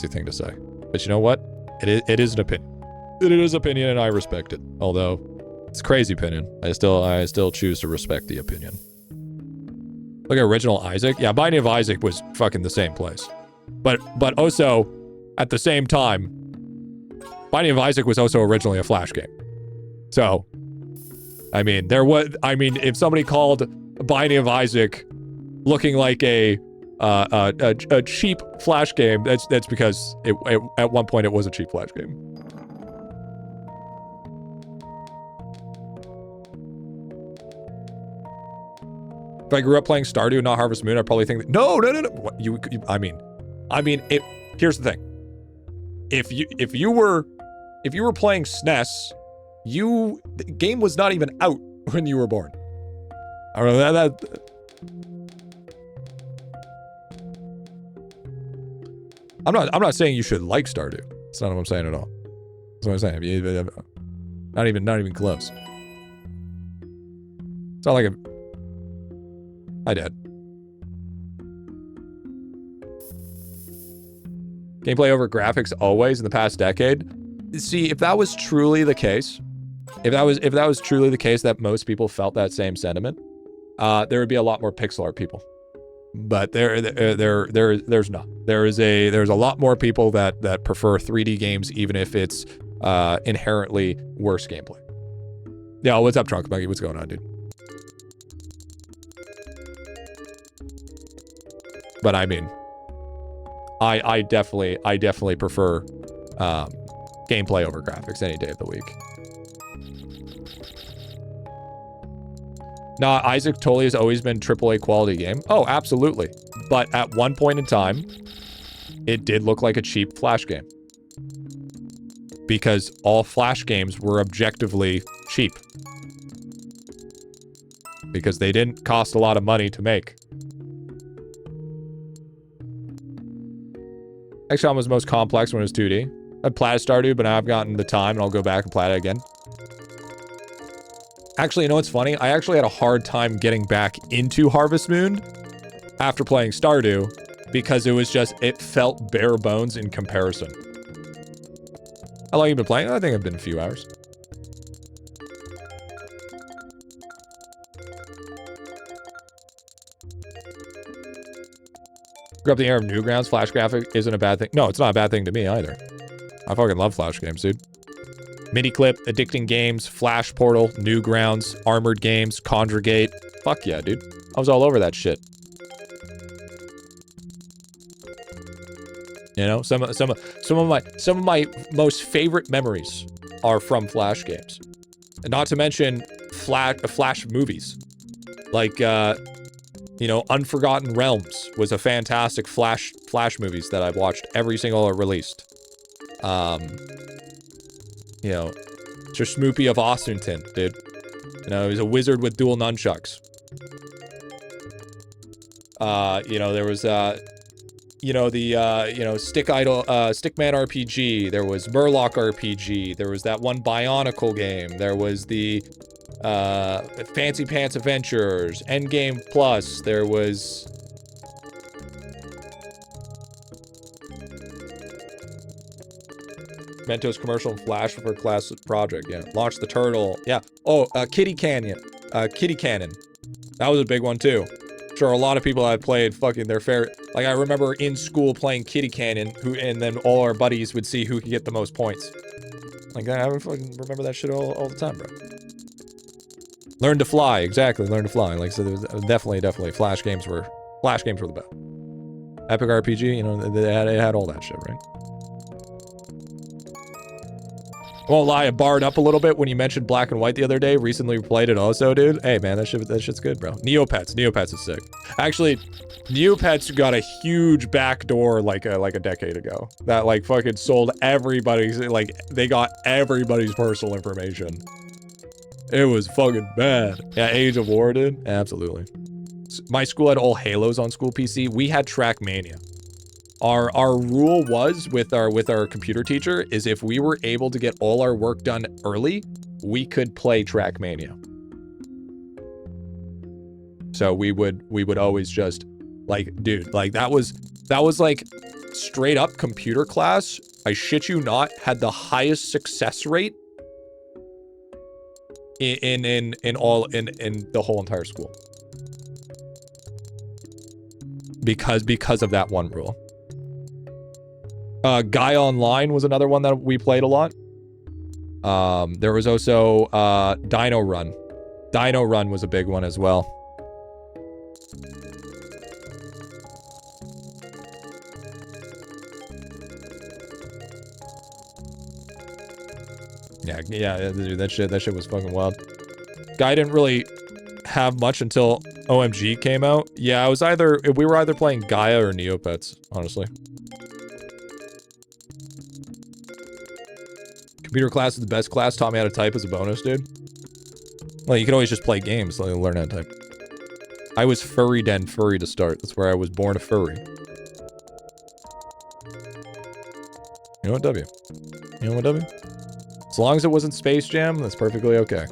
thing to say. But you know what? It is an opinion. It is opinion, and I respect it. Although it's a crazy opinion, I still choose to respect the opinion. Look at Original Isaac. Yeah, Binding of Isaac was fucking the same place. But also, at the same time, Binding of Isaac was also originally a Flash game. So, I mean, if somebody called Binding of Isaac looking like a cheap Flash game, that's because at one point it was a cheap Flash game. If I grew up playing Stardew, not Harvest Moon, I'd probably think that, no. What, I mean, here's the thing. If you were playing SNES, the game was not even out when you were born. I don't know that. I'm not saying you should like Stardew. That's not what I'm saying at all. That's what I'm saying. Not even close. It's not like a... I did. Gameplay over graphics always in the past decade. See, if that was truly the case, if that was truly the case that most people felt that same sentiment, there would be a lot more pixel art people. But there's not. There's a lot more people that prefer 3D games, even if it's inherently worse gameplay. Yeah, what's up, Trunk Monkey? What's going on, dude? But I mean, I definitely prefer gameplay over graphics any day of the week. Nah, Isaac totally has always been AAA quality game. Oh, absolutely. But at one point in time, it did look like a cheap Flash game. Because all Flash games were objectively cheap. Because they didn't cost a lot of money to make. XCOM was most complex when it was 2D. I platted Stardew, but now I've gotten the time and I'll go back and plat it again. Actually, you know what's funny? I actually had a hard time getting back into Harvest Moon after playing Stardew because it was just, it felt bare bones in comparison. How long have you been playing? I think I've been a few hours. Grew up in the era of Newgrounds. Flash graphic isn't a bad thing. No, it's not a bad thing to me either. I fucking love Flash games, dude. Mini Clip, Addicting Games, Flash Portal, Newgrounds, Armored Games, Conjugate. Fuck yeah, dude. I was all over that shit. You know, some of my most favorite memories are from Flash games. And not to mention Flash movies. Like you know, Unforgotten Realms was a fantastic Flash movies that I've watched every single released. You know, Smoopy of Ossington, dude. You know, he was a wizard with dual nunchucks. You know, there was, you know, the, you know, Stickman RPG. There was Murloc RPG. There was that one Bionicle game. There was the, Fancy Pants Adventures, Endgame Plus. There was... Mentos commercial and Flash for class project, yeah. Launch the Turtle, yeah. Oh, Kitty Cannon. That was a big one too. Sure, a lot of people have played fucking their fair. Like I remember in school playing Kitty Cannon, and then all our buddies would see who could get the most points. Like I fucking remember that shit all the time, bro. Learn to Fly, exactly. Learn to Fly. Like so, there was definitely Flash games were the best. Epic RPG, you know, it had all that shit, right? Won't lie, I barred up a little bit when you mentioned Black and White the other day. Recently played it also, dude. Hey, man, that shit's good, bro. Neopets is sick. Actually, Neopets got a huge backdoor like a decade ago. That, like, fucking sold everybody's, like, they got everybody's personal information. It was fucking bad. Yeah, Age of War, dude. Absolutely. My school had all Halos on school PC. We had Trackmania. Our rule was with our computer teacher is if we were able to get all our work done early, we could play Trackmania. So we would always just like, dude, like that was like straight up computer class. I shit you not, had the highest success rate in the whole entire school. Because of that one rule. Gaia Online was another one that we played a lot. There was also Dino Run. Dino Run was a big one as well. Yeah, dude, that shit was fucking wild. Guy didn't really have much until OMG came out. Yeah, we were either playing Gaia or Neopets, honestly. Computer class is the best class. Taught me how to type as a bonus, dude. Well, you could always just play games so you learn how to type. I was furry to start. That's where I was born a furry. You know what, W? You know what, W? As long as it wasn't Space Jam, that's perfectly okay.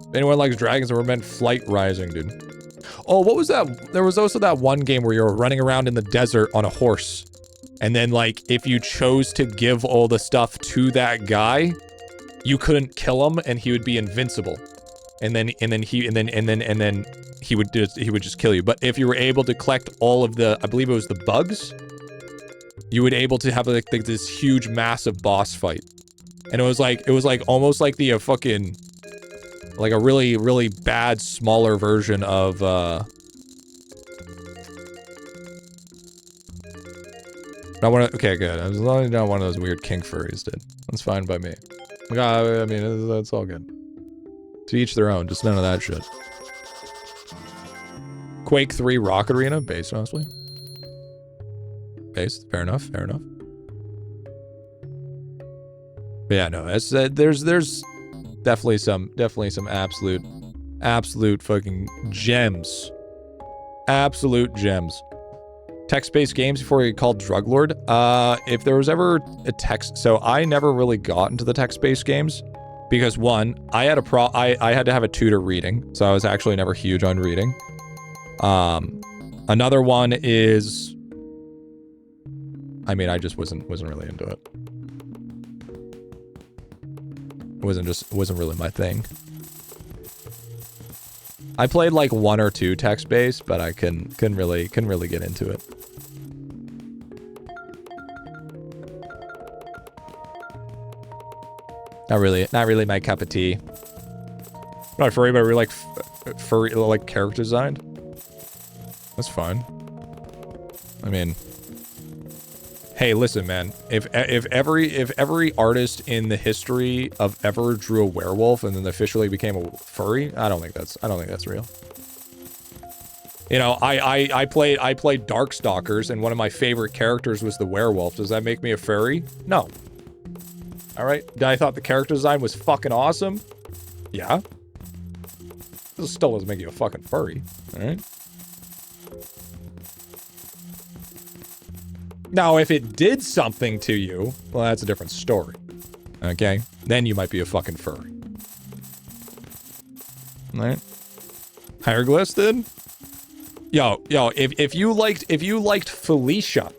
If anyone likes dragons, or meant Flight Rising, dude. Oh, what was that? There was also that one game where you were running around in the desert on a horse. And then, like, if you chose to give all the stuff to that guy, you couldn't kill him, and he would be invincible. And then he would just kill you. But if you were able to collect all of the, I believe it was the bugs, you would able to have like this huge, massive boss fight. And it was like almost like the fucking, like a really, really bad, smaller version of Not one of, okay, good. As long as you're not one of those weird kink furries, dude. That's fine by me. I mean, it's all good. To each their own, just none of that shit. Quake 3 Rocket Arena, based, honestly. Based, fair enough, fair enough. But yeah, no, that's, there's definitely some absolute fucking gems. Absolute gems. Text-based games before you get called Drug Lord. If there was ever a text, so I never really got into the text-based games because one, I had to have a tutor reading, so I was actually never huge on reading. Another one is, I mean, I just wasn't really into it. It wasn't really my thing. I played like 1 or 2 text-based, but I couldn't really get into it. Not really my cup of tea. Not furry, but we're like furry, like character designed. That's fine. I mean, hey, listen, man. If every artist in the history of ever drew a werewolf and then officially became a furry, I don't think that's real. You know, I played Darkstalkers, and one of my favorite characters was the werewolf. Does that make me a furry? No. All right. I thought the character design was fucking awesome. Yeah. This still doesn't make you a fucking furry. All right. Now, if it did something to you, well, that's a different story. Okay? Then you might be a fucking furry. All right? Hieroglyphs, dude? Yo, if you liked Felicia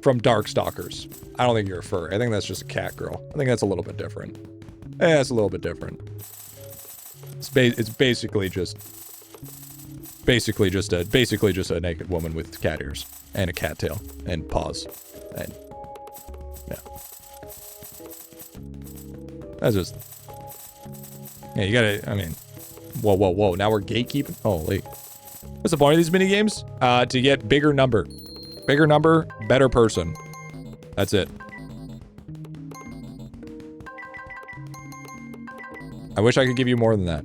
from Darkstalkers, I don't think you're a furry. I think that's just a cat girl. I think that's a little bit different. Yeah, that's a little bit different. It's basically just a naked woman with cat ears and a cat tail and paws, and yeah, that's just, yeah. You gotta. I mean, whoa. Now we're gatekeeping. Holy, what's the point of these mini games? To get bigger number, better person. That's it. I wish I could give you more than that.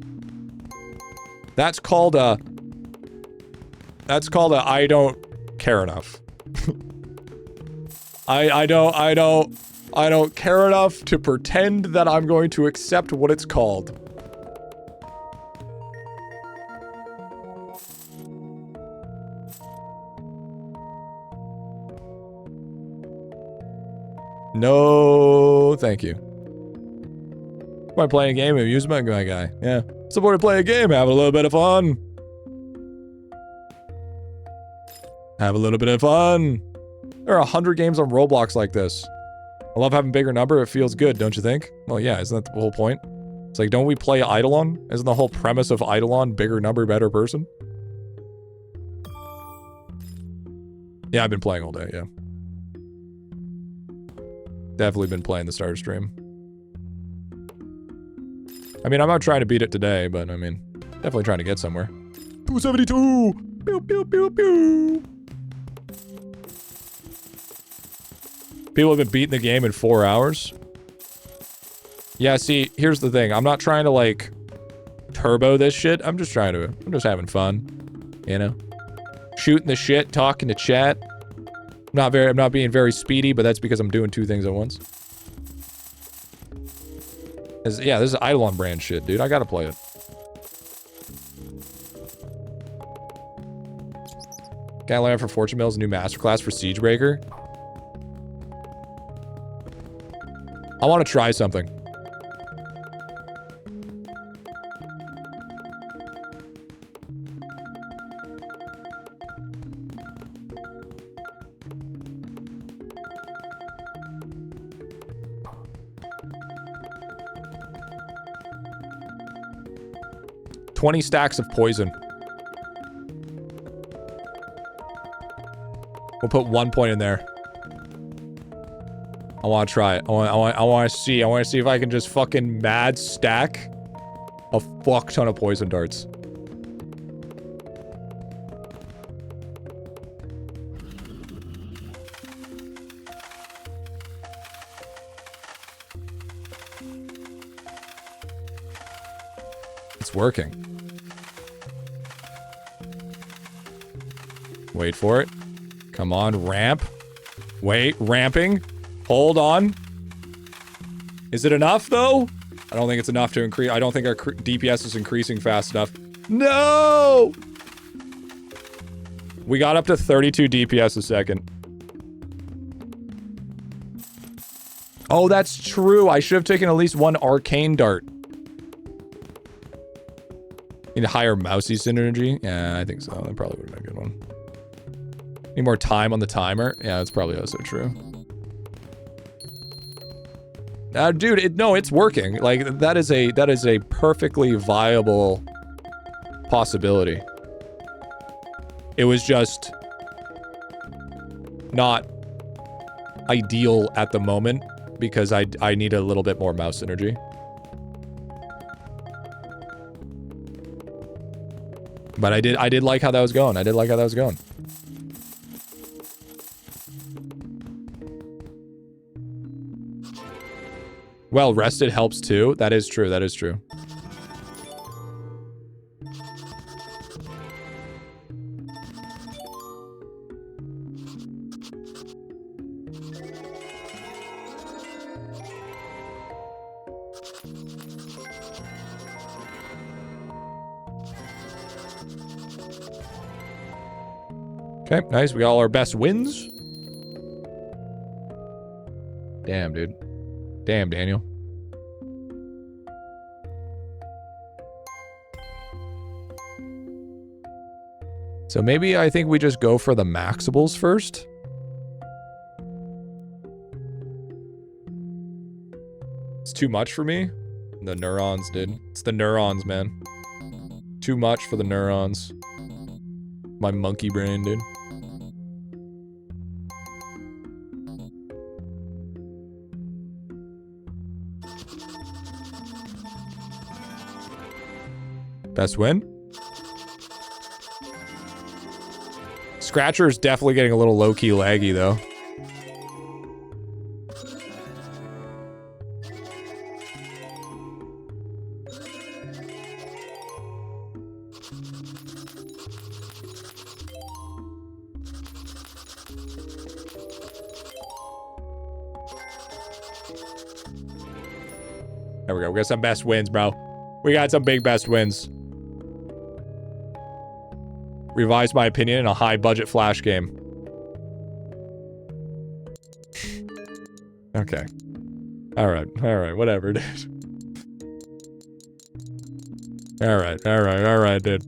That's called a I don't care enough. I don't care enough to pretend that I'm going to accept what it's called. No, thank you. Am I playing a game? Amusement my guy. Yeah. Support to play a game, have a little bit of fun. Have a little bit of fun. There are 100 games on Roblox like this. I love having bigger number. It feels good, don't you think? Well, yeah, isn't that the whole point? It's like, don't we play IdleOn? Isn't the whole premise of IdleOn bigger number, better person? Yeah, I've been playing all day, yeah. Definitely been playing the Star Stream. I mean, I'm not trying to beat it today, but I mean, definitely trying to get somewhere. 272! Pew, pew, pew, pew! People have been beating the game in 4 hours. Yeah, see, here's the thing. I'm not trying to, like, turbo this shit. I'm just having fun. You know? Shooting the shit, talking to chat. I'm not being very speedy, but that's because I'm doing 2 things at once. Yeah, this is IdleOn brand shit, dude. I gotta play it. Gotta learn for Fortune Mills, new masterclass for Siegebreaker. I want to try something. $20 stacks of poison. We'll put 1 point in there. I want to try it. I want to see. I want to see if I can just fucking mad stack a fuck ton of poison darts. it's working. Wait for it. Come on, ramp. Wait, ramping. Hold on. Is it enough, though? I don't think it's enough to increase. I don't think our DPS is increasing fast enough. No! We got up to 32 DPS a second. Oh, that's true. I should have taken at least one arcane dart. Need a higher mousey synergy? Yeah, I think so. That probably would have been a good one. Need more time on the timer? Yeah, that's probably also true. Dude, no, it's working. Like, that is a perfectly viable possibility. It was just not ideal at the moment because I need a little bit more mouse synergy. But I did like how that was going. I did like how that was going. Well, rested helps too. That is true. That is true. Okay, nice. We got all our best wins. Damn, dude. Damn, Daniel. So maybe I think we just go for the maxibles first. It's too much for me. The neurons, dude. It's the neurons, man. Too much for the neurons. My monkey brain, dude. Best win? Scratcher's definitely getting a little low-key laggy, though. There we go. We got some best wins, bro. We got some big best wins. Revised my opinion in a high-budget Flash game. Okay. Alright, whatever, dude. Alright, dude.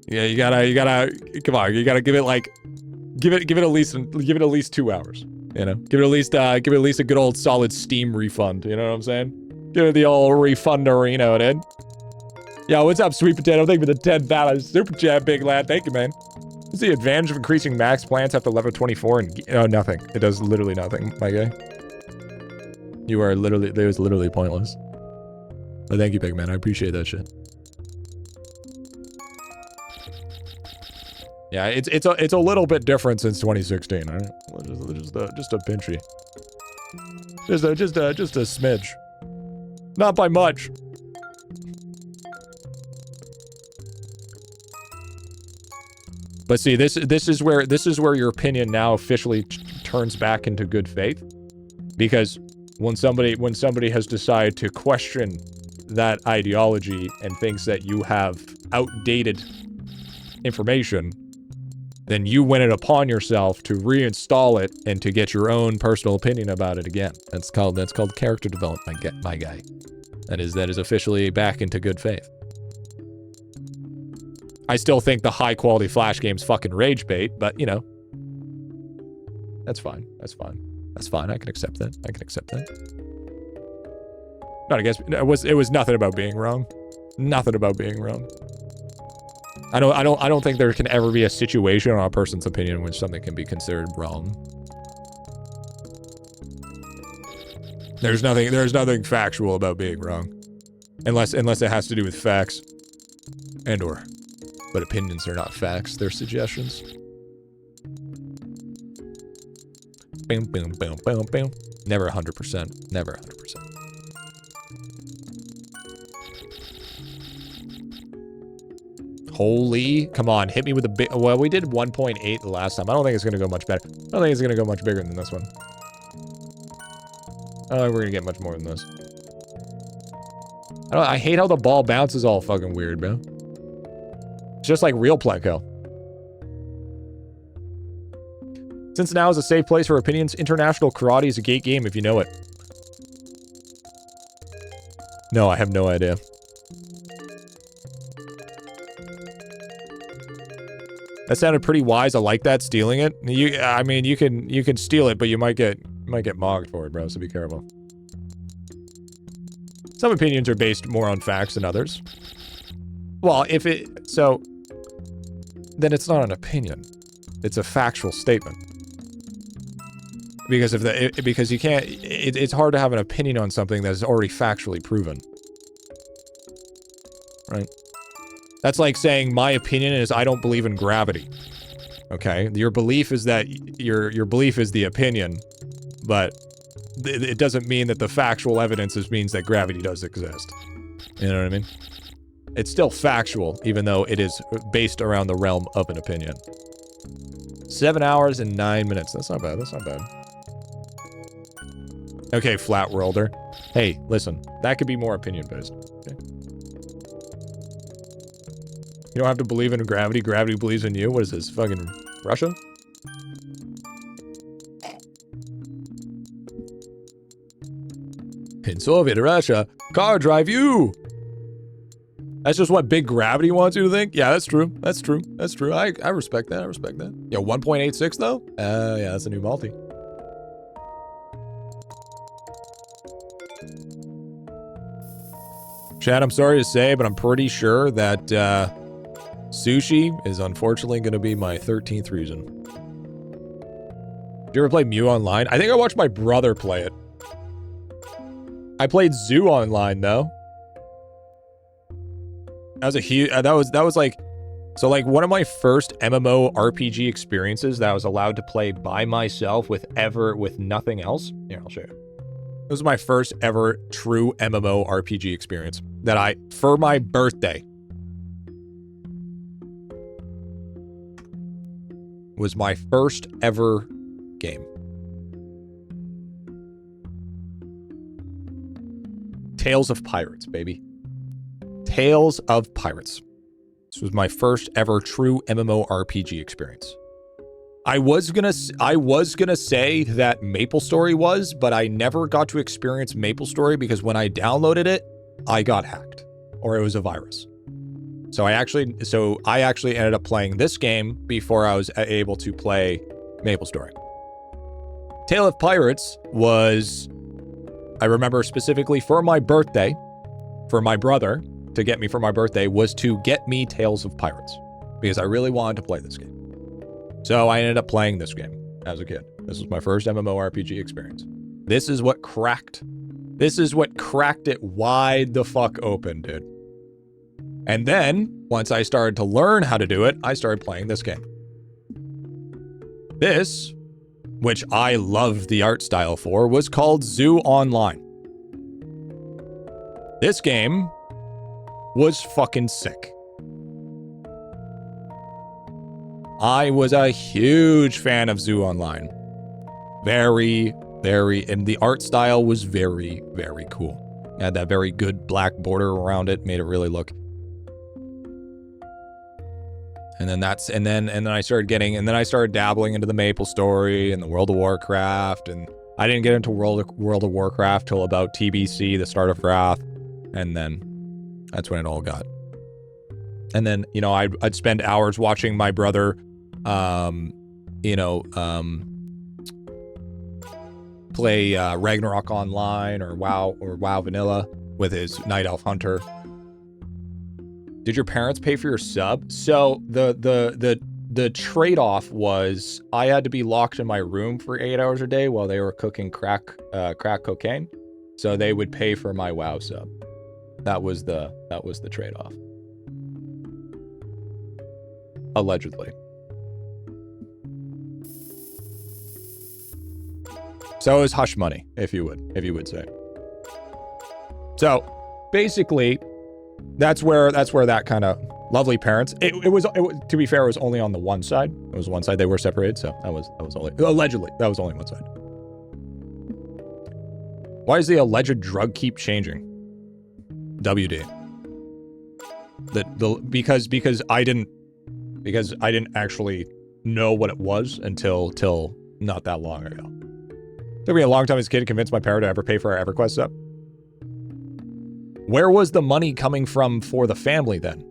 Yeah, you gotta, come on, you gotta give it like, give it at least 2 hours, you know? Give it at least a good old solid Steam refund, you know what I'm saying? Give it the old refund-orino, dude. Yo, what's up, Sweet Potato? Thank you for the $10 super chat, big lad. Thank you, man. What's the advantage of increasing max plants after level 24 and... Oh, nothing. It does literally nothing, my guy. You are literally... It was literally pointless. But thank you, big man. I appreciate that shit. Yeah, it's a little bit different since 2016, right? Just a pinchy. Just a smidge. Not by much. But see, this is where your opinion now officially turns back into good faith, because when somebody has decided to question that ideology and thinks that you have outdated information, then you win it upon yourself to reinstall it and to get your own personal opinion about it again. That's called character development, my guy. That is officially back into good faith. I still think the high-quality Flash game's fucking rage bait, but, you know. That's fine. That's fine. That's fine. I can accept that. I can accept that. But I guess it was nothing about being wrong. Nothing about being wrong. I don't think there can ever be a situation on a person's opinion in which something can be considered wrong. There's nothing factual about being wrong. Unless it has to do with facts. But opinions are not facts, they're suggestions. Boom, boom, boom, boom, boom. Never 100%. Never 100%. Holy, come on, hit me with a big, well, we did 1.8 the last time. I don't think it's gonna go much better. I don't think it's gonna go much bigger than this one. I don't think we're gonna get much more than this. I hate how the ball bounces all fucking weird, bro. It's just like real Pleco. Since now is a safe place for opinions, international karate is a gate game if you know it. No, I have no idea. That sounded pretty wise. I like that, stealing it. I mean, you can steal it, but you might get mogged for it, bro, so be careful. Some opinions are based more on facts than others. Well, then it's not an opinion. It's a factual statement. Because because you can't, it's hard to have an opinion on something that is already factually proven. Right? That's like saying my opinion is I don't believe in gravity. Okay? Your belief is that your belief is the opinion, but it doesn't mean that the factual evidence means that gravity does exist. You know what I mean? It's still factual, even though it is based around the realm of an opinion. 7 hours and 9 minutes. That's not bad. That's not bad. Okay, flat worlder. Hey, listen. That could be more opinion-based. Okay? You don't have to believe in gravity. Gravity believes in you. What is this? Fucking Russia? In Soviet Russia, car drive you. That's just what big gravity wants you to think? Yeah, that's true. That's true. That's true. I respect that. I respect that. Yo, 1.86 though? Yeah, that's a new multi. Chad, I'm sorry to say, but I'm pretty sure that sushi is unfortunately going to be my 13th reason. Did you ever play Mew online? I think I watched my brother play it. I played Zoo online though. That was a huge. That was like, so like one of my first MMO RPG experiences that I was allowed to play by myself with nothing else. Here, I'll show you. This was my first ever true MMO RPG experience that for my birthday, was my first ever game. Tales of Pirates, baby. Tales of Pirates. This was my first ever true MMORPG experience. I was gonna say that MapleStory was, but I never got to experience MapleStory because when I downloaded it, I got hacked, or it was a virus. So I actually ended up playing this game before I was able to play MapleStory. Tale of Pirates was, I remember specifically for my birthday, for my brother to get me for my birthday, was to get me Tales of Pirates because I really wanted to play this game. So I ended up playing this game as a kid. This was my first MMORPG experience. This is what cracked it wide the fuck open, dude. And then, once I started to learn how to do it, I started playing this game. This, which I loved the art style for, was called Zoo Online. This game was fucking sick. I was a huge fan of Zoo Online. Very, and the art style was very, very cool. It had that very good black border around it, made it really look. And then I started dabbling into the MapleStory and the World of Warcraft, and I didn't get into World of Warcraft till about TBC, the Start of Wrath, and then that's when it all got. And then, you know, I'd spend hours watching my brother, play Ragnarok Online or WoW Vanilla with his Night Elf Hunter. Did your parents pay for your sub? So the trade-off was I had to be locked in my room for 8 hours a day while they were cooking crack cocaine. So they would pay for my WoW sub. That was the trade-off. Allegedly. So it was hush money, if you would say. So basically, that's where that kind of Lovely parents. It was, to be fair, it was only on the one side. It was one side they were separated, so that was only, allegedly, that was only one side. Why does the alleged drug keep changing? WD. Because I didn't actually know what it was until not that long ago. Took me a long time as a kid to convince my parent to ever pay for our EverQuest stuff. Where was the money coming from for the family then?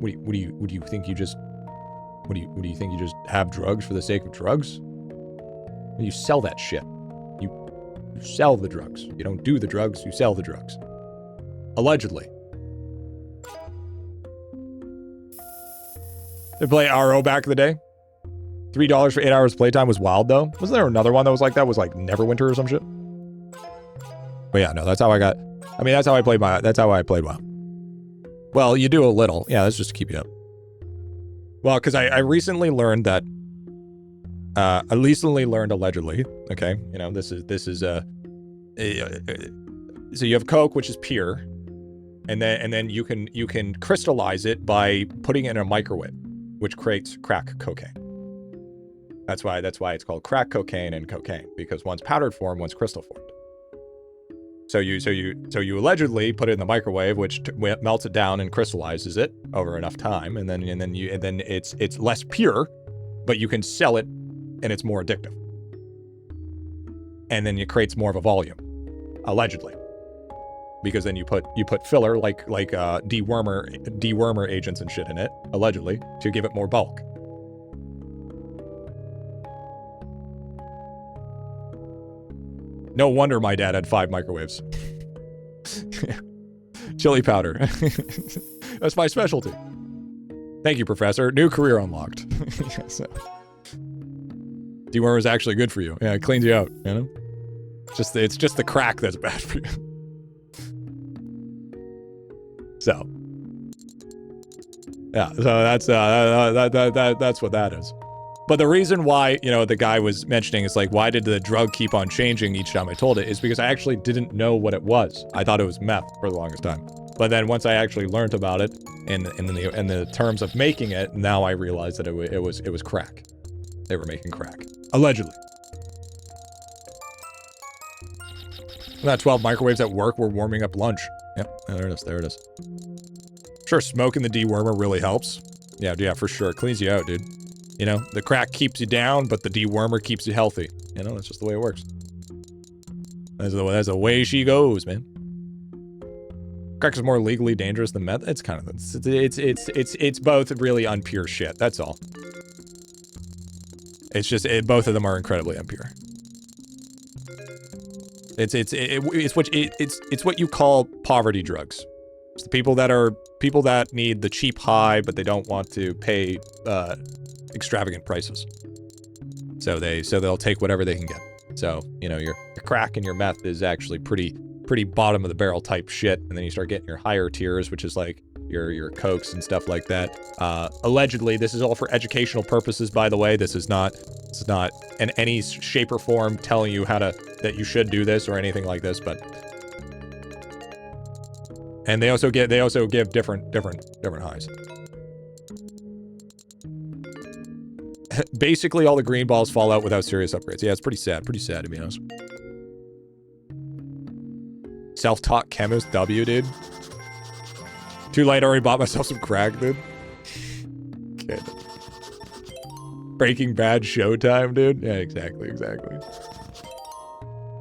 What do you think you just have drugs for the sake of drugs? You sell that shit. You sell the drugs. You don't do the drugs, you sell the drugs. Allegedly. They play RO back in the day. $3 for 8 hours playtime was wild though. Wasn't there another one that was like that? Was like Neverwinter or some shit? But yeah, no, that's how I got. I mean, that's how I played WoW. Well, you do a little. Yeah, that's just to keep you up. Well, because I recently learned that. Allegedly. Okay, you know, this is so you have Coke, which is pure, and then you can crystallize it by putting it in a microwave, which creates crack cocaine. That's why it's called crack cocaine and cocaine, because one's powdered form, one's crystal formed. So you allegedly put it in the microwave, which melts it down and crystallizes it over enough time, and then it's less pure, but you can sell it, and it's more addictive, and then it creates more of a volume, allegedly, because then you put filler like dewormer agents and shit in it, allegedly, to give it more bulk. No wonder my dad had 5 microwaves. Chili powder. That's my specialty. Thank you, Professor. New career unlocked. So, dewormer is actually good for you. Yeah, it cleans you out, you know? It's just the crack that's bad for you. So. Yeah, so that's what that is. But the reason why, you know, the guy was mentioning is like, why did the drug keep on changing each time I told it, is because I actually didn't know what it was. I thought it was meth for the longest time. But then once I actually learned about it in the terms of making it, now I realized that it was crack. They were making crack. Allegedly. That 12 microwaves at work were warming up lunch. Yep, there it is. Sure, smoking the dewormer really helps. Yeah, for sure. It cleans you out, dude. You know, the crack keeps you down, but the dewormer keeps you healthy. You know, that's just the way it works. That's the way she goes, man. Crack is more legally dangerous than meth. It's kind of it's both really unpure shit. That's all. It's just both of them are incredibly impure. It's what you call poverty drugs. It's the people that need the cheap high, but they don't want to pay extravagant prices. So they'll take whatever they can get. So, you know, your crack and your meth is actually pretty bottom of the barrel type shit, and then you start getting your higher tiers, which is like your cokes and stuff like that. Allegedly, this is all for educational purposes, by the way. This is not in any shape or form telling you that you should do this or anything like this, but and they also give different highs. Basically, all the green balls fall out without serious upgrades. Yeah, it's pretty sad to be honest. Self-taught chemist W, dude. Too late, I already bought myself some crack, dude. Okay. Breaking Bad showtime, dude. Yeah, exactly.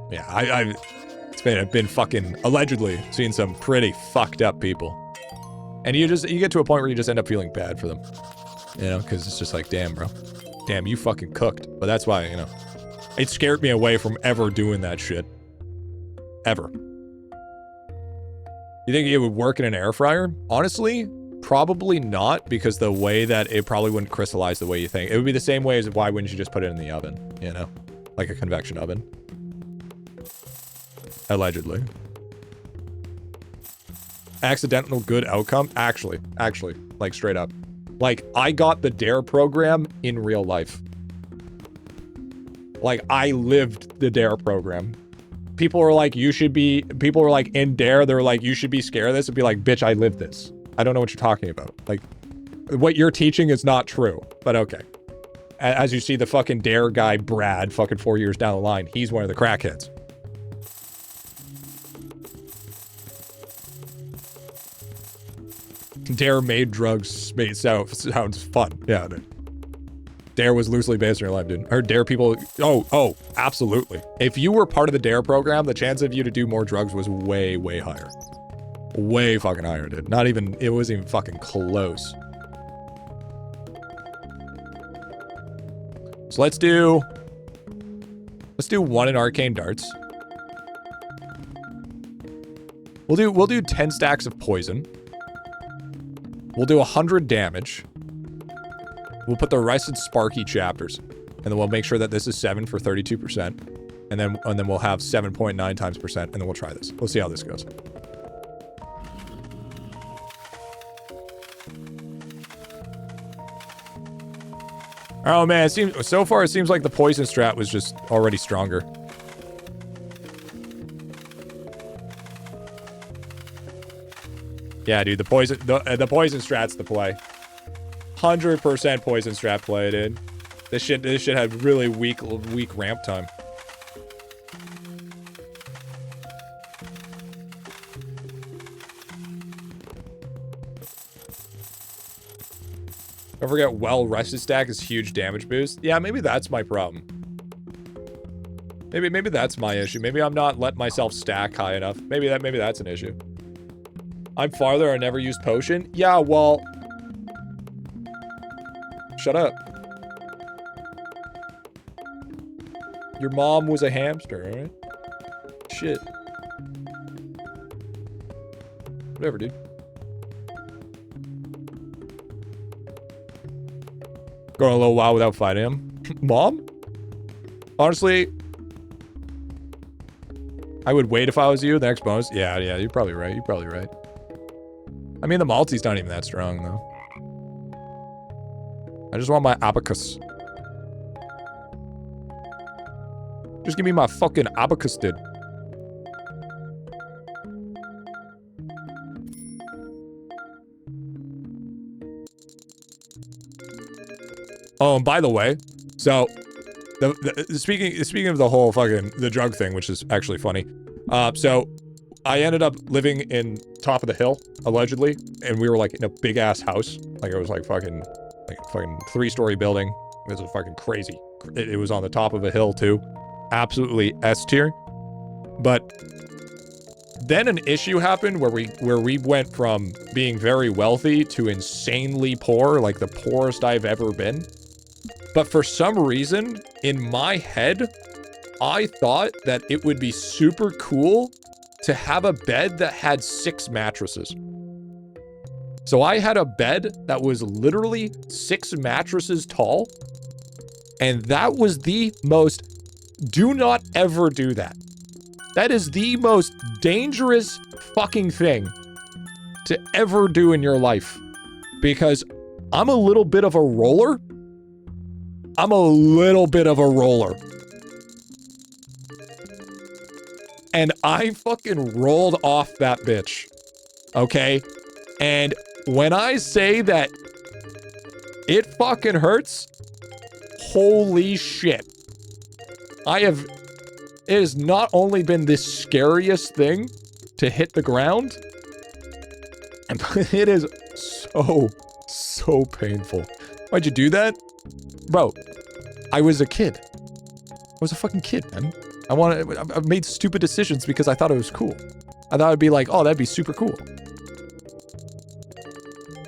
Yeah, I've been fucking allegedly seen some pretty fucked up people. And you get to a point where you just end up feeling bad for them. You know, because it's just like, damn, bro. Damn, you fucking cooked. But that's why, you know, it scared me away from ever doing that shit. Ever. You think it would work in an air fryer? Honestly, probably not, because the way that it probably wouldn't crystallize the way you think. It would be the same way as why wouldn't you just put it in the oven, you know? Like a convection oven. Allegedly. Accidental good outcome? Actually, like straight up. Like, I got the DARE program in real life. Like, I lived the DARE program. people are like, people are like in Dare, they're like, you should be scared of this, and be like, bitch, I live this. I don't know what you're talking about. Like, what you're teaching is not true, but okay. As you see, the fucking Dare guy, Brad, fucking 4 years down the line, he's one of the crackheads. Dare made drugs sounds fun. Yeah, dude. Dare was loosely based in your life, dude. I heard Dare people... Oh, absolutely. If you were part of the Dare program, the chance of you to do more drugs was way, way higher. Way fucking higher, dude. Not even... It wasn't even fucking close. So let's do 1 in arcane darts. We'll do 10 stacks of poison. We'll do 100 damage. We'll put the rest in Sparky chapters. And then we'll make sure that this is 7 for 32%. And then we'll have 7.9 times percent, and then we'll try this. We'll see how this goes. Oh man, it seems like the poison strat was just already stronger. Yeah, dude, the poison strat's the play. 100% poison strat play, dude. This shit had really weak ramp time. Don't forget, well-rested stack is huge damage boost. Yeah, maybe that's my problem. Maybe that's my issue. Maybe I'm not letting myself stack high enough. Maybe that's an issue. I'm farther. I never used potion. Yeah, well... Shut up. Your mom was a hamster, alright? Shit. Whatever, dude. Going a little while without fighting him. Mom? Honestly, I would wait if I was you. The next bonus. Yeah, you're probably right. You're probably right. I mean, the multi's not even that strong, though. I just want my abacus. Just give me my fucking abacus, dude. Oh, and by the way, so speaking of the whole fucking the drug thing, which is actually funny. So I ended up living in top of the hill, allegedly, and we were like in a big ass house. Like it was like fucking 3-story building. It was fucking crazy. It was on the top of a hill too. Absolutely S tier. But then an issue happened where we went from being very wealthy to insanely poor, like the poorest I've ever been. But for some reason, in my head, I thought that it would be super cool to have a bed that had 6 mattresses. So I had a bed that was literally 6 mattresses tall. And that was the most... Do not ever do that. That is the most dangerous fucking thing to ever do in your life. Because I'm a little bit of a roller. I'm a little bit of a roller. And I fucking rolled off that bitch. Okay? And when I say that it fucking hurts, holy shit. It has not only been the scariest thing to hit the ground, but it is so painful. Why'd you do that? Bro, I was a kid. I was a fucking kid, man. I've made stupid decisions because I thought it was cool. I thought it'd be like, oh, that'd be super cool.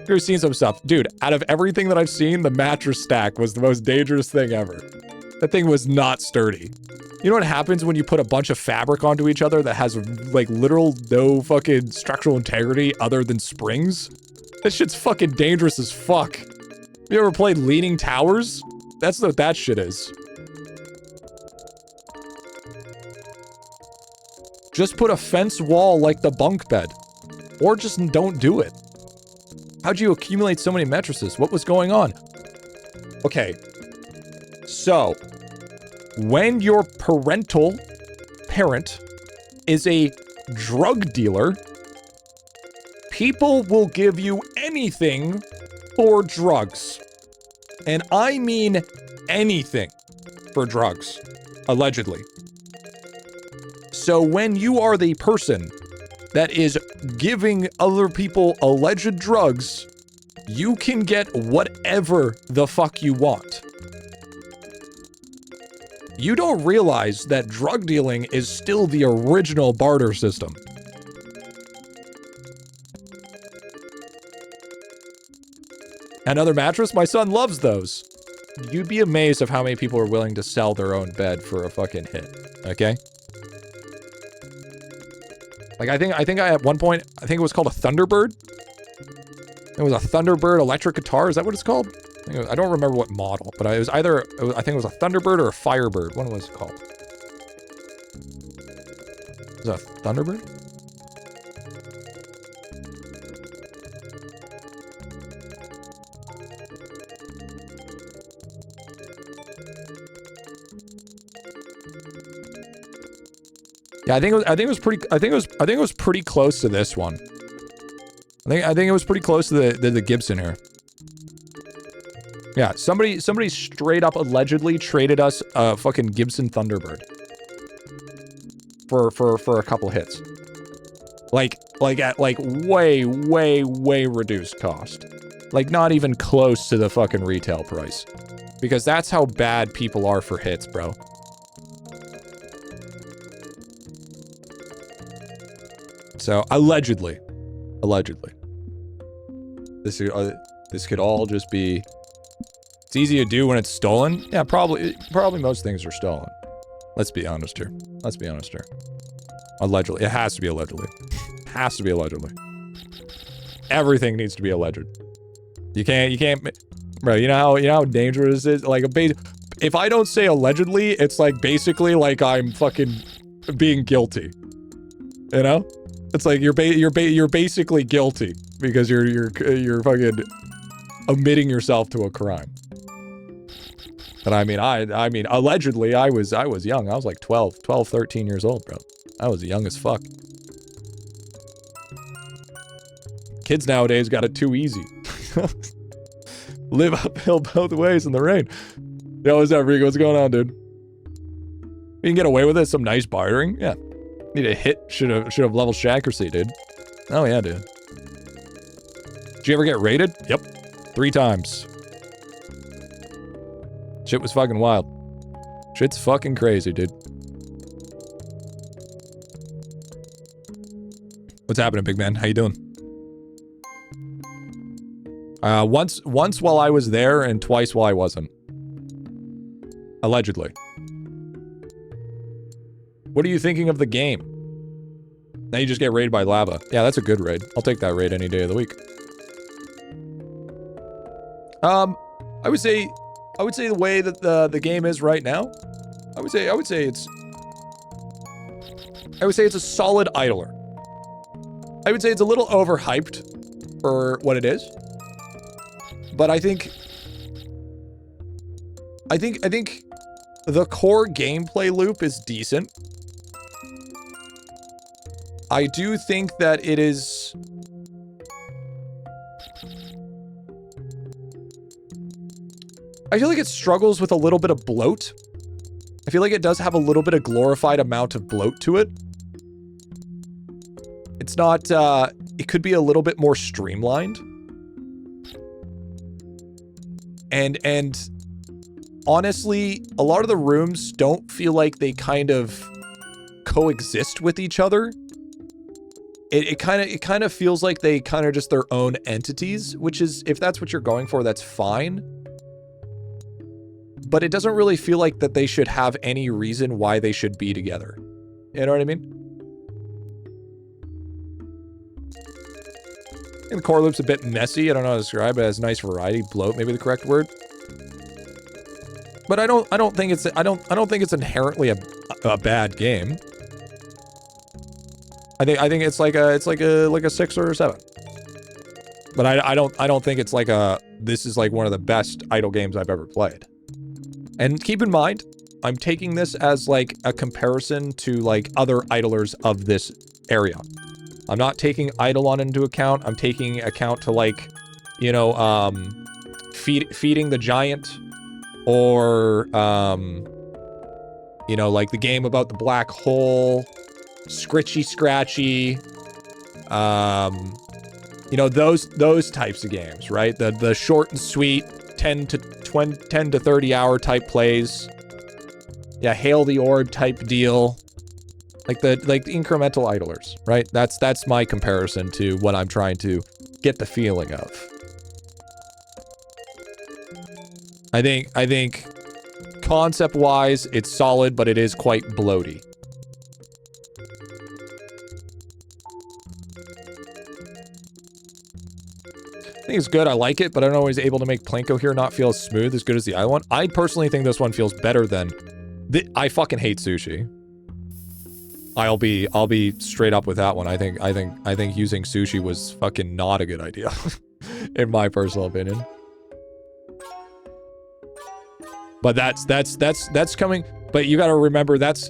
You've seen some stuff. Dude, out of everything that I've seen, the mattress stack was the most dangerous thing ever. That thing was not sturdy. You know what happens when you put a bunch of fabric onto each other that has, like, literal no fucking structural integrity other than springs? That shit's fucking dangerous as fuck. You ever played Leaning Towers? That's what that shit is. Just put a fence wall like the bunk bed. Or just don't do it. How'd you accumulate so many mattresses? What was going on? Okay. So, when your parent is a drug dealer, people will give you anything for drugs. And I mean anything for drugs, allegedly. So when you are the person that is giving other people alleged drugs, you can get whatever the fuck you want. You don't realize that drug dealing is still the original barter system. Another mattress? My son loves those. You'd be amazed of how many people are willing to sell their own bed for a fucking hit, okay? Like, I think I at one point, I think it was called a Thunderbird. It was a Thunderbird electric guitar. Is that what it's called? I don't remember what model, but it was either, I think it was a Thunderbird or a Firebird. What was it called? Was that a Thunderbird? Yeah, I think it was pretty close to this one. I think it was pretty close to the Gibson here. Yeah, somebody straight up allegedly traded us a fucking Gibson Thunderbird for a couple hits. Like at way reduced cost. Like not even close to the fucking retail price. Because that's how bad people are for hits, bro. So, allegedly. This could all just be... It's easy to do when it's stolen. Yeah, probably most things are stolen. Let's be honest here. Allegedly. It has to be allegedly. Everything needs to be alleged. You can't... Bro, you know how dangerous it is? Like, if I don't say allegedly, it's like basically like I'm fucking being guilty. You know? It's like you're basically guilty because you're fucking admitting yourself to a crime. But I mean allegedly I was young. I was like 12, 13 years old, bro. I was young as fuck. Kids nowadays got it too easy. Live uphill both ways in the rain. Yo, what's up, Rico? What's going on, dude? You can get away with it. Some nice bartering. Yeah. Need a hit. Should have level accuracy, dude. Oh yeah, dude. Did you ever get raided? Yep. 3 times. Shit was fucking wild. Shit's fucking crazy, dude. What's happening, big man? How you doing? Once while I was there and twice while I wasn't. Allegedly. What are you thinking of the game? Now you just get raided by lava. Yeah, that's a good raid. I'll take that raid any day of the week. I would say the way that the game is right now, I would say it's a solid idler. I would say it's a little overhyped for what it is. But I think the core gameplay loop is decent. I do think that it is... I feel like it struggles with a little bit of bloat. I feel like it does have a little bit of glorified amount of bloat to it. It's not, it could be a little bit more streamlined. And honestly, a lot of the rooms don't feel like they kind of coexist with each other. It kind of feels like they kind of just their own entities, which is, if that's what you're going for, that's fine. But it doesn't really feel like that they should have any reason why they should be together. You know what I mean? And the core loop's a bit messy. I don't know how to describe it. It has nice variety. Bloat, maybe the correct word. But I don't think it's inherently a bad game. I think it's like a 6 or a 7. But I don't think it's like this is like one of the best idle games I've ever played. And keep in mind, I'm taking this as like a comparison to like other idlers of this area. I'm not taking IdleOn into account. I'm taking account to like, you know, feeding the giant, or you know, like the game about the black hole, Scritchy Scratchy, you know, those types of games, right? The short and sweet 10 to 30 hour type plays. Yeah, Hail the Orb type deal. Like the incremental idlers, right? That's my comparison to what I'm trying to get the feeling of. I think concept-wise, it's solid, but it is quite bloaty. I think it's good. I like it, but I don't always able to make Plinko here not feel as smooth as good as the other one. I personally think this one feels better than I fucking hate sushi. I'll be straight up with that one. I think using sushi was fucking not a good idea, in my personal opinion. But that's coming. But you got to remember that's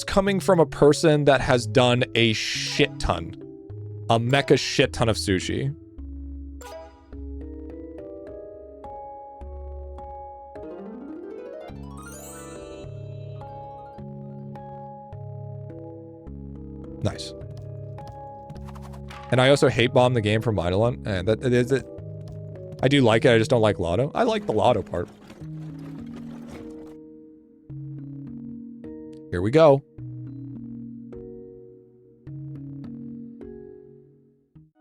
coming from a person that has done a shit ton, a mecha shit ton of sushi. Nice. And I also hate bomb the game from IdleOn, and that is it. I do like it, I just don't like Lotto. I like the Lotto part. Here we go.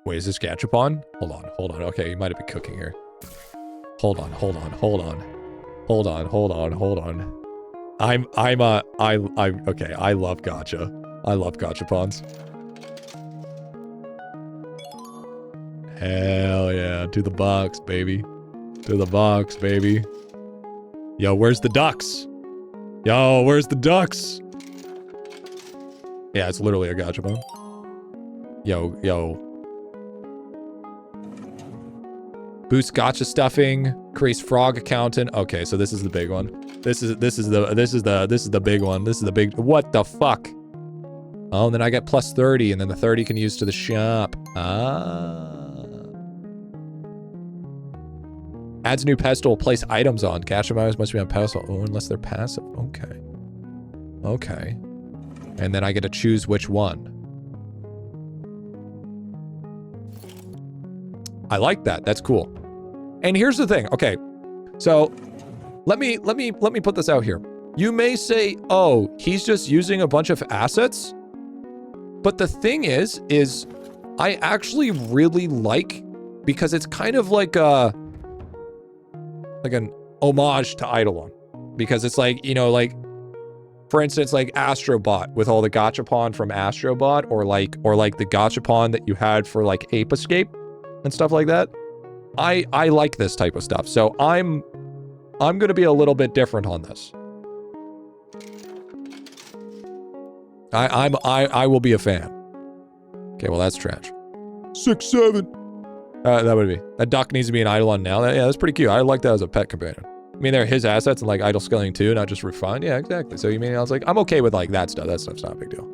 Wait, is this Gachapon? Hold on. Okay, you might have been cooking here. Hold on. Okay, I love gacha. I love gachapons. Hell yeah, to the box, baby. To the box, baby. Yo, where's the ducks? Yo, where's the ducks? Yeah, it's literally a gachapon. Yo. Boost gacha stuffing, crease frog accountant. Okay, so this is the big one. This is the big one. This is the big. What the fuck? Oh, and then I get plus 30, and then the 30 can use to the shop. Adds new pedestal, place items on. Gachapons must be on pedestal. Oh, unless they're passive. Okay. And then I get to choose which one. I like that. That's cool. And here's the thing. Okay, so let me put this out here. You may say, oh, he's just using a bunch of assets. But the thing is I actually really like, because it's kind of like an homage to IdleOn, because it's like, you know, like, for instance, like Astrobot with all the gachapon from Astrobot, or like the gachapon that you had for like Ape Escape and stuff like that. I like this type of stuff. So I'm going to be a little bit different on this. I will be a fan. Okay, well, that's trash. 6, 7. That would be. That duck needs to be an IdleOn now. Yeah, that's pretty cute. I like that as a pet companion. I mean, they're his assets and like idle scaling too, not just refined. Yeah, exactly. So you mean, I was like, I'm okay with like that stuff. That stuff's not a big deal.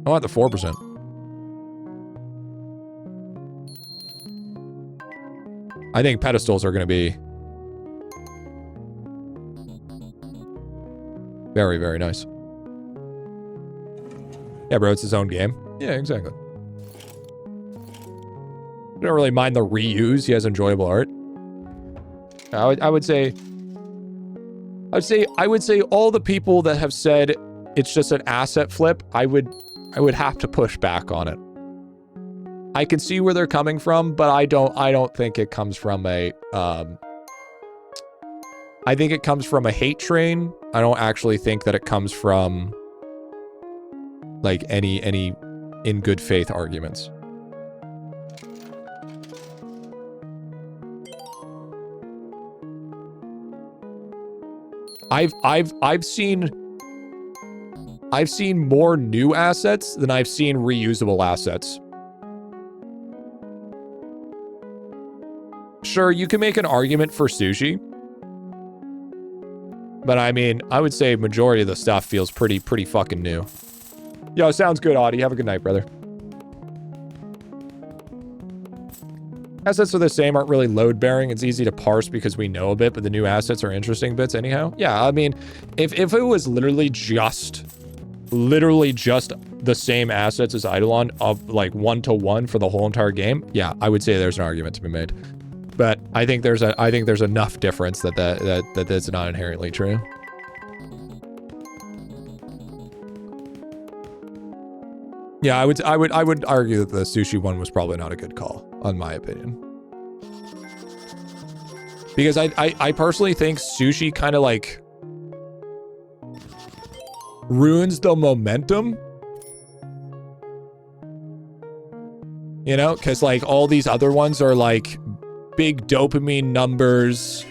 I want the 4%. I think pedestals are going to be very, very nice. Yeah, bro, it's his own game. Yeah, exactly. I don't really mind the reuse. He has enjoyable art. I would say all the people that have said it's just an asset flip, I would have to push back on it. I can see where they're coming from, but I don't think it comes from a I think it comes from a hate train. I don't actually think that it comes from like any in good faith arguments. I've seen more new assets than I've seen reusable assets sure, you can make an argument for sushi. But I mean, I would say majority of the stuff feels pretty fucking new. Yo, sounds good, Audie. Have a good night, brother. Assets are the same, aren't really load-bearing. It's easy to parse because we know a bit, but the new assets are interesting bits anyhow. Yeah, I mean, if it was literally just the same assets as Eidolon of like 1-to-1 for the whole entire game, yeah, I would say there's an argument to be made. But I think there's enough difference that that's not inherently true. Yeah, I would argue that the sushi one was probably not a good call, in my opinion. Because I personally think sushi kind of like ruins the momentum. You know, because like all these other ones are like big dopamine numbers,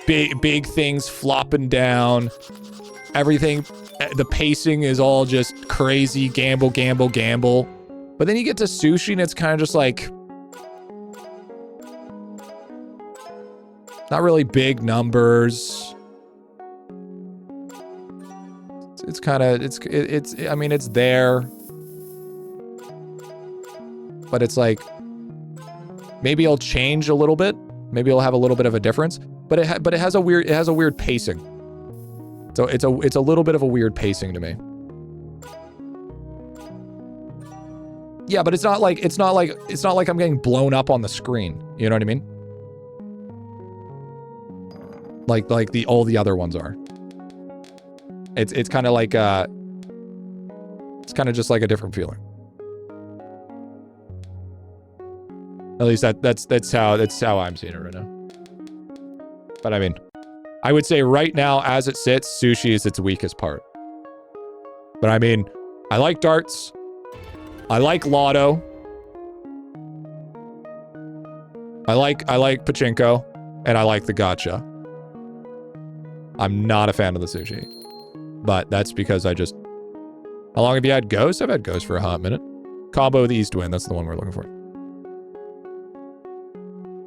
big things flopping down, everything. The pacing is all just crazy, gamble. But then you get to sushi and it's kind of just like not really big numbers. It's kind of, I mean, it's there. But it's like, maybe it'll change a little bit. Maybe it'll have a little bit of a difference. But it has a weird pacing. So it's a little bit of a weird pacing to me. Yeah, but it's not like I'm getting blown up on the screen. You know what I mean? Like all the other ones are. It's kind of like it's kind of just like a different feeling. At least that's how I'm seeing it right now. But I mean, I would say right now, as it sits, sushi is its weakest part. But I mean, I like darts. I like lotto. I like pachinko, and I like the gacha. I'm not a fan of the sushi, but that's because I just. How long have you had Ghost? I've had Ghost for a hot minute. Combo the East Wind. That's the one we're looking for.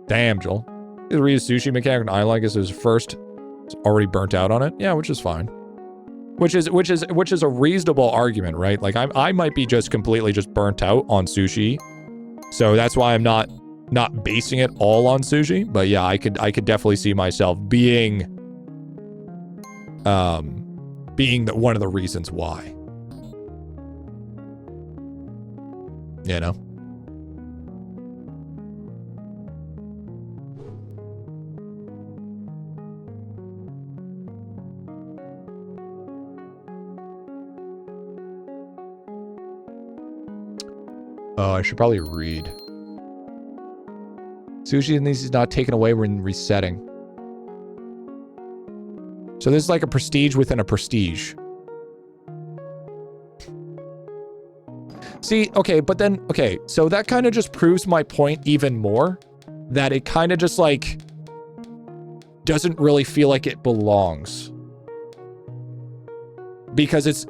Damn, Joel. The reuse sushi mechanic and I like is his first. It's already burnt out on it. Yeah, which is fine. Which is a reasonable argument, right? Like I might be just completely burnt out on sushi. So that's why I'm not basing it all on sushi. But yeah, I could definitely see myself being one of the reasons why. You know? Oh, I should probably read. Sushi in these is not taken away when resetting. So this is like a prestige within a prestige. See, okay, but then, okay, so that kind of just proves my point even more. That it kind of just like doesn't really feel like it belongs. Because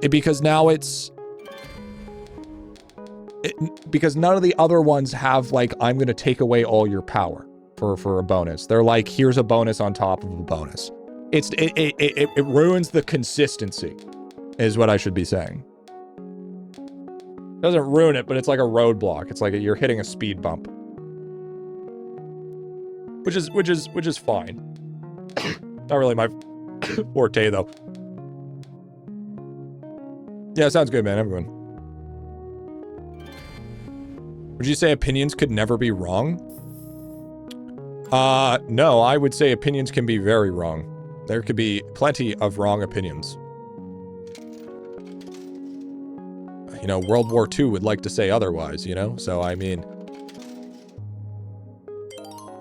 because none of the other ones have like, I'm going to take away all your power for a bonus. They're like, here's a bonus on top of a bonus. It ruins the consistency is what I should be saying. Doesn't ruin it, but it's like a roadblock. It's like you're hitting a speed bump. Which is fine. Not really my forte though. Yeah, sounds good, man. Everyone. Would you say opinions could never be wrong? No, I would say opinions can be very wrong. There could be plenty of wrong opinions. You know, World War II would like to say otherwise, you know? So, I mean,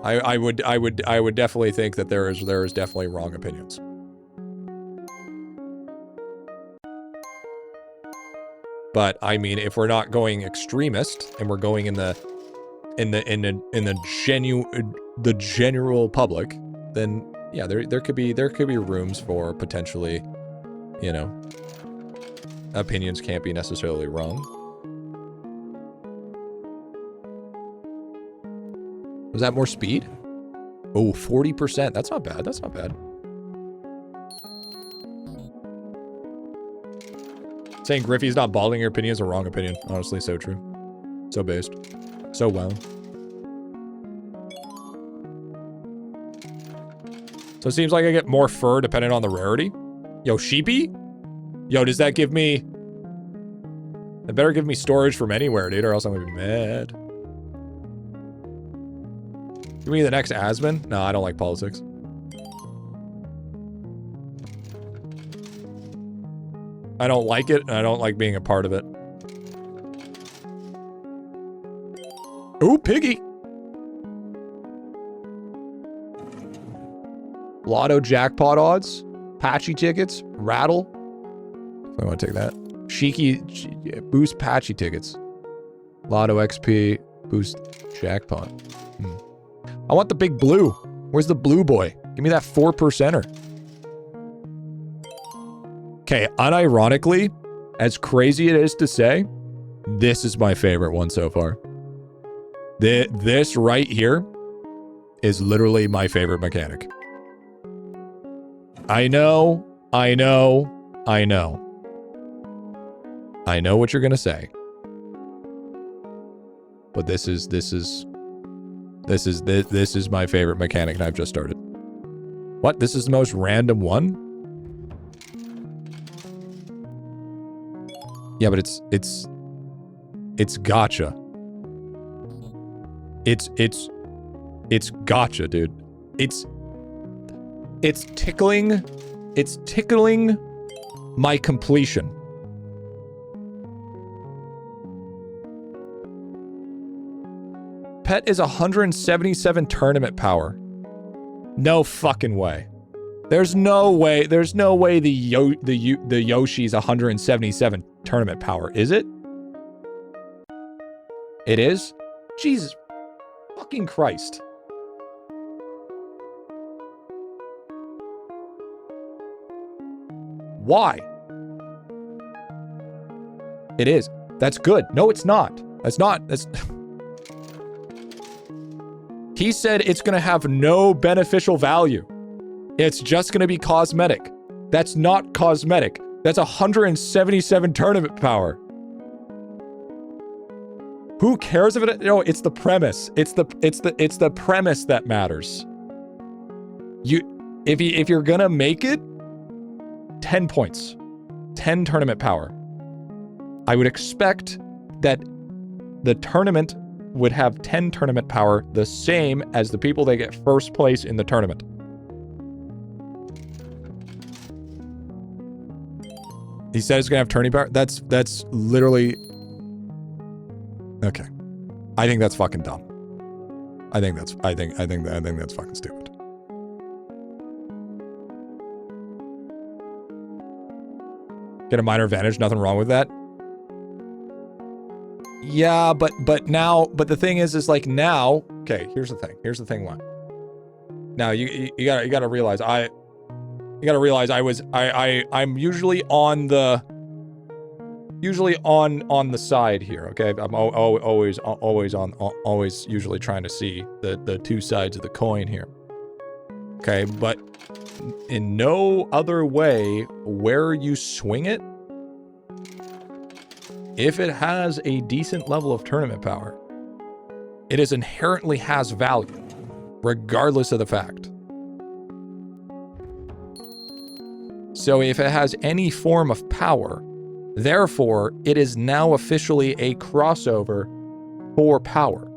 I would definitely think that there is definitely wrong opinions. But I mean, if we're not going extremist and we're going in the general public, then yeah, there could be rooms for potentially, you know, opinions can't be necessarily wrong. Was that more speed? Oh, 40%. That's not bad. That's not bad. Saying Griffy's not balding your opinion is a wrong opinion. Honestly, so true. So based. So well. So it seems like I get more fur depending on the rarity. Yo, sheepy? Yo, does that give me... It better give me storage from anywhere, dude, or else I'm gonna be mad. Give me the next Asman? No, I don't like politics. I don't like it, and I don't like being a part of it. Ooh, piggy! Lotto jackpot odds, patchy tickets, rattle. I want to take that. Cheeky, boost patchy tickets. Lotto XP, boost jackpot. I want the big blue. Where's the blue boy? Give me that 4%er. Okay, unironically, as crazy it is to say, this is my favorite one so far. This right here is literally my favorite mechanic. I know what you're gonna say. But this is my favorite mechanic, and I've just started. What? This is the most random one? Yeah, but it's gotcha. It's gotcha, dude. It's tickling my completion. Pet is 177 tournament power. No fucking way. There's no way the Yoshi's 177 tournament power, is it? It is? Jesus fucking Christ. Why? It is. That's good. No, it's not. That's not. That's... He said it's going to have no beneficial value. It's just going to be cosmetic. That's not cosmetic. That's 177 tournament power. Who cares if it? No, it's the premise. It's the premise that matters. If you're going to make it 10 points, 10 tournament power, I would expect that the tournament would have 10 tournament power, the same as the people that get first place in the tournament. He said it's gonna have tourney power. That's literally okay. I think that's fucking dumb. I think that's fucking stupid. Get a minor advantage, nothing wrong with that. Yeah, but the thing is like now, okay, here's the thing why. Now you gotta realize I'm usually on the side here, okay? I'm always usually trying to see the two sides of the coin here. Okay, but in no other way where you swing it, if it has a decent level of tournament power, it is inherently has value, regardless of the fact. So if it has any form of power, therefore, it is now officially a crossover for power.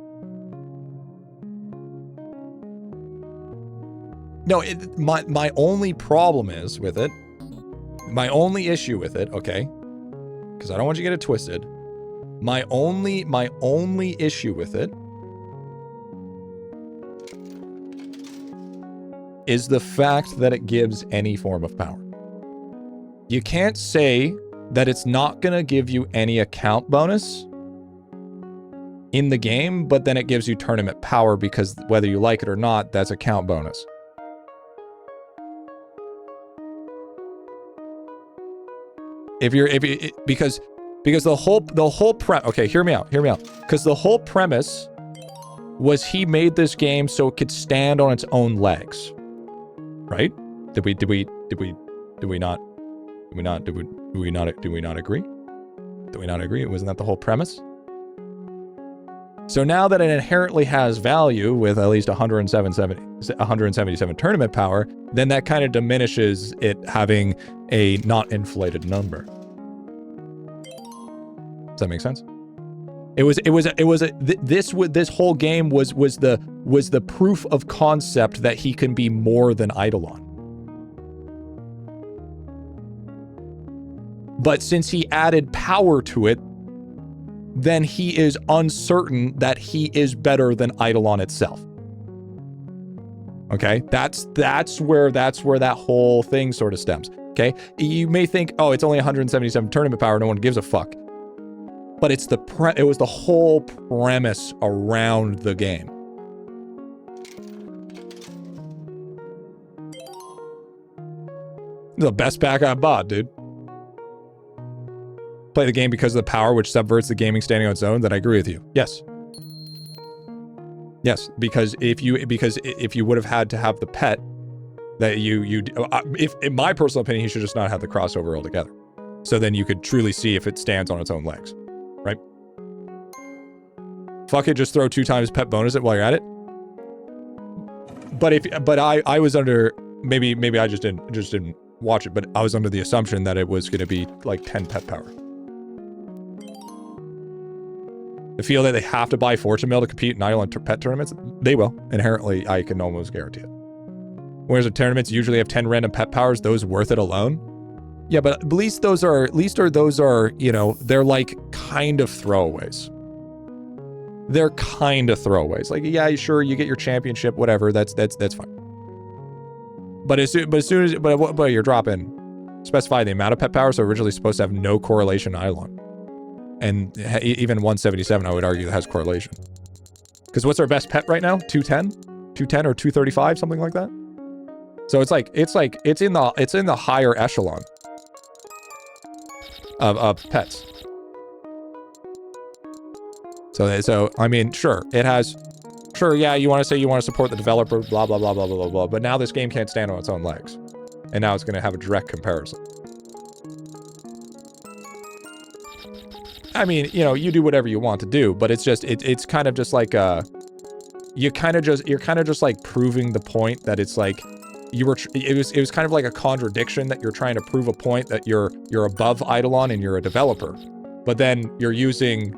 No, my only problem is with it, my only issue with it, okay, because I don't want you to get it twisted. My only issue with it is the fact that it gives any form of power. You can't say that it's not going to give you any account bonus in the game, but then it gives you tournament power because whether you like it or not, that's account bonus. Because the whole okay, hear me out. Because the whole premise was he made this game so it could stand on its own legs. Right? Do we not agree? Do we not agree? Wasn't that the whole premise? So now that it inherently has value with at least 177 tournament power, then that kind of diminishes it having a not inflated number. Does that make sense? This whole game was the proof of concept that he can be more than Eidolon. But since he added power to it, then he is uncertain that he is better than Eidolon itself. Okay, that's where that whole thing sort of stems. Okay, you may think, oh, it's only 177 tournament power, no one gives a fuck. But it was the whole premise around the game. The best pack I bought, dude. Play the game because of the power which subverts the gaming standing on its own, then I agree with you. Yes. Yes, because if you would have had to have the pet that if in my personal opinion, he should just not have the crossover altogether. So then you could truly see if it stands on its own legs, right? Fuck it, just throw 2 times pet bonus it while you're at it. But I was under, maybe I just didn't watch it, but I was under the assumption that it was going to be like 10 pet power. I feel that they have to buy Fortune Mill to compete in Idelon pet tournaments. They will. Inherently, I can almost guarantee it. Whereas the tournaments usually have 10 random pet powers, those worth it alone. Yeah, but at least those are, you know, they're like kind of throwaways. They're kind of throwaways. Like, yeah, sure, you get your championship, whatever. That's fine. But as soon as you're dropping, specify the amount of pet powers. So originally supposed to have no correlation to Eidolon. And even 177, I would argue, has correlation. Because what's our best pet right now? 210? 210 or 235, something like that? So it's in the higher echelon of pets. So I mean, sure, it has, sure, yeah, you want to say you want to support the developer, blah, blah, blah, blah, blah, blah, but now this game can't stand on its own legs. And now it's going to have a direct comparison. I mean, you know, you do whatever you want to do, but it's just, it's kind of just like, you're kind of just like proving the point that it's like, it was kind of like a contradiction that you're trying to prove a point that you're above Eidolon and you're a developer, but then you're using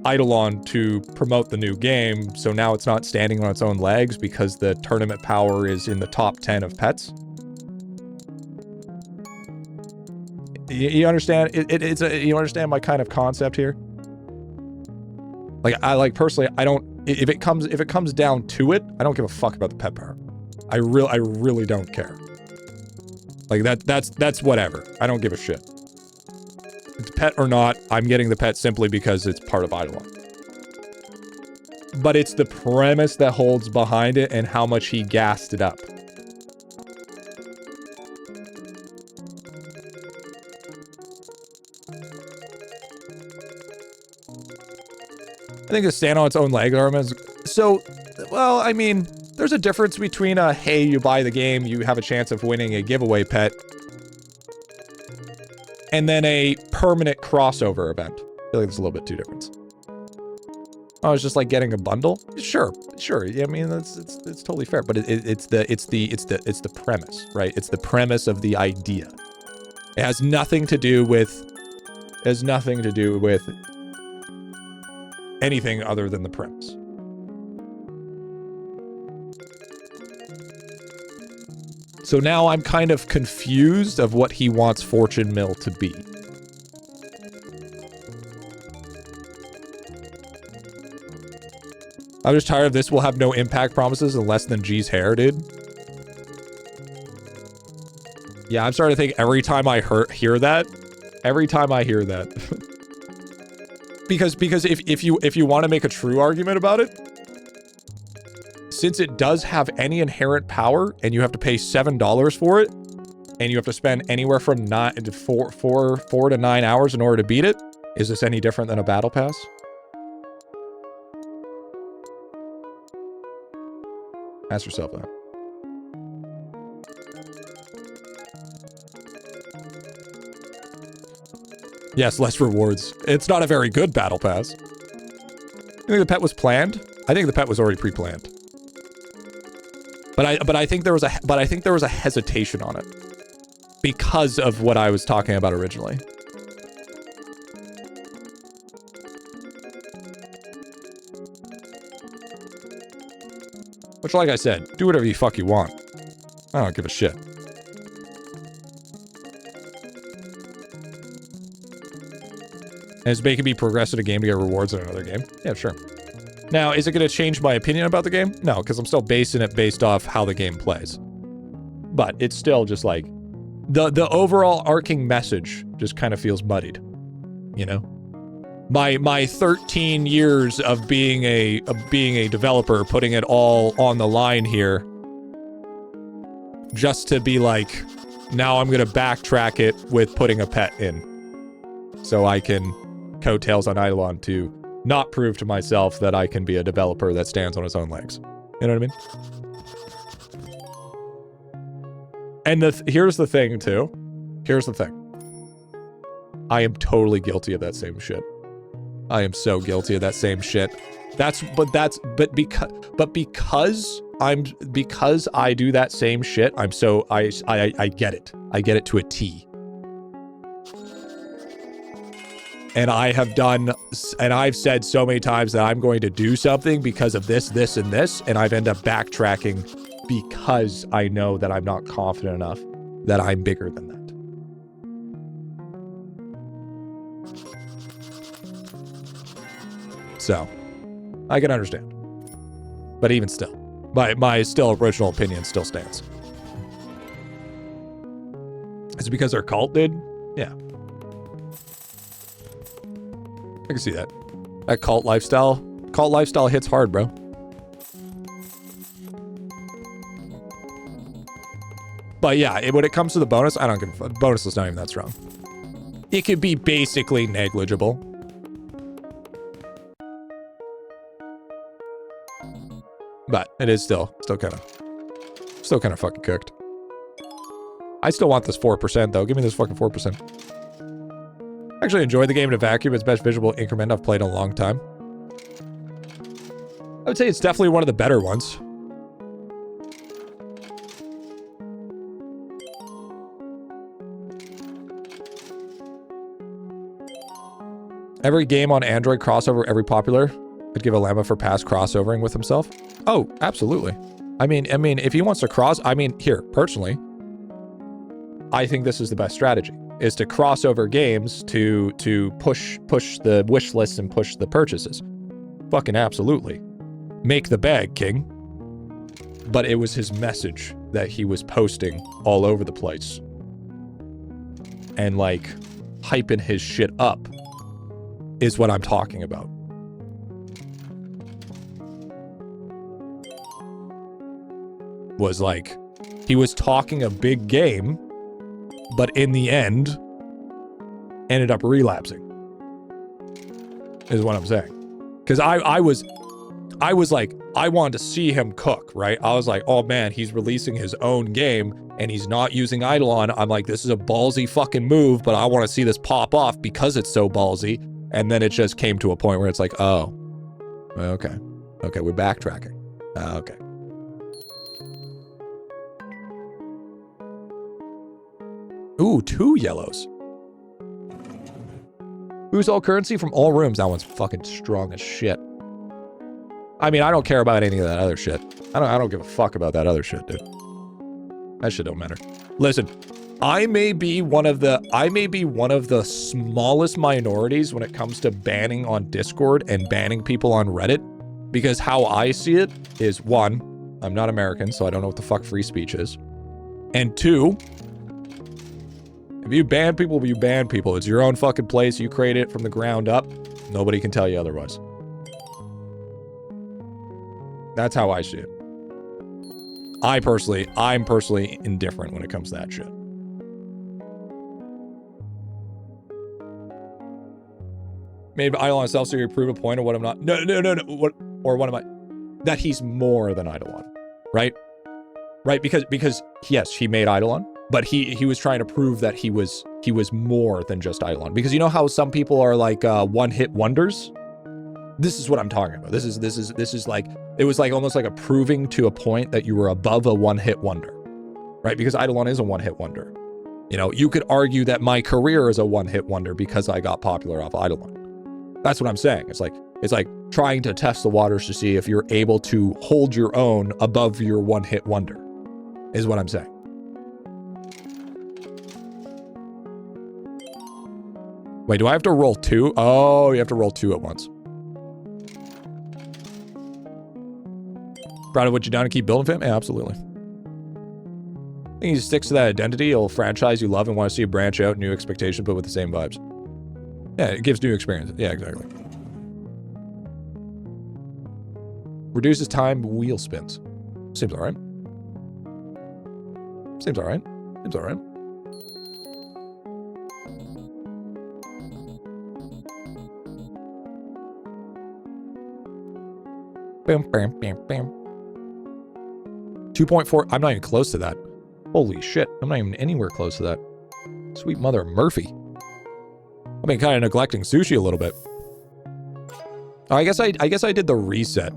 Eidolon to promote the new game, so now it's not standing on its own legs because the tournament power is in the top 10 of pets. You understand? You understand my kind of concept here? Like, personally, I don't, if it comes down to it, I don't give a fuck about the pet power. I really don't care. Like, that's whatever. I don't give a shit. It's pet or not, I'm getting the pet simply because it's part of Eidolon. But it's the premise that holds behind it and how much he gassed it up. I think the stand on its own leg argument is, so, well, I mean, there's a difference between a, hey, you buy the game, you have a chance of winning a giveaway pet, and then a permanent crossover event. I feel like there's a little bit too different. Oh, it's just like getting a bundle? Sure. I mean, it's totally fair, but it's the premise, right? It's the premise of the idea. It has nothing to do with anything other than the premise. So now I'm kind of confused of what he wants Fortune Mill to be. I'm just tired of this will have no impact promises and less than G's hair, dude. Yeah, I'm starting to think every time I hear that, because if you want to make a true argument about it, since it does have any inherent power and you have to pay $7 for it, and you have to spend anywhere from 4 to 9 hours in order to beat it, is this any different than a battle pass? Ask yourself that. Yes, less rewards. It's not a very good battle pass. You think the pet was planned? I think the pet was already pre-planned. But I think there was a hesitation on it because of what I was talking about originally. Which, like I said, do whatever you fuck you want. I don't give a shit. And it's making me progress in a game to get rewards in another game. Yeah, sure. Now, is it going to change my opinion about the game? No, because I'm still basing it based off how the game plays. But it's still just like the overall arcing message just kind of feels muddied, you know? My 13 years of being a developer, putting it all on the line here, just to be like, now I'm gonna backtrack it with putting a pet in, so I can coattails on Eidolon to not prove to myself that I can be a developer that stands on its own legs. You know what I mean? And here's the thing too. Here's the thing. I am totally guilty of that same shit. I am so guilty of that same shit. Because I do that same shit, I get it. I get it to a T. And I've said so many times that I'm going to do something because of this, this, and this, and I've ended up backtracking because I know that I'm not confident enough that I'm bigger than that. So, I can understand. But even still, my still original opinion still stands. Is it because they're cult, dude? Yeah. I can see that. That cult lifestyle hits hard, bro. But yeah, when it comes to the bonus, I don't give a fuck. Bonus is not even that strong. It could be basically negligible. But it is still kind of fucking cooked. I still want this 4% though. Give me this fucking 4%. I actually enjoyed the game in a vacuum. It's the best visual increment I've played in a long time. I would say it's definitely one of the better ones. Every game on Android crossover, every popular, I'd give a llama for past crossovering with himself. Oh, absolutely. I mean, if he wants to cross, here, personally, I think this is the best strategy, is to cross over games to push the wish lists and push the purchases. Fucking absolutely. Make the bag, king. But it was his message that he was posting all over the place. And like, hyping his shit up is what I'm talking about. Was like, he was talking a big game, but in the end, ended up relapsing. Is what I'm saying. Because I was like, I wanted to see him cook, right? I was like, oh man, he's releasing his own game and he's not using Eidolon. I'm like, this is a ballsy fucking move, but I want to see this pop off because it's so ballsy. And then it just came to a point where it's like, oh, okay. Okay, we're backtracking. Okay. Ooh, 2 yellows. Who's all currency from all rooms? That one's fucking strong as shit. I mean, I don't care about any of that other shit. I don't give a fuck about that other shit, dude. That shit don't matter. Listen, I may be one of the smallest minorities when it comes to banning on Discord and banning people on Reddit, because how I see it is, 1, I'm not American, so I don't know what the fuck free speech is. And 2, if you ban people, you ban people. It's your own fucking place. You create it from the ground up. Nobody can tell you otherwise. That's how I see it. I'm personally indifferent when it comes to that shit. Maybe Eidolon itself, so you prove a point of what I'm not. No. What am I? That he's more than Eidolon. right? Right, because yes, he made Eidolon, but he was trying to prove that he was more than just Eidolon. Because you know how some people are like one-hit wonders? This is what I'm talking about. This is like, it was like almost like a proving to a point that you were above a one-hit wonder, right? Because Eidolon is a one-hit wonder. You know, you could argue that my career is a one-hit wonder because I got popular off Eidolon. That's what I'm saying. It's like trying to test the waters to see if you're able to hold your own above your one-hit wonder, is what I'm saying. Wait, do I have to roll 2? Oh, you have to roll 2 at once. Proud of what you've done to keep building, fam? Yeah, absolutely. I think he sticks to that identity. He'll franchise you love and want to see you branch out, new expectations, but with the same vibes. Yeah, it gives new experience. Yeah, exactly. Reduces time wheel spins. Seems alright. Seems alright. Seems alright. Bam, bam, bam, bam. 2.4. I'm not even close to that. Holy shit. I'm not even anywhere close to that. Sweet mother of Murphy. I've been kind of neglecting sushi a little bit. Oh, I guess I did the reset.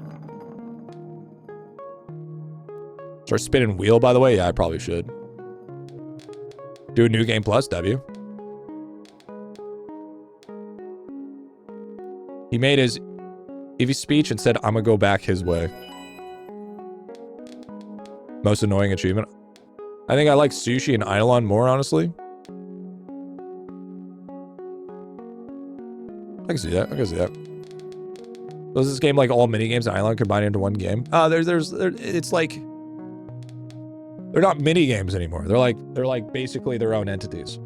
Start spinning wheel, by the way. Yeah, I probably should. Do a new game plus, W. He made his Eevee speech and said, I'm gonna go back his way. Most annoying achievement. I think I like sushi and Eidolon more, honestly. I can see that. I can see that. Was this game like all mini games and Eidolon combined into one game? It's like they're not mini games anymore. They're like basically their own entities.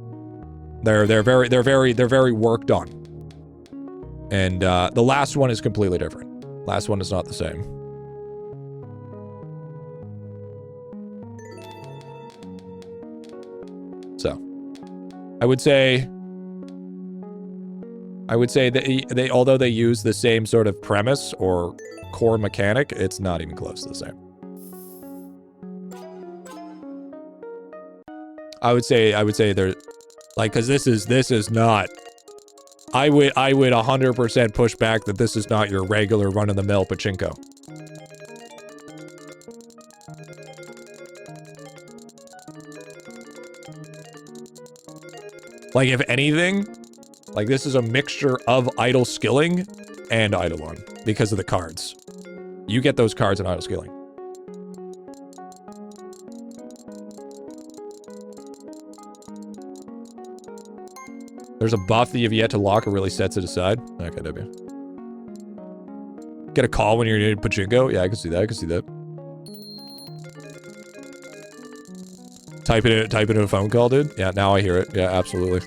They're very worked on. And the last one is completely different. Last one is not the same. So, I would say that they although they use the same sort of premise or core mechanic, it's not even close to the same. I would say they're like, because this is not. I would 100% push back that this is not your regular run-of-the-mill pachinko. Like, if anything, like, this is a mixture of idle skilling and Eidolon because of the cards. You get those cards in idle skilling. There's a buff that you've yet to lock or really sets it aside. Okay, W. Get a call when you're needing pachinko? Yeah, I can see that. I can see that. Type it in a phone call, dude. Yeah, now I hear it. Yeah, absolutely.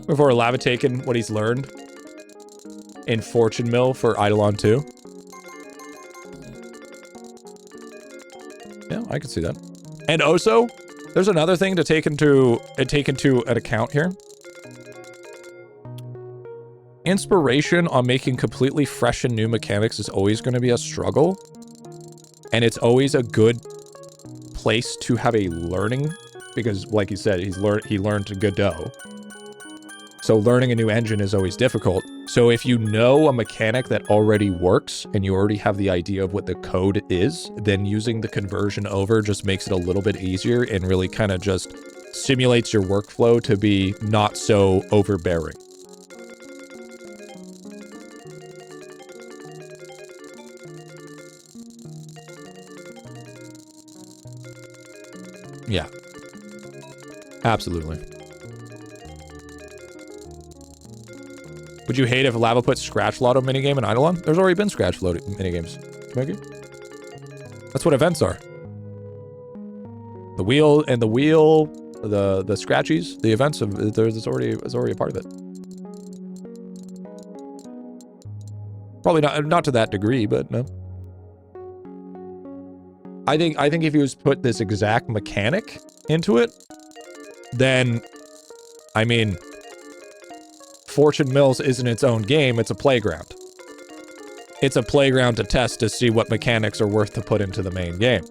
Before Lava taken what he's learned in Fortune Mill for Eidolon 2. Yeah, I can see that. And also, there's another thing to take into an account here. Inspiration on making completely fresh and new mechanics is always going to be a struggle. And it's always a good place to have a learning, because like he said, he learned Godot. So learning a new engine is always difficult. So if you know a mechanic that already works and you already have the idea of what the code is, then using the conversion over just makes it a little bit easier and really kind of just simulates your workflow to be not so overbearing. Yeah. Absolutely. Would you hate if Lava put Scratch Lotto minigame in Eidolon? There's already been Scratch Lotto minigames. That's what events are. The wheel, the scratchies, the events of it's already a part of it. Probably not to that degree, but no. I think if he was put this exact mechanic into it, then, I mean, Fortune Mills isn't its own game, it's a playground. It's a playground to test to see what mechanics are worth to put into the main game.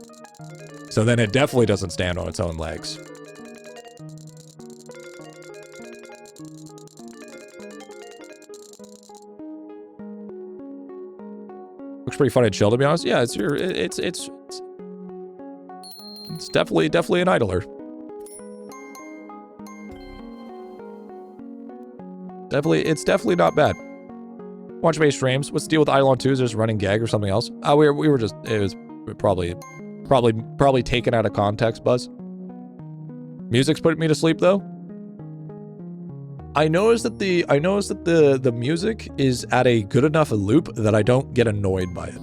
So then it definitely doesn't stand on its own legs. Looks pretty fun and chill, to be honest. Yeah, it's definitely an idler. It's definitely not bad. Watch my streams. What's the deal with IdleOn 2? Is there just running gag or something else? We were just, it was probably taken out of context, Buzz. Music's putting me to sleep though. I noticed that the music is at a good enough loop that I don't get annoyed by it.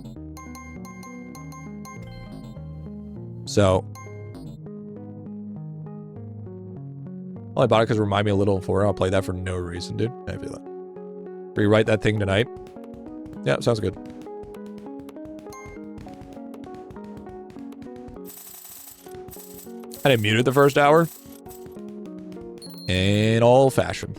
So, well, I bought it because it reminded me a little of 4. I'll play that for no reason, dude. I feel that. Rewrite that thing tonight. Yeah, sounds good. I didn't mute it the first hour. In all fashion.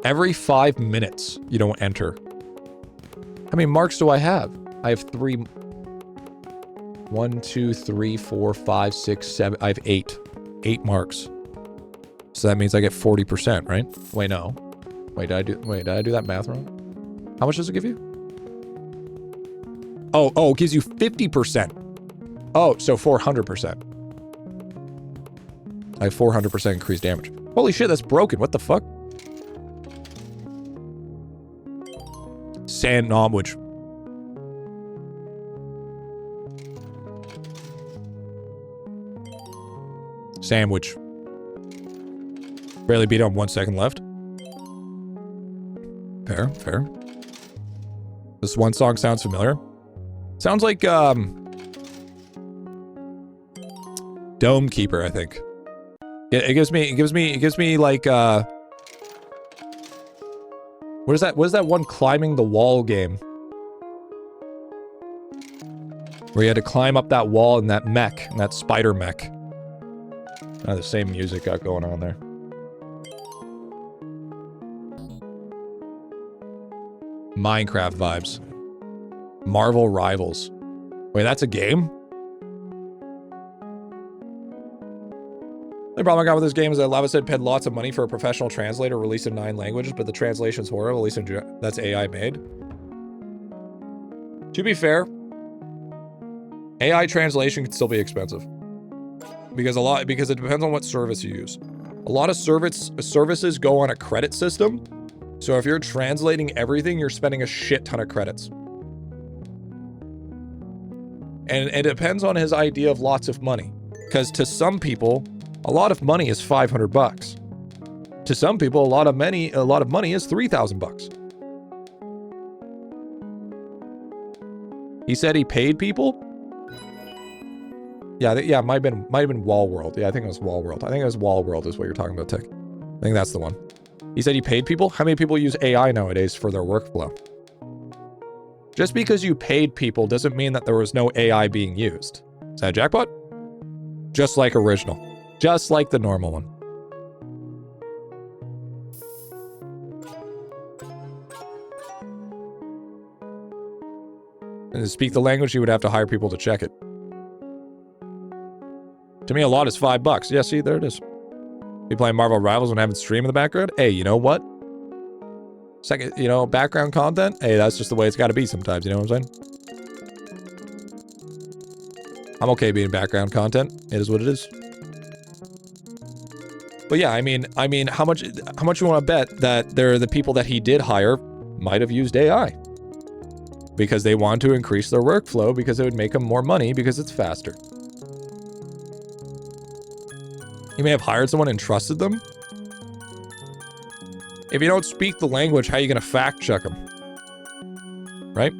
Every 5 minutes, you don't enter. How many marks do I have? I have 3. 1, 2, 3, 4, 5, 6, 7. I have 8. 8 marks. So that means I get 40%, right? Wait, no. Wait, did I do that math wrong? How much does it give you? Oh, it gives you 50%. Oh, so 400%. I have 400% increased damage. Holy shit, that's broken. What the fuck? Sandwich. Sandwich. Barely beat on 1 second left. Fair. This one song sounds familiar. Sounds like, Dome Keeper, I think. It gives me like, what is that one climbing the wall game? Where you had to climb up that wall in that mech, in that spider mech. The same music got going on there. Minecraft vibes. Marvel Rivals. Wait, that's a game? The problem I got with this game is that Lava said paid lots of money for a professional translator released in 9 languages, but the translation's horrible, at least in that's AI made. To be fair, AI translation can still be expensive. Because it depends on what service you use. A lot of services go on a credit system. So if you're translating everything, you're spending a shit ton of credits. And it depends on his idea of lots of money. Because to some people, a lot of money is $500. To some people, a lot of money is $3,000. He said he paid people? Yeah, it might have been Wall World. Yeah, I think it was Wall World. I think it was Wall World is what you're talking about, Tick. I think that's the one. He said he paid people? How many people use AI nowadays for their workflow? Just because you paid people doesn't mean that there was no AI being used. Is that a jackpot? Just like original. Just like the normal one. And to speak the language, you would have to hire people to check it. To me, a lot is $5. Yeah, see, there it is. You playing Marvel Rivals and having stream in the background? Hey, you know what? Second, background content? Hey, that's just the way it's got to be sometimes, you know what I'm saying? I'm okay being background content. It is what it is. But yeah, I mean, how much you want to bet that the people that he did hire might have used AI? Because they want to increase their workflow because it would make them more money because it's faster. He may have hired someone and trusted them. If you don't speak the language, how are you going to fact check them? Right?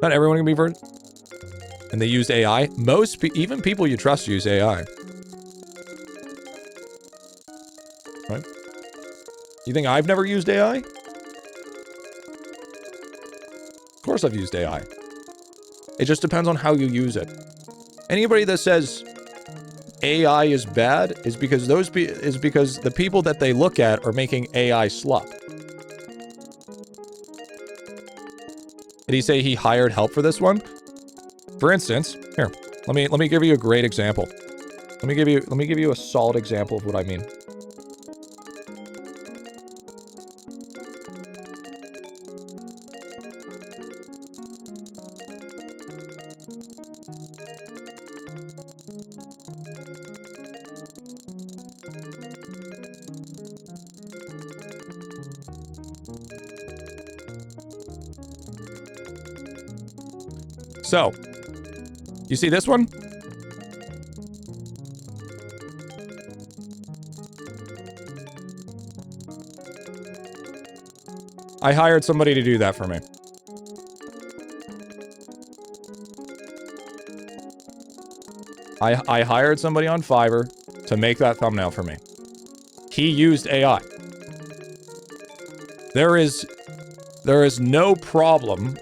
Not everyone can be versed. And they use AI. Even people you trust use AI. Right? You think I've never used AI? Of course I've used AI. It just depends on how you use it. Anybody that says AI is bad is because the people that they look at are making AI slop. Did he say he hired help for this one? For instance, here, let me give you a great example. Let me give you a solid example of what I mean. So, you see this one? I hired somebody to do that for me. I hired somebody on Fiverr to make that thumbnail for me. He used AI. There is no problem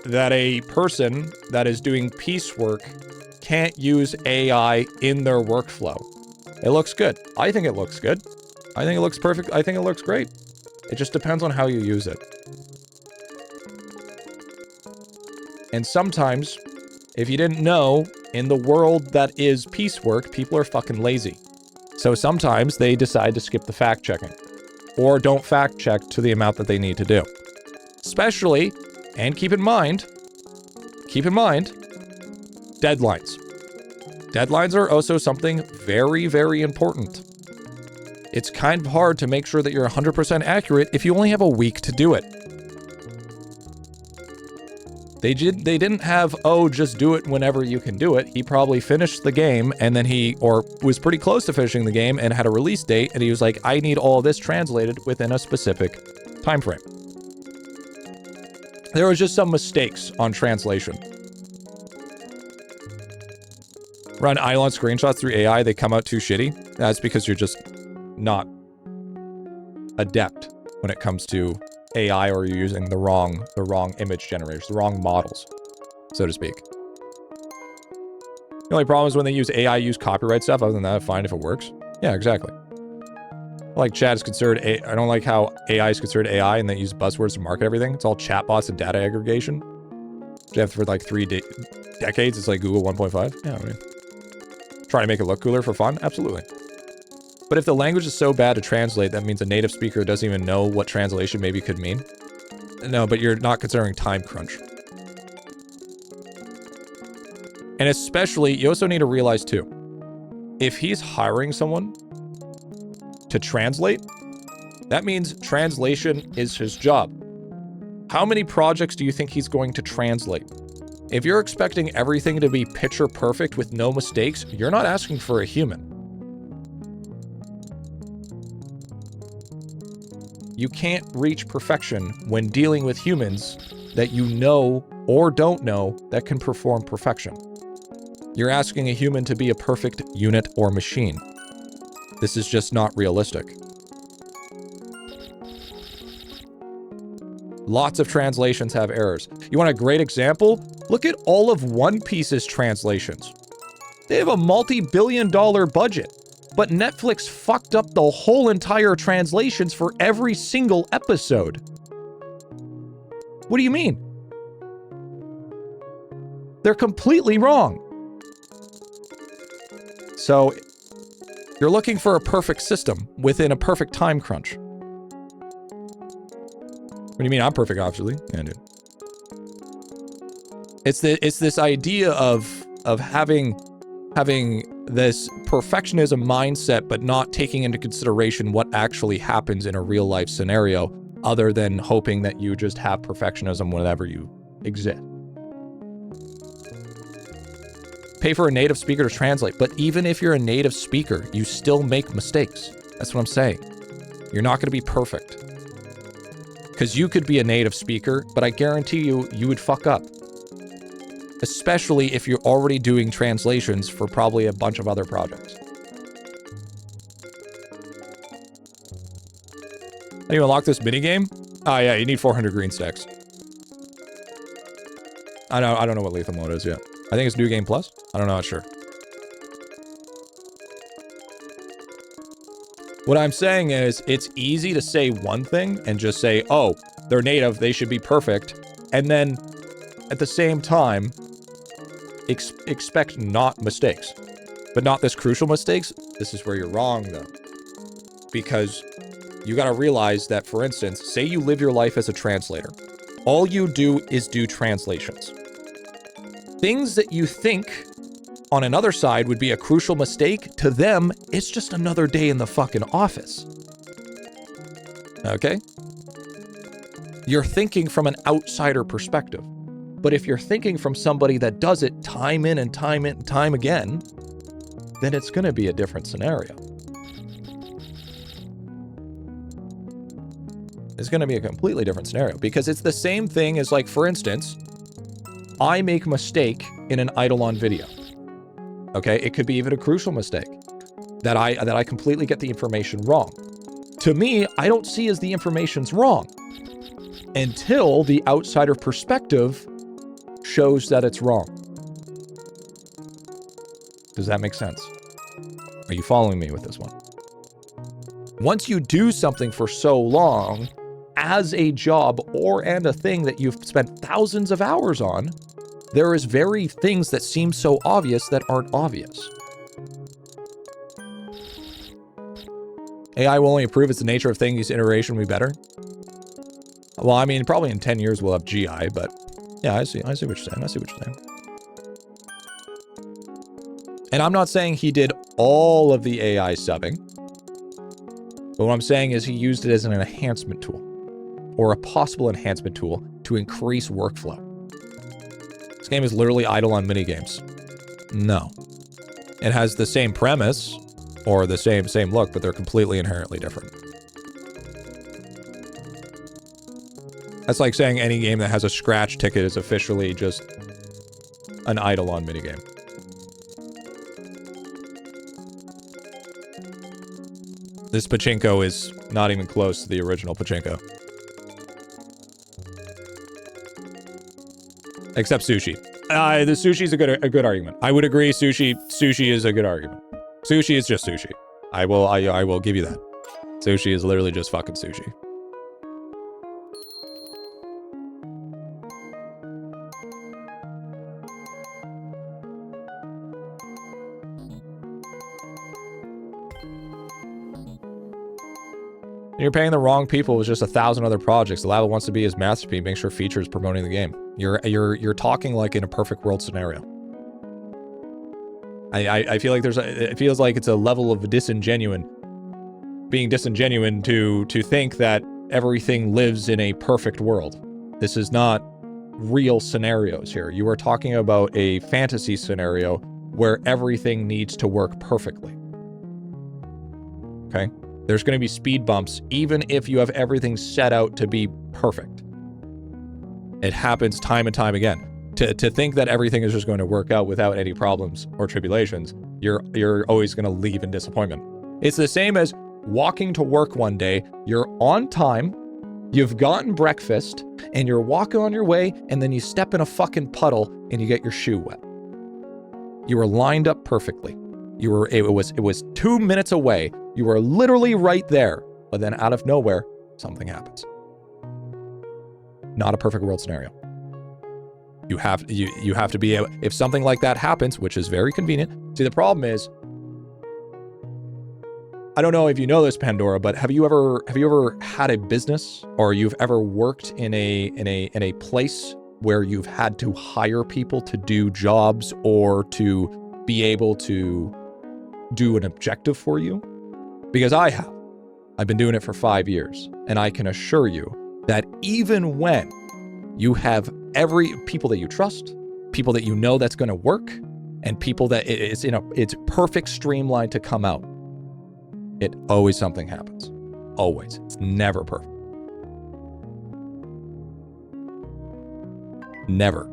that a person that is doing piecework can't use AI in their workflow. It looks good. I think it looks good. I think it looks perfect. I think it looks great. It just depends on how you use it. And sometimes, if you didn't know, in the world that is piecework, people are fucking lazy. So sometimes they decide to skip the fact checking or don't fact check to the amount that they need to do. Especially, and keep in mind, deadlines. Deadlines are also something very, very important. It's kind of hard to make sure that you're 100% accurate if you only have a week to do it. They didn't have, oh, just do it whenever you can do it. He probably finished the game and then or was pretty close to finishing the game and had a release date, and he was like, I need all this translated within a specific time frame. There was just some mistakes on translation. Run idelon screenshots through AI, they come out too shitty. That's because you're just not adept when it comes to AI, or you're using the wrong image generators, the wrong models, so to speak. The only problem is when they use AI, use copyright stuff. Other than that, fine if it works. Yeah, exactly. Like chat is considered I don't like how AI is considered AI and they use buzzwords to market everything. It's all chatbots and data aggregation. Which you have for like 3 decades. It's like Google 1.5. Yeah, I mean, trying to make it look cooler for fun? Absolutely. But if the language is so bad to translate, that means a native speaker doesn't even know what translation maybe could mean. No, but you're not considering time crunch. And especially, you also need to realize too, if he's hiring someone to translate, that means translation is his job. How many projects do you think he's going to translate? If you're expecting everything to be picture perfect with no mistakes, you're not asking for a human. You can't reach perfection when dealing with humans that you know or don't know that can perform perfection. You're asking a human to be a perfect unit or machine. This is just not realistic. Lots of translations have errors. You want a great example? Look at all of One Piece's translations. They have a multi-billion-dollar budget, but Netflix fucked up the whole entire translations for every single episode. What do you mean? They're completely wrong. So, you're looking for a perfect system within a perfect time crunch. What do you mean? I'm perfect, obviously. Yeah, dude. It's this idea of having this perfectionism mindset, but not taking into consideration what actually happens in a real life scenario, other than hoping that you just have perfectionism whenever you exist. Pay for a native speaker to translate. But even if you're a native speaker, you still make mistakes. That's what I'm saying. You're not going to be perfect. Because you could be a native speaker, but I guarantee you, you would fuck up. Especially if you're already doing translations for probably a bunch of other projects. How do you unlock this minigame? Oh yeah, you need 400 green stacks. I don't know what lethal mode is yet. I think it's New Game Plus. I don't know, not sure. What I'm saying is, it's easy to say one thing and just say, oh, they're native, they should be perfect. And then, at the same time, expect not mistakes. But not this crucial mistakes. This is where you're wrong, though. Because you gotta realize that, for instance, say you live your life as a translator. All you do is do translations. Things that you think on another side would be a crucial mistake, to them, it's just another day in the fucking office. Okay? You're thinking from an outsider perspective. But if you're thinking from somebody that does it time in and time again, then it's gonna be a different scenario. It's gonna be a completely different scenario, because it's the same thing as, like, for instance, I make a mistake in an IdleOn video. Okay, it could be even a crucial mistake that I completely get the information wrong. To me, I don't see as the information's wrong until the outsider perspective shows that it's wrong. Does that make sense? Are you following me with this one? Once you do something for so long as a job and a thing that you've spent thousands of hours on, there is very things that seem so obvious that aren't obvious. AI will only improve. It's the nature of things. Each iteration will be better. Well, I mean, probably in 10 years we'll have GI, but yeah, I see what you're saying. I see what you're saying. And I'm not saying he did all of the AI subbing. But what I'm saying is he used it as an enhancement tool, or a possible enhancement tool to increase workflow. This game is literally IdleOn minigames. No. It has the same premise, or the same look, but they're completely inherently different. That's like saying any game that has a scratch ticket is officially just an IdleOn minigame. This pachinko is not even close to the original pachinko. Except sushi. The sushi's a good argument. I would agree. Sushi is a good argument. Sushi is just sushi. I will give you that. Sushi is literally just fucking sushi. You're paying the wrong people with just 1,000 other projects. The lab wants to be his masterpiece, make sure features promoting the game. You're talking like in a perfect world scenario. I feel like it feels like it's a level of being disingenuine to think that everything lives in a perfect world. This is not real scenarios here. You are talking about a fantasy scenario where everything needs to work perfectly. Okay? There's going to be speed bumps, even if you have everything set out to be perfect. It happens time and time again. To think that everything is just going to work out without any problems or tribulations, you're always going to leave in disappointment. It's the same as walking to work one day, you're on time, you've gotten breakfast, and you're walking on your way, and then you step in a fucking puddle and you get your shoe wet. You were lined up perfectly. It was 2 minutes away. You were literally right there, but then out of nowhere, something happens. Not a perfect world scenario. You have to be able, if something like that happens, which is very convenient. See, the problem is, I don't know if you know this, Pandora, but have you ever had a business, or you've ever worked in a place where you've had to hire people to do jobs or to be able to do an objective for you? Because I have. I've been doing it for 5 years, and I can assure you that even when you have people that you trust, people that you know that's going to work, and people that it's it's perfect streamline to come out, it always something happens. Always. It's never perfect. Never.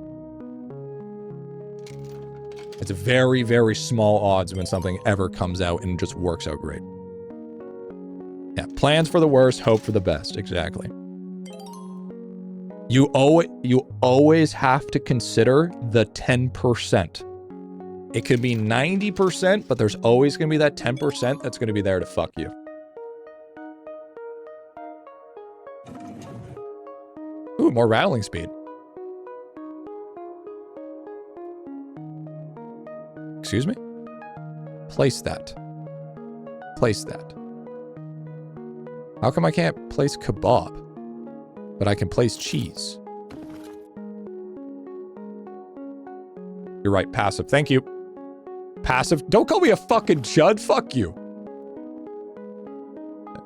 It's very, very small odds when something ever comes out and just works out great. Yeah, plans for the worst, hope for the best. Exactly. You always have to consider the 10%. It could be 90%, but there's always going to be that 10% that's going to be there to fuck you. Ooh, more rattling speed. Excuse me? Place that. Place that. How come I can't place kebab? But I can place cheese. You're right, passive. Thank you. Passive. Don't call me a fucking chud. Fuck you.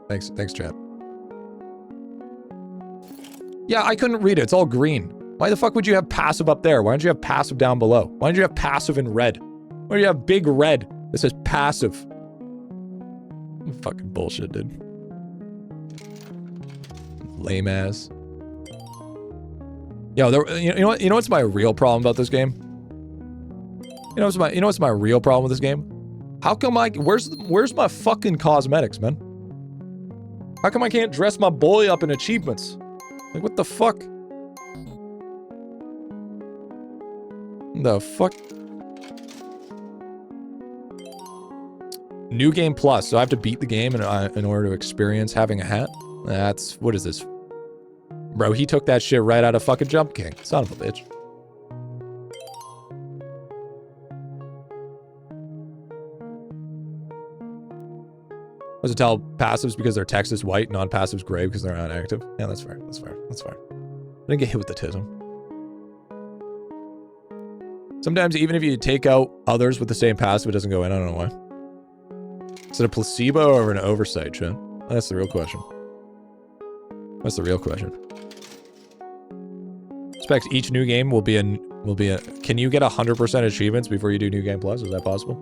Thanks, Chad. Yeah, I couldn't read it. It's all green. Why the fuck would you have passive up there? Why don't you have passive down below? Why don't you have passive in red? Why do you have big red that says passive? Fucking bullshit, dude. Lame ass. Yo, you know what's my real problem about this game? You know what's my real problem with this game? How come where's my fucking cosmetics, man? How come I can't dress my boy up in achievements? Like, what the fuck? The fuck? New game plus, so I have to beat the game in order to experience having a hat? That's, what is this? Bro, he took that shit right out of fucking Jump King. Son of a bitch. Was it tell passives because their text is white, non-passives gray because they're not active? Yeah, that's fair. That's fair. That's fair. I didn't get hit with the tism. Sometimes even if you take out others with the same passive, it doesn't go in. I don't know why. Is it a placebo or an oversight, Chan? That's the real question. What's the real question? Expect each new game will be a. Can you get 100% achievements before you do New Game Plus? Is that possible?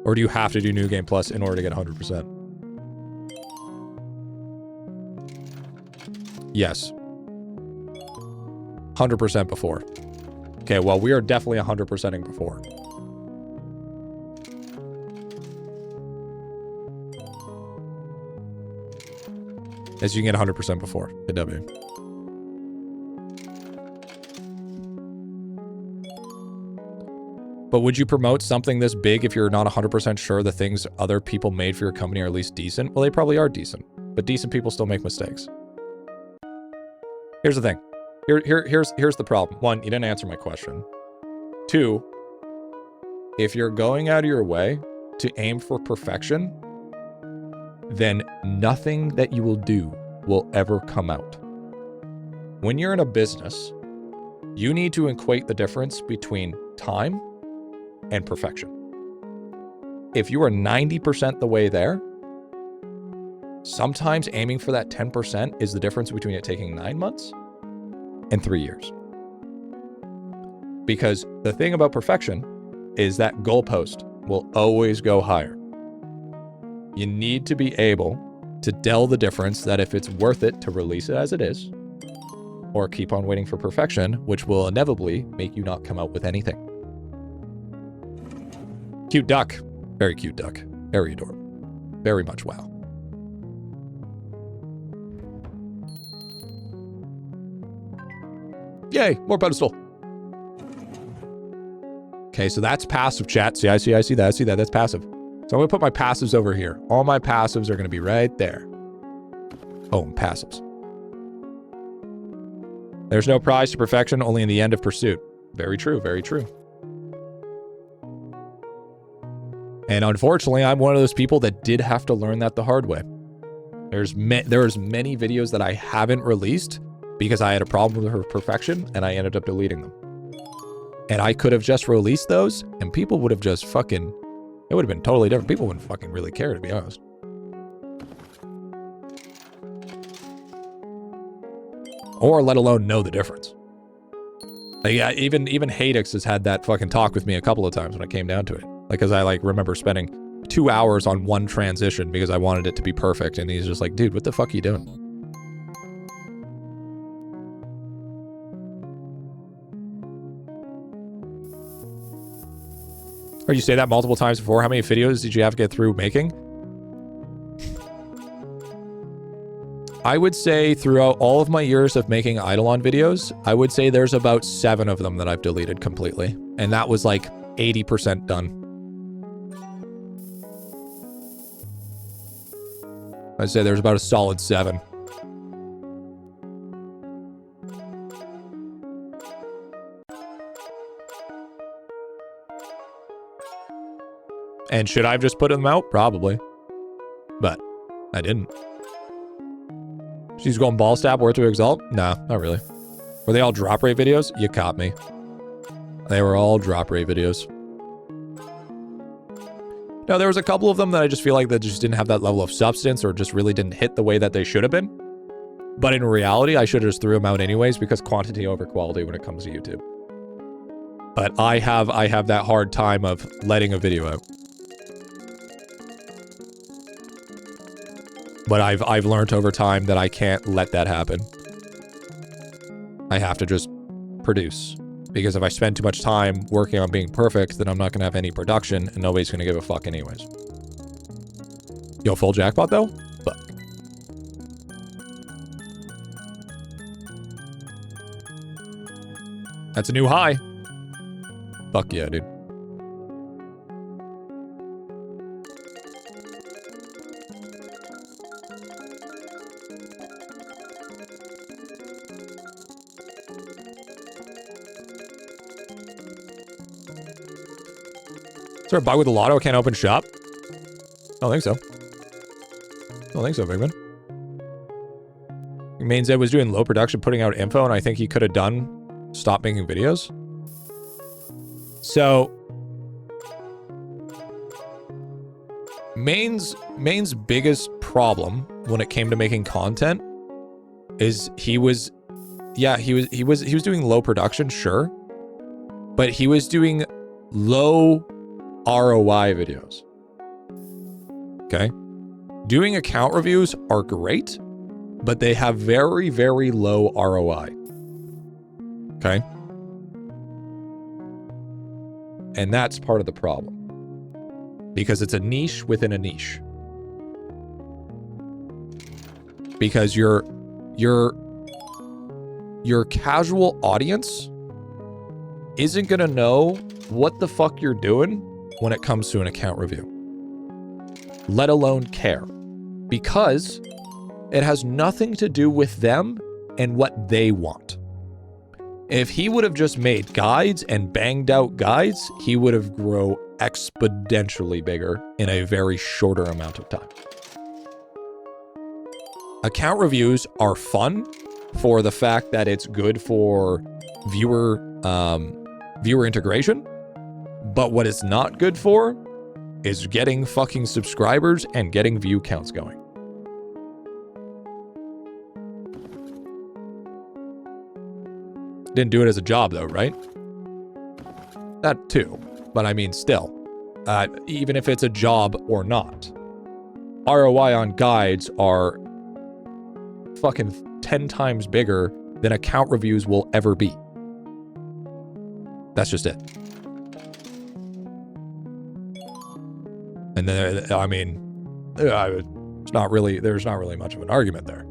Or do you have to do New Game Plus in order to get 100%? Yes. 100% before. Okay, well, we are definitely 100%ing before. As you can get 100% before. Good W. But would you promote something this big if you're not 100% sure the things other people made for your company are at least decent? Well, they probably are decent. But decent people still make mistakes. Here's the thing. Here's the problem. One, you didn't answer my question. Two, if you're going out of your way to aim for perfection, then nothing that you will do will ever come out. When you're in a business, you need to equate the difference between time and perfection. If you are 90% the way there, sometimes aiming for that 10% is the difference between it taking 9 months and 3 years. Because the thing about perfection is that goalpost will always go higher. You need to be able to tell the difference that if it's worth it to release it as it is, or keep on waiting for perfection, which will inevitably make you not come out with anything. Cute duck. Very cute duck. Very adorable. Very much wow. Yay, more pedestal. Okay, so that's passive, chat. See that. That's passive. So I'm gonna put my passives over here. All my passives are gonna be right there. Boom, passives. There's no prize to perfection, only in the end of pursuit. Very true, very true. And unfortunately, I'm one of those people that did have to learn that the hard way. There's many videos that I haven't released because I had a problem with her perfection and I ended up deleting them. And I could have just released those and people would have just fucking, it would have been totally different. People wouldn't fucking really care, to be honest. Or let alone know the difference. Like, yeah, even Hadix has had that fucking talk with me a couple of times when it came down to it. Like, cause I like remember spending 2 hours on one transition because I wanted it to be perfect, and he's just like, dude, what the fuck are you doing? Or you say that multiple times before. How many videos did you have to get through making? I would say throughout all of my years of making IdleOn videos, I would say there's about 7 of them that I've deleted completely. And that was like 80% done. I'd say there's about a solid 7. And should I have just put them out? Probably. But I didn't. She's going ball stab, worth to exalt? No, not really. Were they all drop rate videos? You caught me. They were all drop rate videos. No, there was a couple of them that I just feel like that just didn't have that level of substance or just really didn't hit the way that they should have been. But in reality, I should have just threw them out anyways because quantity over quality when it comes to YouTube. But I have that hard time of letting a video out. But I've learned over time that I can't let that happen. I have to just produce. Because if I spend too much time working on being perfect, then I'm not going to have any production, and nobody's going to give a fuck anyways. Yo, full jackpot though? Fuck. That's a new high. Fuck yeah, dude. Is there a bug with the lotto? Can't open shop? I don't think so. I don't think so, Bigman. Main Zed was doing low production, putting out info, and I think he could have done stop making videos. So Main's biggest problem when it came to making content is he was doing low production, sure, but he was doing low ROI videos. Okay. Doing account reviews are great, but they have very, very low ROI. Okay. And that's part of the problem. Because it's a niche within a niche. Because your casual audience isn't gonna know what the fuck you're doing when it comes to an account review, let alone care, because it has nothing to do with them and what they want. If he would have just made guides and banged out guides, he would have grown exponentially bigger in a very shorter amount of time. Account reviews are fun for the fact that it's good for viewer integration. But what it's not good for is getting fucking subscribers and getting view counts going. Didn't do it as a job though, right? That too. But I mean, still, even if it's a job or not, ROI on guides are fucking 10 times bigger than account reviews will ever be. That's just it. And then, I mean, there's not really much of an argument there.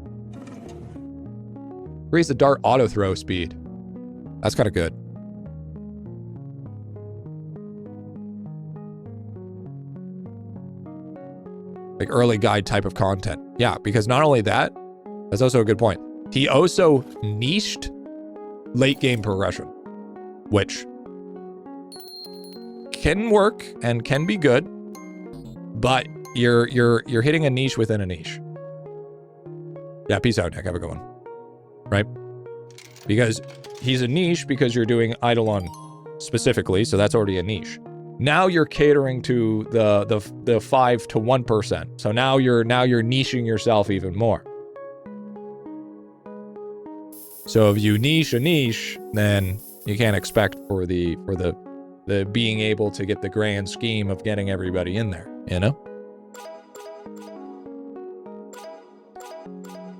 Raise the dart auto throw speed. That's kind of good. Like early guide type of content. Yeah, because not only that, that's also a good point. He also niched late game progression, which can work and can be good. But you're hitting a niche within a niche. Yeah, peace out, Nick. Have a good one. Right? Because he's a niche because you're doing IdleOn specifically, so that's already a niche. Now you're catering to the 5 to 1%. So now you're niching yourself even more. So if you niche a niche, then You can't expect for the being able to get the grand scheme of getting everybody in there, you know?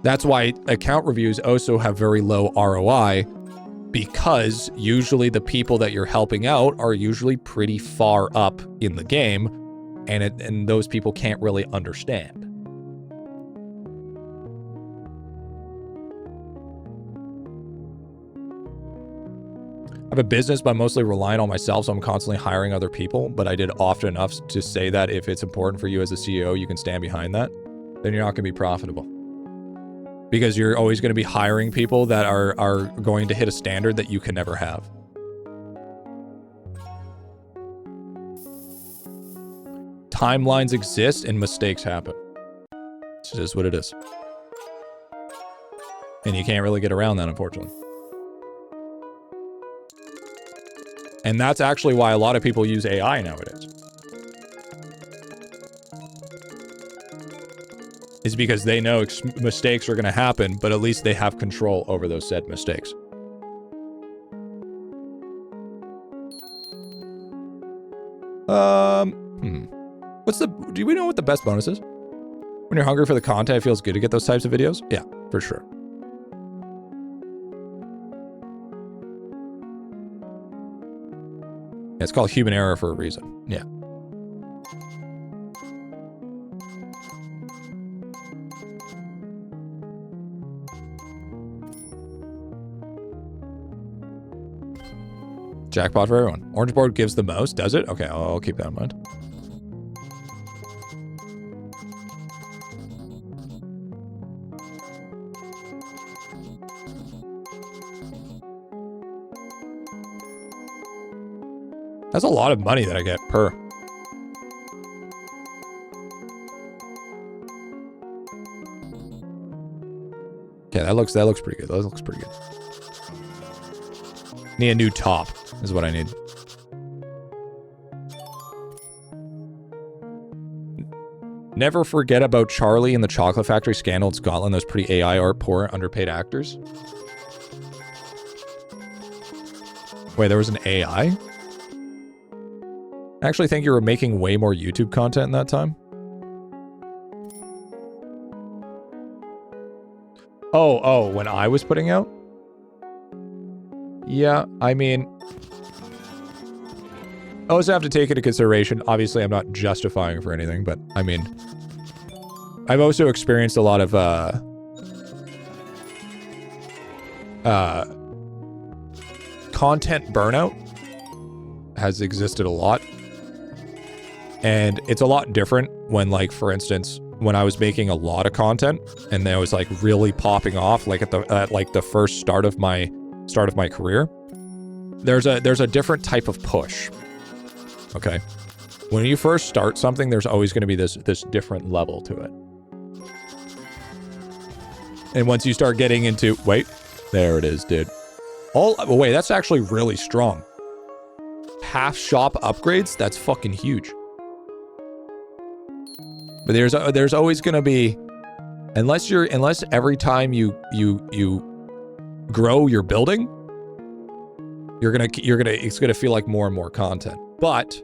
That's why account reviews also have very low ROI, because usually the people that you're helping out are usually pretty far up in the game, and those people can't really understand. I have a business, but I'm mostly relying on myself, so I'm constantly hiring other people, but I did often enough to say that if it's important for you as a CEO, you can stand behind that, then you're not going to be profitable. Because you're always going to be hiring people that are going to hit a standard that you can never have. Timelines exist and mistakes happen. It's just what it is. And you can't really get around that, unfortunately. And that's actually why a lot of people use AI nowadays. Is because they know mistakes are going to happen, but at least they have control over those said mistakes. Do we know what the best bonus is? When you're hungry for the content, it feels good to get those types of videos? Yeah, for sure. It's called human error for a reason. Yeah. Jackpot for everyone. Orange board gives the most, does it? Okay, I'll keep that in mind. That's a lot of money that I get per. Okay, that looks pretty good. That looks pretty good. Need a new top is what I need. Never forget about Charlie and the Chocolate Factory scandal in Scotland. Those pretty AI art, poor, underpaid actors. Wait, there was an AI? I actually think you were making way more YouTube content in that time. Oh, when I was putting out? Yeah, I mean, I also have to take into consideration, obviously I'm not justifying for anything, but I mean, I've also experienced a lot of, content burnout has existed a lot. And it's a lot different when, like, for instance, when I was making a lot of content and then I was like really popping off, like at the first start of my career. There's a different type of push. Okay, when you first start something, there's always going to be this different level to it. And once you start getting into, wait, there it is, dude. Wait, that's actually really strong. Half shop upgrades, that's fucking huge. But there's always going to be, unless every time you grow your building, it's gonna feel like more and more content. But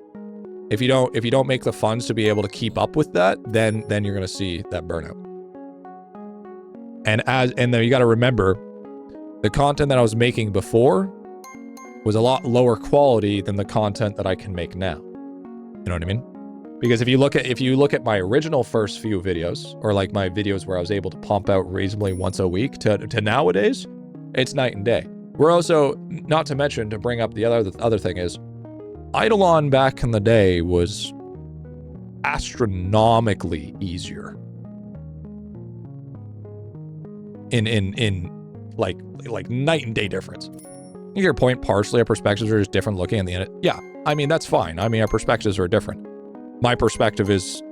if you don't make the funds to be able to keep up with that, then you're gonna see that burnout. And then you got to remember, the content that I was making before was a lot lower quality than the content that I can make now. You know what I mean? Because if you look at my original first few videos, or like my videos where I was able to pump out reasonably once a week to nowadays, it's night and day. We're also, not to mention, to bring up the other thing is, IdleOn back in the day was astronomically easier. In like night and day difference. You get your point partially. Our perspectives are just different looking at the end. Yeah, I mean, that's fine. I mean, our perspectives are different. My perspective is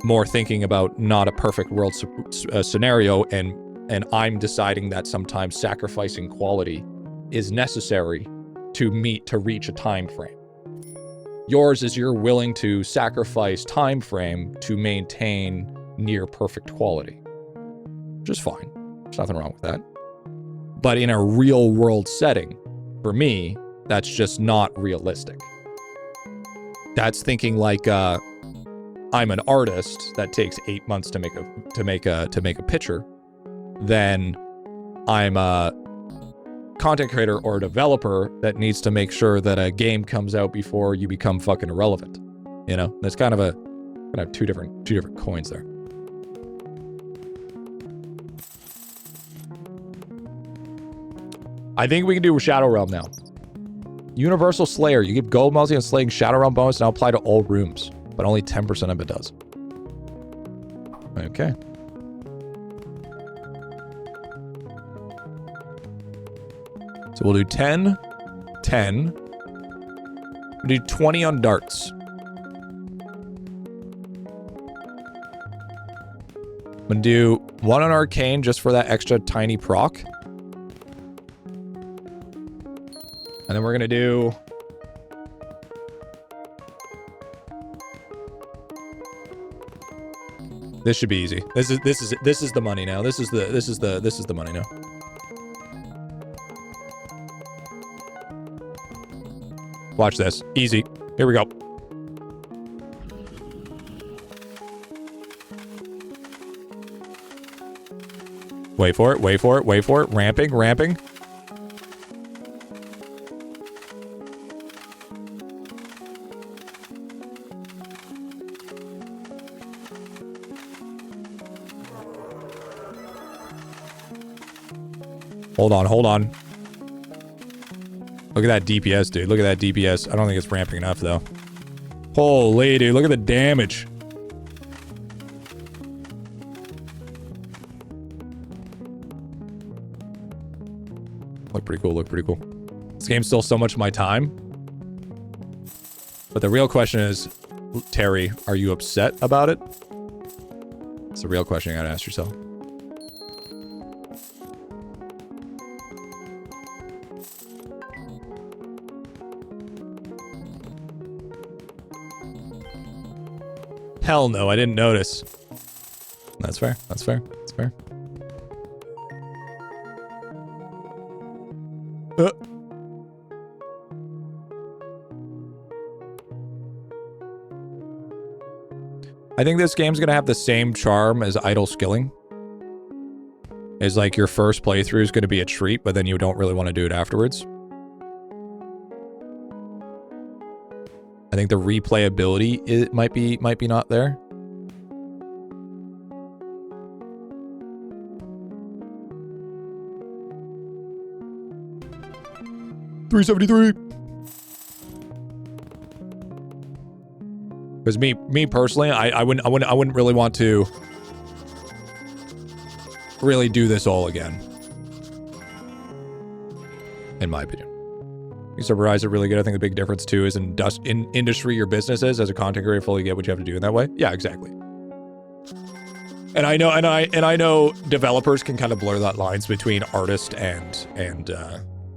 more thinking about not a perfect world scenario, and I'm deciding that sometimes sacrificing quality is necessary to reach a time frame. Yours is you're willing to sacrifice time frame to maintain near perfect quality, which is fine. There's nothing wrong with that. But in a real world setting, for me, That's just not realistic. That's thinking like I'm an artist that takes 8 months to make a picture. Then I'm a content creator or a developer that needs to make sure that a game comes out before you become fucking irrelevant. You know, that's kind of two different coins there. I think we can do Shadow Realm now. Universal Slayer. You give gold multi on slaying Shadow Realm bonus now apply to all rooms, but only 10% of it does. Okay. So we'll do 10, 10. We'll do 20 on darts. I'm gonna do 1 on arcane just for that extra tiny proc. And then we're gonna do this should be easy. This is the money now. This is the money now. Watch this. Easy. Here we go. Wait for it, wait for it, wait for it. Ramping, ramping. Hold on, hold on. Look at that DPS, dude. Look at that DPS. I don't think it's ramping enough, though. Holy, dude. Look at the damage. Look pretty cool, look pretty cool. This game's still so much of my time. But the real question is, Terry, are you upset about it? It's the real question you gotta ask yourself. Hell no, I didn't notice. That's fair, that's fair, that's fair. I think this game's gonna have the same charm as idle skilling. Is like your first playthrough is gonna be a treat, but then you don't really want to do it afterwards. I think the replayability might be not there. $373. Because me personally, I wouldn't really want to really do this all again. In my opinion. Supervise it really good. I think the big difference too is in industry your business is as a content creator, fully get what you have to do in that way. Yeah, exactly. And I know developers can kind of blur that lines between artist and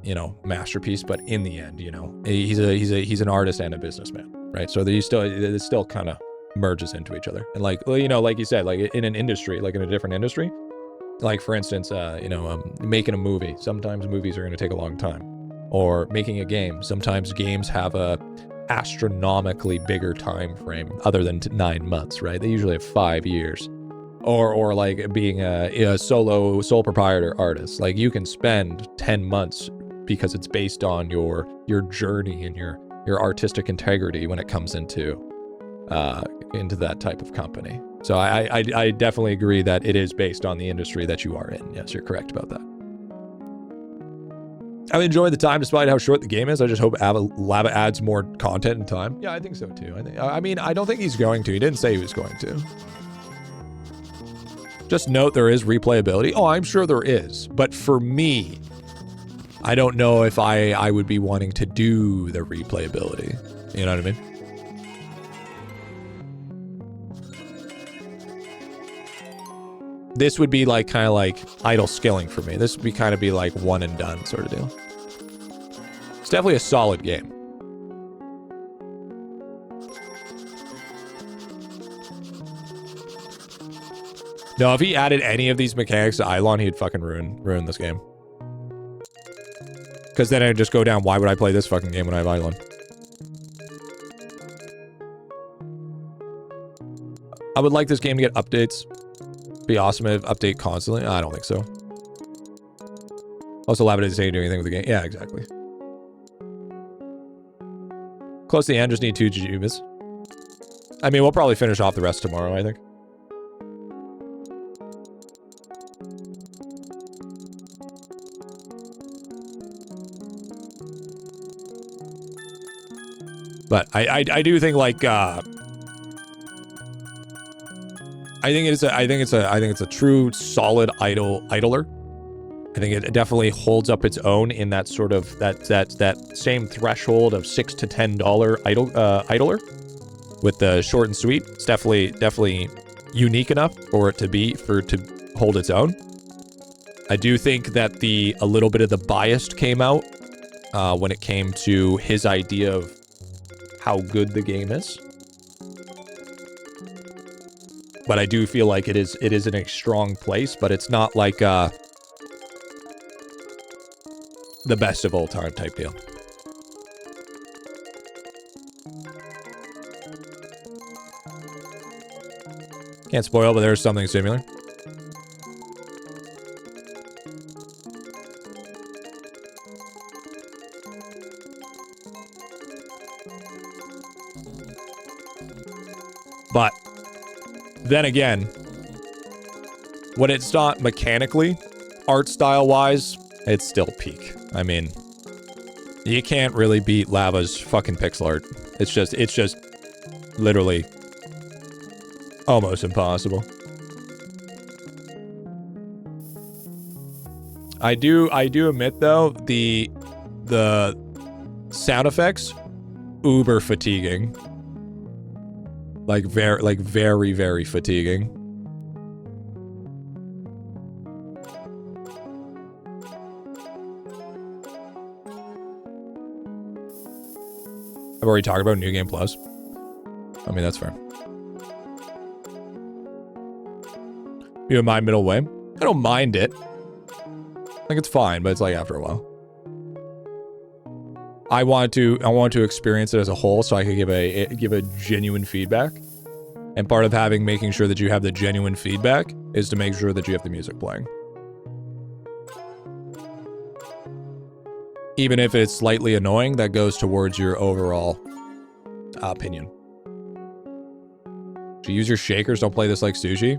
you know, masterpiece, but in the end, you know, he's an artist and a businessman, right? So it still kind of merges into each other. And like, you know, like you said, like in an industry, like in a different industry, like for instance, you know, making a movie, sometimes movies are going to take a long time. Or making a game. Sometimes games have a astronomically bigger time frame other than 9 months, right? They usually have 5 years. Or like being a sole proprietor artist. Like you can spend 10 months because it's based on your journey and your artistic integrity when it comes into that type of company. So I definitely agree that it is based on the industry that you are in. Yes, you're correct about that. I enjoy the time despite how short the game is. I just hope Lava adds more content and time. Yeah, I think so too. I mean, I don't think he's going to. He didn't say he was going to. Just note there is replayability. Oh, I'm sure there is. But for me, I don't know if I would be wanting to do the replayability. You know what I mean? This would be like kind of like idle skilling for me. This would be kind of be like one and done sort of deal. It's definitely a solid game. No, if he added any of these mechanics to IdleOn, he'd fucking ruin this game. Because then I just go down, why would I play this fucking game when I have IdleOn? I would like this game to get updates. Be awesome if update constantly. I don't think so. Also, Lava doesn't say do anything with the game. Yeah, exactly. Close to the end, just need 2 Jujubas. I mean, we'll probably finish off the rest tomorrow, I think. But I do think like I think it's a true solid idler. I think it definitely holds up its own in that sort of that same threshold of $6 to $10 idler with the short and sweet. It's definitely unique enough for it to hold its own. I do think that a little bit of the bias came out when it came to his idea of how good the game is. But I do feel like it is in a strong place, but it's not like the best of all time type deal. Can't spoil, but there's something similar. But then again, when it's not mechanically, art style wise, it's still peak. I mean, you can't really beat Lava's fucking pixel art. It's just literally almost impossible. I do admit though, the sound effects, uber fatiguing. Like very, very fatiguing. I've already talked about New Game Plus. I mean, that's fair. You don't mind middle way? I don't mind it. I think it's fine, but it's like after a while. I want to experience it as a whole so I can give a genuine feedback. And part of making sure that you have the genuine feedback is to make sure that you have the music playing. Even if it's slightly annoying, that goes towards your overall opinion. So use your shakers, don't play this like sushi.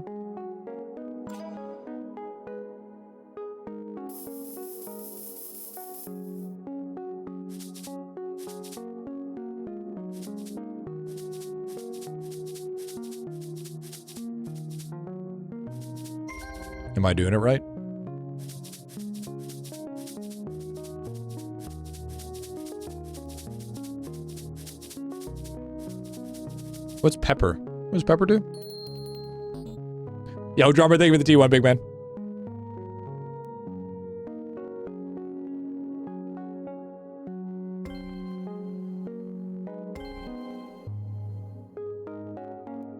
Am I doing it right? What's Pepper? What does Pepper do? Yo, drummer, thank you for the T1, big man.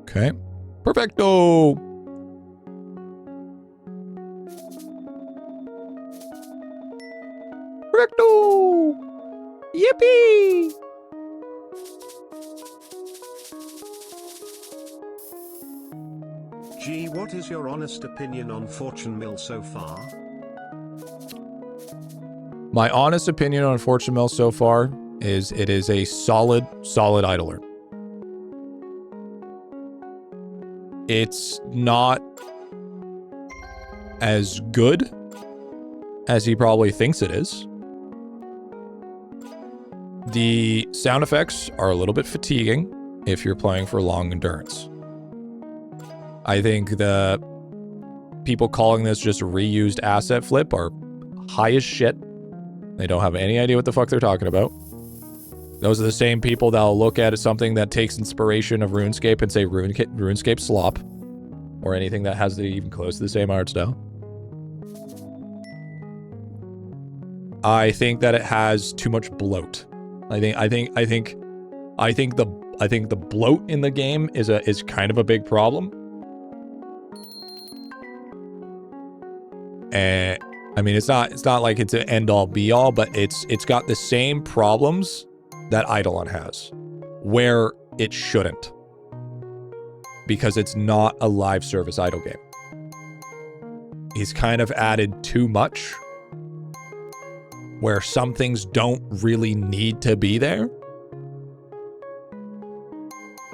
Okay. Perfecto. Perfecto. Yippee. G, what is your honest opinion on Fortune Mill so far? My honest opinion on Fortune Mill so far is it is a solid idler. It's not as good as he probably thinks it is. The sound effects are a little bit fatiguing if you're playing for long endurance. I think the people calling this just reused asset flip are high as shit. They don't have any idea what the fuck they're talking about. Those are the same people that'll look at something that takes inspiration of RuneScape and say RuneScape slop, or anything that has even close to the same art style. I think that it has too much bloat. I think the bloat in the game is kind of a big problem. And I mean, it's not like it's an end all be all, but it's got the same problems that IdleOn has, where it shouldn't, because it's not a live service idle game. He's kind of added too much, where some things don't really need to be there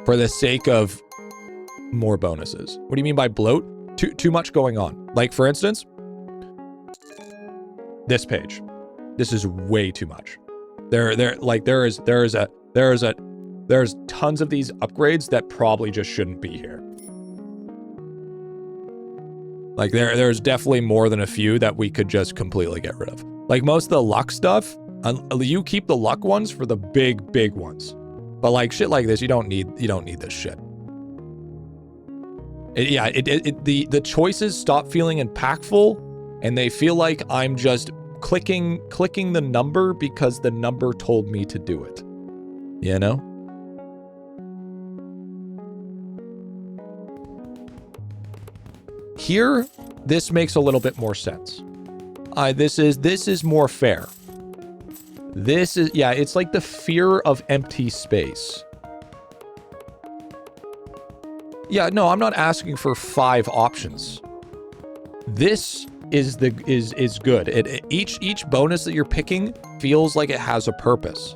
for the sake of more bonuses. What do you mean by bloat? Too much going on. Like, for instance, this page. This is way too much. There's tons of these upgrades that probably just shouldn't be here. Like, there's definitely more than a few that we could just completely get rid of. Like, most of the luck stuff, you keep the luck ones for the big ones. But like shit like this, you don't need this shit. The choices stop feeling impactful, and they feel like I'm just clicking the number because the number told me to do it. You know? Here, this makes a little bit more sense. This is more fair. This is, yeah, it's like the fear of empty space. Yeah, no, I'm not asking for 5 options. This is good. Each bonus that you're picking feels like it has a purpose.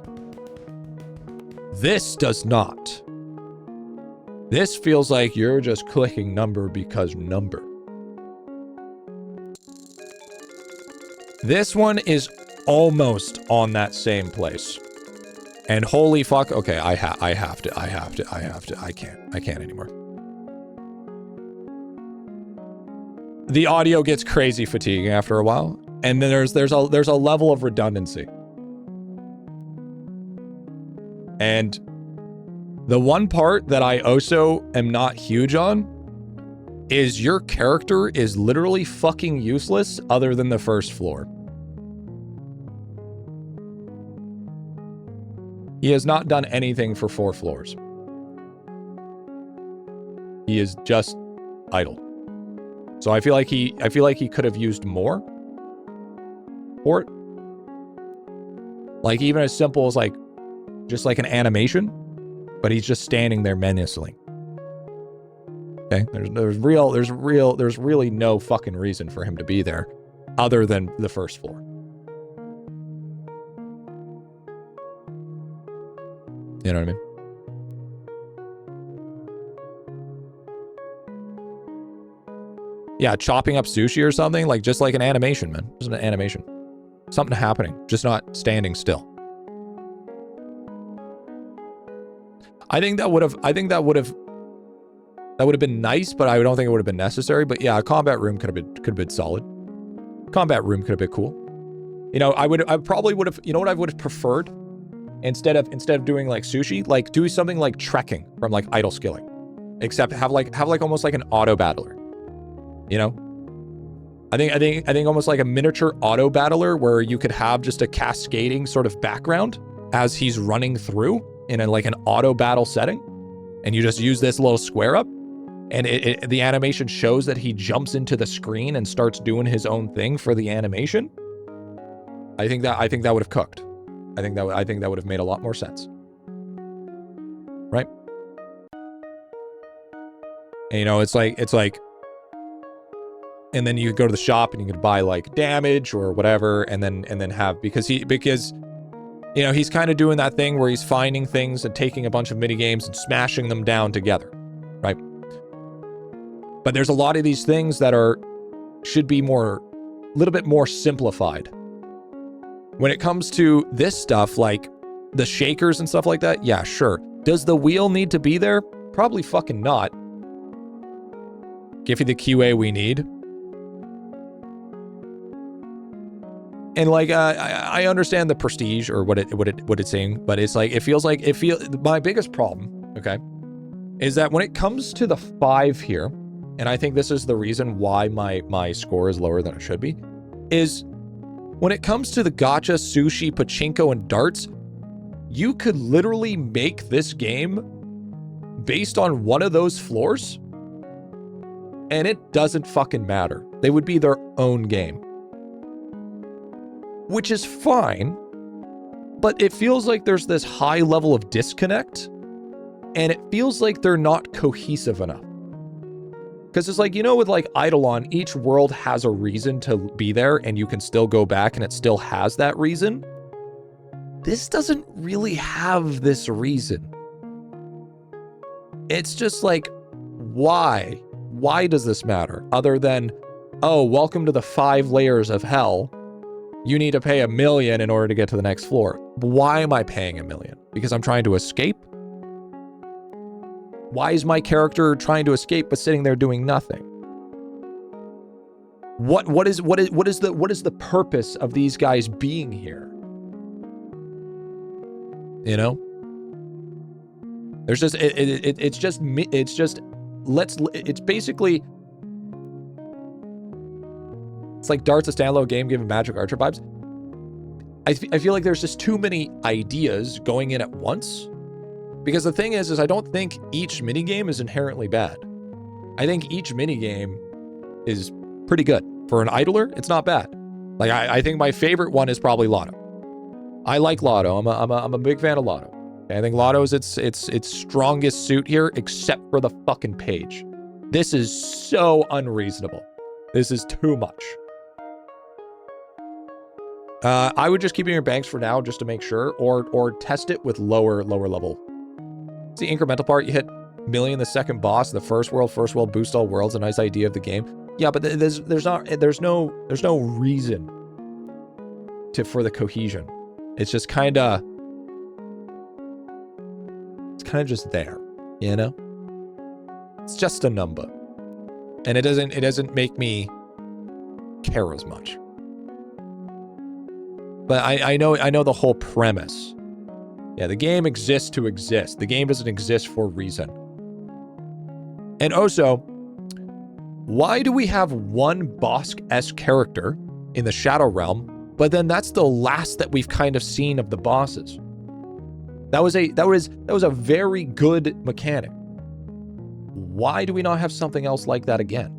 This does not. This feels like you're just clicking number because number. This one is almost on that same place. And holy fuck, okay, I can't anymore. The audio gets crazy fatiguing after a while, and then there's a level of redundancy. And the one part that I also am not huge on is your character is literally fucking useless other than the first floor. He has not done anything for 4 floors. He is just idle. So I feel like he could have used more for it. Like, even as simple as like just like an animation, but he's just standing there menacingly. Okay, there's really no fucking reason for him to be there other than the first floor. You know what I mean? Yeah, chopping up sushi or something, like just like an animation, man. Just an animation. Something happening, just not standing still. I think that would have been nice, but I don't think it would have been necessary. But yeah, a combat room could have been solid. Combat room could have been cool. You know, I probably would have, you know what I would have preferred? Instead of doing like sushi, like do something like trekking from like idle skilling. Except have like almost like an auto battler. You know? I think almost like a miniature auto battler where you could have just a cascading sort of background as he's running through in like an auto battle setting. And you just use this little square up, and the animation shows that he jumps into the screen and starts doing his own thing for the animation. I think that would have cooked. I think that would have made a lot more sense. Right? And, you know, it's like, and then you go to the shop and you could buy like damage or whatever, and then have, because you know, he's kind of doing that thing where he's finding things and taking a bunch of mini games and smashing them down together, right? But there's a lot of these things that should be a little bit more simplified. When it comes to this stuff, like the shakers and stuff like that, yeah, sure. Does the wheel need to be there? Probably fucking not. Give you the QA we need. And like, I understand the prestige or what it's saying, but it's like, my biggest problem, okay, is that when it comes to the 5 here, and I think this is the reason why my score is lower than it should be, is when it comes to the gacha, sushi, pachinko, and darts, you could literally make this game based on one of those floors, and it doesn't fucking matter. They would be their own game. which is fine, but it feels like there's this high level of disconnect, and it feels like they're not cohesive enough. Because it's like, with like IdleOn, each world has a reason to be there, and you can still go back and it still has that reason. This doesn't really have this reason. It's just like, why? Why does this matter? Other than, oh, welcome to the 5 layers of hell. You need to pay $1 million in order to get to the next floor. Why am I paying $1 million? Because I'm trying to escape? Why is my character trying to escape but sitting there doing nothing? What is the purpose of these guys being here? There's just it's like Dart's a standalone game giving Magic Archer vibes. I feel like there's just too many ideas going in at once. Because the thing is I don't think each minigame is inherently bad. I think each minigame is pretty good. For an idler, it's not bad. Like, I think my favorite one is probably Lotto. I like Lotto. I'm a big fan of Lotto. I think Lotto is its strongest suit here, except for the fucking page. This is so unreasonable. This is too much. I would just keep it in your banks for now, just to make sure, or test it with lower level. It's the incremental part. You hit $1 million the second boss, the first world boost all worlds, a nice idea of the game. Yeah, but there's no reason for the cohesion. It's just kind of just there, It's just a number, and it doesn't make me care as much. But I know the whole premise. Yeah, the game exists to exist. The game doesn't exist for a reason. And also, why do we have one boss-esque character in the Shadow Realm, but then that's the last that we've kind of seen of the bosses? That was a very good mechanic. Why do we not have something else like that again?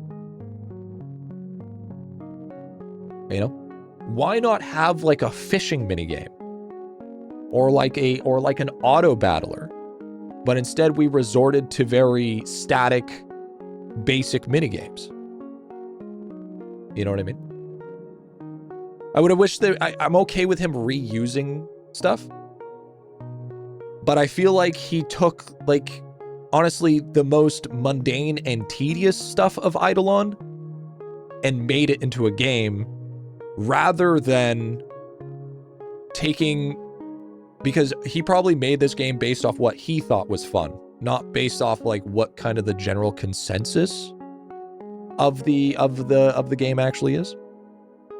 Why not have like a fishing minigame? Or like an auto battler, but instead we resorted to very static, basic minigames. You know what I mean? I would have wished that I'm okay with him reusing stuff, but I feel like he took, like, honestly, the most mundane and tedious stuff of IdleOn and made it into a game, rather than taking. Because he probably made this game based off what he thought was fun, not based off like what kind of the general consensus of the game actually is,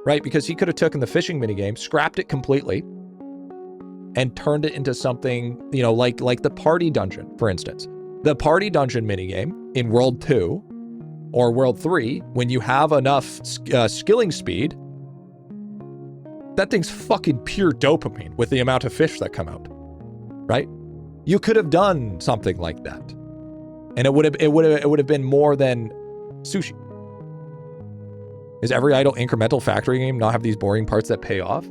right? Because he could have taken the fishing minigame, scrapped it completely, and turned it into something, like the party dungeon, for instance. The party dungeon minigame in World 2 or World 3, when you have enough skilling speed, that thing's fucking pure dopamine with the amount of fish that come out, right? You could have done something like that, and it would have been more than sushi. Is every idle incremental factory game not have these boring parts that pay off?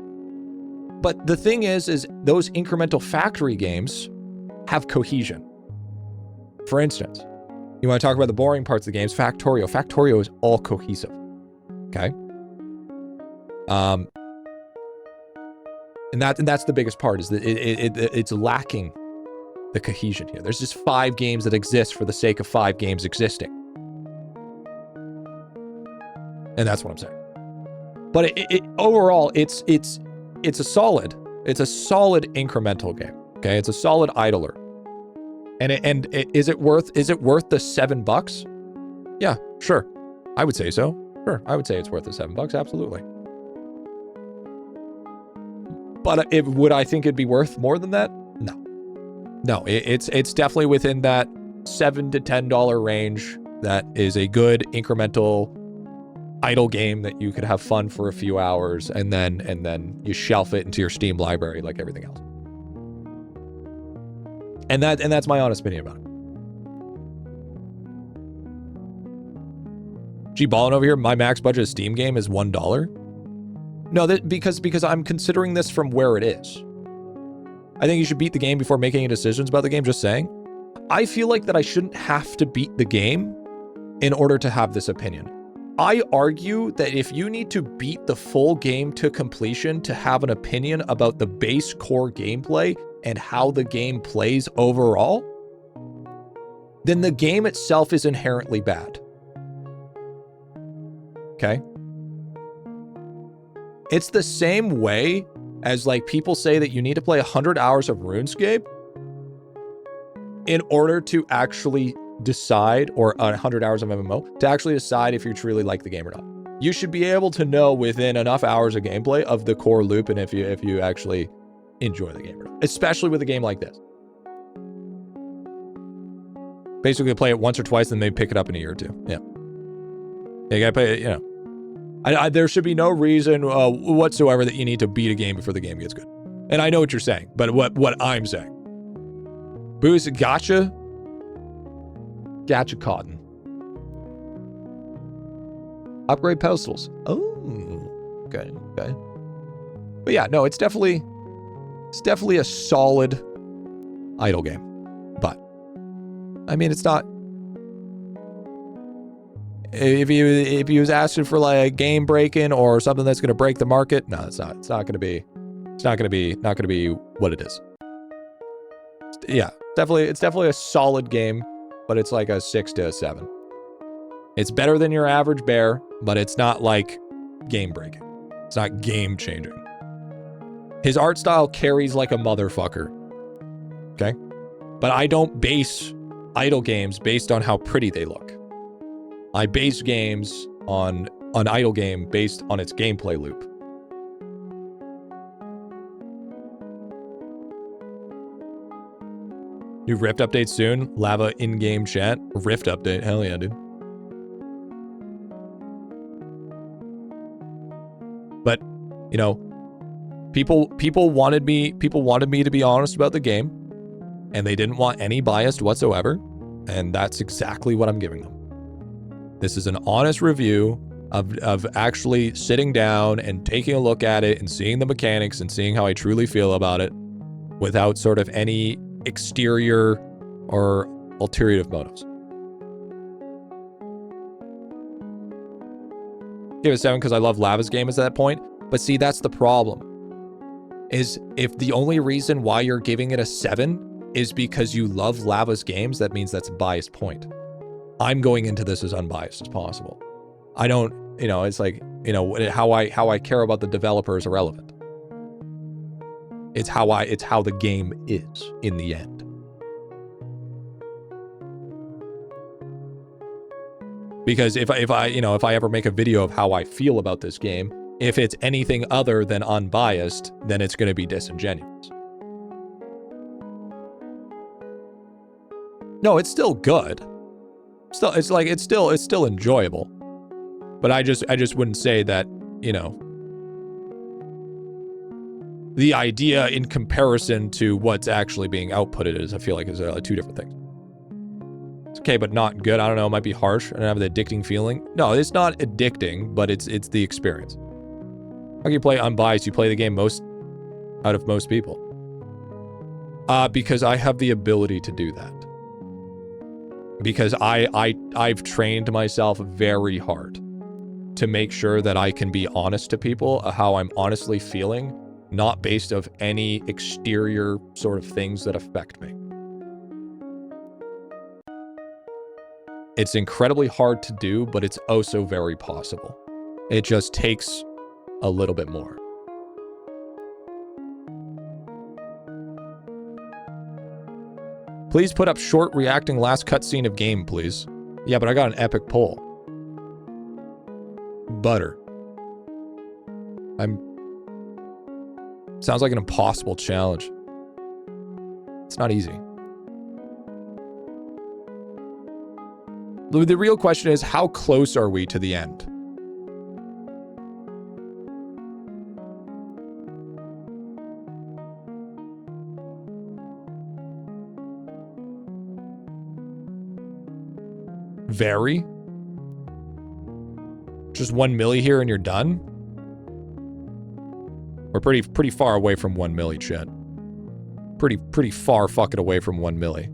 But the thing is those incremental factory games have cohesion. For instance, you want to talk about the boring parts of the games, Factorio. Factorio is all cohesive, okay? And that's the biggest part, is that it's lacking the cohesion here. There's just 5 games that exist for the sake of 5 games existing. And that's what I'm saying. But overall, it's a solid incremental game. Okay, it's a solid idler. And is it worth the $7? Yeah, sure. I would say so. Sure, I would say it's worth the $7. Absolutely. But would I think it'd be worth more than that? No. It's definitely within that $7 to $10 range. That is a good incremental idle game that you could have fun for a few hours, and then you shelf it into your Steam library like everything else. And that's my honest opinion about it. Ballin' over here, my max budget Steam game is $1. No, because I'm considering this from where it is. I think you should beat the game before making any decisions about the game, just saying. I feel like that I shouldn't have to beat the game in order to have this opinion. I argue that if you need to beat the full game to completion to have an opinion about the base core gameplay and how the game plays overall, then the game itself is inherently bad. Okay? It's the same way as like people say that you need to play 100 hours of RuneScape in order to actually decide, or 100 hours of MMO, to actually decide if you truly like the game or not. You should be able to know within enough hours of gameplay of the core loop and if you actually enjoy the game or not, especially with a game like this. Basically play it once or twice and maybe pick it up in a year or two. Yeah. You gotta play it, you know. There should be no reason whatsoever that you need to beat a game before the game gets good. And I know what you're saying, but what I'm saying. Boost gotcha. Gotcha cotton. Upgrade pedestals. Oh, okay. But yeah, no, it's definitely a solid idle game. But I mean, it's not. If he was asking for like a game breaking or something that's going to break the market, no, it's not. It's not going to be what it is. Yeah, it's definitely a solid game, but it's like a 6 to a 7. It's better than your average bear, but it's not like game breaking. It's not game changing. His art style carries like a motherfucker. Okay? But I don't base idle games based on how pretty they look. I base games on an idle game based on its gameplay loop. New Rift update soon. Lava in-game chat. Rift update. Hell yeah, dude. But, you know, people wanted me to be honest about the game, and they didn't want any bias whatsoever, and that's exactly what I'm giving them. This is an honest review of actually sitting down and taking a look at it and seeing the mechanics and seeing how I truly feel about it without sort of any exterior or ulterior motives. Give it a 7 because I love Lava's game at that point. But see, that's the problem. Is if the only reason why you're giving it a 7 is because you love Lava's games, that means that's a biased point. I'm going into this as unbiased as possible. I don't, you know, it's like, you know, how I care about the developer is irrelevant. It's how the game is in the end. Because if I ever make a video of how I feel about this game, if it's anything other than unbiased, then it's going to be disingenuous. No, it's still good. It's still enjoyable. But I just wouldn't say that, you know, the idea in comparison to what's actually being outputted is, I feel like, is two different things. It's okay, but not good. I don't know. It might be harsh. I don't have the addicting feeling. No, it's not addicting, but it's the experience. How can you play unbiased? You play the game out of most people. Because I have the ability to do that. Because I've trained myself very hard to make sure that I can be honest to people how I'm honestly feeling, not based of any exterior sort of things that affect me. It's incredibly hard to do, but it's also very possible. It just takes a little bit more. Please put up short reacting last cutscene of game, please. Yeah, but I got an epic poll. Butter. Sounds like an impossible challenge. It's not easy. The real question is, how close are we to the end? Very? Just 1 milli here and you're done? We're pretty far away from 1 milli, chat. Pretty far fucking away from 1 milli.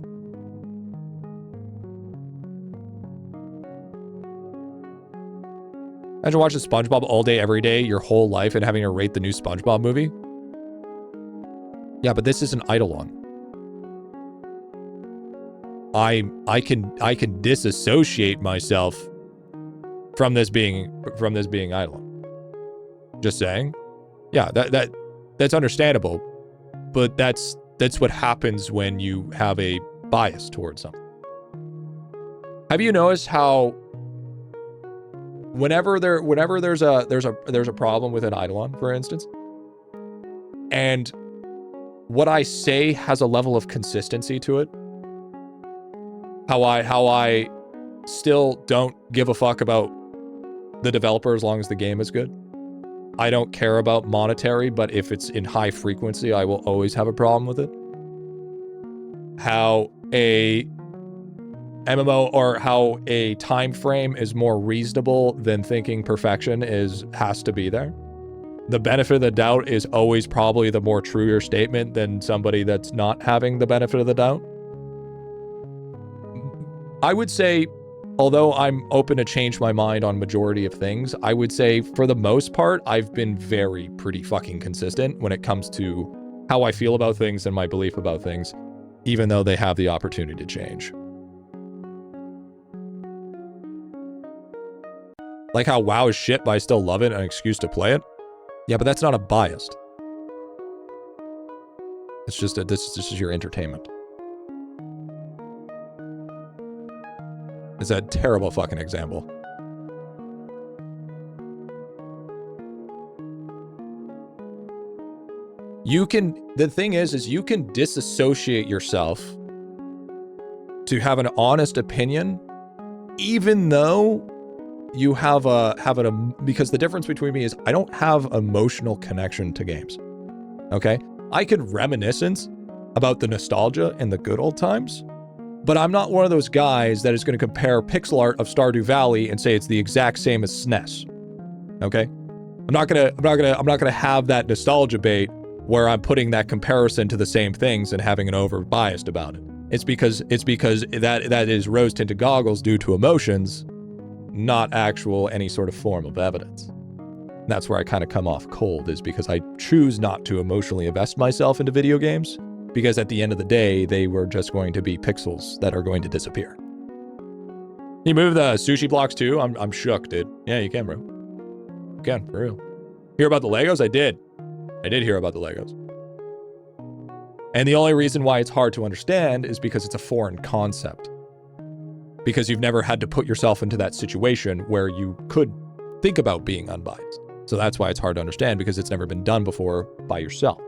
Imagine watching SpongeBob all day, every day, your whole life, and having to rate the new SpongeBob movie. Yeah, but this isn't IdleOn. I can disassociate myself from this being IdleOn. Just saying. Yeah, that's understandable, but that's what happens when you have a bias towards something. Have you noticed how whenever there's a problem with an IdleOn, for instance, and what I say has a level of consistency to it, how I still don't give a fuck about the developer as long as the game is good. I don't care about monetary, but if it's in high frequency, I will always have a problem with it. How a MMO or how a time frame is more reasonable than thinking perfection has to be there. The benefit of the doubt is always probably the more truer statement than somebody that's not having the benefit of the doubt. I would say, although I'm open to change my mind on majority of things, I would say for the most part, I've been pretty fucking consistent when it comes to how I feel about things and my belief about things, even though they have the opportunity to change. Like how WoW is shit, but I still love it, an excuse to play it. Yeah, but that's not a bias. It's just this is your entertainment. It's a terrible fucking example. The thing is you can disassociate yourself to have an honest opinion, even though you have because the difference between me is I don't have emotional connection to games. Okay? I could reminiscence about the nostalgia and the good old times, but I'm not one of those guys that is going to compare pixel art of Stardew Valley and say it's the exact same as SNES. Okay? I'm not gonna have that nostalgia bait where I'm putting that comparison to the same things and having an over biased about it. It's because that is rose tinted goggles due to emotions, not actual any sort of form of evidence. And that's where I kind of come off cold, is because I choose not to emotionally invest myself into video games, because at the end of the day, they were just going to be pixels that are going to disappear. You move the sushi blocks too? I'm shook, dude. Yeah, you can, bro. You can, for real. Hear about the Legos? I did hear about the Legos. And the only reason why it's hard to understand is because it's a foreign concept. Because you've never had to put yourself into that situation where you could think about being unbiased. So that's why it's hard to understand, because it's never been done before by yourself.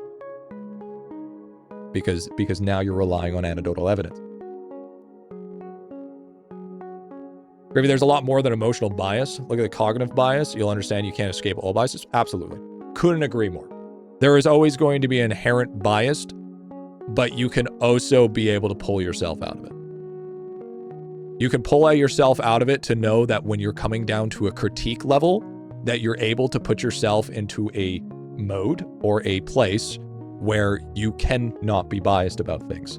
Because now you're relying on anecdotal evidence. Griffy, there's a lot more than emotional bias. Look at the cognitive bias. You'll understand you can't escape all biases. Absolutely. Couldn't agree more. There is always going to be inherent bias, but you can also be able to pull yourself out of it. You can pull yourself out of it to know that when you're coming down to a critique level, that you're able to put yourself into a mode or a place where you cannot be biased about things.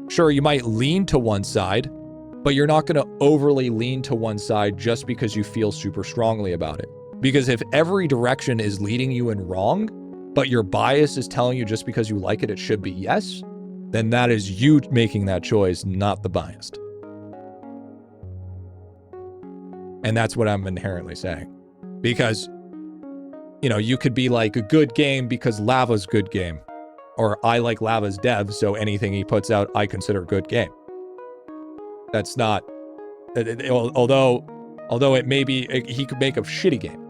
Sure, you might lean to one side, but you're not going to overly lean to one side just because you feel super strongly about it. Because if every direction is leading you in wrong, but your bias is telling you just because you like it, it should be yes, then that is you making that choice, not the biased. And that's what I'm inherently saying. Because, you could be like a good game because Lava's good game. Or I like Lava's dev, so anything he puts out, I consider good game. That's not, although it may be, he could make a shitty game.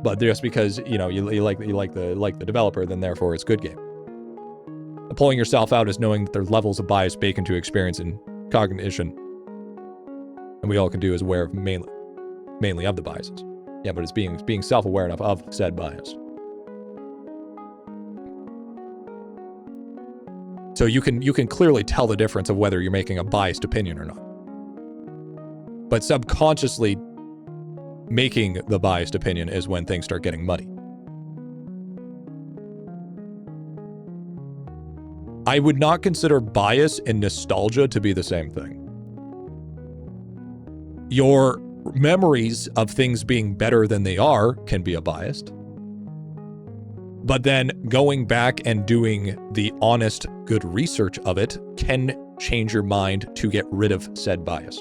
But just because, you like the developer, then therefore it's good game. Pulling yourself out is knowing that there's levels of bias baked into experience and cognition. And we all can do is aware of mainly of the biases. Yeah, but it's being self-aware enough of said bias. So you can clearly tell the difference of whether you're making a biased opinion or not. But subconsciously making the biased opinion is when things start getting muddy. I would not consider bias and nostalgia to be the same thing. Your memories of things being better than they are can be a bias. But then going back and doing the honest, good research of it can change your mind to get rid of said bias.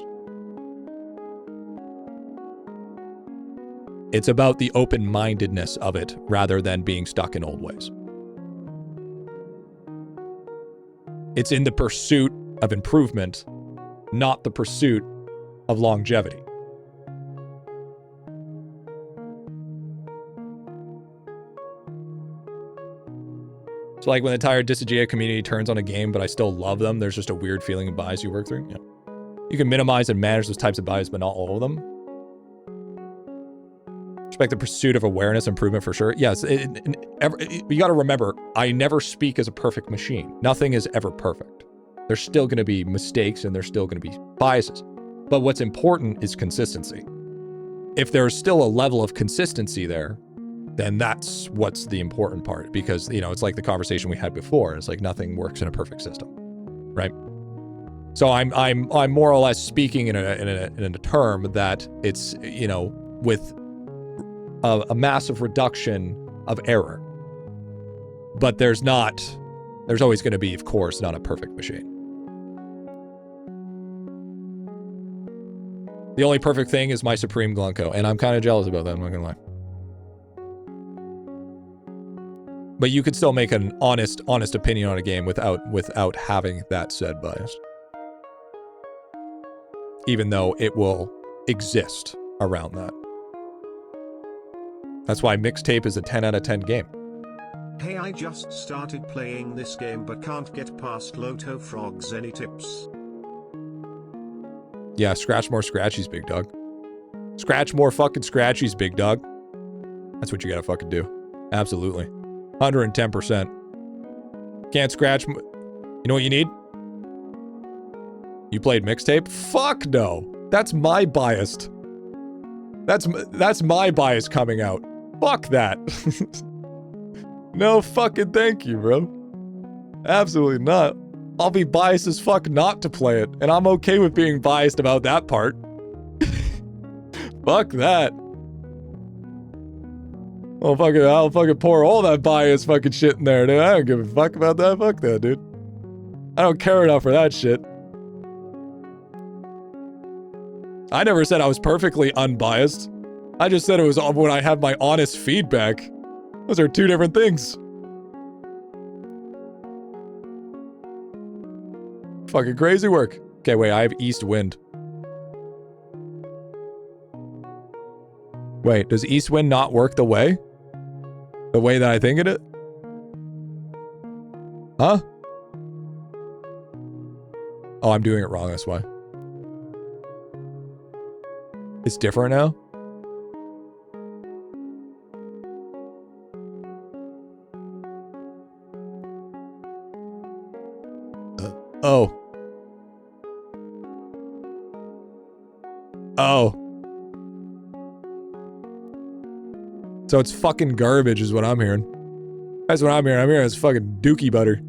It's about the open-mindedness of it rather than being stuck in old ways. It's in the pursuit of improvement, not the pursuit of longevity. It's like when the entire Disagea community turns on a game, but I still love them, there's just a weird feeling of bias you work through. Yeah. You can minimize and manage those types of bias, but not all of them. Respect the pursuit of awareness, improvement for sure. Yes, you got to remember, I never speak as a perfect machine. Nothing is ever perfect. There's still going to be mistakes and there's still going to be biases. But what's important is consistency. If there's still a level of consistency there, then that's what's the important part. Because, you know, it's like the conversation we had before. It's like nothing works in a perfect system, right? So I'm more or less speaking in a term that it's, you know, with a massive reduction of error. But there's always going to be, of course, not a perfect machine. The only perfect thing is my Supreme Glunko, and I'm kind of jealous about that, I'm not going to lie. But you could still make an honest opinion on a game without having that said bias. Even though it will exist around that. That's why Mixtape is a 10 out of 10 game. Hey, I just started playing this game but can't get past Loto Frogs. Any tips? Yeah, scratch more scratchies, big dog. Scratch more fucking scratchies, big dog. That's what you gotta fucking do. Absolutely. 110%. Can't scratch. You know what you need? You played Mixtape? Fuck no. That's my bias. That's my bias coming out. Fuck that. No fucking thank you, bro. Absolutely not. I'll be biased as fuck not to play it, and I'm okay with being biased about that part. Fuck that. I'll fucking pour all that bias fucking shit in there, dude. I don't give a fuck about that. Fuck that, dude. I don't care enough for that shit. I never said I was perfectly unbiased. I just said it was when I have my honest feedback. Those are two different things. Fucking crazy work. Okay, wait, I have east wind. Wait, does east wind not work the way? The way that I think it? Huh? Oh, I'm doing it wrong, that's why. It's different now? Oh. Oh. So it's fucking garbage is what I'm hearing. That's what I'm hearing. I'm hearing it's fucking dookie butter.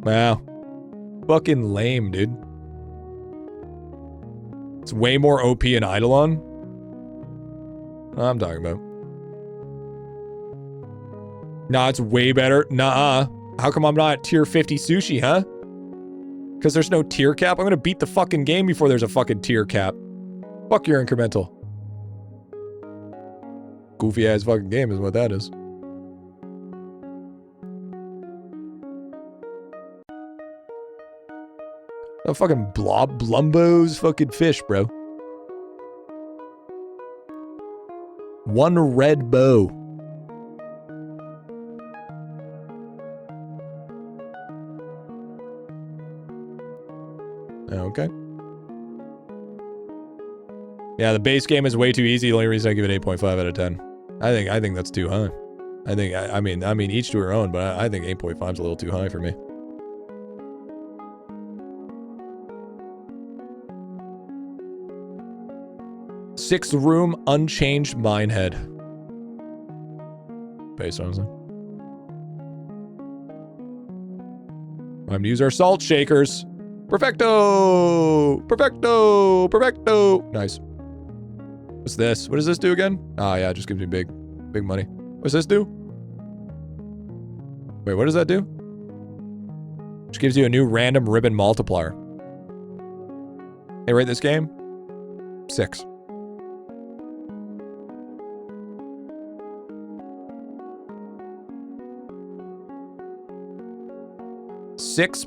Wow. Fucking lame, dude. It's way more OP in Eidolon. I'm talking about. Nah, it's way better. Nah. How come I'm not tier 50 sushi, huh? Because there's no tier cap? I'm gonna beat the fucking game before there's a fucking tier cap. Fuck your incremental. Goofy ass fucking game is what that is. A fucking Blumbo's fucking fish, bro. One red bow. Okay. Yeah, the base game is way too easy. The only reason I give it 8.5 out of 10. I think that's too high. I mean, each to her own, but I think 8.5 is a little too high for me. Sixth room, unchanged minehead. Based honestly. Time to use our salt shakers. Perfecto! Perfecto! Perfecto! Nice. What's this? What does this do again? Oh, yeah, it just gives me big money. What's this do? Wait, what does that do? Which gives you a new random ribbon multiplier. Hey, rate this game? 6.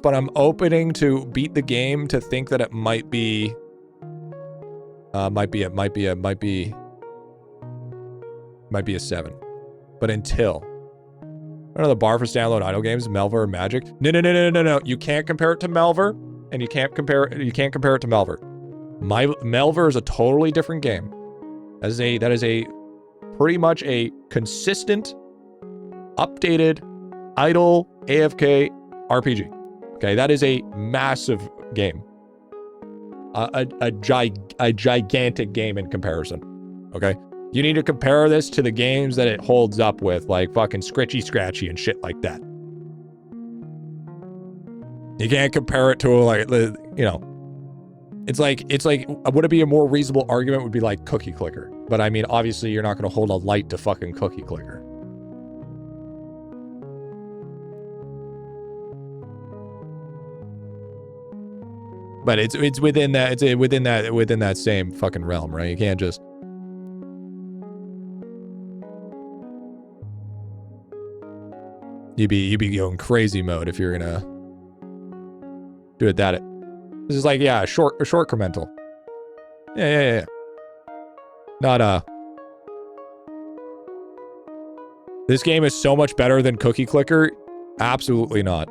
But I'm opening to beat the game to think that it might be a 7. But until. I don't know the bar for standalone idle games, Melver or Magic. No. You can't compare it to Melver, and you can't compare it to Melver. Melver is a totally different game. That is a pretty much a consistent, updated, idle AFK RPG. Okay, that is a massive game. A gigantic game in comparison. Okay? You need to compare this to the games that it holds up with, like fucking Scritchy Scratchy and shit like that. You can't compare it to, like, you know, it's like, would it be a more reasonable argument would be like Cookie Clicker. But I mean, obviously you're not going to hold a light to fucking Cookie Clicker. But it's within that same fucking realm, right? You can't just. You'd be going crazy mode if you're gonna do it that. This is like, yeah, a short incremental. Yeah. Not This game is so much better than Cookie Clicker. Absolutely not.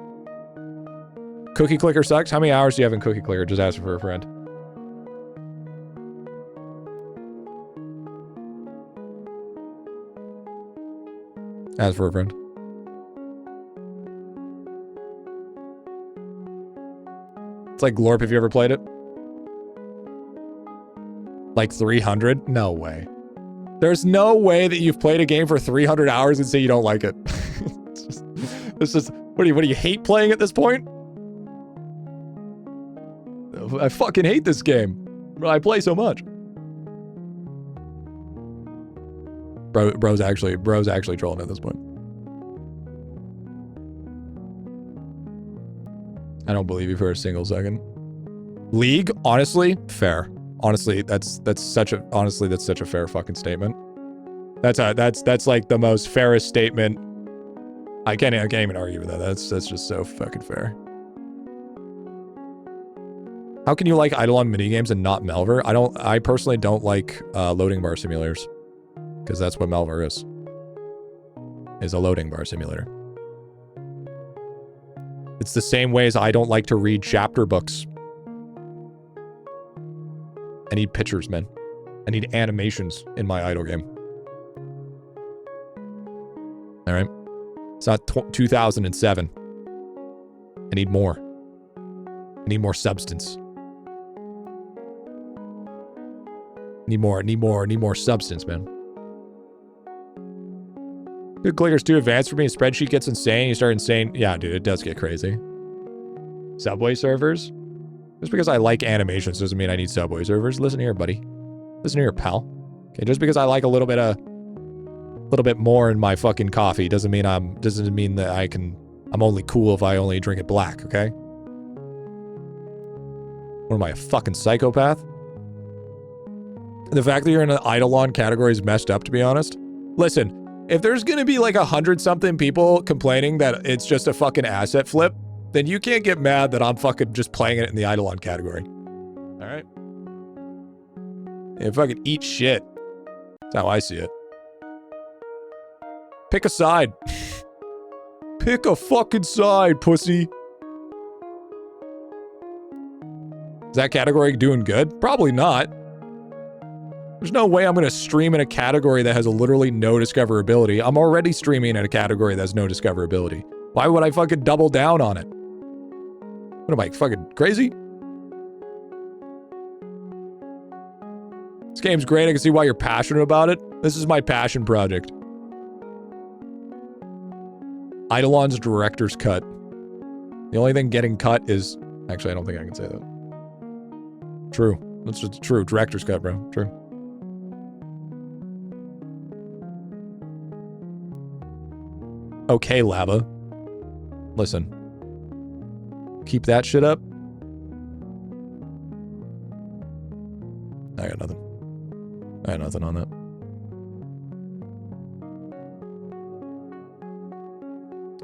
Cookie Clicker sucks. How many hours do you have in Cookie Clicker? Just ask for a friend. Ask for a friend. It's like Glorp. Have you ever played it? Like 300? No way. There's no way that you've played a game for 300 hours and say you don't like it. It's just, what do you hate playing at this point? I fucking hate this game. I play so much. Bro's actually trolling at this point. I don't believe you for a single second. League, honestly, fair. Honestly, that's such a fair fucking statement. That's like the most fairest statement. I can't even argue with that. That's just so fucking fair. How can you like IdleOn minigames and not Melver? I personally don't like loading bar simulators. Because that's what Melver is a loading bar simulator. It's the same way as I don't like to read chapter books. I need pictures, man. I need animations in my idle game. All right. It's not 2007. I need more. I need more substance. Need more substance, man. Good Clicker's too advanced for me. A spreadsheet gets insane. You start insane. Yeah, dude, it does get crazy. Subway servers? Just because I like animations doesn't mean I need Subway servers. Listen here, buddy. Listen here, pal. Okay, just because I like a little bit more in my fucking coffee doesn't mean that I'm only cool if I only drink it black, okay? What am I, a fucking psychopath? The fact that you're in an IdleOn category is messed up, to be honest. Listen, if there's gonna be like 100-something people complaining that it's just a fucking asset flip, then you can't get mad that I'm fucking just playing it in the IdleOn category. Alright? Yeah, fucking eat shit. That's how I see it. Pick a side. Pick a fucking side, pussy. Is that category doing good? Probably not. There's no way I'm going to stream in a category that has literally no discoverability. I'm already streaming in a category that has no discoverability. Why would I fucking double down on it? What am I, fucking crazy? This game's great. I can see why you're passionate about it. This is my passion project. IdleOn's director's cut. The only thing getting cut is... Actually, I don't think I can say that. True. That's just true. Director's cut, bro. True. Okay, Lava. Listen. Keep that shit up. I got nothing. I got nothing on that.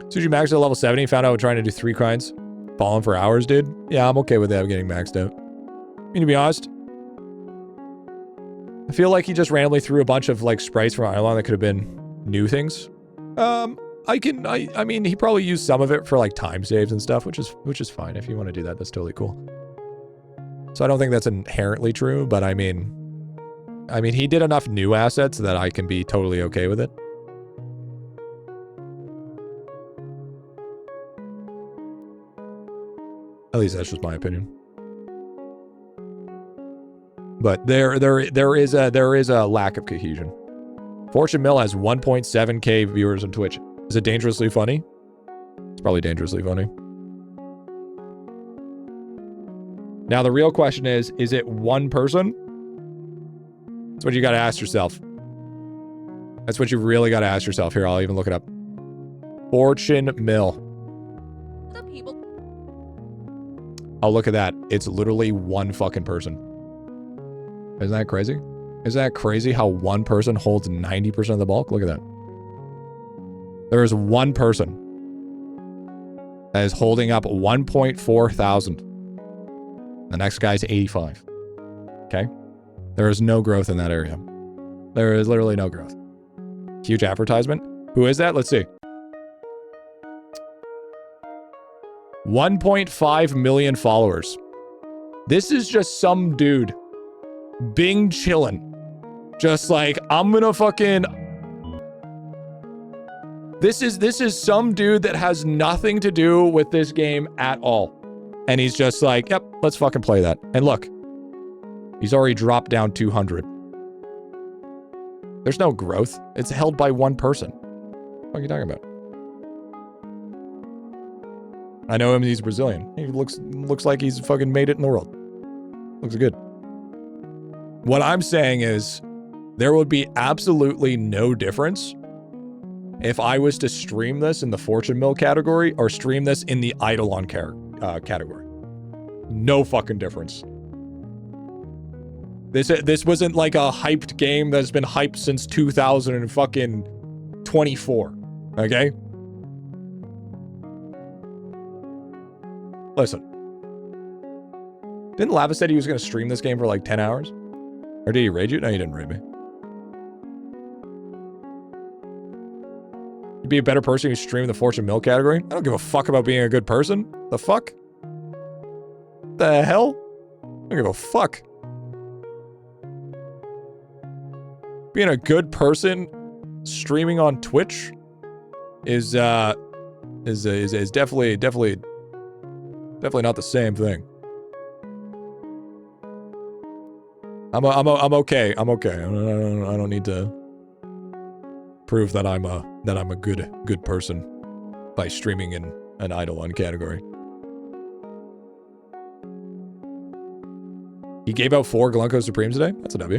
Suji maxed at level 70. Found out trying to do 3 kinds. Falling for hours, dude. Yeah, I'm okay with that getting maxed out. I mean, to be honest, I feel like he just randomly threw a bunch of like sprites from IdleOn that could have been new things. I mean, he probably used some of it for like time saves and stuff, which is fine. If you want to do that, that's totally cool. So I don't think that's inherently true, but I mean, he did enough new assets that I can be totally okay with it. At least that's just my opinion. But there is a lack of cohesion. Fortune Mill has 1.7k viewers on Twitch. Is it dangerously funny? It's probably dangerously funny. Now the real question is it one person? That's what you gotta ask yourself. That's what you really gotta ask yourself. Here, I'll even look it up. Fortune Mill. The people. Oh, look at that. It's literally one fucking person. Isn't that crazy? Isn't that crazy how one person holds 90% of the bulk? Look at that. There is one person that is holding up 1.4 thousand. The next guy's 85. Okay? There is no growth in that area. There is literally no growth. Huge advertisement. Who is that? Let's see. 1.5 million followers. This is just some dude Bing chillin'. Just like, I'm gonna fucking... This is some dude that has nothing to do with this game at all. And he's just like, yep, let's fucking play that. And look, he's already dropped down 200. There's no growth. It's held by one person. What are you talking about? I know him, he's Brazilian. He looks like he's fucking made it in the world. Looks good. What I'm saying is, there would be absolutely no difference if I was to stream this in the Fortune Mill category or stream this in the IdleOn category. No fucking difference. This wasn't like a hyped game that's been hyped since 2024. Okay? Listen. Didn't Lava said he was going to stream this game for like 10 hours? Or did he raid you? No, he didn't raid me. You'd be a better person if you stream the Fortune Mill category? I don't give a fuck about being a good person. The fuck? The hell? I don't give a fuck. Being a good person streaming on Twitch is definitely not the same thing. I'm okay. I'm okay. I don't need to prove that I'm a good person by streaming in an IdleOn category. He gave out 4 Glunko Supremes today. That's a W.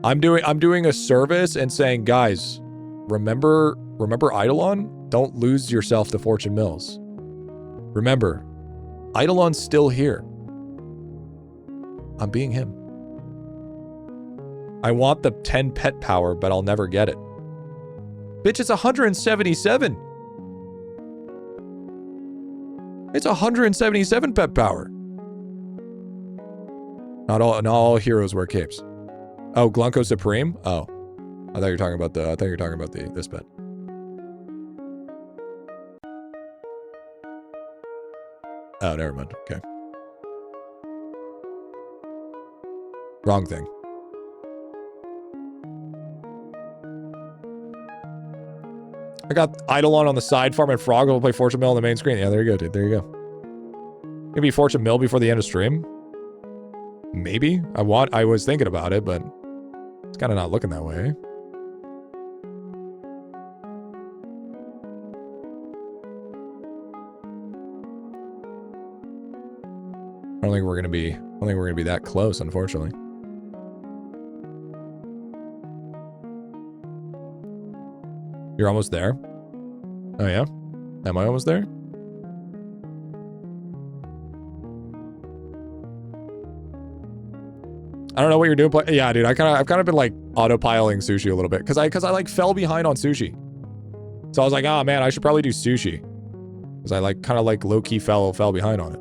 I'm doing a service and saying, guys, remember IdleOn? Don't lose yourself to Fortune Mills. Remember, IdleOn's still here. I'm being him. I want the 10 pet power, but I'll never get it. Bitch, it's 177. It's 177 pet power. Not all heroes wear capes. Oh, Glunko Supreme? Oh. I thought you were talking about this pet. Oh, never mind. Okay. Wrong thing. I got IdleOn on the side farm and Frog will play Fortune Mill on the main screen. Yeah, there you go, dude. There you go. Maybe Fortune Mill before the end of stream? Maybe. I was thinking about it, but it's kind of not looking that way. I don't think we're gonna be that close, unfortunately. You're almost there? Oh yeah? Am I almost there? I don't know what you're doing. Yeah, dude, I've kind of been like autopiling sushi a little bit because I like fell behind on sushi. So I was like, oh man, I should probably do sushi because I like kind of like low key fell behind on it.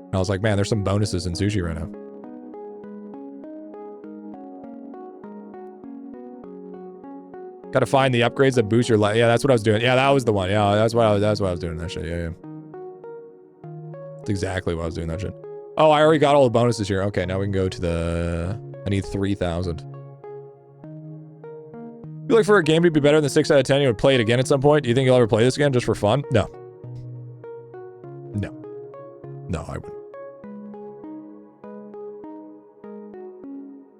And I was like, man, there's some bonuses in sushi right now. Got to find the upgrades that boost your life. Yeah, that's what I was doing. Yeah, that was the one. Yeah, that's what I was doing that shit. Yeah. That's exactly what I was doing that shit. Oh, I already got all the bonuses here. Okay, now we can go to the... I need 3,000. Feel like for a game to be better than 6 out of 10, you would play it again at some point. Do you think you'll ever play this again just for fun? No. No, I wouldn't.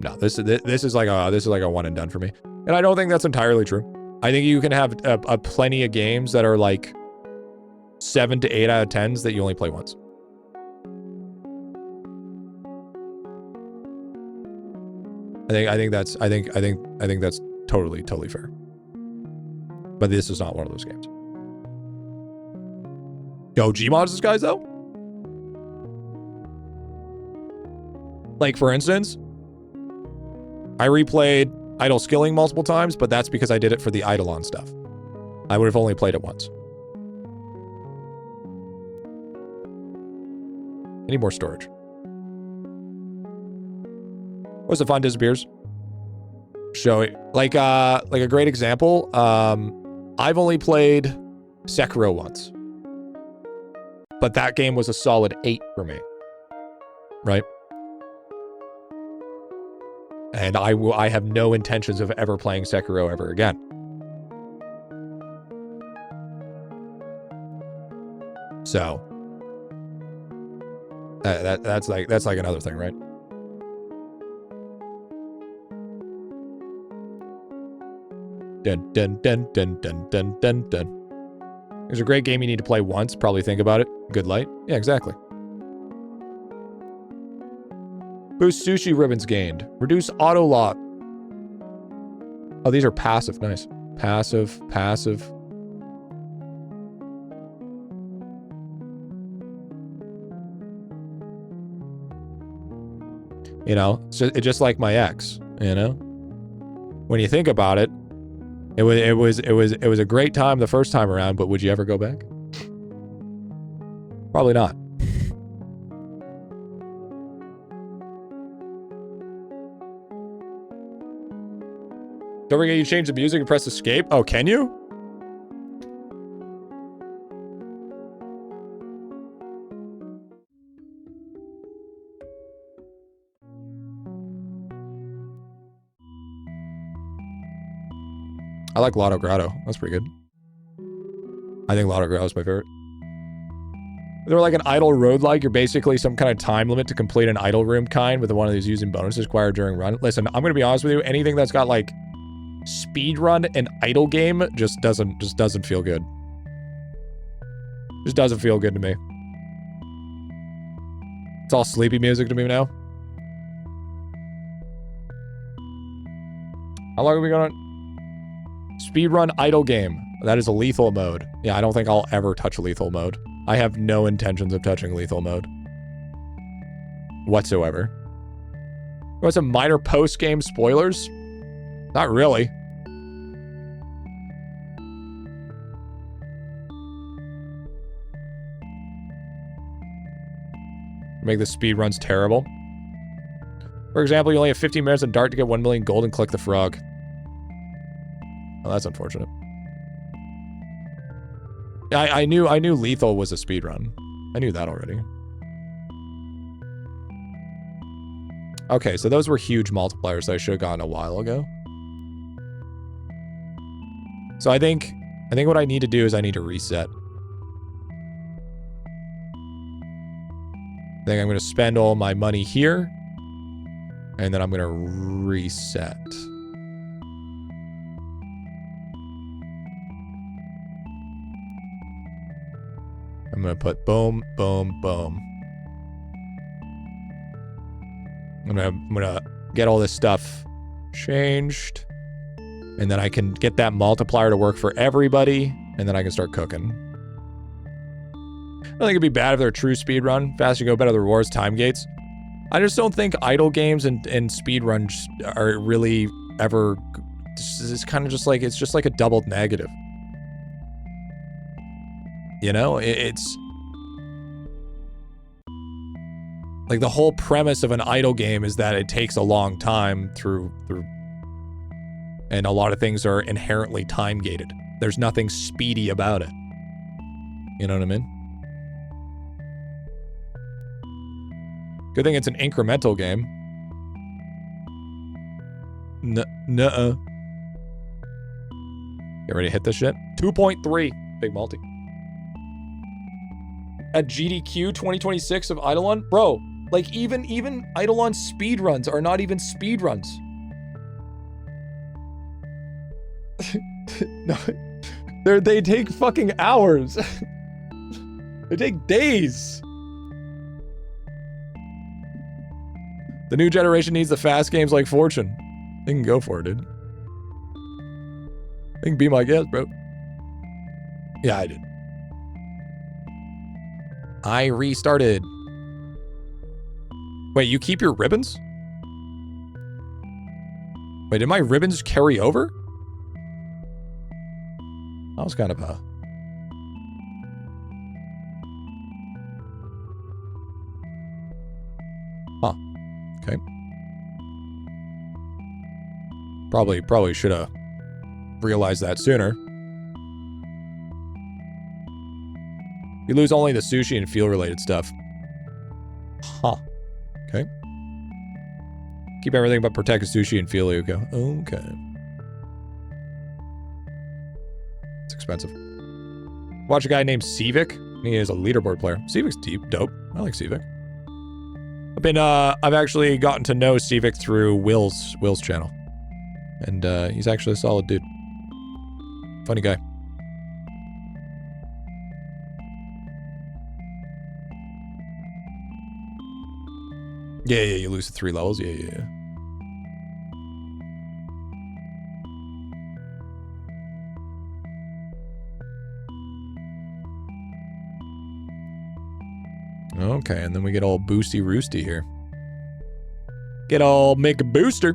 No, this is like a one and done for me. And I don't think that's entirely true. I think you can have a plenty of games that are like 7 to 8 out of 10s that you only play once. I think that's totally fair. But this is not one of those games. Yo, Gmods this guys though? Like for instance, I replayed Idle Skilling multiple times, but that's because I did it for the IdleOn stuff. I would have only played it once. I need more storage. What's the fun disappears? Show it. Like a great example. I've only played Sekiro once. But that game was a solid 8 for me. Right? And I have no intentions of ever playing Sekiro ever again. So that's like another thing, right? Dun dun dun dun dun dun dun dun. There's a great game you need to play once. Probably think about it. Good light. Yeah, exactly. Boost sushi ribbons gained. Reduce auto lock. Oh, these are passive. Nice. Passive. You know, it's just like my ex, you know? When you think about it, it was a great time the first time around, but would you ever go back? Probably not. Don't forget you change the music and press escape. Oh, can you? I like Lotto Grotto. That's pretty good. I think Lotto Grotto is my favorite. They're like an idle road-like. You're basically some kind of time limit to complete an idle room kind with one of these using bonuses acquired during run. Listen, I'm gonna be honest with you. Anything that's got like speed run and idle game just doesn't feel good. Just doesn't feel good to me. It's all sleepy music to me now. How long are we going? Speedrun idle game. That is a lethal mode. Yeah, I don't think I'll ever touch lethal mode. I have no intentions of touching lethal mode. Whatsoever. Want some minor post-game spoilers? Not really. Make the speed runs terrible. For example, you only have 15 minutes in Dart to get 1 million gold and click the frog. Oh, that's unfortunate. Yeah, I knew lethal was a speed run. I knew that already. Okay, so those were huge multipliers that I should have gotten a while ago. So I think what I need to do is I need to reset. I think I'm going to spend all my money here. And then I'm going to reset. I'm gonna put boom, boom, boom. I'm gonna get all this stuff changed, and then I can get that multiplier to work for everybody, and then I can start cooking. I don't think it'd be bad if they're a true speed run. Faster you go, better the rewards, time gates. I just don't think idle games and speed runs are really ever. It's kind of just like, it's just like a doubled negative. You know, it's like the whole premise of an idle game is that it takes a long time through, and a lot of things are inherently time gated. There's nothing speedy about it. You know what I mean? Good thing it's an incremental game. Nuh-uh. Get ready to hit this shit. 2.3. Big multi. At GDQ 2026 of IdleOn? Bro, like even IdleOn speedruns are not even speedruns. No, they take fucking hours. They take days. The new generation needs the fast games like Fortune. They can go for it, dude. They can be my guest, bro. Yeah, I did. I restarted. Wait, you keep your ribbons? Wait, did my ribbons carry over? That was kind of a... Huh. Okay. Probably should have realized that sooner. You lose only the sushi and fuel-related stuff. Huh. Okay. Keep everything but protect sushi and fuel, you go. Okay. It's expensive. Watch a guy named Civic. He is a leaderboard player. Civic's deep, dope. I like Civic. I've actually gotten to know Civic through Will's channel. And he's actually a solid dude. Funny guy. Yeah, you lose to 3 levels. Yeah. Okay, and then we get all boosty roosty here. Get all make a booster.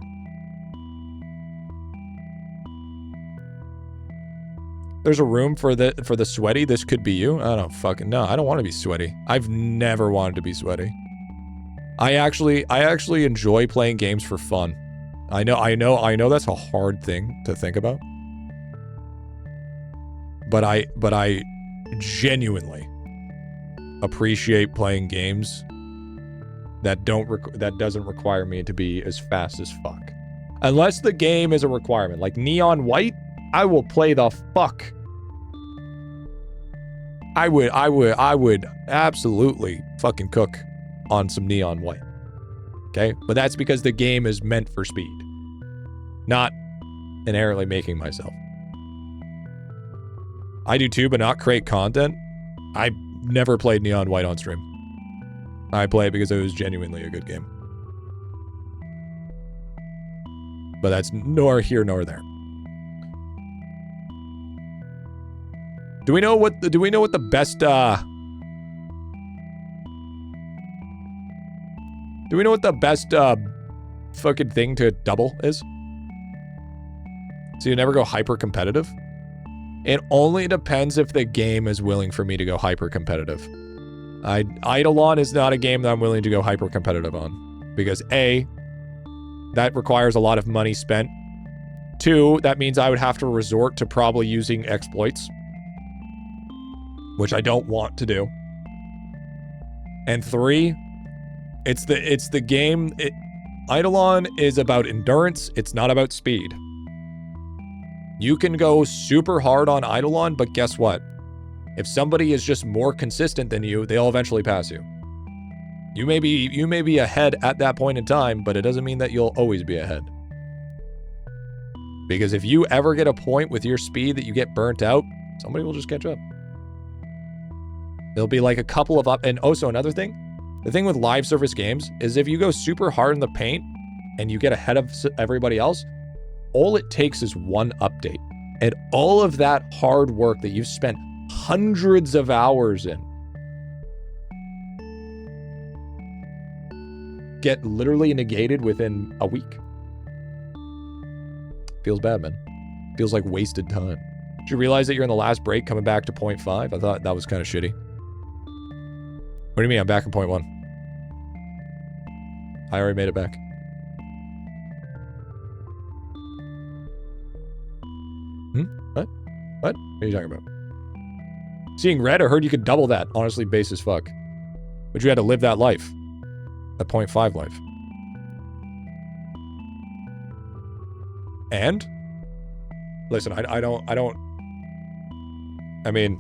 There's a room for the sweaty. This could be you. I don't fucking know. I don't want to be sweaty. I've never wanted to be sweaty. I actually enjoy playing games for fun. I know that's a hard thing to think about. But I genuinely appreciate playing games that doesn't require me to be as fast as fuck. Unless the game is a requirement, like Neon White, I will play the fuck. I would absolutely fucking cook on some Neon White. Okay? But that's because the game is meant for speed. Not inherently making myself. I do too, but not create content. I never played Neon White on stream. I play it because it was genuinely a good game. But that's nor here nor there. Do we know what the best fucking thing to double is? So you never go hyper competitive? It only depends if the game is willing for me to go hyper competitive. IdleOn is not a game that I'm willing to go hyper competitive on. Because A, that requires a lot of money spent. 2, that means I would have to resort to probably using exploits, which I don't want to do. And 3, it's the game. IdleOn is about endurance. It's not about speed. You can go super hard on IdleOn, but guess what? If somebody is just more consistent than you, they'll eventually pass you. You may be ahead at that point in time, but it doesn't mean that you'll always be ahead. Because if you ever get a point with your speed that you get burnt out, somebody will just catch up. There'll be like a couple of and also another thing, the thing with live service games is if you go super hard in the paint and you get ahead of everybody else, all it takes is one update. And all of that hard work that you've spent hundreds of hours in get literally negated within a week. Feels bad, man. Feels like wasted time. Did you realize that you're in the last break coming back to 0.5? I thought that was kind of shitty. What do you mean? I'm back in 0.1. I already made it back. What? What are you talking about? Seeing red, I heard you could double that. Honestly, base as fuck. But you had to live that life. That 0.5 life. And? Listen, I mean,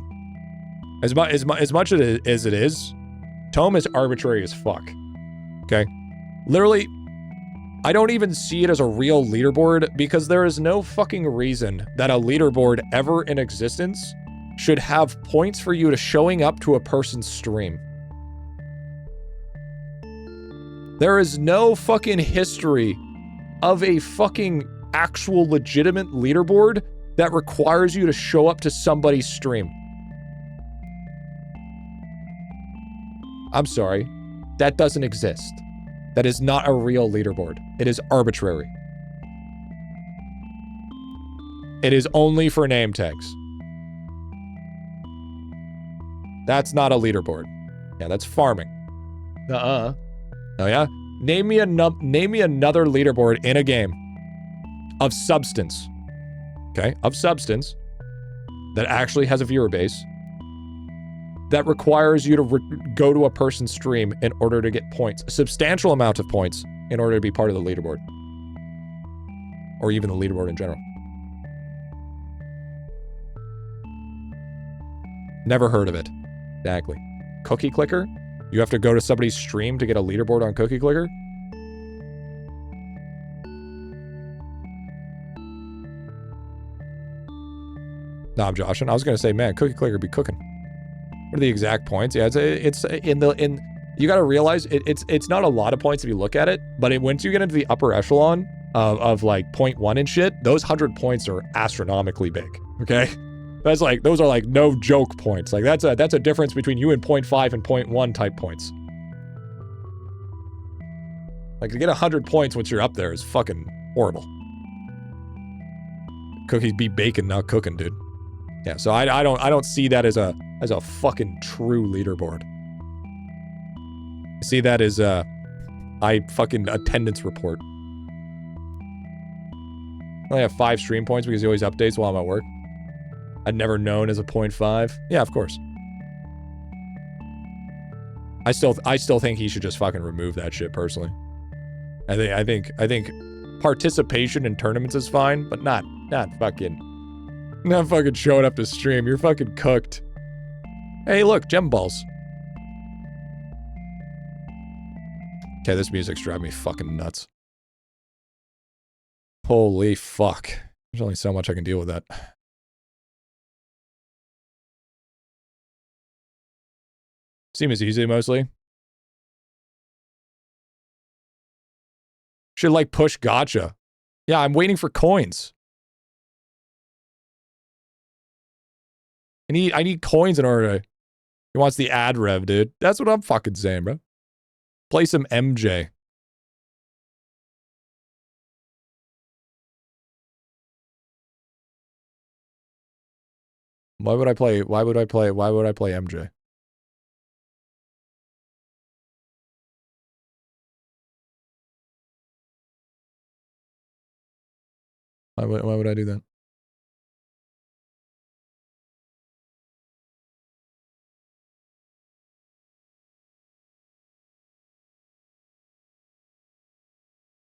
as much as it is, Tome is arbitrary as fuck. Okay? Literally, I don't even see it as a real leaderboard because there is no fucking reason that a leaderboard ever in existence should have points for you to showing up to a person's stream. There is no fucking history of a fucking actual legitimate leaderboard that requires you to show up to somebody's stream. I'm sorry. That doesn't exist. That is not a real leaderboard. It is arbitrary. It is only for name tags. That's not a leaderboard. Yeah, that's farming. Oh yeah? Name me another leaderboard in a game of substance. Okay? Of substance that actually has a viewer base that requires you to go to a person's stream in order to get points. A substantial amount of points in order to be part of the leaderboard. Or even the leaderboard in general. Never heard of it. Exactly. Cookie Clicker? You have to go to somebody's stream to get a leaderboard on Cookie Clicker? No, I'm joshing. I was gonna say, man, Cookie Clicker be cooking. What are the exact points? Yeah, it's in you gotta realize it's not a lot of points if you look at it, but once you get into the upper echelon of like 0.1 and shit, those 100 points are astronomically big. Okay? That's like, those are like no joke points. Like that's a difference between you and 0.5 and 0.1 type points. Like to get 100 points once you're up there is fucking horrible. Cookies be baking, not cooking, dude. Yeah, so I don't see that as a fucking true leaderboard. I see that as a fucking attendance report. I only have 5 stream points because he always updates while I'm at work. I'd never known as a 0.5. Yeah, of course. I still think he should just fucking remove that shit personally. I think participation in tournaments is fine, but not fucking showing up to stream. You're fucking cooked. Hey, look, gem balls. Okay, this music's driving me fucking nuts. Holy fuck. There's only so much I can deal with that. Seems easy, mostly. Should, like, push gacha. Yeah, I'm waiting for coins. I need coins in order to... He wants the ad rev, dude. That's what I'm fucking saying, bro. Play some MJ. Why would I play MJ? Why would I do that?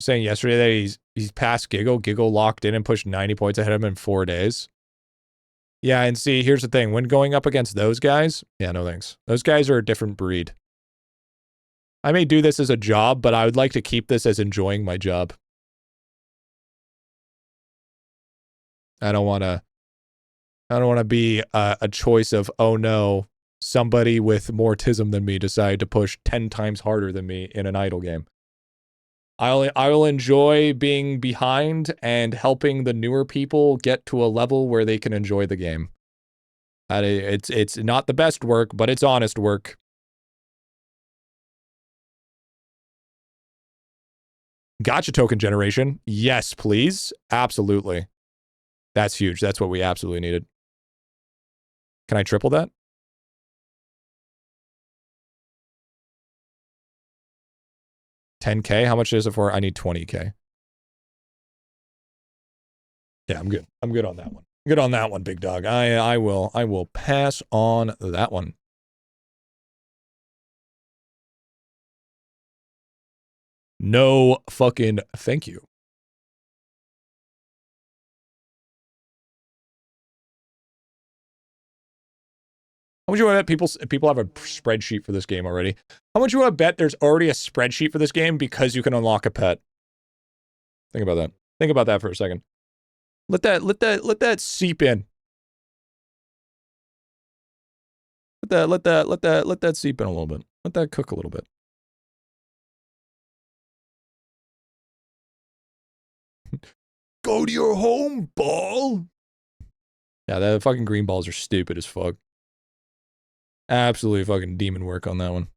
Saying yesterday that he's past Giggle. Giggle locked in and pushed 90 points ahead of him in 4 days. Yeah, and see, here's the thing. When going up against those guys, yeah, no thanks. Those guys are a different breed. I may do this as a job, but I would like to keep this as enjoying my job. I don't want to be a choice of, oh no, somebody with more tism than me decide to push 10 times harder than me in an idle game. I'll enjoy being behind and helping the newer people get to a level where they can enjoy the game. It's not the best work, but it's honest work. Gotcha token generation. Yes, please. Absolutely. That's huge. That's what we absolutely needed. Can I triple that? $10K? How much is it for? I need $20K. Yeah, I'm good. I'm good on that one. Good on that one, big dog. I will pass on that one. No fucking thank you. How much you want to bet people have a spreadsheet for this game already? How much you want to bet there's already a spreadsheet for this game because you can unlock a pet? Think about that. Think about that for a second. Let that seep in. Let that seep in a little bit. Let that cook a little bit. Go to your home, ball. Yeah, the fucking green balls are stupid as fuck. Absolutely fucking demon work on that one.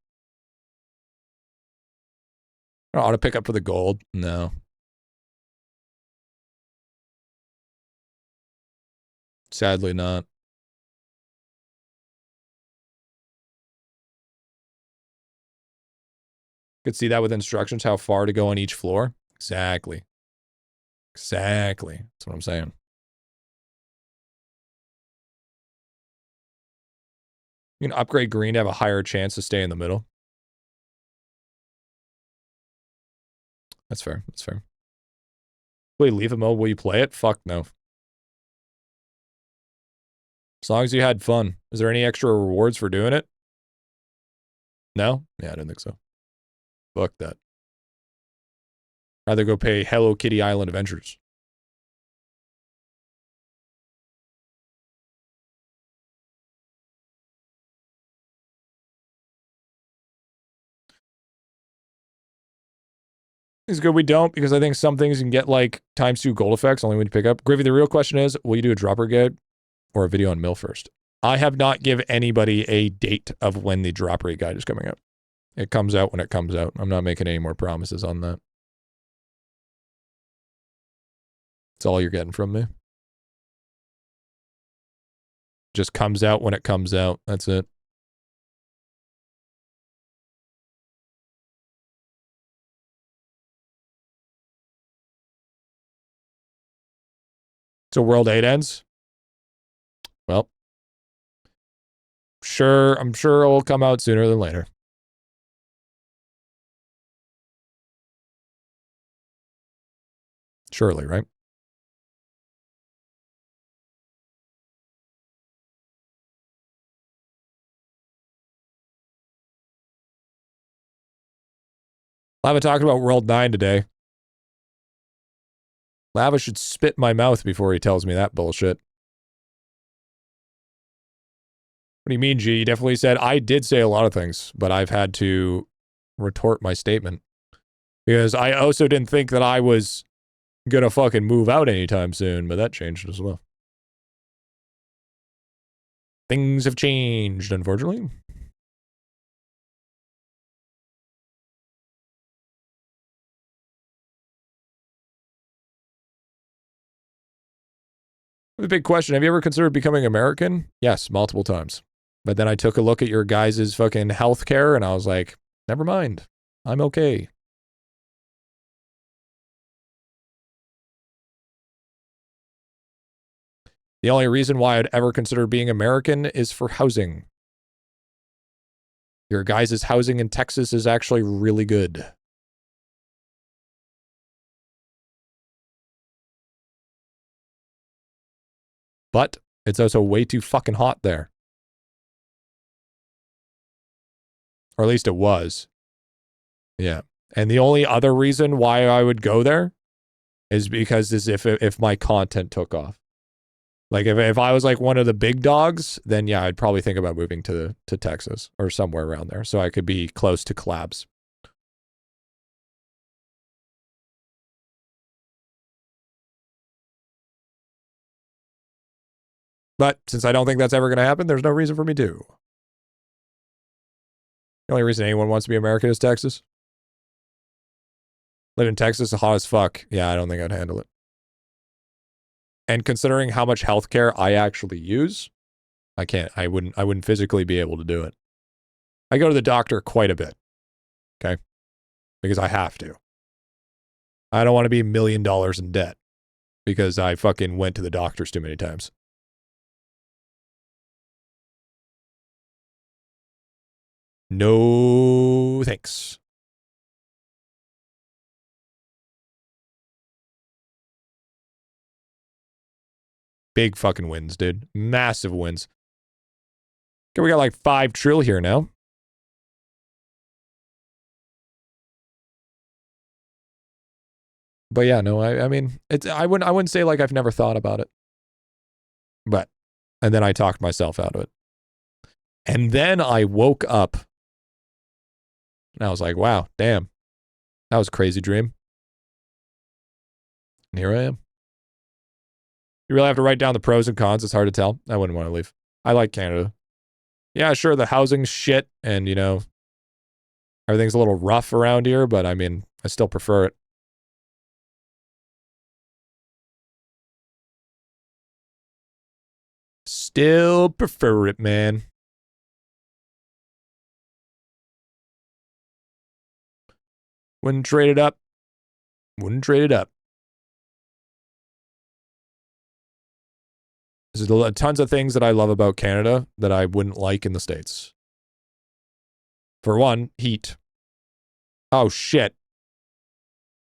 I ought to pick up for the gold. No. Sadly not. Could see that with instructions, how far to go on each floor. Exactly. Exactly. That's what I'm saying. You can upgrade green to have a higher chance to stay in the middle. That's fair. That's fair. Will you leave a mode? Will you play it? Fuck no. As long as you had fun. Is there any extra rewards for doing it? No? Yeah, I didn't think so. Fuck that. Rather go pay Hello Kitty Island Adventures. It's good we don't, because I think some things you can get like ×2 gold effects only when you pick up. Griffy, the real question is, will you do a dropper guide or a video on mill first? I have not given anybody a date of when the drop rate guide is coming out. It comes out when it comes out. I'm not making any more promises on that. That's all you're getting from me. Just comes out when it comes out. That's it. So World 8 ends? Well, sure, I'm sure it will come out sooner than later. Surely, right? Lava talked about World 9 today. Lava should spit in my mouth before he tells me that bullshit. What do you mean, G? You definitely said, I did say a lot of things, but I've had to retort my statement. Because I also didn't think that I was gonna fucking move out anytime soon, but that changed as well. Things have changed, unfortunately. The big question, have you ever considered becoming American? Yes, multiple times. But then I took a look at your guys' fucking healthcare and I was like, never mind. I'm okay. The only reason why I'd ever consider being American is for housing. Your guys' housing in Texas is actually really good. But it's also way too fucking hot there. Or at least it was. Yeah. And the only other reason why I would go there is because if my content took off. Like if I was like one of the big dogs, then yeah, I'd probably think about moving to Texas or somewhere around there so I could be close to collabs. But since I don't think that's ever going to happen, there's no reason for me to. The only reason anyone wants to be American is Texas. Live in Texas, hot as fuck. Yeah, I don't think I'd handle it. And considering how much healthcare I actually use, I wouldn't physically be able to do it. I go to the doctor quite a bit. Okay? Because I have to. I don't want to be $1 million in debt because I fucking went to the doctors too many times. No thanks. Big fucking wins, dude. Massive wins. Okay, we got like 5 trill here now. But yeah, no, I mean, I wouldn't say like I've never thought about it. But, and then I talked myself out of it. And then I woke up and I was like, wow, damn. That was a crazy dream. And here I am. You really have to write down the pros and cons. It's hard to tell. I wouldn't want to leave. I like Canada. Yeah, sure, the housing's shit and, you know, everything's a little rough around here, but I mean, I still prefer it. Still prefer it, man. Wouldn't trade it up. Wouldn't trade it up. There's tons of things that I love about Canada that I wouldn't like in the States. For one, heat. Oh, shit.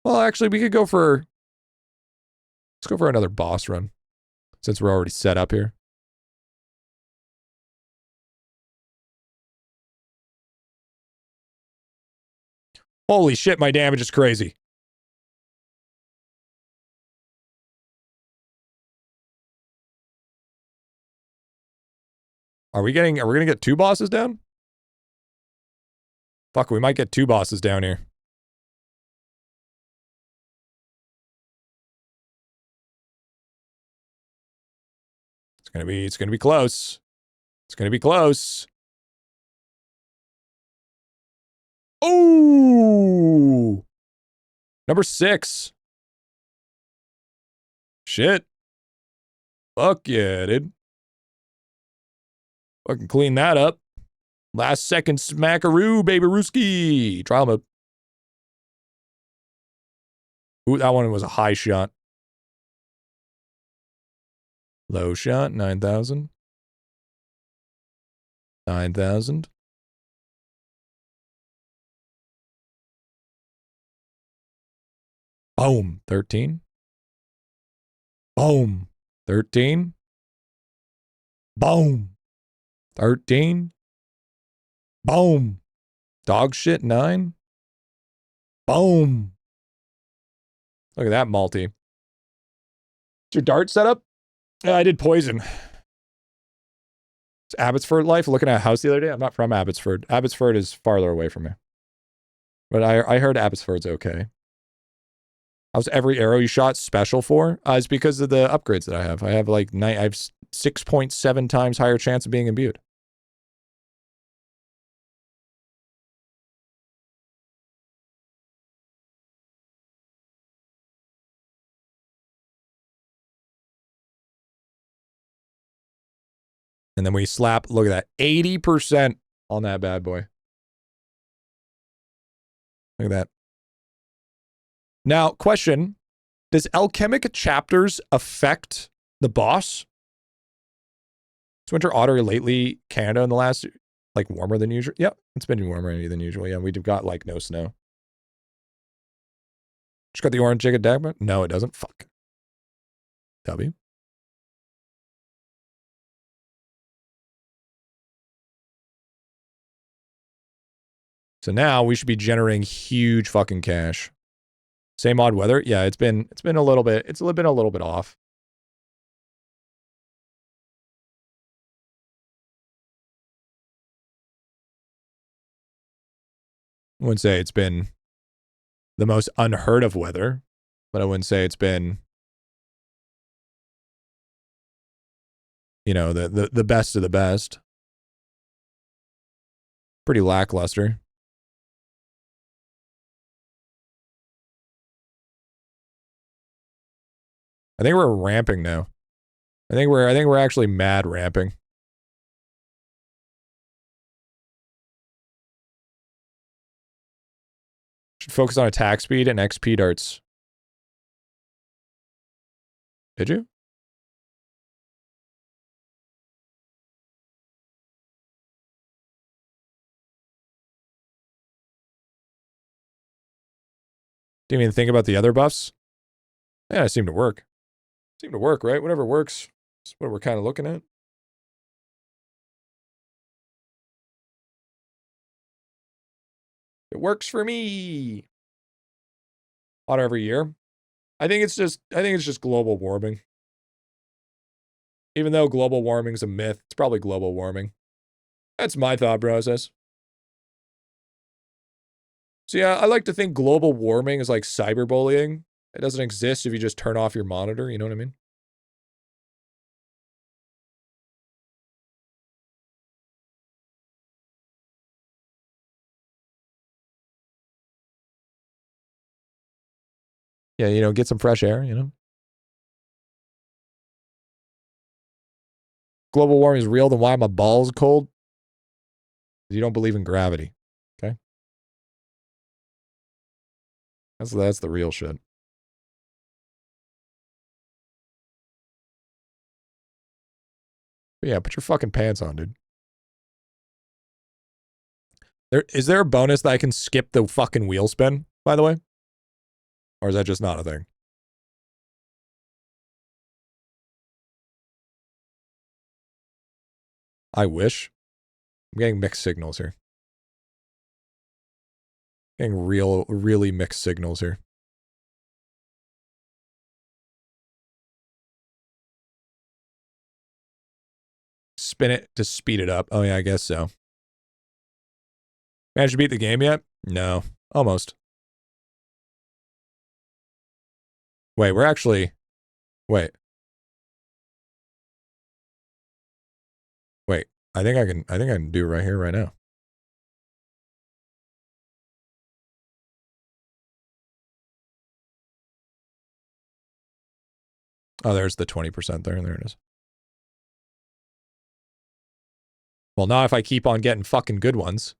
Well, actually, we could go for... Let's go for another boss run. Since we're already set up here. Holy shit, my damage is crazy. Are we gonna get 2 bosses down? Fuck, we might get 2 bosses down here. It's gonna be close. It's gonna be close. Oh! Number 6. Shit. Fuck yeah, dude. Fucking clean that up. Last second smackaroo, baby rooski. Trial mode. Ooh, that one was a high shot. Low shot, 9,000. 9,000. Boom, 13. Boom, 13. Boom, 13. Boom. Dog shit, 9. Boom. Look at that multi. Is your dart set up? Yeah, I did poison. It's Abbotsford life. Looking at a house the other day. I'm not from Abbotsford. Abbotsford is farther away from me. But I heard Abbotsford's okay. How's every arrow you shot special for? It's because of the upgrades that I have. I have like I have 6.7 times higher chance of being imbued. And then we slap, look at that, 80% on that bad boy. Look at that. Now, question, does alchemic chapters affect the boss? Is winter otter lately Canada in the last, like, warmer than usual? Yep, it's been warmer than usual. Yeah, we've got, like, no snow. Just got the orange jacket dagger? No, it doesn't. Fuck. W. So now we should be generating huge fucking cash. Same odd weather? Yeah, it's been a little bit, been a little bit off. I wouldn't say it's been the most unheard of weather, but I wouldn't say it's been, you know, the best of the best. Pretty lackluster. I think we're ramping now. I think we're actually mad ramping. Should focus on attack speed and XP darts. Did you? Didn't even think about the other buffs? Yeah, it seemed to work. Seemed to work, right? Whatever works. That's what we're kind of looking at. It works for me. Hot every year. I think it's just global warming. Even though global warming's a myth, it's probably global warming. That's my thought process. So yeah, I like to think global warming is like cyberbullying. It doesn't exist if you just turn off your monitor, you know what I mean? Yeah, you know, get some fresh air, you know? Global warming is real, then why are my balls cold? You don't believe in gravity. Okay? That's the real shit. But yeah, put your fucking pants on, dude. Is there a bonus that I can skip the fucking wheel spin, by the way? Or is that just not a thing? I wish. I'm getting mixed signals here. Getting really mixed signals here. Spin it to speed it up. Oh yeah, I guess so. Managed to beat the game yet? No. Almost. Wait, we're actually... Wait. Wait. I think I can do it right here, right now. Oh, there's the 20% there. There it is. Well, now if I keep on getting fucking good ones.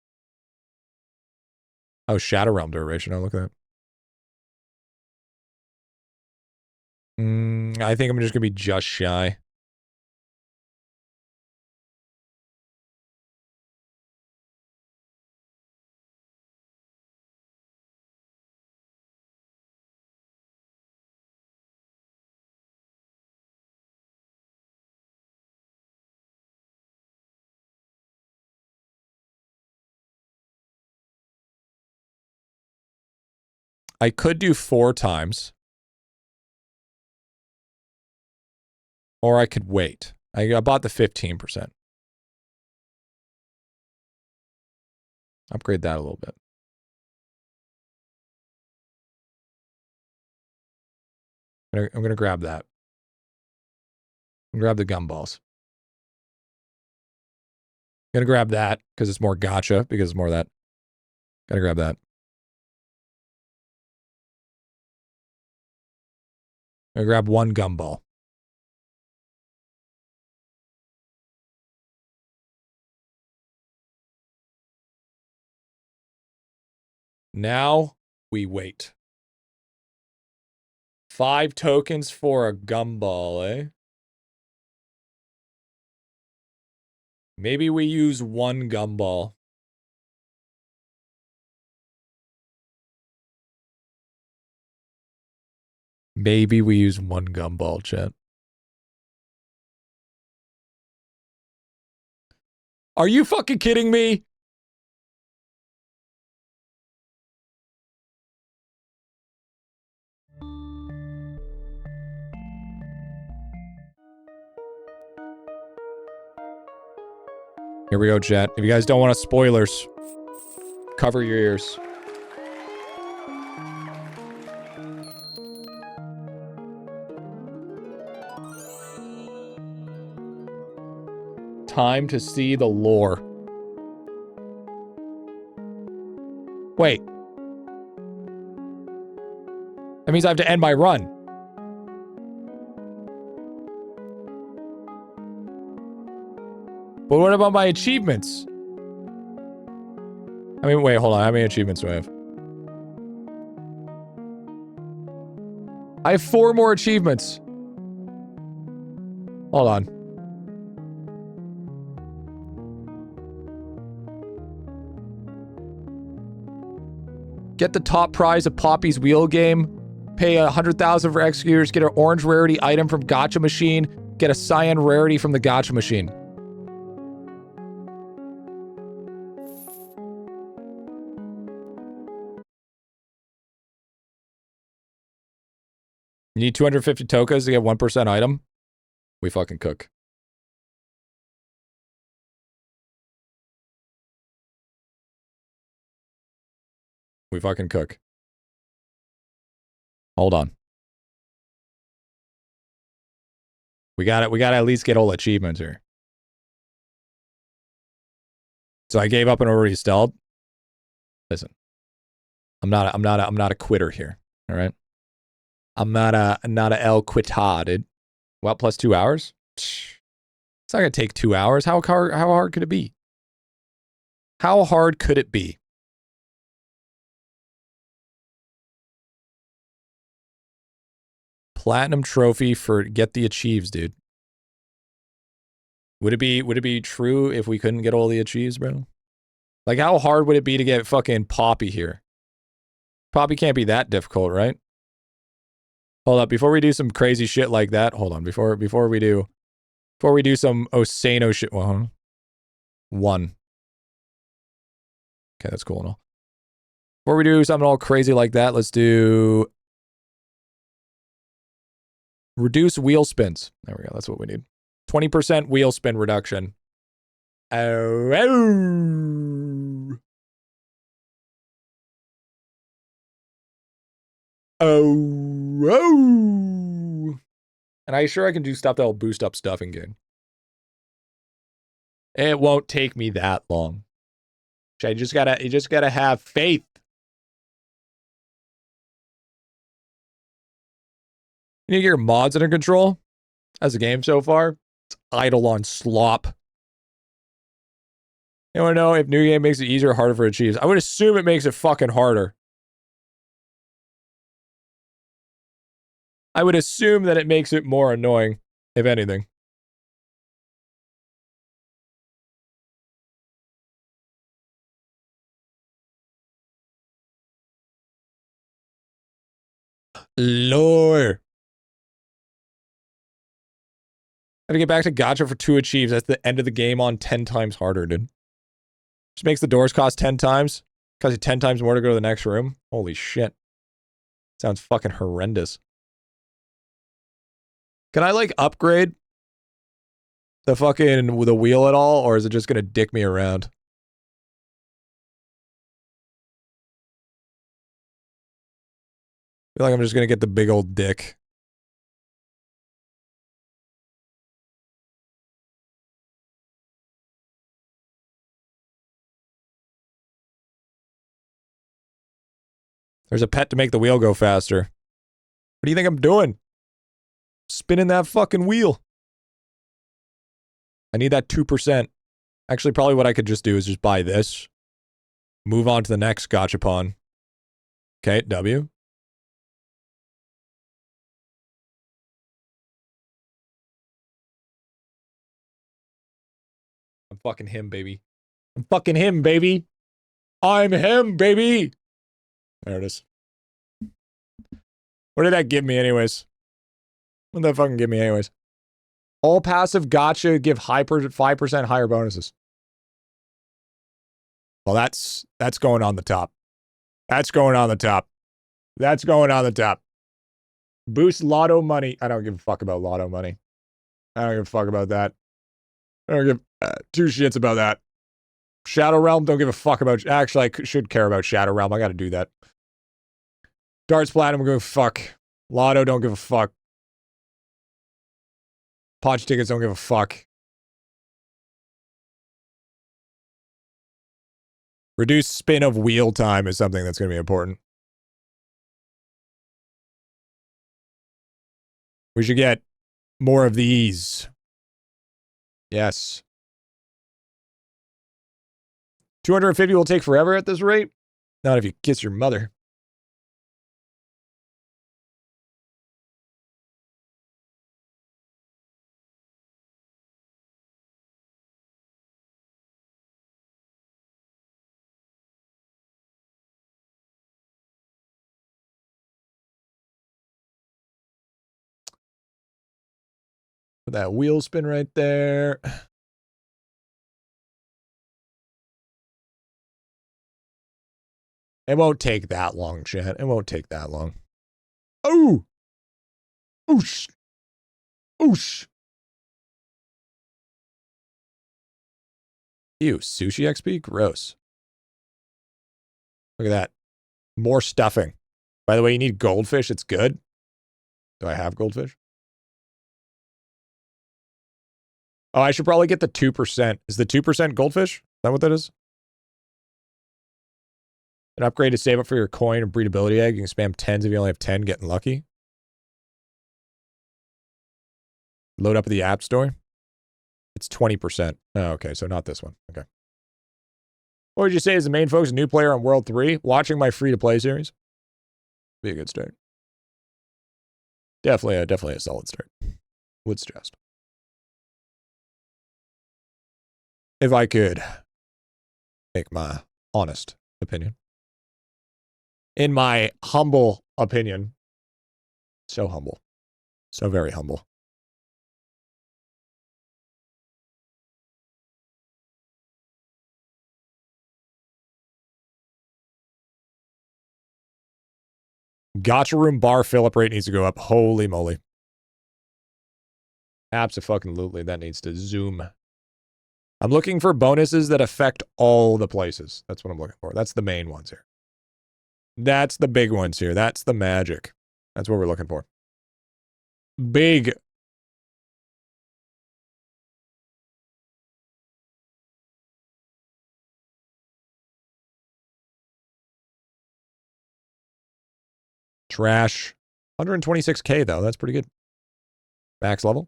Oh, Shadow Realm duration. Oh, look at that. I think I'm just going to be just shy. I could do 4 times. Or I could wait. I bought the 15%. Upgrade that a little bit. I'm going to grab that. Grab the gumballs. Gonna grab that because it's more gotcha, because it's more of that. Gotta grab that. Gonna grab 1 gumball. Now we wait. 5 tokens for a gumball, eh? Maybe we use 1 gumball. Maybe we use 1 gumball, chat. Are you fucking kidding me? Here we go, chat. If you guys don't want spoilers, cover your ears. time to see the lore. Wait. That means I have to end my run. But what about my achievements? I mean, wait, hold on. How many achievements do I have? I have 4 more achievements. Hold on. Get the top prize of Poppy's Wheel game. Pay 100,000 for executors. Get an orange rarity item from Gacha Machine. Get a cyan rarity from the Gacha Machine. You need 250 tokens to get 1% item. We fucking cook. We fucking cook. Hold on. We got it. We got to at least get all achievements here. So I gave up and already stalled. Listen. I'm not a quitter here. All right. I'm not a el quitar, dude. What, plus 2 hours? It's not gonna take 2 hours. How hard could it be? How hard could it be? Platinum trophy for get the achieves, dude. Would it be true if we couldn't get all the achieves, bro? Like, how hard would it be to get fucking Poppy here? Poppy can't be that difficult, right? Hold up, before we do some crazy shit like that, hold on, before we do some Osano shit, well, 1. Okay, that's cool and all. Before we do something all crazy like that, let's do reduce wheel spins. There we go, that's what we need. 20% wheel spin reduction. Oh. Oh. And I sure I can do stuff that'll boost up stuff in game. It won't take me that long. You just gotta have faith. You need to get your mods under control. As a game so far, it's IdleOn slop. You wanna know if new game makes it easier or harder for achieves? I would assume it makes it fucking harder. I would assume that it makes it more annoying, if anything. Lore. I have to get back to Gacha for 2 achieves. That's the end of the game on 10 times harder, dude. Just makes the doors cost 10 times. Costs you 10 times more to go to the next room. Holy shit. Sounds fucking horrendous. Can I, like, upgrade the fucking the wheel at all, or is it just gonna dick me around? I feel like I'm just gonna get the big old dick. There's a pet to make the wheel go faster. What do you think I'm doing? Spinning that fucking wheel. I need that 2%. Actually, probably what I could just do is just buy this. Move on to the next gachapon. Okay, W. I'm fucking him, baby. I'm fucking him, baby. I'm him, baby. There it is. What did that give me anyways? What did that fucking give me anyways? All passive gacha give 5% higher bonuses. Well, that's going on the top. That's going on the top. That's going on the top. Boost lotto money. I don't give a fuck about lotto money. I don't give a fuck about that. I don't give 2 shits about that. Shadow Realm, don't give a fuck about. Actually, I should care about Shadow Realm. I gotta do that. Darts Platinum, give a fuck. Lotto, don't give a fuck. Podge tickets, don't give a fuck. Reduce spin of wheel time is something that's going to be important. We should get more of these. Yes. 250 will take forever at this rate. Not if you kiss your mother. Put that wheel spin right there. It won't take that long, chat. It won't take that long. Oh! Oosh! Oosh! Ew, sushi XP? Gross. Look at that. More stuffing. By the way, you need goldfish. It's good. Do I have goldfish? Oh, I should probably get the 2%. Is the 2% goldfish? Is that what that is? An upgrade to save up for your coin or breedability egg. You can spam 10s if you only have 10, getting lucky. Load up the app store. It's 20%. Oh, okay, so not this one. Okay. What would you say is the main focus of new player on World 3? Watching my free-to-play series? Be a good start. Definitely a solid start. Would suggest. If I could make my honest opinion. In my humble opinion. So humble. So very humble. Gotcha room bar fill-up rate needs to go up. Holy moly. Abso-fucking-lutely, that needs to zoom. I'm looking for bonuses that affect all the places. That's what I'm looking for. That's the main ones here. That's the big ones here. That's the magic. That's what we're looking for. Big. Trash. 126k though. That's pretty good. Max level.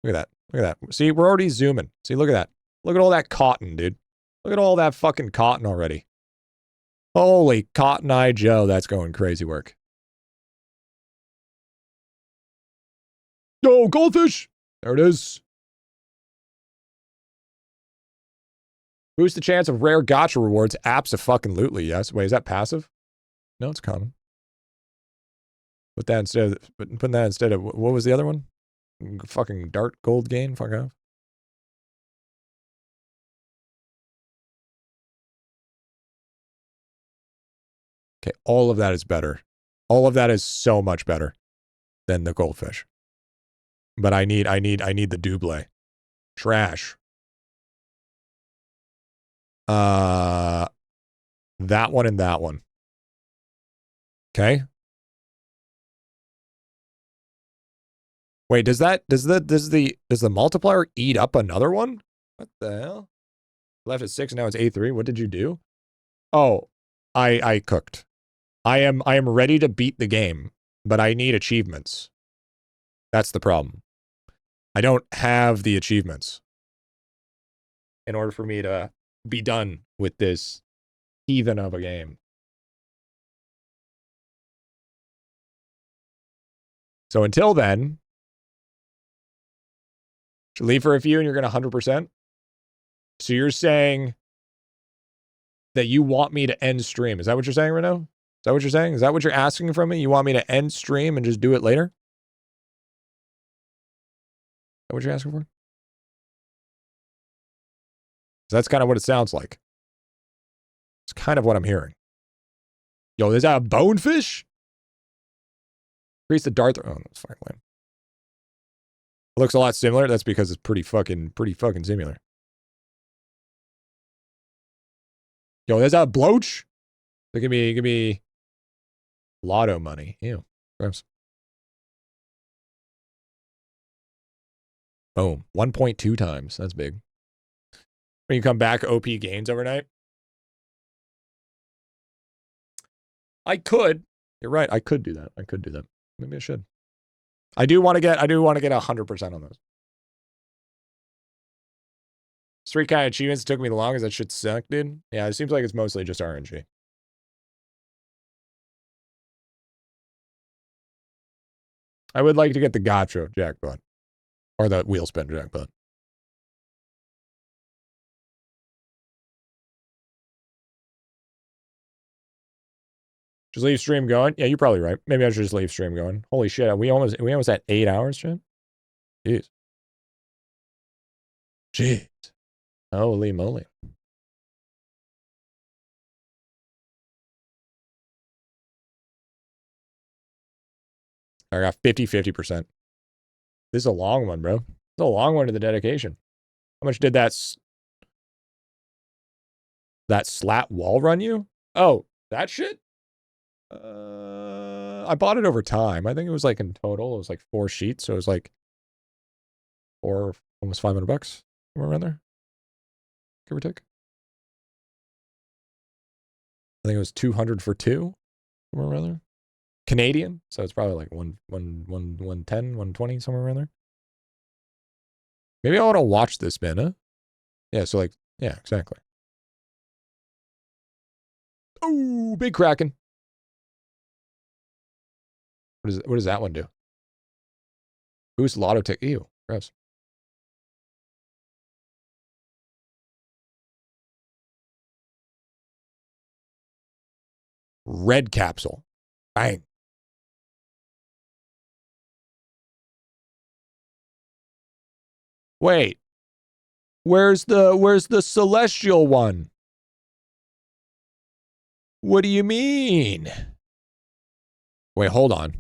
Look at that. Look at that. See, we're already zooming. See, look at that. Look at all that cotton, dude. Look at all that fucking cotton already. Holy Cotton Eye Joe, that's going crazy work. Yo, goldfish! There it is. Boost the chance of rare gotcha rewards. Abso-fucking-lutely, yes. Wait, is that passive? No, it's common. Put that instead of, what was the other one? Fucking dart gold gain? Fuck off. Okay, all of that is better. All of that is so much better than the goldfish. But I need the double. Trash. That one and that one. Okay. Wait, does the multiplier eat up another one? What the hell? Left at 6, now it's A3. What did you do? Oh, I cooked. I am ready to beat the game, but I need achievements. That's the problem. I don't have the achievements in order for me to be done with this heathen of a game. So until then, should leave for a few and you're going to 100%? So you're saying that you want me to end stream. Is that what you're saying right now? Is that what you're saying? Is that what you're asking from me? You want me to end stream and just do it later? Is that what you're asking for? So that's kind of what it sounds like. It's kind of what I'm hearing. Yo, is that a bonefish? Increase the dart. Oh, that's fucking lame. It looks a lot similar. That's because it's pretty fucking similar. Yo, there's a bloach. It could be lotto money. Ew. Gross. Boom. 1.2 times. That's big. When you come back, OP gains overnight. I could. You're right. I could do that. I could do that. Maybe I should. I do want to get 100% on those. Street kind of achievements took me the longest. That shit suck, dude. Yeah, it seems like it's mostly just RNG. I would like to get the gotcha jackpot. Or the wheel spin jackpot. Just leave stream going? Yeah, you're probably right. Maybe I should just leave stream going. Holy shit, we almost at 8 hours, Jim? Jeez. Jeez. Holy moly. I got 50%. This is a long one, bro. It's a long one to the dedication. How much did that slat wall run you? Oh, that shit? I bought it over time. I think it was like in total, it was like 4 sheets. So it was like almost $500, somewhere around there. Give or take. I think it was 200 for 2, somewhere around there. Canadian, so it's probably like 110, 120, somewhere around there. Maybe I want to watch this spin, huh? Yeah, so like, yeah, exactly. Oh, big Kraken. What does that one do? Boost lotto tick. Ew, gross. Red capsule. Bang. Wait. Where's the celestial one? What do you mean? Wait, hold on.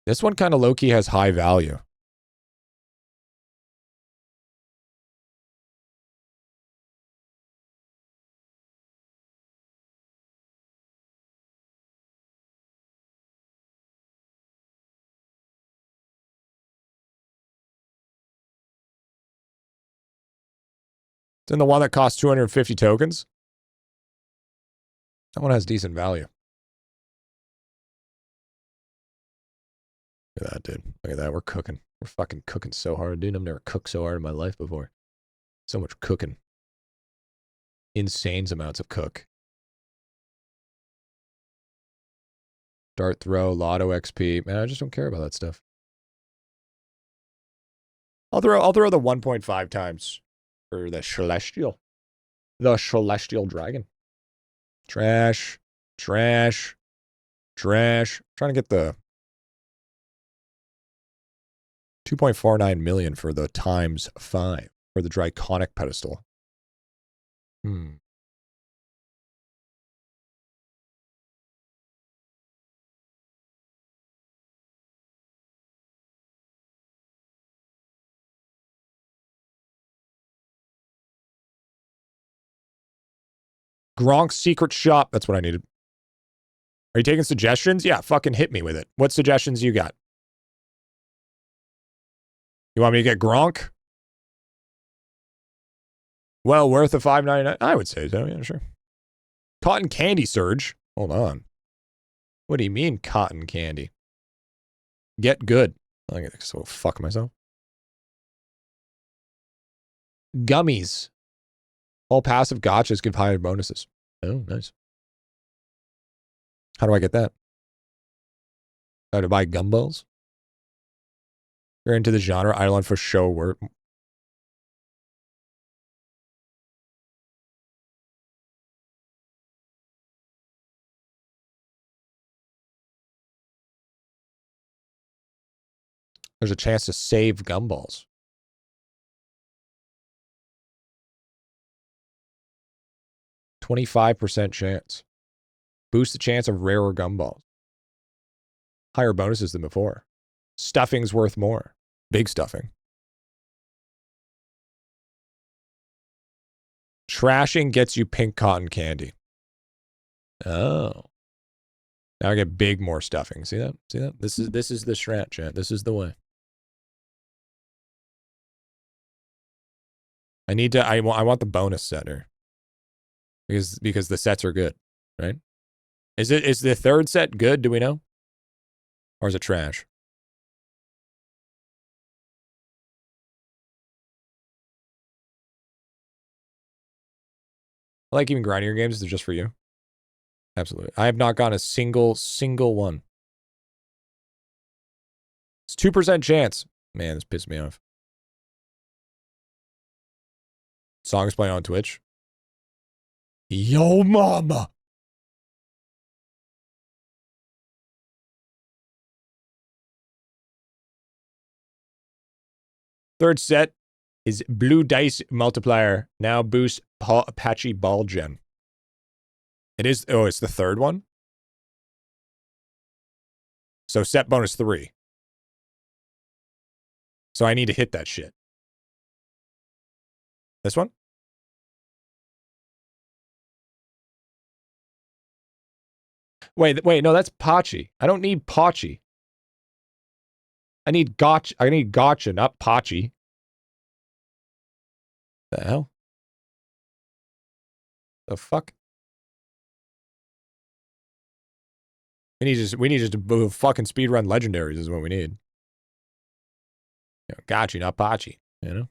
This one kind of low-key has high value. It's in the one that costs 250 tokens. That one has decent value. Look at that, dude. Look at that. We're cooking. We're fucking cooking so hard, dude. I've never cooked so hard in my life before. So much cooking. Insane amounts of cook. Dart throw, lotto XP. Man, I just don't care about that stuff. I'll throw the 1.5 times for the celestial. The celestial dragon. Trash. Trash. Trash. I'm trying to get the 2.49 million for the times 5 for the draconic pedestal. Gronk's secret shop. That's what I needed. Are you taking suggestions? Yeah, fucking hit me with it. What suggestions you got? You want me to get Gronk? Well, worth a $5.99? I would say so, yeah, sure. Cotton candy surge. Hold on. What do you mean cotton candy? Get good. I get so fuck myself. Gummies. All passive gotchas give higher bonuses. Oh, nice. How do I get that? How to buy gumballs? You're into the genre. IdleOn for show work. There's a chance to save gumballs. %25 chance. Boost the chance of rarer gumballs. Higher bonuses than before. Stuffing's worth more. Big stuffing. Trashing gets you pink cotton candy. Oh. Now I get big more stuffing. See that? See that? This is the strat, chat. This is the way. I want the bonus setter. Because the sets are good, right? Is the third set good, do we know? Or is it trash? I like even grindier games, they're just for you. Absolutely. I have not gotten a single one. It's 2% chance. Man, this pissed me off. Songs playing on Twitch. Yo, mama. Third set is Blue Dice Multiplier. Now boosts Apache Ball Gen. It is, oh, it's the third one? So set bonus 3. So I need to hit that shit. This one? Wait, no, that's Pachi. I don't need Pachi. I need gotcha, not Pachi. The hell? The fuck? We need just to fucking speedrun legendaries is what we need. You know, gotcha, not Pachi, you know?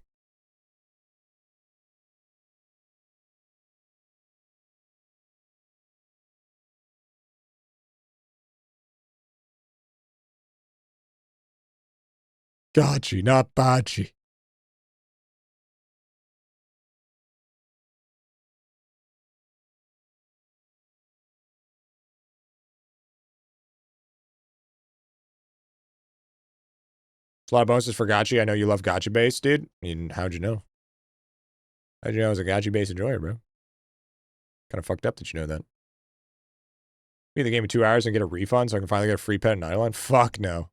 Gotcha, not Pachi. A lot of bonuses for Gotcha. I know you love Gotcha base, dude. I mean, how'd you know? How'd you know I was a Gotcha base enjoyer, bro? Kind of fucked up that you know that. Be the game in 2 hours and get a refund so I can finally get a free pet in idelon? Fuck no.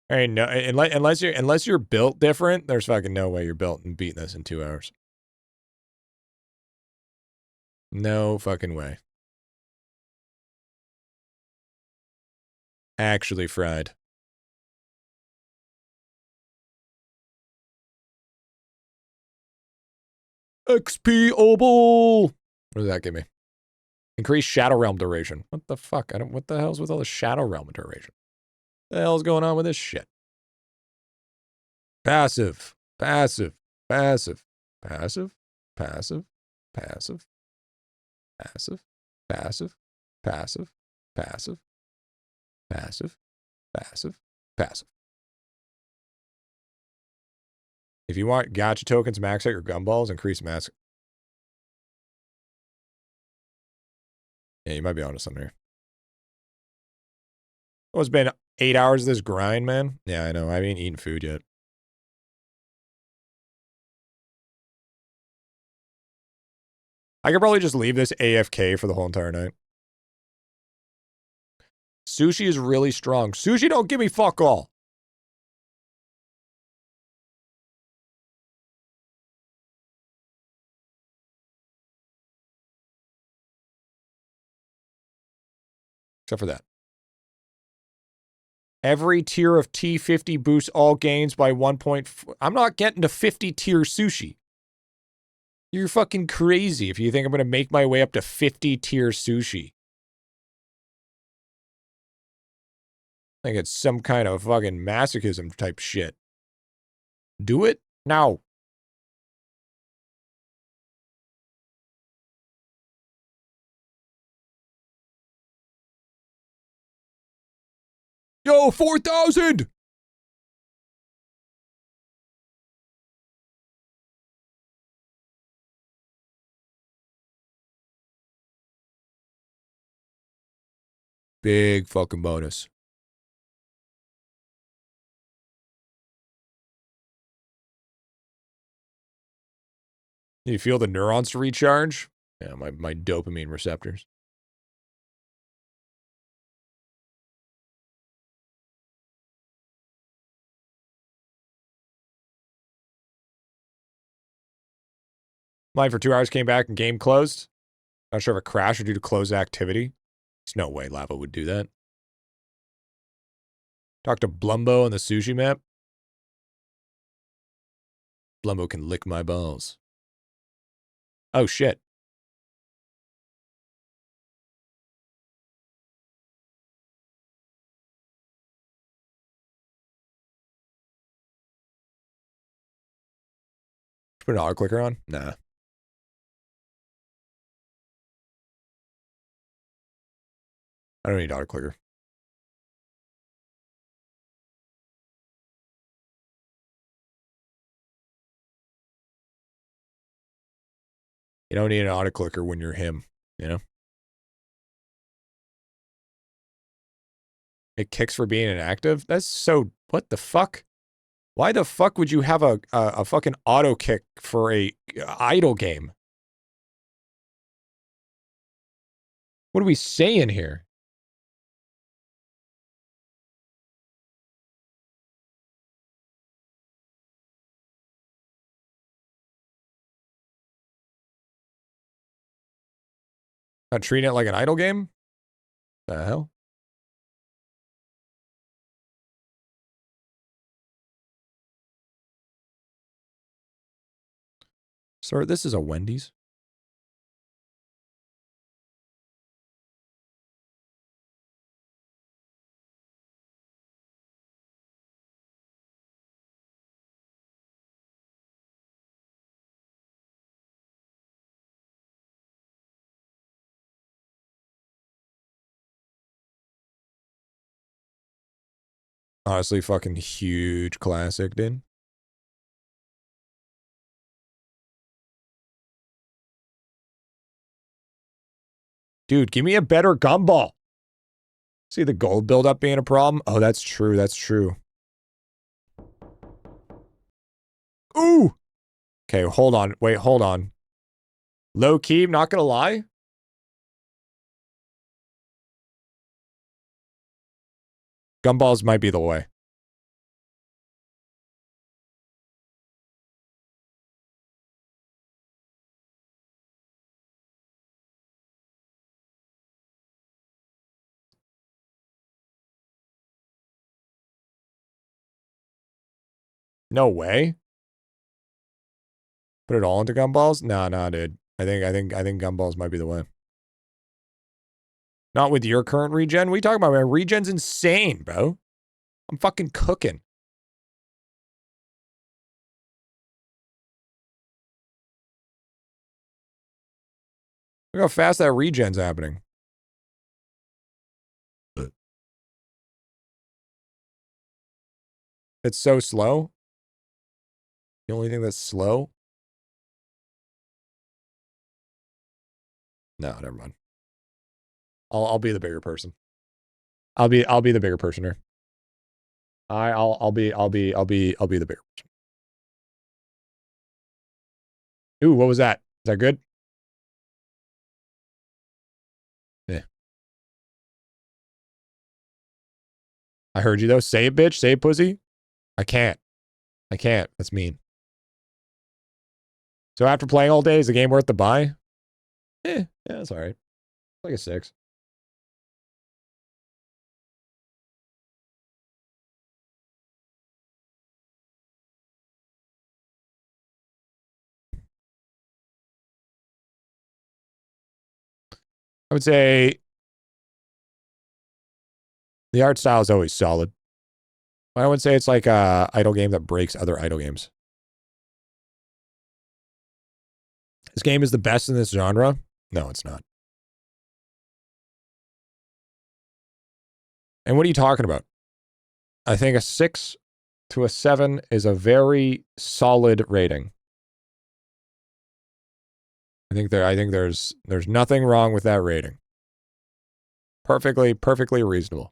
I mean, no, unless you're built different, there's fucking no way you're built and beating this in 2 hours. No fucking way. Actually fried. XP-able! What does that give me? Increase Shadow Realm duration. What the fuck? What the hell's with all the Shadow Realm duration? What the hell's going on with this shit? Passive. Passive. Passive. Passive. Passive. Passive. Passive. Passive. Passive. Passive. Passive. Passive. Passive. If you want gotcha tokens, max out your gumballs, increase max. Yeah, you might be onto something here. Oh, it's been 8 hours of this grind, man. Yeah, I know. I ain't eating food yet. I could probably just leave this AFK for the whole entire night. Sushi is really strong. Sushi don't give me fuck all. Except for that. Every tier of T50 boosts all gains by 1.4. I'm not getting to 50 tier sushi. You're fucking crazy if you think I'm going to make my way up to 50 tier sushi. I think it's some kind of fucking masochism type shit. Do it now. Yo, 4,000! Big fucking bonus. You feel the neurons to recharge? Yeah, my dopamine receptors. Line for 2 hours, came back and game closed. Not sure if it crashed or due to closed activity. There's no way Lava would do that. Talk to Blumbo on the sushi map. Blumbo can lick my balls. Oh, shit. Put an auto clicker on? Nah. I don't need auto clicker. You don't need an auto clicker when you're him, you know? It kicks for being inactive? That's so... What the fuck? Why the fuck would you have a fucking auto kick for a idle game? What are we saying here? Not treating it like an idle game? The hell? Sir, this is a Wendy's. Honestly, fucking huge classic, dude. Dude, give me a better gumball. See the gold buildup being a problem? Oh, that's true. That's true. Ooh! Okay, hold on. Wait, hold on. Low key, not gonna lie. Gumballs might be the way. No way. Put it all into gumballs? Nah, dude. I think gumballs might be the way. Not with your current regen. What are you talking about, man? Regen's insane, bro. I'm fucking cooking. Look how fast that regen's happening. It's so slow. The only thing that's slow? No, never mind. I'll be the bigger person. I'll be the bigger person here. I'll be the bigger person. Ooh, what was that? Is that good? Yeah. I heard you though. Say it, bitch. Say it, pussy. I can't. I can't. That's mean. So after playing all day, is the game worth the buy? Yeah, that's all right. Like a 6. I would say the art style is always solid. I would say it's like a idle game that breaks other idle games. This game is the best in this genre? No, it's not. And what are you talking about? I think a 6 to a 7 is a very solid rating. I think there's nothing wrong with that rating. Perfectly reasonable.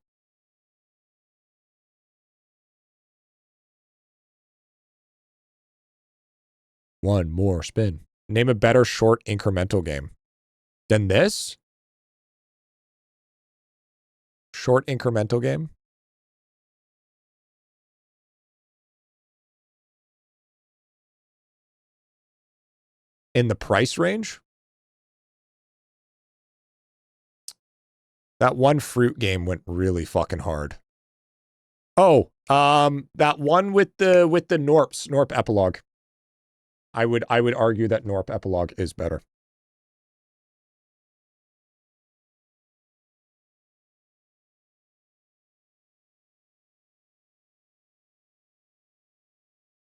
One more spin. Name a better short incremental game than this? Short incremental game? in the price range. That one fruit game went really fucking hard. Oh, that one with the Norp epilogue. I would argue that Norp epilogue is better.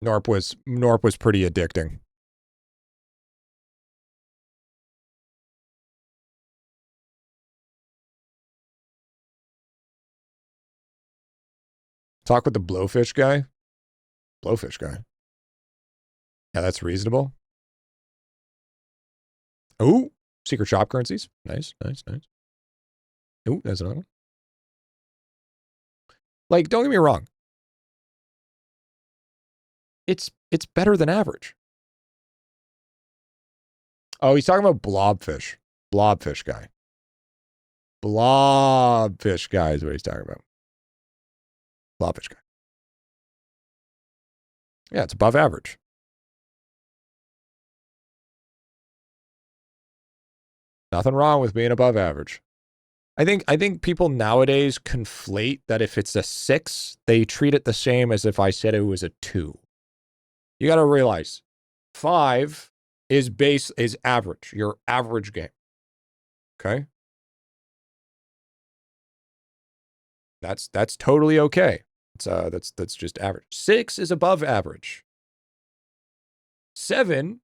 Norp was pretty addicting. Talk with the blowfish guy. Blowfish guy. Yeah, that's reasonable. Oh, secret shop currencies. Nice, nice, nice. Oh, there's another one. Like, don't get me wrong. It's better than average. Oh, he's talking about blobfish. Blobfish guy. Blobfish guy is what he's talking about. Blobfish guy. Yeah, it's above average. Nothing wrong with being above average. I think people nowadays conflate that if it's a 6, they treat it the same as if I said it was a 2. You got to realize 5 is average, your average game. Okay? That's totally okay. That's just average. 6 is above average. 7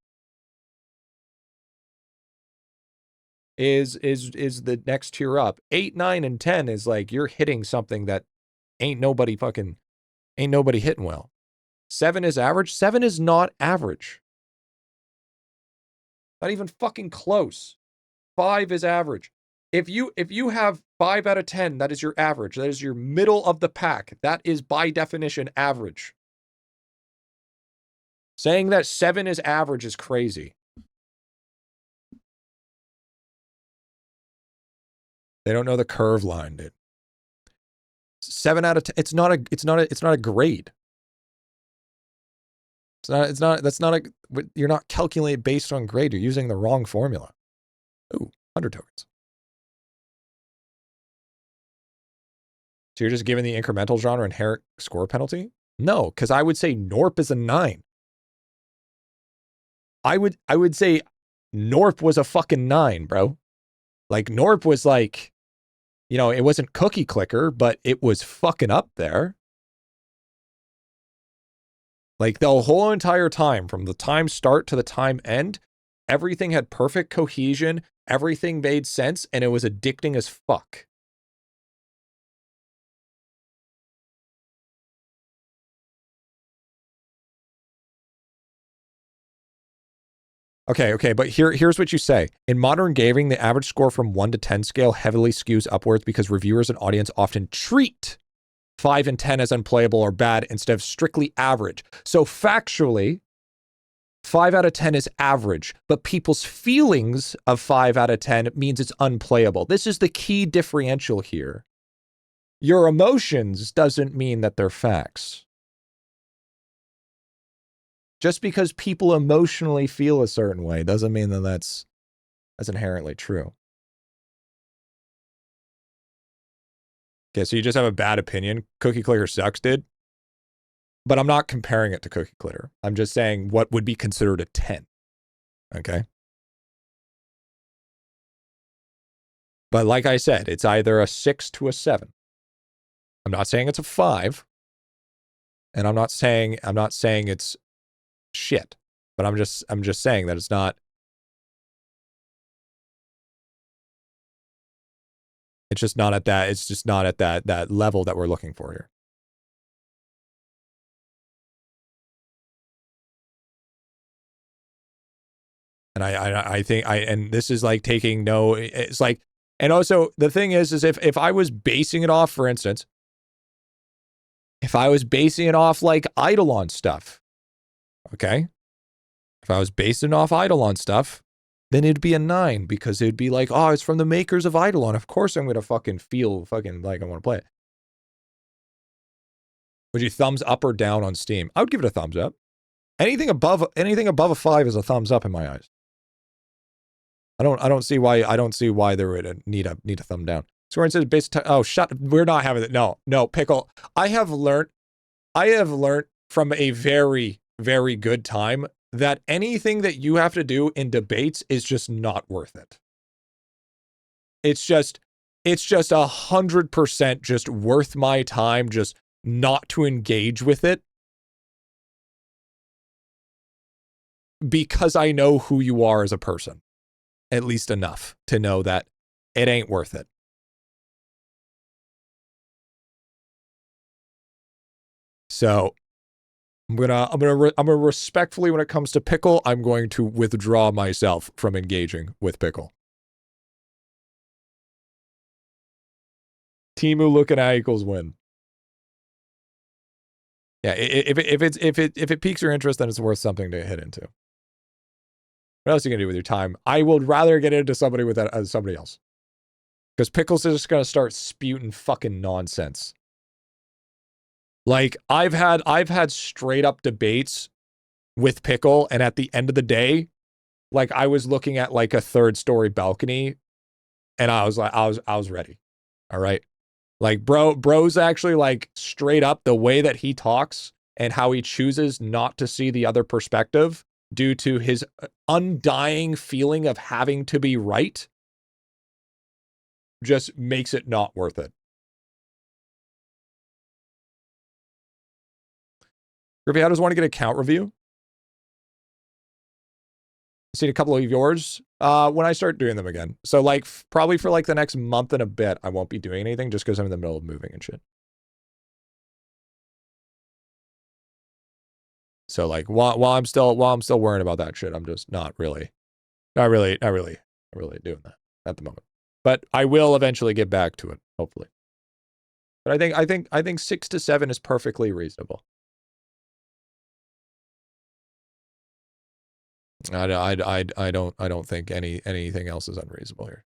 is the next tier up. 8, 9, and 10 is like you're hitting something that ain't nobody hitting well. 7 is average. 7 is not average. Not even fucking close. 5 is average. If you have 5 out of 10, that is your average. That is your middle of the pack. That is by definition average. Saying that 7 is average is crazy. They don't know the curve line, dude. 7 out of 10. It's not a grade. You're not calculating based on grade. You're using the wrong formula. Ooh, 100 tokens. So you're just giving the incremental genre inherent score penalty? No, because I would say Norp is a 9. I would say Norp was a fucking 9, bro. Like Norp was like, you know, it wasn't cookie clicker, but it was fucking up there. Like the whole entire time, from the time start to the time end, everything had perfect cohesion, everything made sense, and it was addicting as fuck. Okay, but here's what you say. In modern gaming, the average score from 1 to 10 scale heavily skews upwards because reviewers and audience often treat 5 and 10 as unplayable or bad instead of strictly average. So factually, 5 out of 10 is average, but people's feelings of 5 out of 10 means it's unplayable. This is the key differential here. Your emotions doesn't mean that they're facts. Just because people emotionally feel a certain way doesn't mean that that's inherently true. Okay, so you just have a bad opinion. Cookie Clicker sucks, dude. But I'm not comparing it to Cookie Clicker. I'm just saying what would be considered a 10. Okay? But like I said, it's either a 6 to a 7. I'm not saying it's a 5. And I'm not saying it's shit. But I'm just saying that it's not. It's just not at that level that we're looking for here. And I think and this is like taking no, it's like, and also the thing is if I was basing it off, for instance, if I was basing it off like IdleOn stuff, okay? If I was basing it off IdleOn stuff, then it'd be a 9 because it'd be like, oh, it's from the makers of IdleOn. Of course I'm going to fucking feel fucking like I want to play it. Would you thumbs up or down on Steam? I would give it a thumbs up. Anything above a 5 is a thumbs up in my eyes. I don't see why there would need a thumb down. Scoring says based oh shut we're not having it. No, Pickle. I have learned from a very, very good time that anything that you have to do in debates is just not worth it. It's just 100% just worth my time just not to engage with it because I know who you are as a person, at least enough to know that it ain't worth it. So I'm gonna respectfully, when it comes to Pickle, I'm going to withdraw myself from engaging with Pickle. Timu looking at equals win. Yeah, if it piques your interest, then it's worth something to hit into. What else are you gonna do with your time? I would rather get into somebody with that as somebody else, because Pickle's is just gonna start spewing fucking nonsense. Like I've had straight up debates with Pickle, and at the end of the day, like I was looking at like a 3rd story balcony, and I was like, I was ready. All right. Like bro's actually like straight up the way that he talks and how he chooses not to see the other perspective due to his undying feeling of having to be right just makes it not worth it. Griffy, how does one get a count review? Seen a couple of yours when I start doing them again. So like probably for like the next month and a bit, I won't be doing anything just because I'm in the middle of moving and shit. So like while I'm still worrying about that shit, I'm just not really doing that at the moment. But I will eventually get back to it, hopefully. But I think 6 to 7 is perfectly reasonable. I don't think anything else is unreasonable here.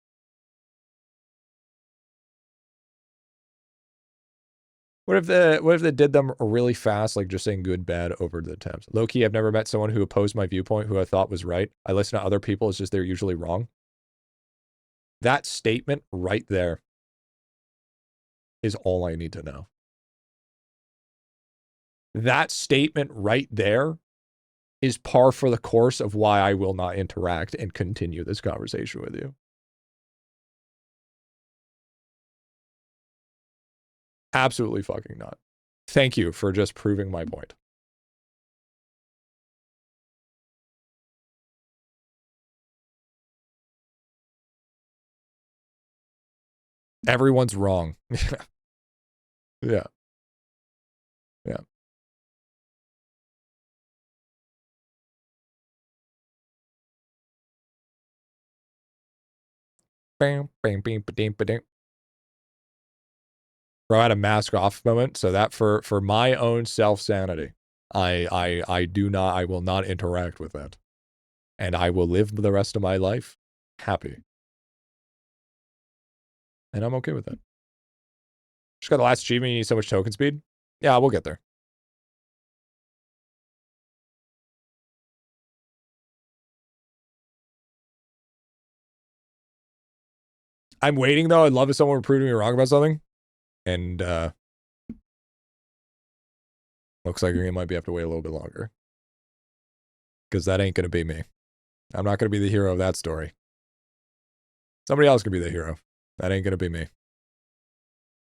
What if they did them really fast, like just saying good, bad over the attempts? Low-key, I've never met someone who opposed my viewpoint who I thought was right. I listen to other people, it's just they're usually wrong. That statement right there is all I need to know. That statement right there is par for the course of why I will not interact and continue this conversation with you. Absolutely fucking not. Thank you for just proving my point. Everyone's wrong. Yeah. Yeah. Bam, bam, bam, ba-dam, ba-dam. Bro, I had a mask off moment, so that for my own self-sanity, I will not interact with that. And I will live the rest of my life happy. And I'm okay with that. Just got the last achievement, you need so much token speed. Yeah, we'll get there. I'm waiting though. I'd love if someone were proving me wrong about something. And looks like we might have to wait a little bit longer. Because that ain't gonna be me. I'm not gonna be the hero of that story. Somebody else can be the hero. That ain't gonna be me.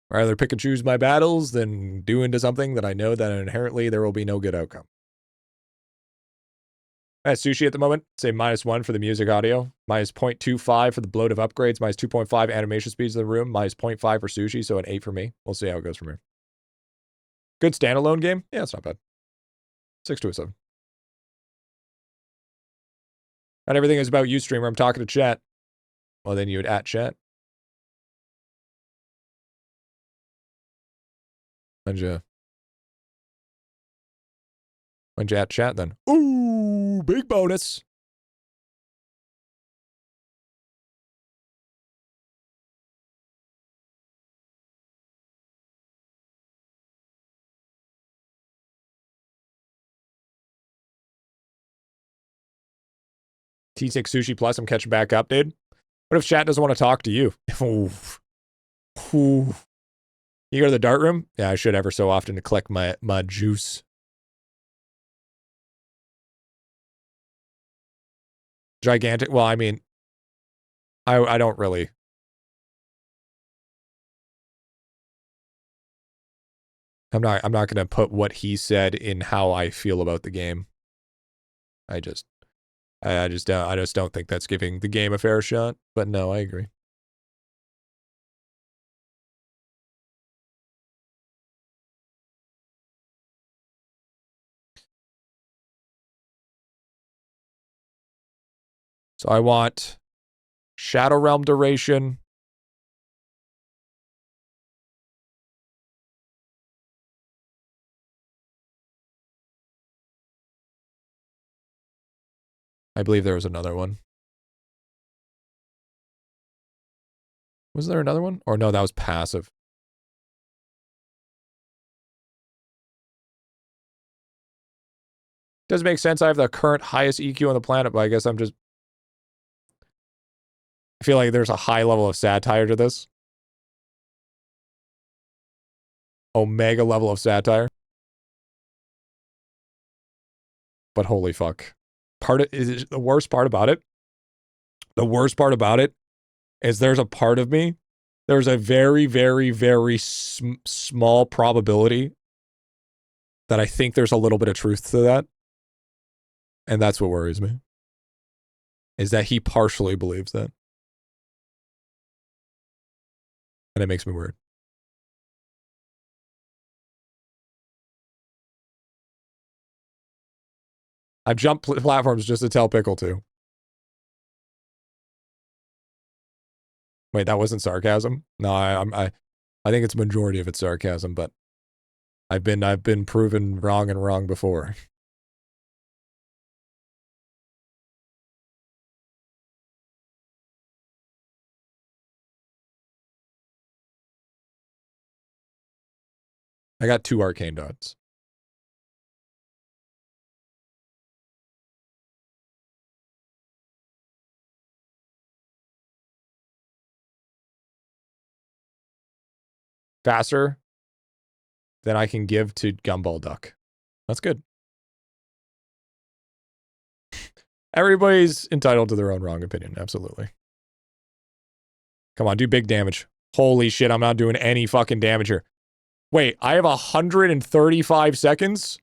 I'd rather pick and choose my battles than do into something that I know that inherently there will be no good outcome. At sushi at the moment, say -1 for the music audio, -0.25 for the bloat of upgrades, -2.5 animation speeds in the room, -0.5 for sushi, so an 8 for me. We'll see how it goes from here. Good standalone game? Yeah, it's not bad. 6 to a 7. Not everything is about you, streamer. I'm talking to chat. Well, then you would at chat. When'd you at chat then? Ooh, big bonus. T6 Sushi Plus, I'm catching back up, dude. What if chat doesn't want to talk to you? Oof. Oof. You go to the dart room? Yeah, I should ever so often to collect my juice. Gigantic. Well, I mean, I don't really. I'm not going to put what he said in how I feel about the game. I just don't think that's giving the game a fair shot. But no, I agree. So I want Shadow Realm duration. I believe there was another one. Was there another one? Or no, that was passive. Doesn't make sense. I have the current highest EQ on the planet, but I guess I feel like there's a high level of satire to this. Omega level of satire. But holy fuck. The worst part about it? The worst part about it is there's a part of me, there's a very, very, very small probability that I think there's a little bit of truth to that. And that's what worries me. Is that he partially believes that. And it makes me worried. I've jumped platforms just to tell Pickle to. Wait, that wasn't sarcasm? No, I think it's majority of it's sarcasm, but I've been proven wrong and wrong before. I got 2 arcane dots. Faster than I can give to Gumball Duck. That's good. Everybody's entitled to their own wrong opinion. Absolutely. Come on, do big damage. Holy shit, I'm not doing any fucking damage here. Wait, I have 135 seconds?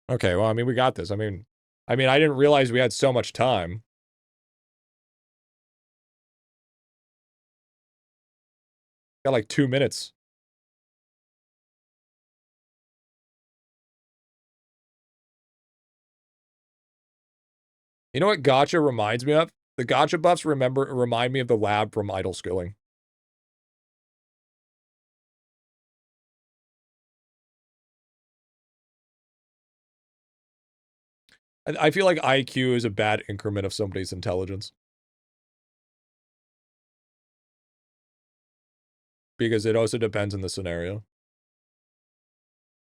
Okay, well, I mean, we got this. I mean, I didn't realize we had so much time. Got like 2 minutes. You know what Gotcha reminds me of? The Gotcha buffs remind me of the lab from Idle Skilling. I feel like IQ is a bad increment of somebody's intelligence. Because it also depends on the scenario.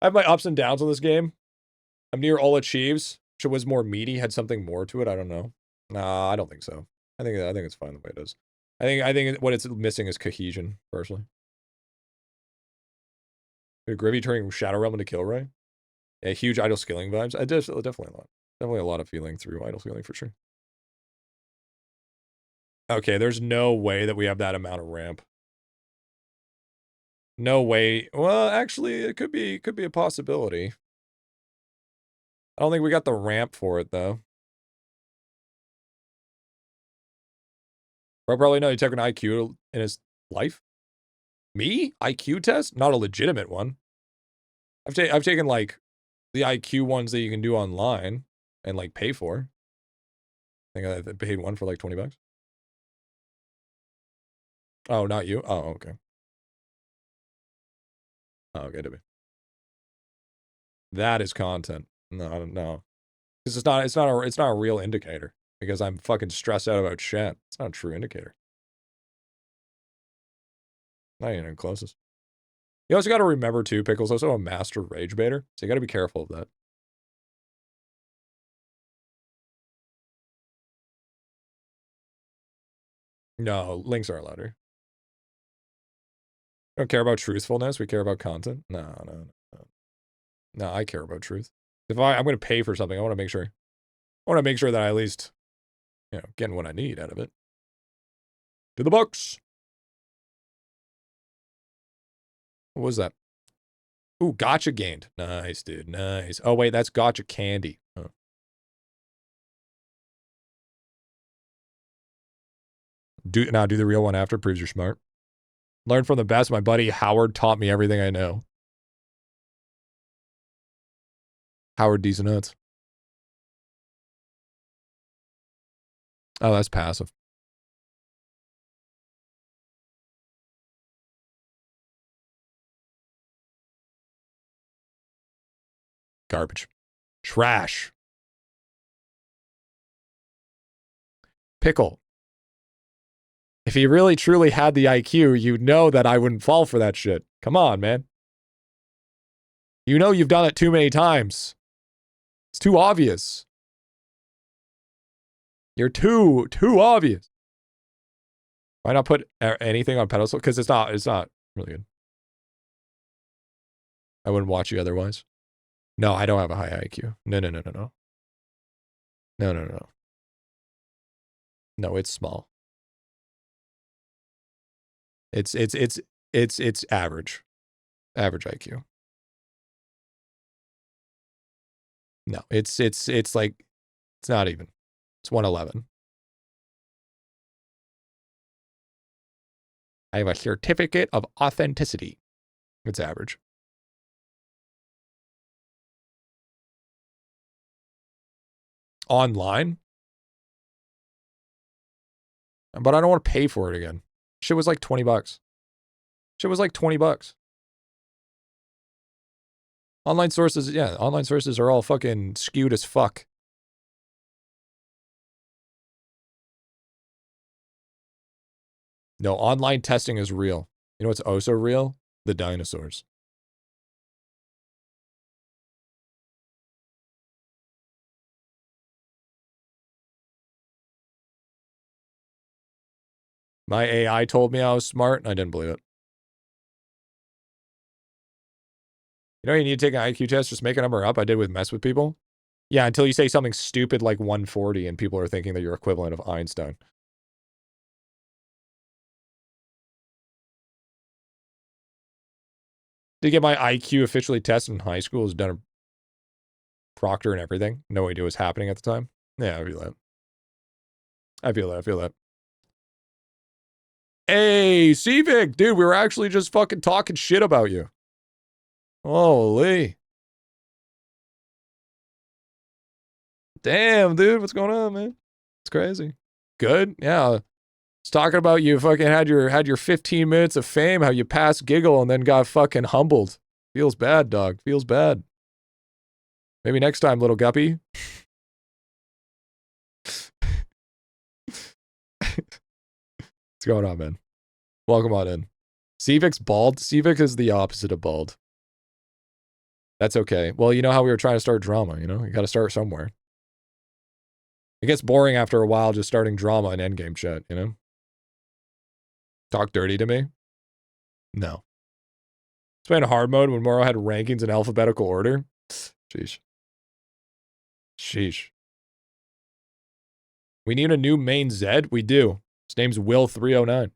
I have my ups and downs on this game. I'm near all achieves. Which was more meaty, had something more to it. I don't know. Nah, I don't think so. I think it's fine the way it is. I think what it's missing is cohesion, personally. Griffy turning Shadow Realm into Kilroy. Yeah, huge Idle Skilling vibes. Definitely a lot. Definitely a lot of feeling through Idle Skilling for sure. Okay, there's no way that we have that amount of ramp. No way. Well, actually, it could be a possibility. I don't think we got the ramp for it, though. Bro probably know he took an IQ in his life. Me? IQ test? Not a legitimate one. I've taken, like, the IQ ones that you can do online and, like, pay for. I think I paid one for, like, 20 bucks. Oh, not you? Oh, okay. Oh, okay, to be. That is content. No, no. Because it's not a real indicator. Because I'm fucking stressed out about chat. It's not a true indicator. Not even closest. You also got to remember, too, Pickle's also a master rage baiter. So you got to be careful of that. No, links are louder. We don't care about truthfulness. We care about content. No. No, I care about truth. If I'm going to pay for something, I want to make sure. I want to make sure that I at least, getting what I need out of it. To the books. What was that? Ooh, gotcha gained. Nice, dude. Nice. Oh, wait, that's gotcha candy. Oh. Do the real one after. Proves you're smart. Learn from the best. My buddy Howard taught me everything I know. Howard D's nuts. Oh, that's passive. Garbage. Trash. Pickle. If he really truly had the IQ, you'd know that I wouldn't fall for that shit. Come on, man. You know you've done it too many times. It's too obvious. You're too obvious. Why not put anything on pedestal? Because it's not really good. I wouldn't watch you otherwise. No, I don't have a high IQ. No. No. No, it's small. It's average. Average IQ. No, it's like, it's not even. It's 111. I have a certificate of authenticity. It's average. Online? But I don't want to pay for it again. Shit was like 20 bucks. Shit was like 20 bucks. Online sources, yeah, online sources are all fucking skewed as fuck. No, online testing is real. You know what's also real? The dinosaurs. My AI told me I was smart, and I didn't believe it. You know, you need to take an IQ test, just make a number up. I did with Mess with People. Yeah, until you say something stupid like 140, and people are thinking that you're equivalent of Einstein. Did get my IQ officially tested in high school. Was done a proctor and everything. No idea what was happening at the time. Yeah, I feel that. I feel that. Hey, Civic, dude, we were actually just fucking talking shit about you. Holy. Damn, dude, what's going on, man? It's crazy. Good? Yeah. It's talking about you fucking had your 15 minutes of fame, how you passed giggle and then got fucking humbled. Feels bad, dog. Feels bad. Maybe next time, little guppy. What's going on, man? Welcome on in. Cvic's bald. Cvic is the opposite of bald. That's okay. Well, you know how we were trying to start drama, you know? You gotta start somewhere. It gets boring after a while just starting drama in endgame chat, you know? Talk dirty to me? No. It's playing hard mode when Moro had rankings in alphabetical order. Sheesh. Sheesh. We need a new main Zed? We do. His name's Will309.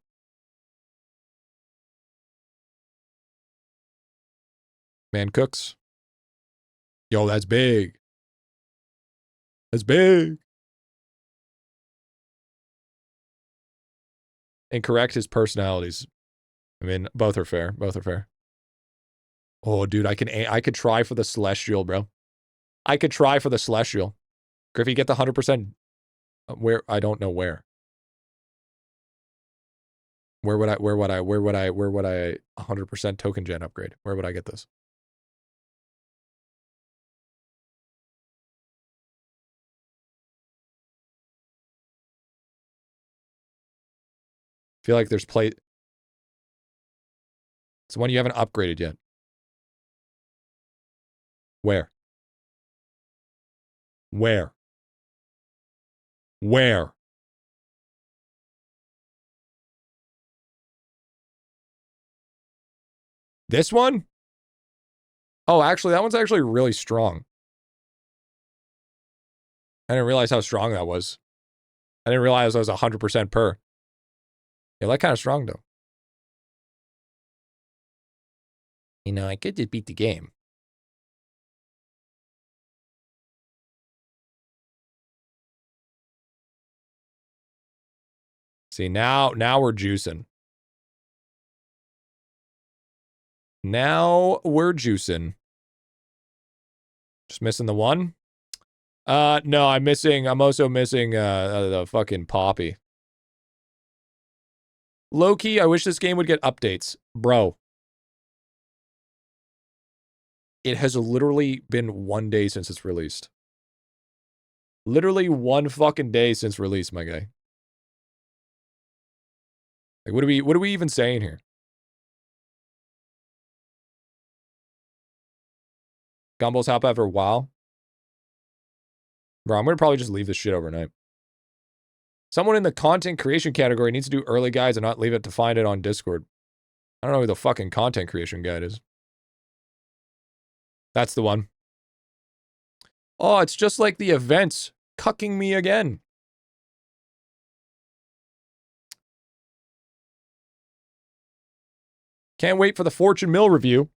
Man cooks. Yo, that's big. That's big. Incorrect his personalities. I mean, both are fair. Both are fair. Oh, dude, I could try for the Celestial, bro. I could try for the Celestial. Griffy, get the 100%. Where? I don't know where. Where would I 100% token gen upgrade? Where would I get this? I feel like there's play. It's one you haven't upgraded yet. Where? Where? Where? This one? Oh, actually, that one's actually really strong. I didn't realize how strong that was. I didn't realize I was 100% per. Yeah, that kind of strong, though. You know, I could just beat the game. See, now we're juicing. Now we're juicing. Just missing the one? No, I'm also missing the fucking Poppy. Low-key, I wish this game would get updates. Bro. It has literally been 1 day since it's released. Literally 1 fucking day since release, my guy. Like, what are we even saying here? Gumball's hop after a while. Bro, I'm gonna probably just leave this shit overnight. Someone in the content creation category needs to do early guides and not leave it to find it on Discord. I don't know who the fucking content creation guide is. That's the one. Oh, it's just like the events. Cucking me again. Can't wait for the Fortune Mill review.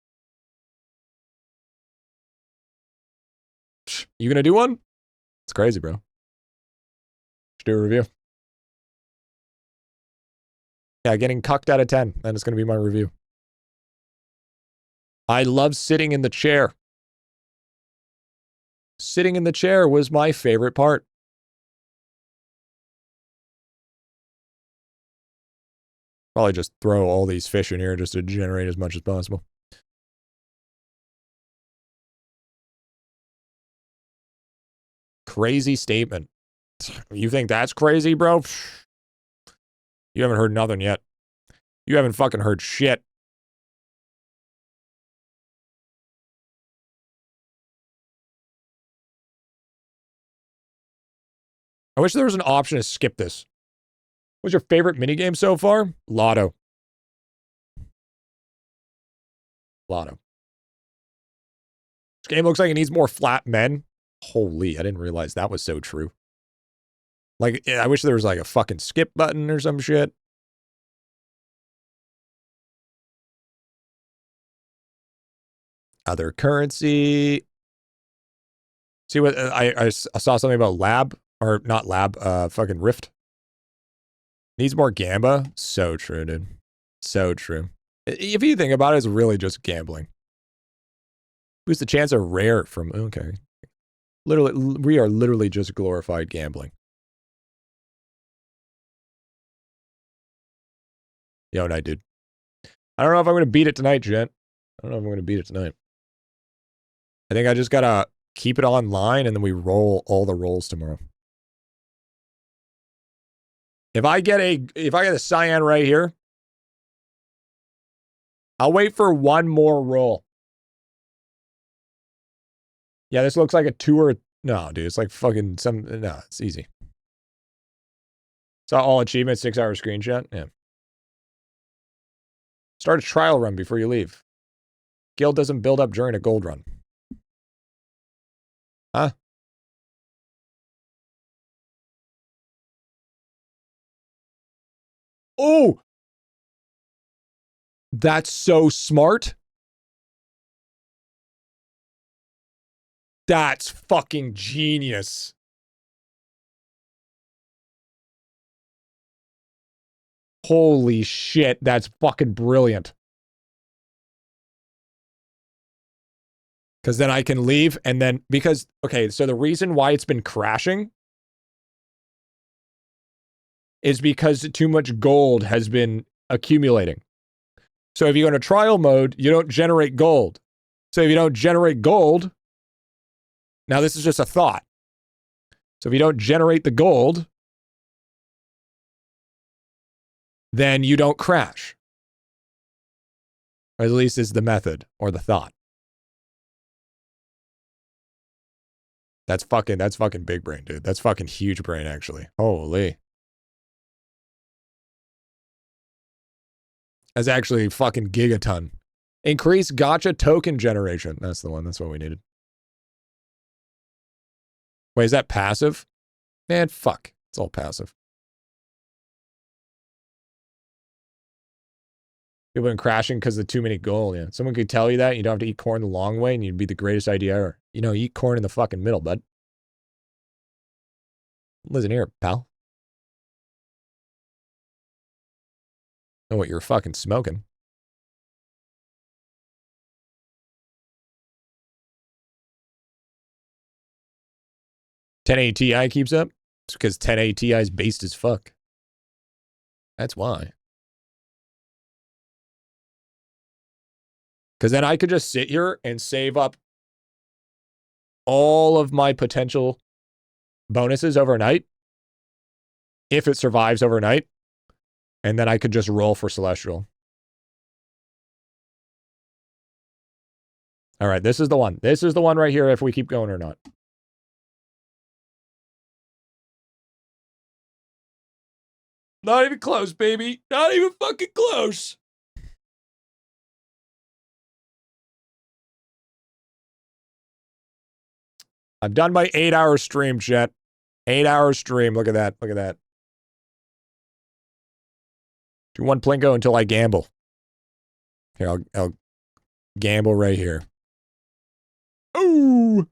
You gonna do one? It's crazy, bro. Should do a review. Yeah, getting cucked out of 10. Then it's gonna be my review. I love sitting in the chair. Sitting in the chair was my favorite part. Probably just throw all these fish in here just to generate as much as possible. Crazy statement. You think that's crazy, bro? You haven't heard nothing yet. You haven't fucking heard shit. I wish there was an option to skip this. What's your favorite minigame so far? Lotto. Lotto. This game looks like it needs more flat men. Holy, I didn't realize that was so true. Like, I wish there was like a fucking skip button or some shit. Other currency. See what, I saw something about lab, or not lab, fucking Rift. Needs more gamba. So true, dude. So true. If you think about it, it's really just gambling. Boost the chance of rare from, okay. Literally, we are literally just glorified gambling. Yo, night, dude. I don't know if I'm going to beat it tonight, gent. I don't know if I'm going to beat it tonight. I think I just got to keep it online and then we roll all the rolls tomorrow. If I get a cyan right here, I'll wait for one more roll. Yeah, this looks like a 2 or... No, dude, it's like fucking some... No, it's easy. Saw all achievements, 6-hour screenshot. Yeah. Start a trial run before you leave. Guild doesn't build up during a gold run. Huh? Oh! That's so smart. That's fucking genius. Holy shit, that's fucking brilliant. Because then I can leave and then, because, okay, so the reason why it's been crashing is because too much gold has been accumulating. So if you go into trial mode, you don't generate gold. So if you don't generate gold, now this is just a thought. So if you don't generate the gold, then you don't crash. Or at least is the method or the thought. That's fucking big brain, dude. That's fucking huge brain, actually. Holy. That's actually fucking gigaton. Increase gacha token generation. That's the one. That's what we needed. Wait, is that passive? Man, fuck. It's all passive. People been crashing because of too many gold. Yeah. Someone could tell you that. You don't have to eat corn the long way and you'd be the greatest idea ever. You know, eat corn in the fucking middle, bud. Listen here, pal. Know what you're fucking smoking. $1080 Ti keeps up? It's because $1080 Ti is based as fuck. That's why. Because then I could just sit here and save up all of my potential bonuses overnight, if it survives overnight, and then I could just roll for Celestial. All right, this is the one. This is the one right here if we keep going or not. Not even close, baby. Not even fucking close. I've done my 8-hour stream, chat. 8-hour stream. Look at that. Look at that. Do one Plinko until I gamble. Here, I'll gamble right here. Ooh!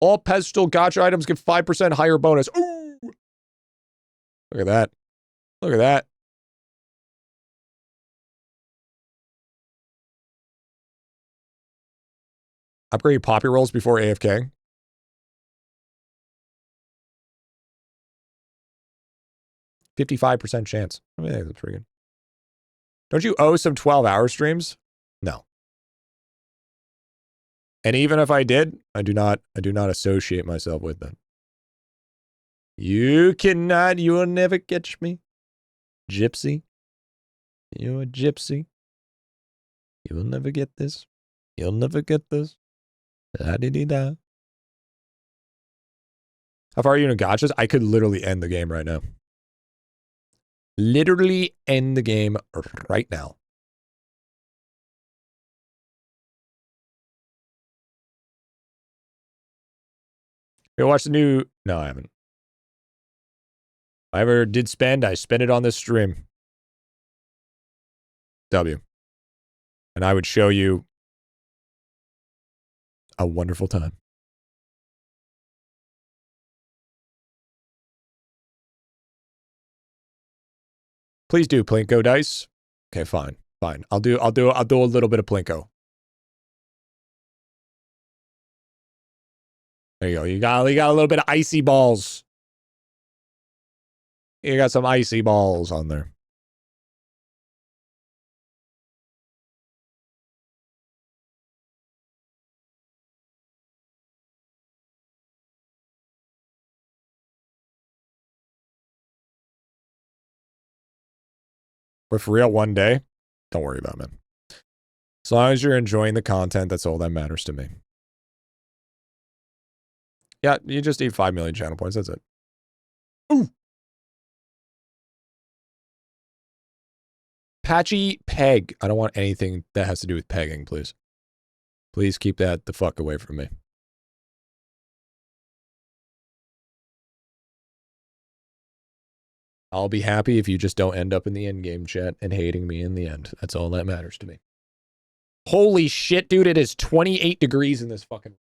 All pedestal gacha items give 5% higher bonus. Ooh! Look at that. Look at that. Upgrade poppy rolls before AFK. %55 chance. I mean, that's pretty good. Don't you owe some 12-hour streams? No. And even if I did, I do not associate myself with them. You will never catch me. Gypsy. You're a gypsy. You will never get this. You'll never get this. Da-dee-dee-da. How far are you in gachas? I could literally end the game right now. Literally end the game right now. You watch the new... No, I haven't. If I ever did spend, I spent it on this stream. W. And I would show you a wonderful time. Please do Plinko dice. Okay, fine. Fine. I'll do a little bit of Plinko. There you go. You got a little bit of icy balls. You got some icy balls on there. We're for real one day. Don't worry about it, man. As long as you're enjoying the content, that's all that matters to me. Yeah, you just need 5 million channel points. That's it. Ooh. Patchy peg. I don't want anything that has to do with pegging, please. Please keep that the fuck away from me. I'll be happy if you just don't end up in the end game, chat, and hating me in the end. That's all that matters to me. Holy shit, dude, it is 28 degrees in this fucking...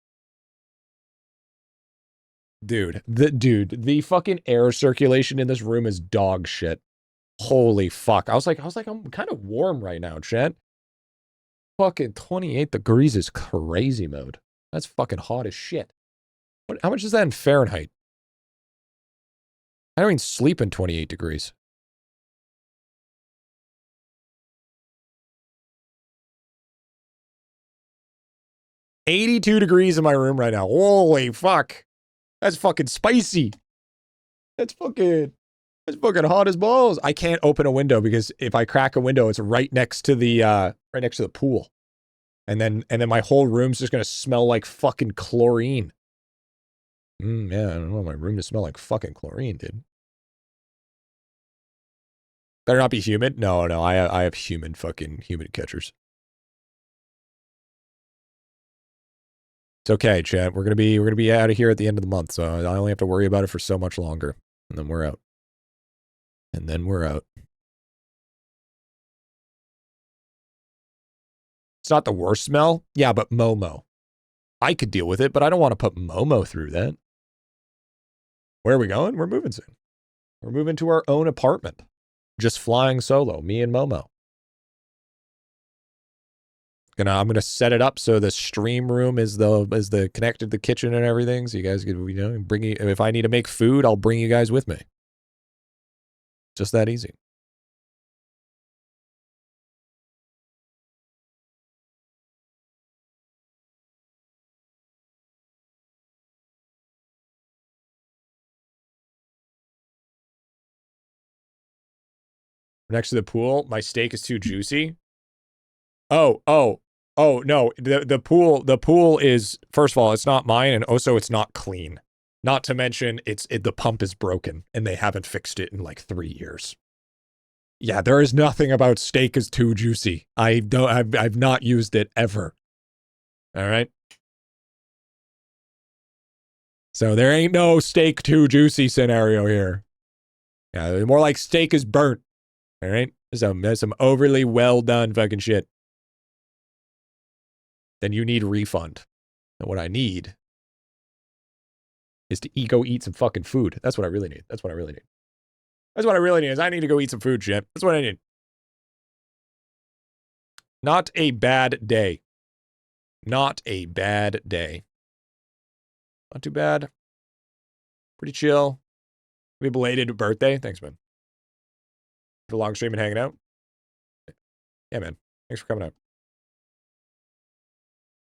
Dude, the fucking air circulation in this room is dog shit. Holy fuck. I was like, I'm kind of warm right now, chat. Fucking 28 degrees is crazy mode. That's fucking hot as shit. How much is that in Fahrenheit? I don't even sleep in 28 degrees. $82 degrees in my room right now. Holy fuck. That's fucking spicy. That's fucking hot as balls. I can't open a window because if I crack a window, it's right next to the pool. And then my whole room's just gonna smell like fucking chlorine. Yeah, I don't want my room to smell like fucking chlorine, dude. Better not be human. No, I have human catchers. It's okay, chat. We're gonna be out of here at the end of the month, so I only have to worry about it for so much longer, and then we're out. And then we're out. It's not the worst smell. Yeah, but Momo. I could deal with it, but I don't want to put Momo through that. Where are we going? We're moving soon. We're moving to our own apartment. Just flying solo, me and Momo. I'm gonna set it up so the stream room is the connected to the kitchen and everything. So you guys can, bring you, if I need to make food, I'll bring you guys with me. Just that easy. Next to the pool, my steak is too juicy. Oh, no. The pool is, first of all, it's not mine, and also it's not clean. Not to mention the pump is broken and they haven't fixed it in like 3 years. Yeah, there is nothing about steak is too juicy. I've not used it ever. All right. So there ain't no steak too juicy scenario here. Yeah, more like steak is burnt. All right. There's some overly well done fucking shit. Then you need refund. And what I need is to go eat some fucking food. That's what I really need. That's what I really need. That's what I really need is I need to go eat some food, shit. That's what I need. Not a bad day. Not a bad day. Not too bad. Pretty chill. Happy belated birthday. Thanks, man. For long stream and hanging out. Yeah, man. Thanks for coming out.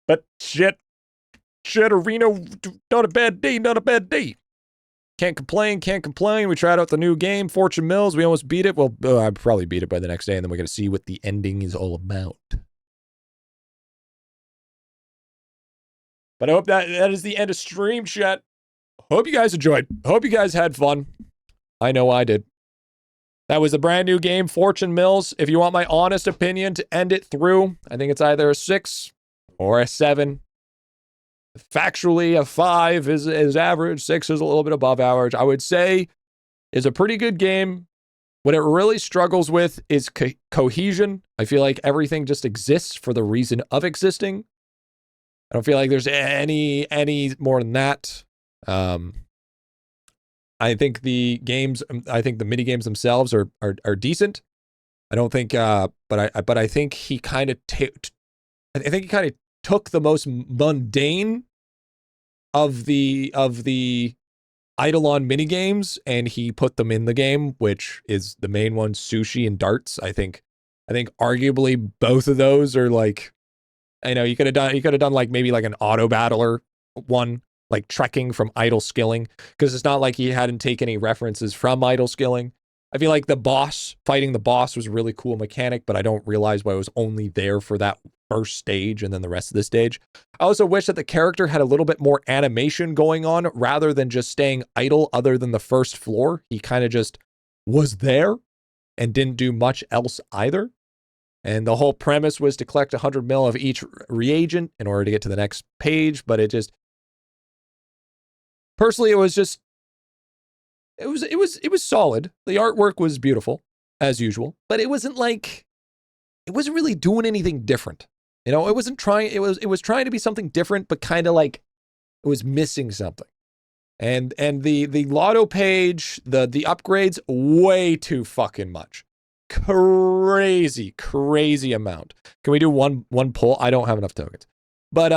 But shit, Arena, not a bad day, not a bad day. Can't complain, can't complain. We tried out the new game, Fortune Mills. We almost beat it. Well, I'd probably beat it by the next day, and then we're going to see what the ending is all about. But I hope that is the end of stream, chat. Hope you guys enjoyed. Hope you guys had fun. I know I did. That was a brand new game, Fortune Mills. If you want my honest opinion to end it through, I think it's either a 6 or a 7. Factually, a 5 is average. 6 is a little bit above average. I would say is a pretty good game. What it really struggles with is cohesion. I feel like everything just exists for the reason of existing. I don't feel like there's any more than that. I think the mini games themselves are decent. I don't think, but I think he kind of took the most mundane of the IdleOn mini games and he put them in the game, which is the main one, sushi and darts. I think arguably both of those are like, you could have done like maybe like an auto battler one, like trekking from idle skilling, because it's not like he hadn't taken any references from idle skilling. I feel like fighting the boss was a really cool mechanic, but I don't realize why it was only there for that first stage and then the rest of the stage. I also wish that the character had a little bit more animation going on rather than just staying idle other than the first floor. He kind of just was there and didn't do much else either. And the whole premise was to collect 100 mil of each reagent in order to get to the next page, but it just, personally, it was solid. The artwork was beautiful, as usual, but it wasn't really doing anything different. It was trying to be something different, but kind of like it was missing something. And the lotto page, the upgrades, way too fucking much. Crazy amount. Can we do one pull? I don't have enough tokens. But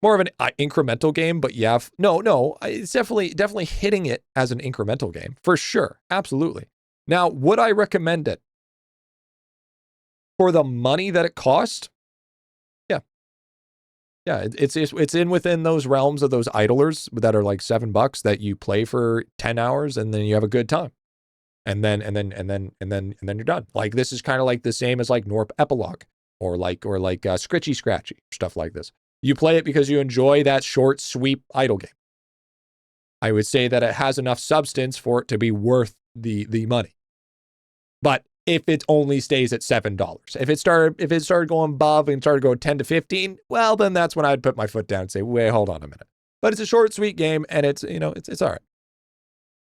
more of an incremental game, but yeah, no, it's definitely hitting it as an incremental game for sure. Absolutely. Now, would I recommend it for the money that it cost? Yeah, it's in within those realms of those idlers that are like $7 that you play for 10 hours and then you have a good time. And then you're done. Like this is kind of like the same as like Norp Epilogue or like Scritchy Scratchy, stuff like this. You play it because you enjoy that short, sweep idle game. I would say that it has enough substance for it to be worth the money. But if it only stays at $7. If it started going above and started going 10 to 15, well, then that's when I'd put my foot down and say, wait, hold on a minute. But it's a short, sweet game, and it's all right.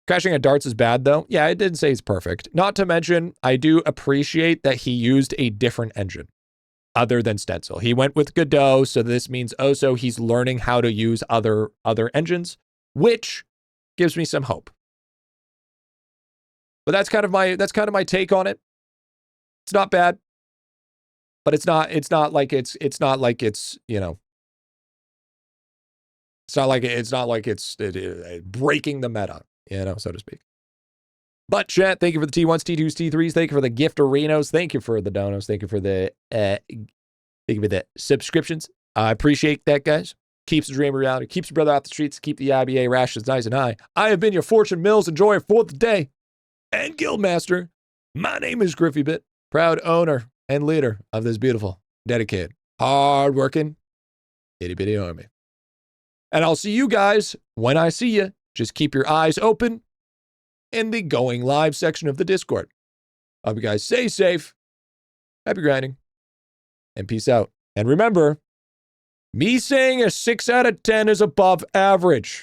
Crashing at darts is bad, though. Yeah, I didn't say it's perfect. Not to mention, I do appreciate that he used a different engine other than Stencil. He went with Godot, so this means also he's learning how to use other engines, which gives me some hope. But that's kind of my take on it. It's not bad, but it's not like it's breaking the meta, so to speak. But chat, thank you for the T1s, T2s, T3s. Thank you for the gift arenas. Thank you for the donos. Thank you for the subscriptions. I appreciate that, guys. Keeps the dream a reality. Keeps your brother out the streets. Keep the IBA rations nice and high. I have been your Fortune Mills enjoyer for the day and Guildmaster. My name is GriffyBit, proud owner and leader of this beautiful, dedicated, hard-working, itty-bitty army. And I'll see you guys when I see you. Just keep your eyes open in the going live section of the Discord. Hope you guys stay safe, happy grinding, and peace out. And remember, me saying a 6 out of 10 is above average